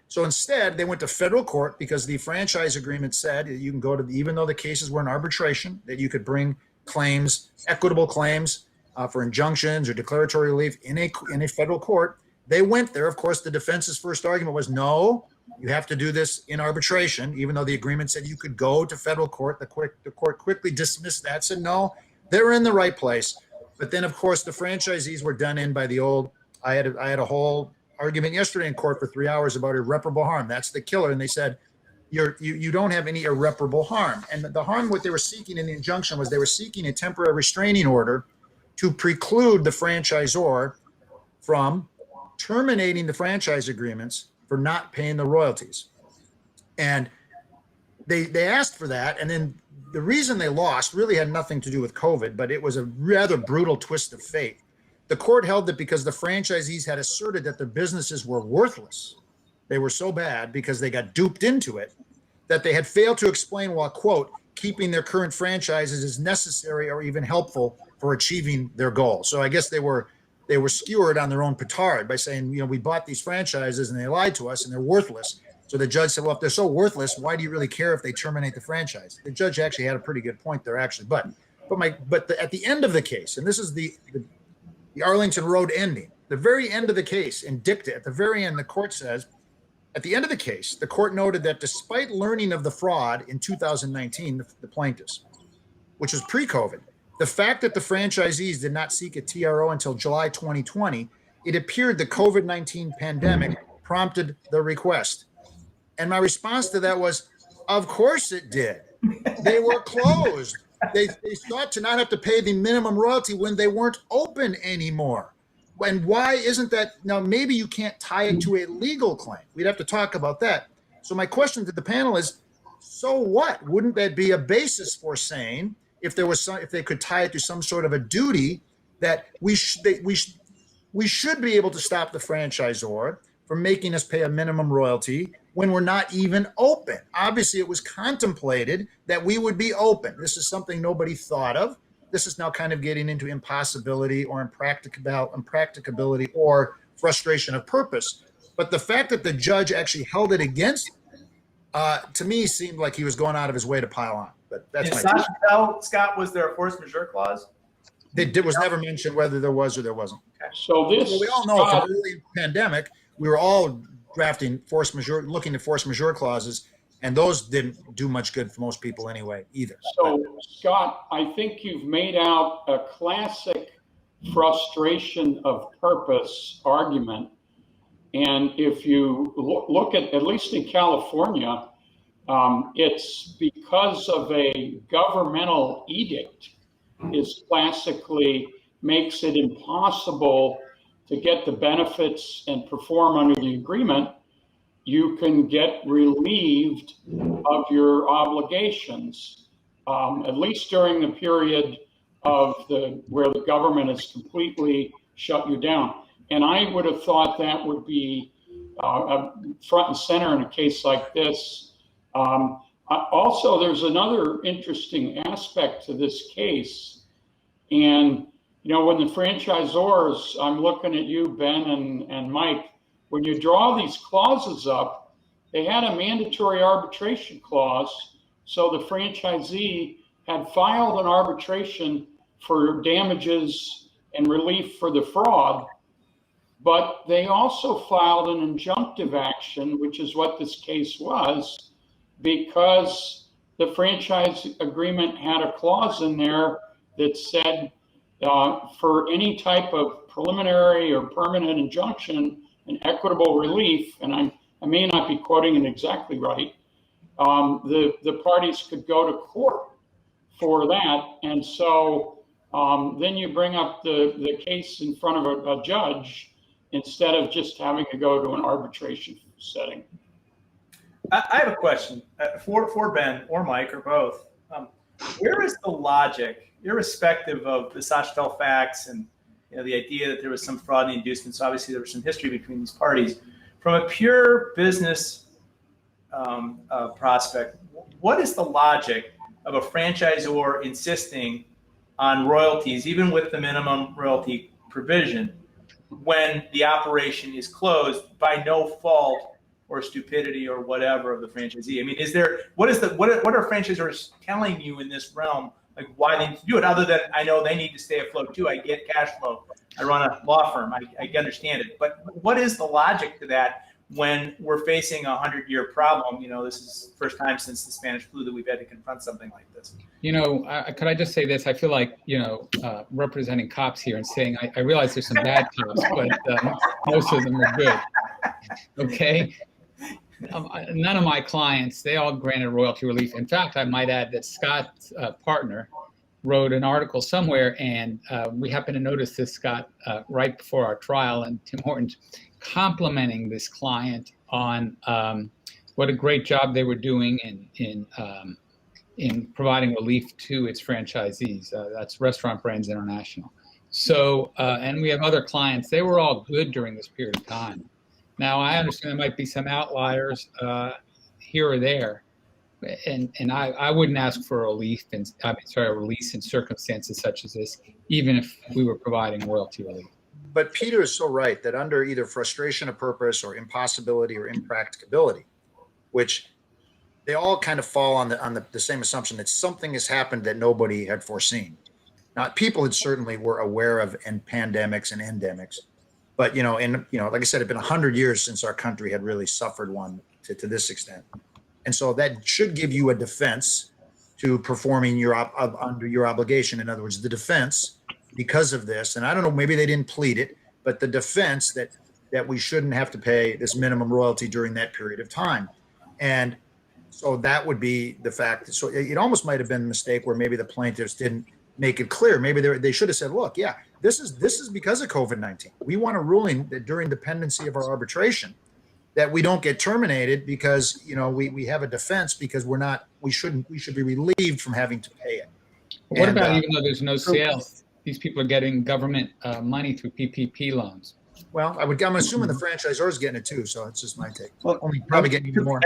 so instead they went to federal court because the franchise agreement said that you can go to, even though the cases were in arbitration, that you could bring claims, equitable claims for injunctions or declaratory relief in a federal court. They went there. Of course, the defense's first argument was, no, you have to do this in arbitration, even though the agreement said you could go to federal court. The court quickly dismissed that, said, no, they're in the right place. But then, of course, the franchisees were done in by the old, I had a whole argument yesterday in court for 3 hours about irreparable harm. That's the killer. And they said, you don't have any irreparable harm. And the harm, what they were seeking in the injunction was they were seeking a temporary restraining order to preclude the franchisor from terminating the franchise agreements for not paying the royalties. And they asked for that. And then the reason they lost really had nothing to do with COVID, but it was a rather brutal twist of fate. The court held that because the franchisees had asserted that their businesses were worthless, they were so bad because they got duped into it, that they had failed to explain why, quote, keeping their current franchises is necessary or even helpful for achieving their goal. So I guess they were skewered on their own petard by saying, we bought these franchises and they lied to us and they're worthless. So the judge said, well, if they're so worthless, why do you really care if they terminate the franchise? The judge actually had a pretty good point there, actually. But at the end of the case, and this is the Arlington Road ending, the very end of the case, in dicta, at the very end, the court says, at the end of the case, the court noted that despite learning of the fraud in 2019, the plaintiffs, which was pre-COVID, the fact that the franchisees did not seek a TRO until July 2020, it appeared the COVID-19 pandemic prompted the request. And my response to that was, of course it did. They were closed. They sought to not have to pay the minimum royalty when they weren't open anymore. And why isn't that? Now, maybe you can't tie it to a legal claim. We'd have to talk about that. So my question to the panel is, so what? Wouldn't that be a basis for saying, if they could tie it to some sort of a duty, that we should be able to stop the franchisor from making us pay a minimum royalty when we're not even open? Obviously, it was contemplated that we would be open. This is something nobody thought of. This is now kind of getting into impossibility or impracticability or frustration of purpose. But the fact that the judge actually held it against, to me, seemed like he was going out of his way to pile on. But that's my Sachtel, Scott, was there a force majeure clause? It was never mentioned whether there was or there wasn't. So this, we all know from the early pandemic, we were all drafting force majeure, looking at force majeure clauses, and those didn't do much good for most people anyway either. So Scott, I think you've made out a classic frustration of purpose argument. And if you look at least in California, it's because of a governmental edict is classically makes it impossible to get the benefits and perform under the agreement. You can get relieved of your obligations, at least during the period of where the government has completely shut you down. And I would have thought that would be front and center in a case like this. Also, there's another interesting aspect to this case. And, you know, when the franchisors, I'm looking at you, Ben and Mike, when you draw these clauses up, they had a mandatory arbitration clause. So the franchisee had filed an arbitration for damages and relief for the fraud, but they also filed an injunctive action, which is what this case was, because the franchise agreement had a clause in there that said for any type of preliminary or permanent injunction and equitable relief, and I may not be quoting it exactly right, the parties could go to court for that. And so then you bring up the case in front of a judge instead of just having to go to an arbitration setting. I have a question for Ben or Mike or both. Where is the logic, irrespective of the Sachtel facts and the idea that there was some fraud in the inducements? Obviously, there was some history between these parties. From a pure business prospect, what is the logic of a franchisor insisting on royalties, even with the minimum royalty provision, when the operation is closed by no fault or stupidity or whatever of the franchisee? I mean, what are franchisors telling you in this realm, like why they need to do it, other than I know they need to stay afloat too? I get cash flow. I run a law firm. I understand it. But what is the logic to that when we're facing a 100-year problem? This is the first time since the Spanish flu that we've had to confront something like this. Could I just say this? I feel like, representing cops here and saying, I realize there's some bad cops, but most of them are good. Okay. None of my clients, they all granted royalty relief. In fact, I might add that Scott's partner wrote an article somewhere, and we happened to notice this, Scott, right before our trial, and Tim Hortons complimenting this client on what a great job they were doing in providing relief to its franchisees. That's Restaurant Brands International. So, and we have other clients. They were all good during this period of time. Now, I understand there might be some outliers here or there, and I wouldn't ask for a release in circumstances such as this, even if we were providing royalty relief. But Peter is so right that under either frustration of purpose or impossibility or impracticability, which they all kind of fall on the same assumption that something has happened that nobody had foreseen. Now, people had certainly were aware of pandemics and endemics, But, like I said, it's been 100 years since our country had really suffered one to this extent. And so that should give you a defense to performing under your obligation. In other words, the defense, because of this, and I don't know, maybe they didn't plead it, but the defense that we shouldn't have to pay this minimum royalty during that period of time. And so that would be the fact. So it almost might have been a mistake where maybe the plaintiffs didn't make it clear. Maybe they should have said, look, yeah, this is because of COVID-19. We want a ruling that during the pendency of our arbitration that we don't get terminated because, we have a defense because we should be relieved from having to pay it. What about even though there's no sales, these people are getting government money through PPP loans? Well, I'm assuming the franchisor is getting it too, so it's just my take. Well, only probably getting even more.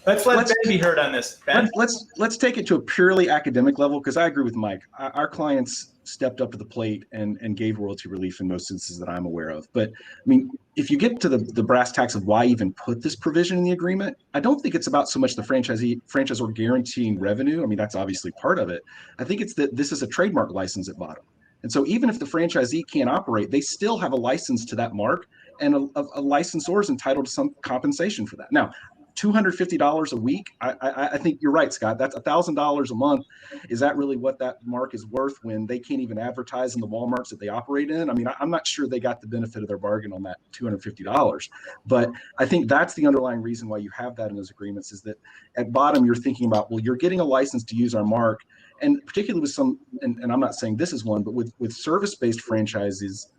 Let's let Ben be heard on this. Ben? Let's take it to a purely academic level, because I agree with Mike. Our clients stepped up to the plate and gave royalty relief in most instances that I'm aware of. But I mean, if you get to the brass tacks of why even put this provision in the agreement, I don't think it's about so much the franchisor guaranteeing revenue. I mean, that's obviously part of it. I think it's that this is a trademark license at bottom. And so even if the franchisee can't operate, they still have a license to that mark, and a licensor is entitled to some compensation for that. Now, $250 a week, I think you're right, Scott. That's $1,000 a month. Is that really what that mark is worth when they can't even advertise in the Walmarts that they operate in? I mean, I'm not sure they got the benefit of their bargain on that $250. But I think that's the underlying reason why you have that in those agreements, is that at bottom you're thinking about, well, you're getting a license to use our mark. And particularly with some, and I'm not saying this is one, but with service-based franchises,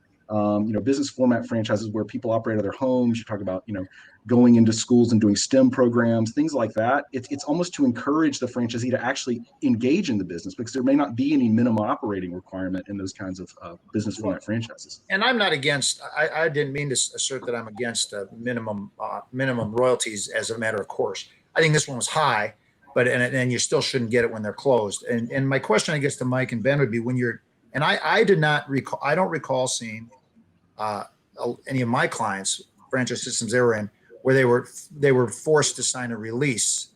business format franchises where people operate out of their homes, you talk about, going into schools and doing STEM programs, things like that. It's almost to encourage the franchisee to actually engage in the business, because there may not be any minimum operating requirement in those kinds of business format franchises. And I'm not against, I didn't mean to assert that I'm against minimum royalties as a matter of course. I think this one was high. But and you still shouldn't get it when they're closed. And my question, I guess, to Mike and Ben would be, when you're, and I don't recall seeing any of my clients, franchise systems they were in, where they were forced to sign a release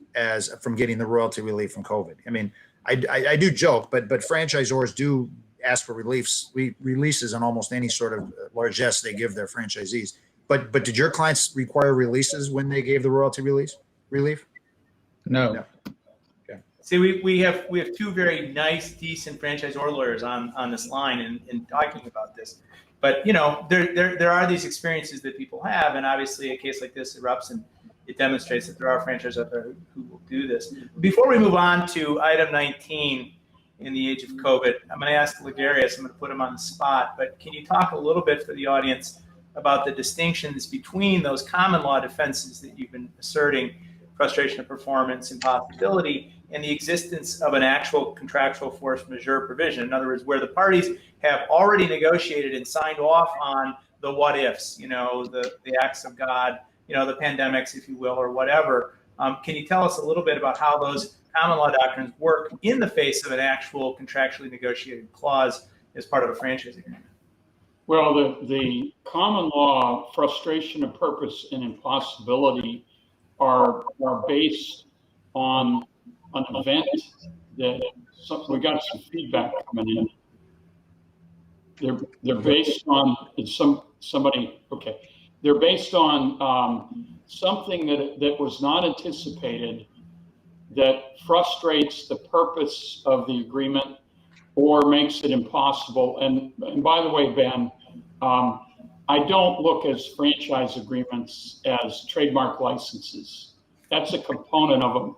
from getting the royalty relief from COVID. I mean, I do joke, but franchisors do ask for releases on almost any sort of largesse they give their franchisees. But did your clients require releases when they gave the royalty relief? No. Okay. See, we have two very nice, decent franchisor lawyers on this line and talking about this. But there are these experiences that people have, and obviously a case like this erupts and it demonstrates that there are franchises out there who will do this. Before we move on to item 19 in the age of COVID, I'm going to ask Ligarius, I'm going to put him on the spot, but can you talk a little bit for the audience about the distinctions between those common law defenses that you've been asserting, frustration of performance, impossibility, and the existence of an actual contractual force majeure provision? In other words, where the parties have already negotiated and signed off on the what ifs, the acts of God, the pandemics, if you will, or whatever. Can you tell us a little bit about how those common law doctrines work in the face of an actual contractually negotiated clause as part of a franchise agreement? Well, the common law frustration of purpose and impossibility are based on an event that we got some feedback coming in. They're based on They're based on something that was not anticipated, that frustrates the purpose of the agreement or makes it impossible. And by the way, Ben, I don't look as franchise agreements as trademark licenses. That's a component of them.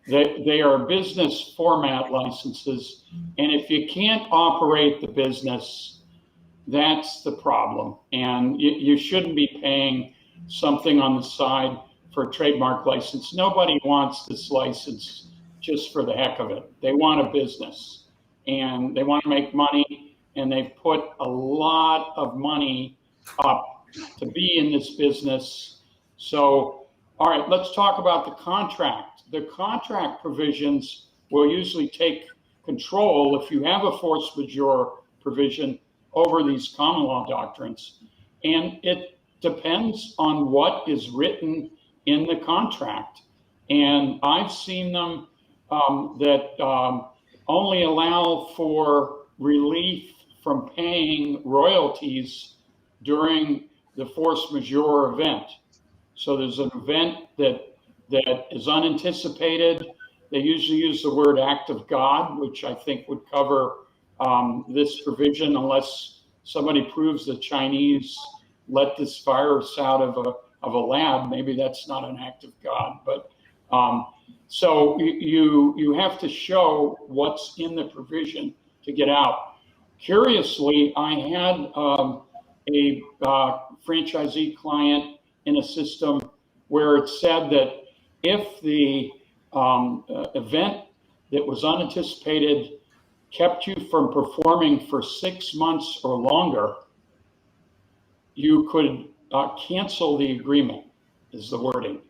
They are business format licenses. And if you can't operate the business, that's the problem. And you shouldn't be paying something on the side for a trademark license. Nobody wants this license just for the heck of it. They want a business and they want to make money, and they've put a lot of money up to be in this business. So, all right, let's talk about the contract. The contract provisions will usually take control if you have a force majeure provision over these common law doctrines. And it depends on what is written in the contract. And I've seen them that only allow for relief from paying royalties during the force majeure event. So there's an event that is unanticipated. They usually use the word act of God, which I think would cover this provision, unless somebody proves the Chinese let this virus out of a lab. Maybe that's not an act of God, but so you have to show what's in the provision to get out. Curiously, I had a franchisee client in a system where it said that if the event that was unanticipated kept you from performing for 6 months or longer, you could cancel the agreement, is the wording.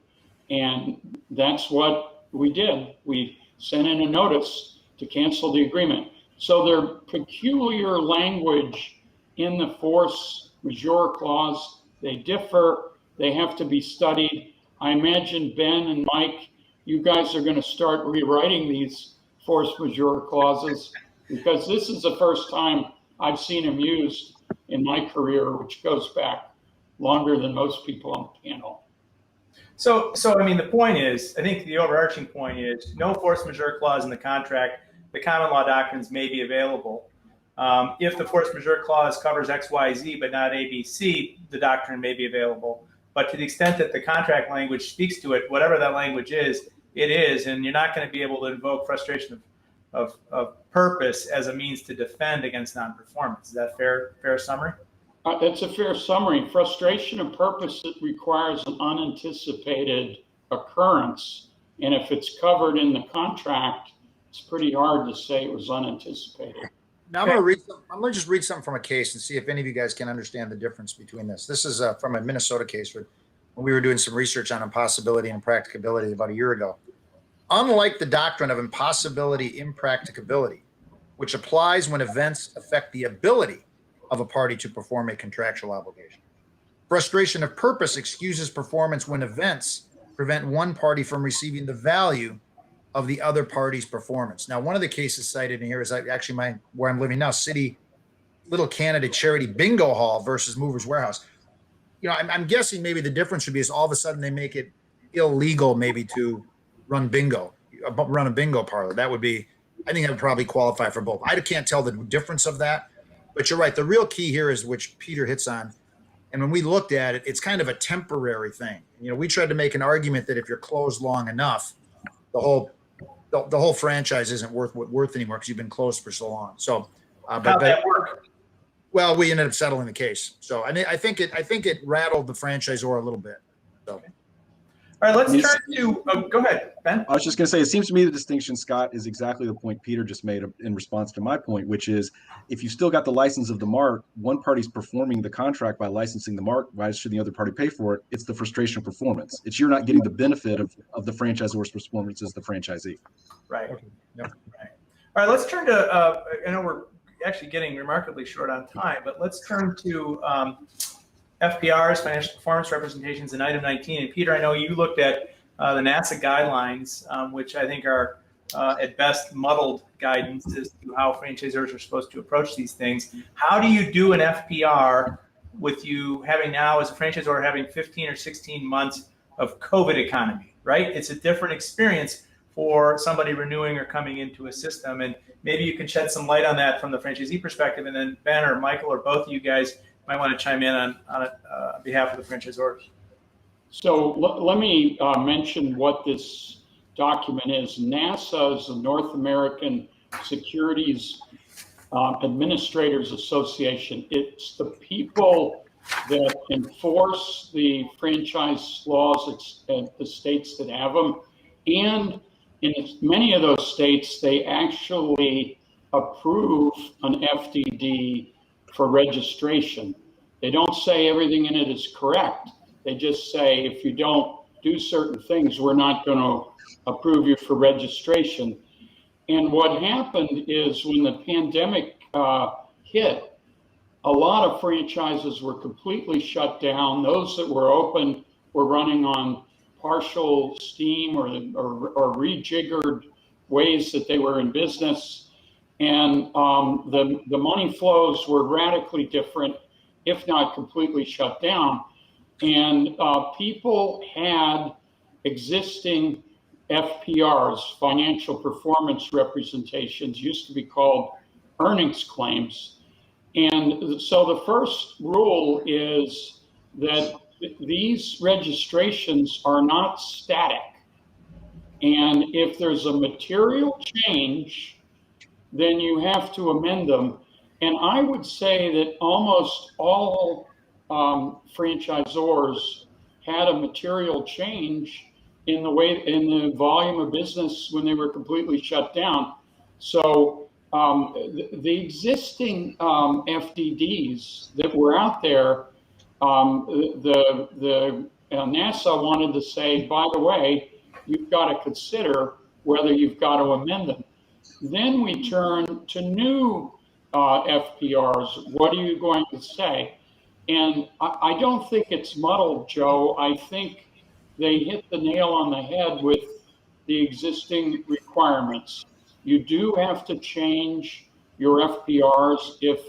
And that's what we did. We sent in a notice to cancel the agreement. So their peculiar language in the force majeure clause, they differ. They have to be studied. I imagine Ben and Mike, you guys are going to start rewriting these force majeure clauses, because this is the first time I've seen them used in my career, which goes back longer than most people on the panel. So I mean, the point is, I think the overarching point is no force majeure clause in the contract. The common law doctrines may be available. If the force majeure clause covers X, Y, Z, but not A, B, C, the doctrine may be available. But to the extent that the contract language speaks to it, whatever that language is, it is, and you're not going to be able to invoke frustration of purpose as a means to defend against non-performance. Is that fair summary? That's a fair summary. Frustration of purpose, it requires an unanticipated occurrence. And if it's covered in the contract, it's pretty hard to say it was unanticipated. Now I'm going to just read something from a case and see if any of you guys can understand the difference between this. This is from a Minnesota case when we were doing some research on impossibility and practicability about a year ago. Unlike the doctrine of impossibility, impracticability, which applies when events affect the ability of a party to perform a contractual obligation, frustration of purpose excuses performance when events prevent one party from receiving the value of the other party's performance. Now, one of the cases cited in here is actually where I'm living now, City Little Canada Charity Bingo Hall versus Movers Warehouse. You know, I'm guessing maybe the difference would be is all of a sudden they make it illegal maybe to run a bingo parlor. That would be, I think that would probably qualify for both. I can't tell the difference of that, but you're right. The real key here is, which Peter hits on, and when we looked at it, it's kind of a temporary thing. You know, we tried to make an argument that if you're closed long enough, the whole franchise isn't worth anymore because you've been closed for so long. So, how'd that work? Well, we ended up settling the case. So I think it rattled the franchisor a little bit. So. All right, let's turn to, go ahead, Ben. I was just going to say, it seems to me the distinction, Scott, is exactly the point Peter just made in response to my point, which is if you still got the license of the mark, one party's performing the contract by licensing the mark, why should the other party pay for it? It's the frustration of performance. It's you're not getting the benefit of the franchisor's performance as the franchisee. Right. Okay. Yep. Right. All right, let's turn to, I know we're actually getting remarkably short on time, but let's turn to FPRs, financial performance representations, in item 19. And Peter, I know you looked at the NASA guidelines, which I think are at best muddled guidance as to how franchisors are supposed to approach these things. How do you do an FPR with you having now, as a franchisor, having 15 or 16 months of COVID economy, right? It's a different experience for somebody renewing or coming into a system. And maybe you can shed some light on that from the franchisee perspective. And then Ben or Michael or both of you guys might want to chime in on behalf of the franchisors. So let me mention what this document is. NASA is the North American Securities Administrators Association. It's the people that enforce the franchise laws at the states that have them. And in many of those states, they actually approve an FDD for registration. They don't say everything in it is correct. They just say, if you don't do certain things, we're not going to approve you for registration. And what happened is when the pandemic hit, a lot of franchises were completely shut down. Those that were open were running on partial steam or rejiggered ways that they were in business. And the money flows were radically different. if not completely shut down. And people had existing FPRs, financial performance representations, used to be called earnings claims. And so the first rule is that these registrations are not static. And if there's a material change, then you have to amend them. And I would say that almost all franchisors had a material change in the volume of business when they were completely shut down. So the existing FDDs that were out there, NASA wanted to say, by the way, you've got to consider whether you've got to amend them. Then we turn to new FPRs. What are you going to say? And I don't think it's muddled, Joe. I think they hit the nail on the head with the existing requirements. You do have to change your FPRs if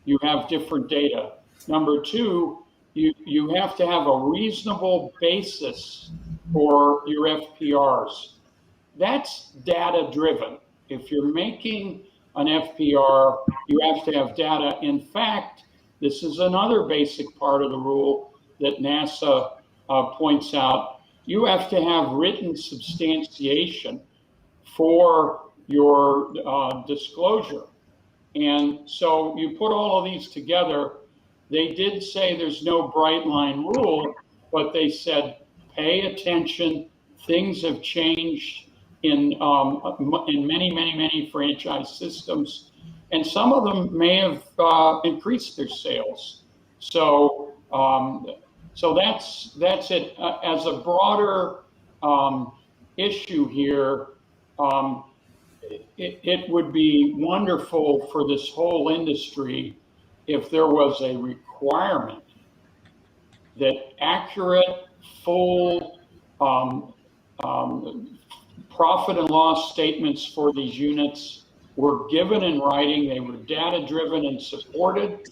you have different data. Number two, you have to have a reasonable basis for your FPRs. That's data driven. If you're making an FPR, you have to have data. In fact, this is another basic part of the rule that NASA points out. You have to have written substantiation for your disclosure. And so you put all of these together. They did say there's no bright line rule, but they said, pay attention. Things have changed in many franchise systems, and some of them may have increased their sales. So so that's it. As a broader issue here, it would be wonderful for this whole industry if there was a requirement that accurate, full profit and loss statements for these units were given in writing. They were data driven and supported.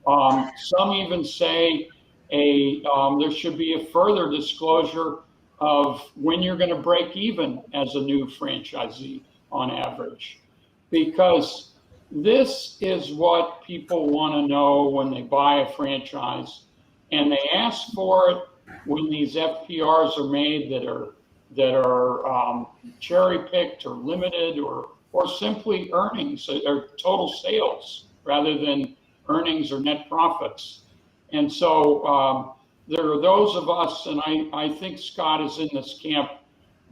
Some even say there should be a further disclosure of when you're going to break even as a new franchisee on average, because this is what people want to know when they buy a franchise, and they ask for it when these FPRs are made that are cherry picked or limited or simply earnings or total sales rather than earnings or net profits. And so there are those of us, and I think Scott is in this camp,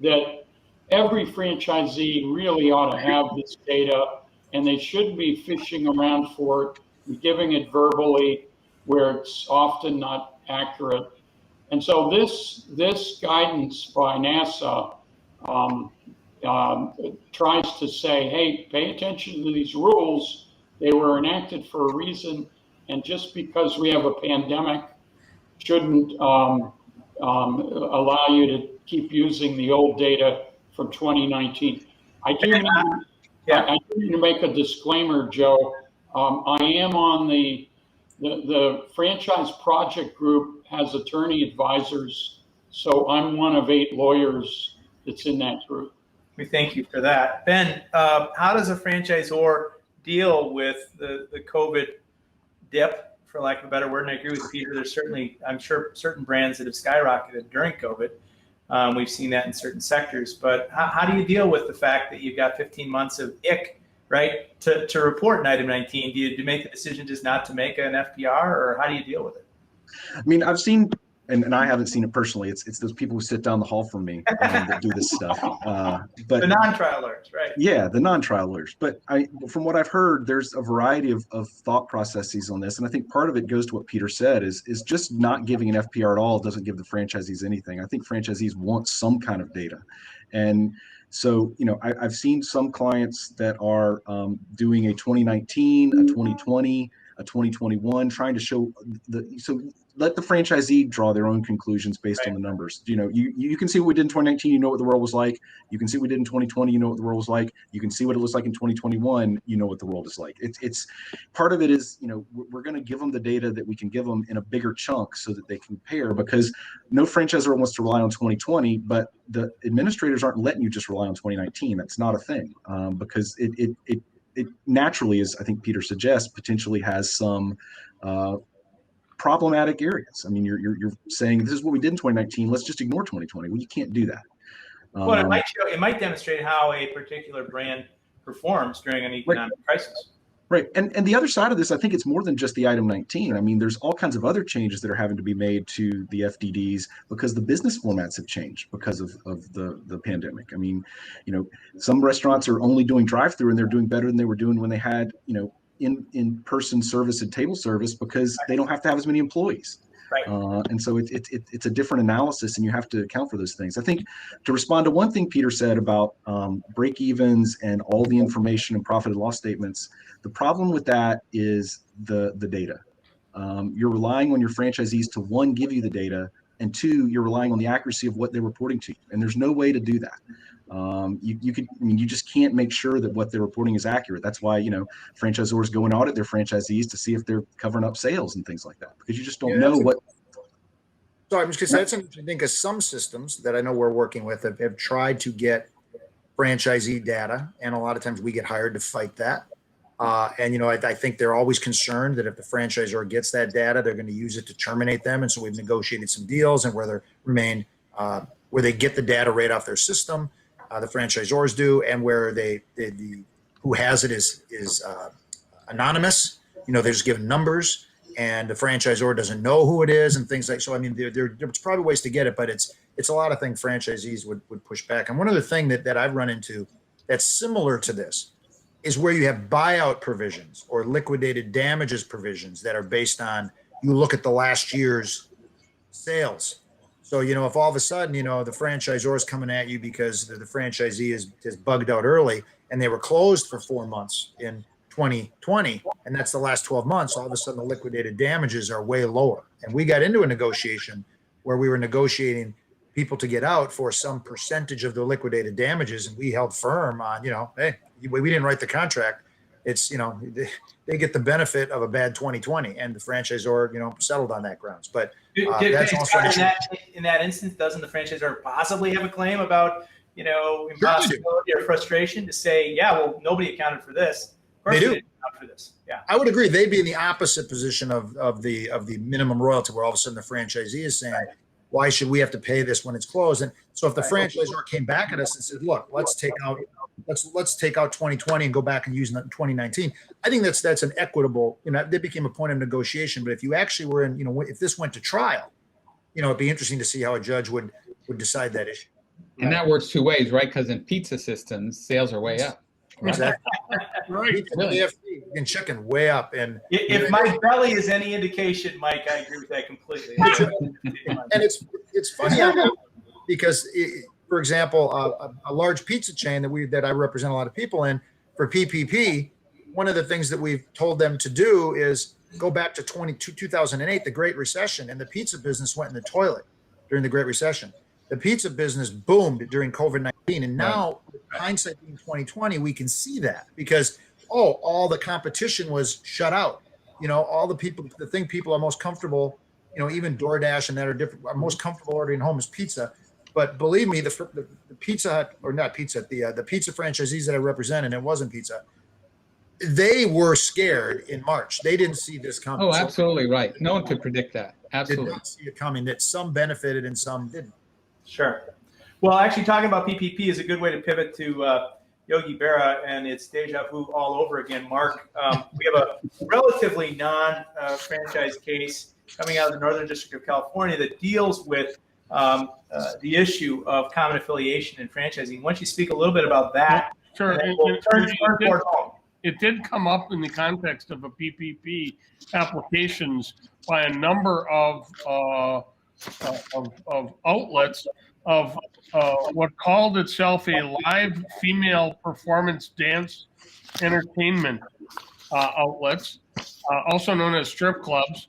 that every franchisee really ought to have this data, and they shouldn't be fishing around for it and giving it verbally where it's often not accurate. And so this guidance by NASA tries to say, hey, pay attention to these rules. They were enacted for a reason, and just because we have a pandemic shouldn't allow you to keep using the old data from 2019. I do need to make a disclaimer, Joe. I am on the Franchise Project Group has attorney advisors, so I'm one of 8 lawyers that's in that group. We thank you for that. Ben, how does a franchisor deal with the COVID dip, for lack of a better word? And I agree with Peter. There's certainly, I'm sure, certain brands that have skyrocketed during COVID. We've seen that in certain sectors. But how do you deal with the fact that you've got 15 months of IC, right, to report in item 19? Do you make the decision just not to make an FPR, or how do you deal with it? I mean, I've seen, and I haven't seen it personally. It's those people who sit down the hall from me that do this stuff. But the non-trial lawyers, right? Yeah, the non-trial lawyers. But from what I've heard, there's a variety of thought processes on this, and I think part of it goes to what Peter said: is just not giving an FPR at all doesn't give the franchisees anything. I think franchisees want some kind of data, and so I've seen some clients that are doing a 2019, a 2020, a 2021, trying to show let the franchisee draw their own conclusions based on the numbers. You know, you can see what we did in 2019. You know what the world was like. You can see what we did in 2020. You know what the world was like. You can see what it looks like in 2021. You know what the world is like. It's part of it is, you know, we're going to give them the data that we can give them in a bigger chunk so that they can compare, because no franchisor wants to rely on 2020, but the administrators aren't letting you just rely on 2019. That's not a thing, because it naturally, as I think Peter suggests, potentially has some problematic areas. I mean, you're saying this is what we did in 2019. Let's just ignore 2020. Well, you can't do that. Well, it might demonstrate how a particular brand performs during an economic crisis. Right. And the other side of this, I think it's more than just the item 19. I mean, there's all kinds of other changes that are having to be made to the FDDs because the business formats have changed because of the pandemic. I mean, you know, some restaurants are only doing drive-through and they're doing better than they were doing when they had, you know, in-person service and table service, because they don't have to have as many employees. Right. And so it's a different analysis, and you have to account for those things. I think to respond to one thing Peter said about break evens and all the information and profit and loss statements, the problem with that is the data. You're relying on your franchisees to, one, give you the data, and two, you're relying on the accuracy of what they're reporting to you. And there's no way to do that. You just can't make sure that what they're reporting is accurate. That's why, you know, franchisors go and audit their franchisees to see if they're covering up sales and things like that, because you just don't know what. So I'm just going to say that's interesting, because some systems that I know we're working with have tried to get franchisee data, and a lot of times we get hired to fight that. And, you know, I think they're always concerned that if the franchisor gets that data, they're going to use it to terminate them. And so we've negotiated some deals, and where they get the data right off their system, the franchisors do, and where the who has it is anonymous. You know, they're just given numbers, and the franchisor doesn't know who it is, and things like. So I mean, there's probably ways to get it, but it's a lot of things franchisees would push back. And one other thing that I've run into that's similar to this is where you have buyout provisions or liquidated damages provisions that are based on, you look at the last year's sales. So, you know, if all of a sudden, you know, the franchisor is coming at you because the franchisee is bugged out early and they were closed for 4 months in 2020, and that's the last 12 months, all of a sudden the liquidated damages are way lower. And we got into a negotiation where we were negotiating people to get out for some percentage of the liquidated damages, and we held firm on, you know, hey, we didn't write the contract. It's, you know, they get the benefit of a bad 2020, and the franchisor, you know, settled on that grounds. But that's also in that instance, doesn't the franchisor possibly have a claim about, you know, impossibility or frustration to say, yeah, well, nobody accounted for this. Of course They do. didn't account for this. Yeah. I would agree. They'd be in the opposite position of the minimum royalty, where all of a sudden the franchisee is saying, why should we have to pay this when it's closed? And so if the franchisor came back at us and said, look, let's take out 2020 and go back and use 2019, I think that's an equitable, you know, that became a point of negotiation. But if you actually were in, you know, if this went to trial, you know, it'd be interesting to see how a judge would decide that issue. And that works two ways, right? Because in pizza systems, sales are way up. Exactly. Right. And chicken way up. And if my belly is any indication, Mike, I agree with that completely. And it's funny because, for example, a large pizza chain that I represent a lot of people in, for PPP, one of the things that we've told them to do is go back to 2008, the Great Recession, and the pizza business went in the toilet during the Great Recession. The pizza business boomed during COVID-19, and now, hindsight being 2020, we can see that because all the competition was shut out. You know, all the thing people are most comfortable, you know, even DoorDash and that are most comfortable ordering home is pizza. But believe me, the Pizza Hut, or not Pizza Hut, the pizza franchisees that I represent, and it wasn't pizza, they were scared in March. They didn't see this coming. Oh, absolutely right. No one could predict that. Absolutely. Did not see it coming. That some benefited and some didn't. Sure. Well, actually, talking about PPP is a good way to pivot to Yogi Berra and it's deja vu all over again. Mark, we have a relatively non-franchise case coming out of the Northern District of California that deals with the issue of common affiliation and franchising. Why don't you speak a little bit about that? Sure. It did come up in the context of a PPP applications by a number of outlets of what called itself a live female performance dance entertainment outlets, also known as strip clubs.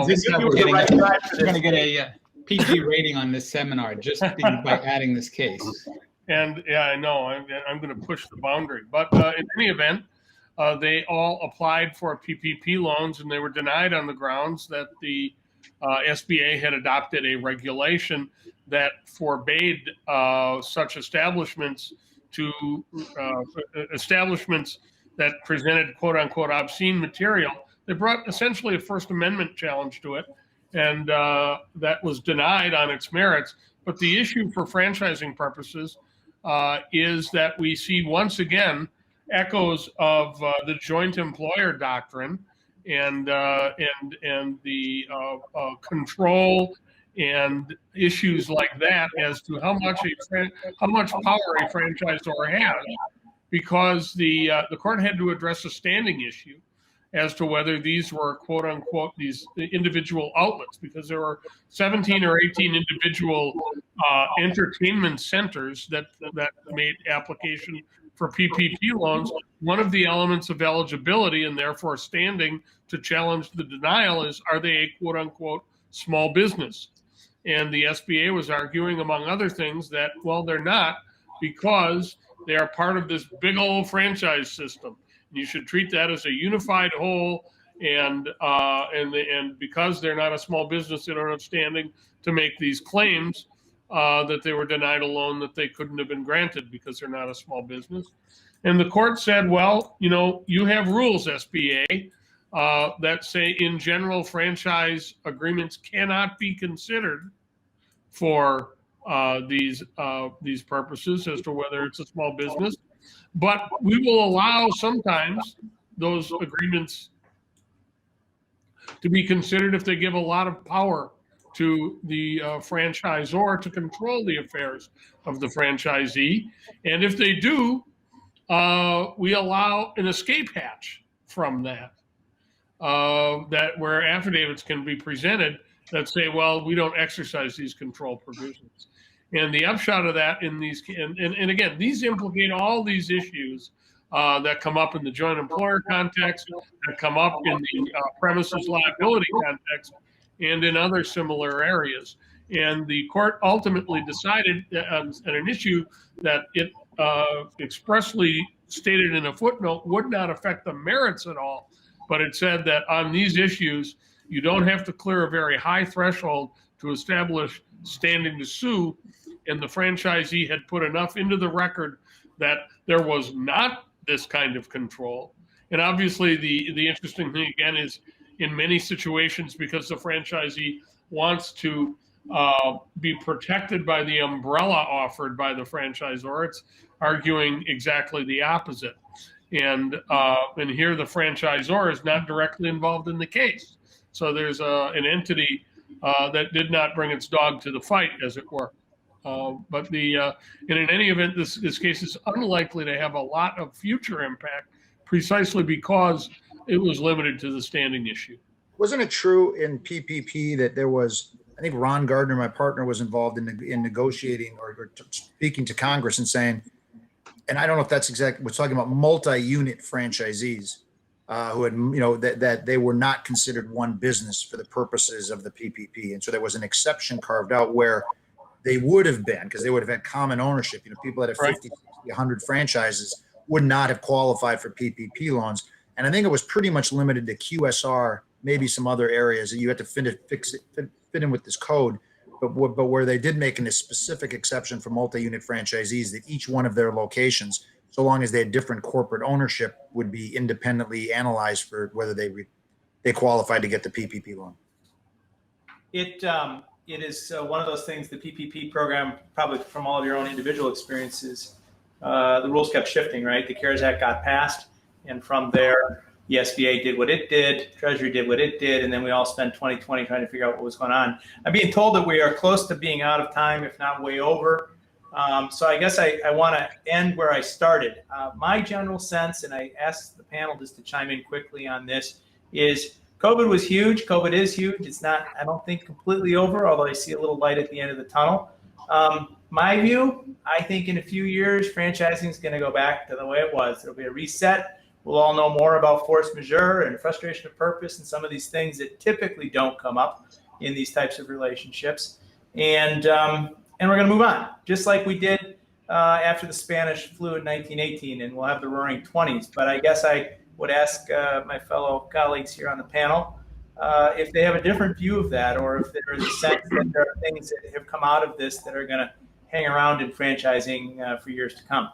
This you we're were the going right guy for to this. get a PG rating on this seminar just by adding this case. And yeah, I know I'm going to push the boundary. But in any event, they all applied for PPP loans and they were denied on the grounds that the SBA had adopted a regulation that forbade such establishments to establishments that presented quote unquote obscene material. They brought essentially a First Amendment challenge to it, and that was denied on its merits. But the issue for franchising purposes is that we see once again echoes of the joint employer doctrine and the control and issues like that as to how much power a franchisor has, because the court had to address a standing issue as to whether these were quote unquote these individual outlets, because there were 17 or 18 individual entertainment centers that made application for PPP loans. One of the elements of eligibility and therefore standing to challenge the denial is, are they a quote unquote small business? And the SBA was arguing, among other things, that, well, they're not, because they are part of this big old franchise system. You should treat that as a unified whole, and because they're not a small business, they don't have standing to make these claims that they were denied a loan that they couldn't have been granted because they're not a small business. And the court said, well, you have rules, SBA, that say in general franchise agreements cannot be considered for these purposes as to whether it's a small business. But we will allow sometimes those agreements to be considered if they give a lot of power to the franchisor to control the affairs of the franchisee. And if they do, we allow an escape hatch from that, where affidavits can be presented that say, well, we don't exercise these control provisions. And the upshot of that in these, and again, these implicate all these issues that come up in the joint employer context, that come up in the premises liability context, and in other similar areas. And the court ultimately decided on an issue that it expressly stated in a footnote would not affect the merits at all, but it said that on these issues, you don't have to clear a very high threshold to establish standing to sue, and the franchisee had put enough into the record that there was not this kind of control. And obviously the interesting thing again is, in many situations, because the franchisee wants to be protected by the umbrella offered by the franchisor, it's arguing exactly the opposite. And here the franchisor is not directly involved in the case. So there's an entity that did not bring its dog to the fight, as it were. But in any event, this case is unlikely to have a lot of future impact, precisely because it was limited to the standing issue. Wasn't it true in PPP that there was, I think Ron Gardner, my partner, was involved in negotiating or speaking to Congress and saying, and I don't know if that's exactly, we're talking about multi-unit franchisees who had, that they were not considered one business for the purposes of the PPP. And so there was an exception carved out where they would have been, because they would have had common ownership. People that have 50, 60, 100 franchises would not have qualified for PPP loans. And I think it was pretty much limited to QSR, maybe some other areas that you had to fit in with this code. But where they did make a specific exception for multi-unit franchisees, that each one of their locations, so long as they had different corporate ownership, would be independently analyzed for whether they qualified to get the PPP loan. It is one of those things, the PPP program, probably from all of your own individual experiences, the rules kept shifting, right? The CARES Act got passed, and from there, the SBA did what it did, Treasury did what it did, and then we all spent 2020 trying to figure out what was going on. I'm being told that we are close to being out of time, if not way over. So I guess I want to end where I started. My general sense, and I asked the panel just to chime in quickly on this, is COVID was huge. COVID is huge. It's not, I don't think, completely over, although I see a little light at the end of the tunnel. My view, I think in a few years, franchising is going to go back to the way it was. There'll be a reset. we'll all know more about force majeure and frustration of purpose and some of these things that typically don't come up in these types of relationships. And we're going to move on, just like we did after the Spanish flu in 1918, and we'll have the Roaring 20s. But I guess I would ask my fellow colleagues here on the panel if they have a different view of that, or if there is a sense that there are things that have come out of this that are going to hang around in franchising for years to come.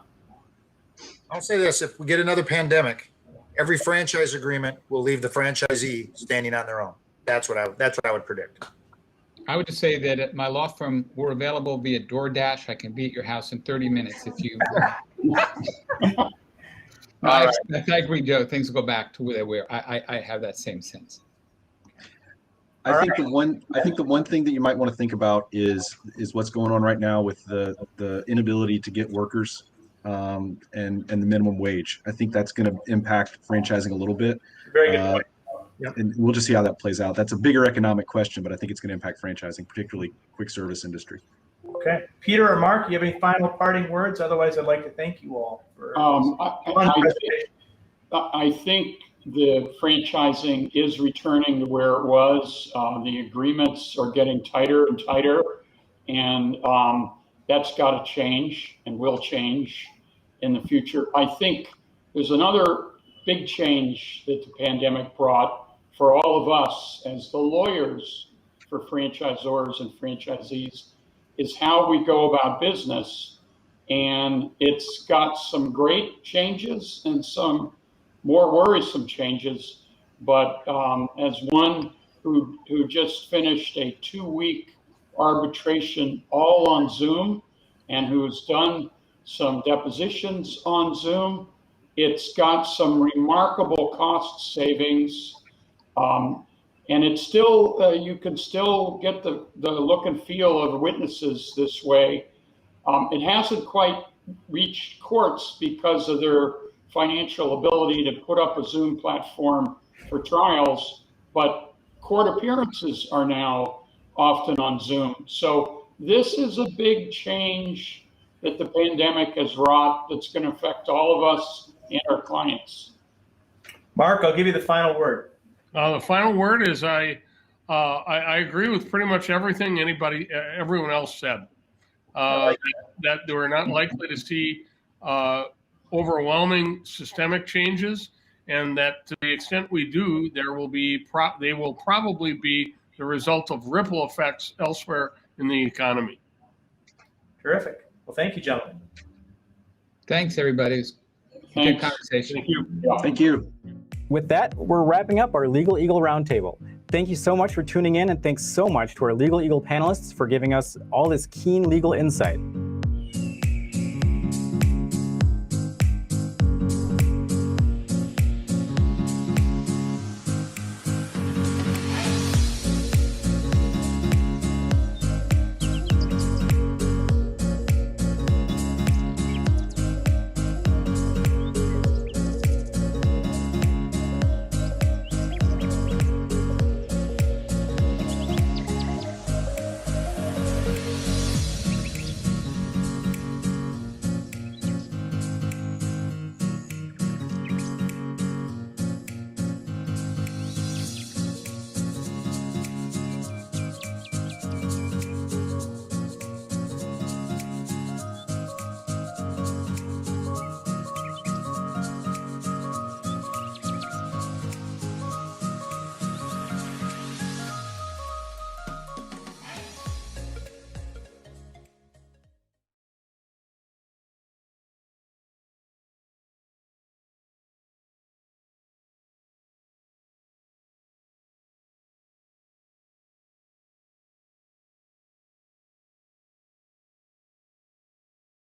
I'll say this: if we get another pandemic, every franchise agreement will leave the franchisee standing on their own. That's what I would predict. I would just say that at my law firm, we're available via DoorDash. I can be at your house in 30 minutes if you. I agree, Joe. Things will go back to where they were. I have that same sense. I think the one thing that you might want to think about is what's going on right now with the inability to get workers and the minimum wage. I think that's going to impact franchising a little bit. Very good point. And we'll just see how that plays out. That's a bigger economic question, but I think it's going to impact franchising, particularly quick service industry. Okay. Peter or Mark, do you have any final parting words? Otherwise, I'd like to thank you all for I think the franchising is returning to where it was. The agreements are getting tighter and tighter, and that's got to change and will change in the future. I think there's another big change that the pandemic brought for all of us as the lawyers for franchisors and franchisees is how we go about business. And it's got some great changes and some more worrisome changes. But as one who just finished a 2-week arbitration all on Zoom and who's done some depositions on Zoom, it's got some remarkable cost savings. And it's still, you can still get the look and feel of witnesses this way. It hasn't quite reached courts because of their financial ability to put up a Zoom platform for trials, but court appearances are now often on Zoom. So this is a big change that the pandemic has wrought that's going to affect all of us and our clients. Mark, I'll give you the final word. The final word is I agree with pretty much everything everyone else said. That we're not likely to see overwhelming systemic changes, and that to the extent we do, they will probably be the result of ripple effects elsewhere in the economy. Terrific. Well, thank you, gentlemen. Thanks, everybody. Good conversation. Thank you. Thank you. With that, we're wrapping up our Legal Eagle Roundtable. Thank you so much for tuning in, and thanks so much to our Legal Eagle panelists for giving us all this keen legal insight.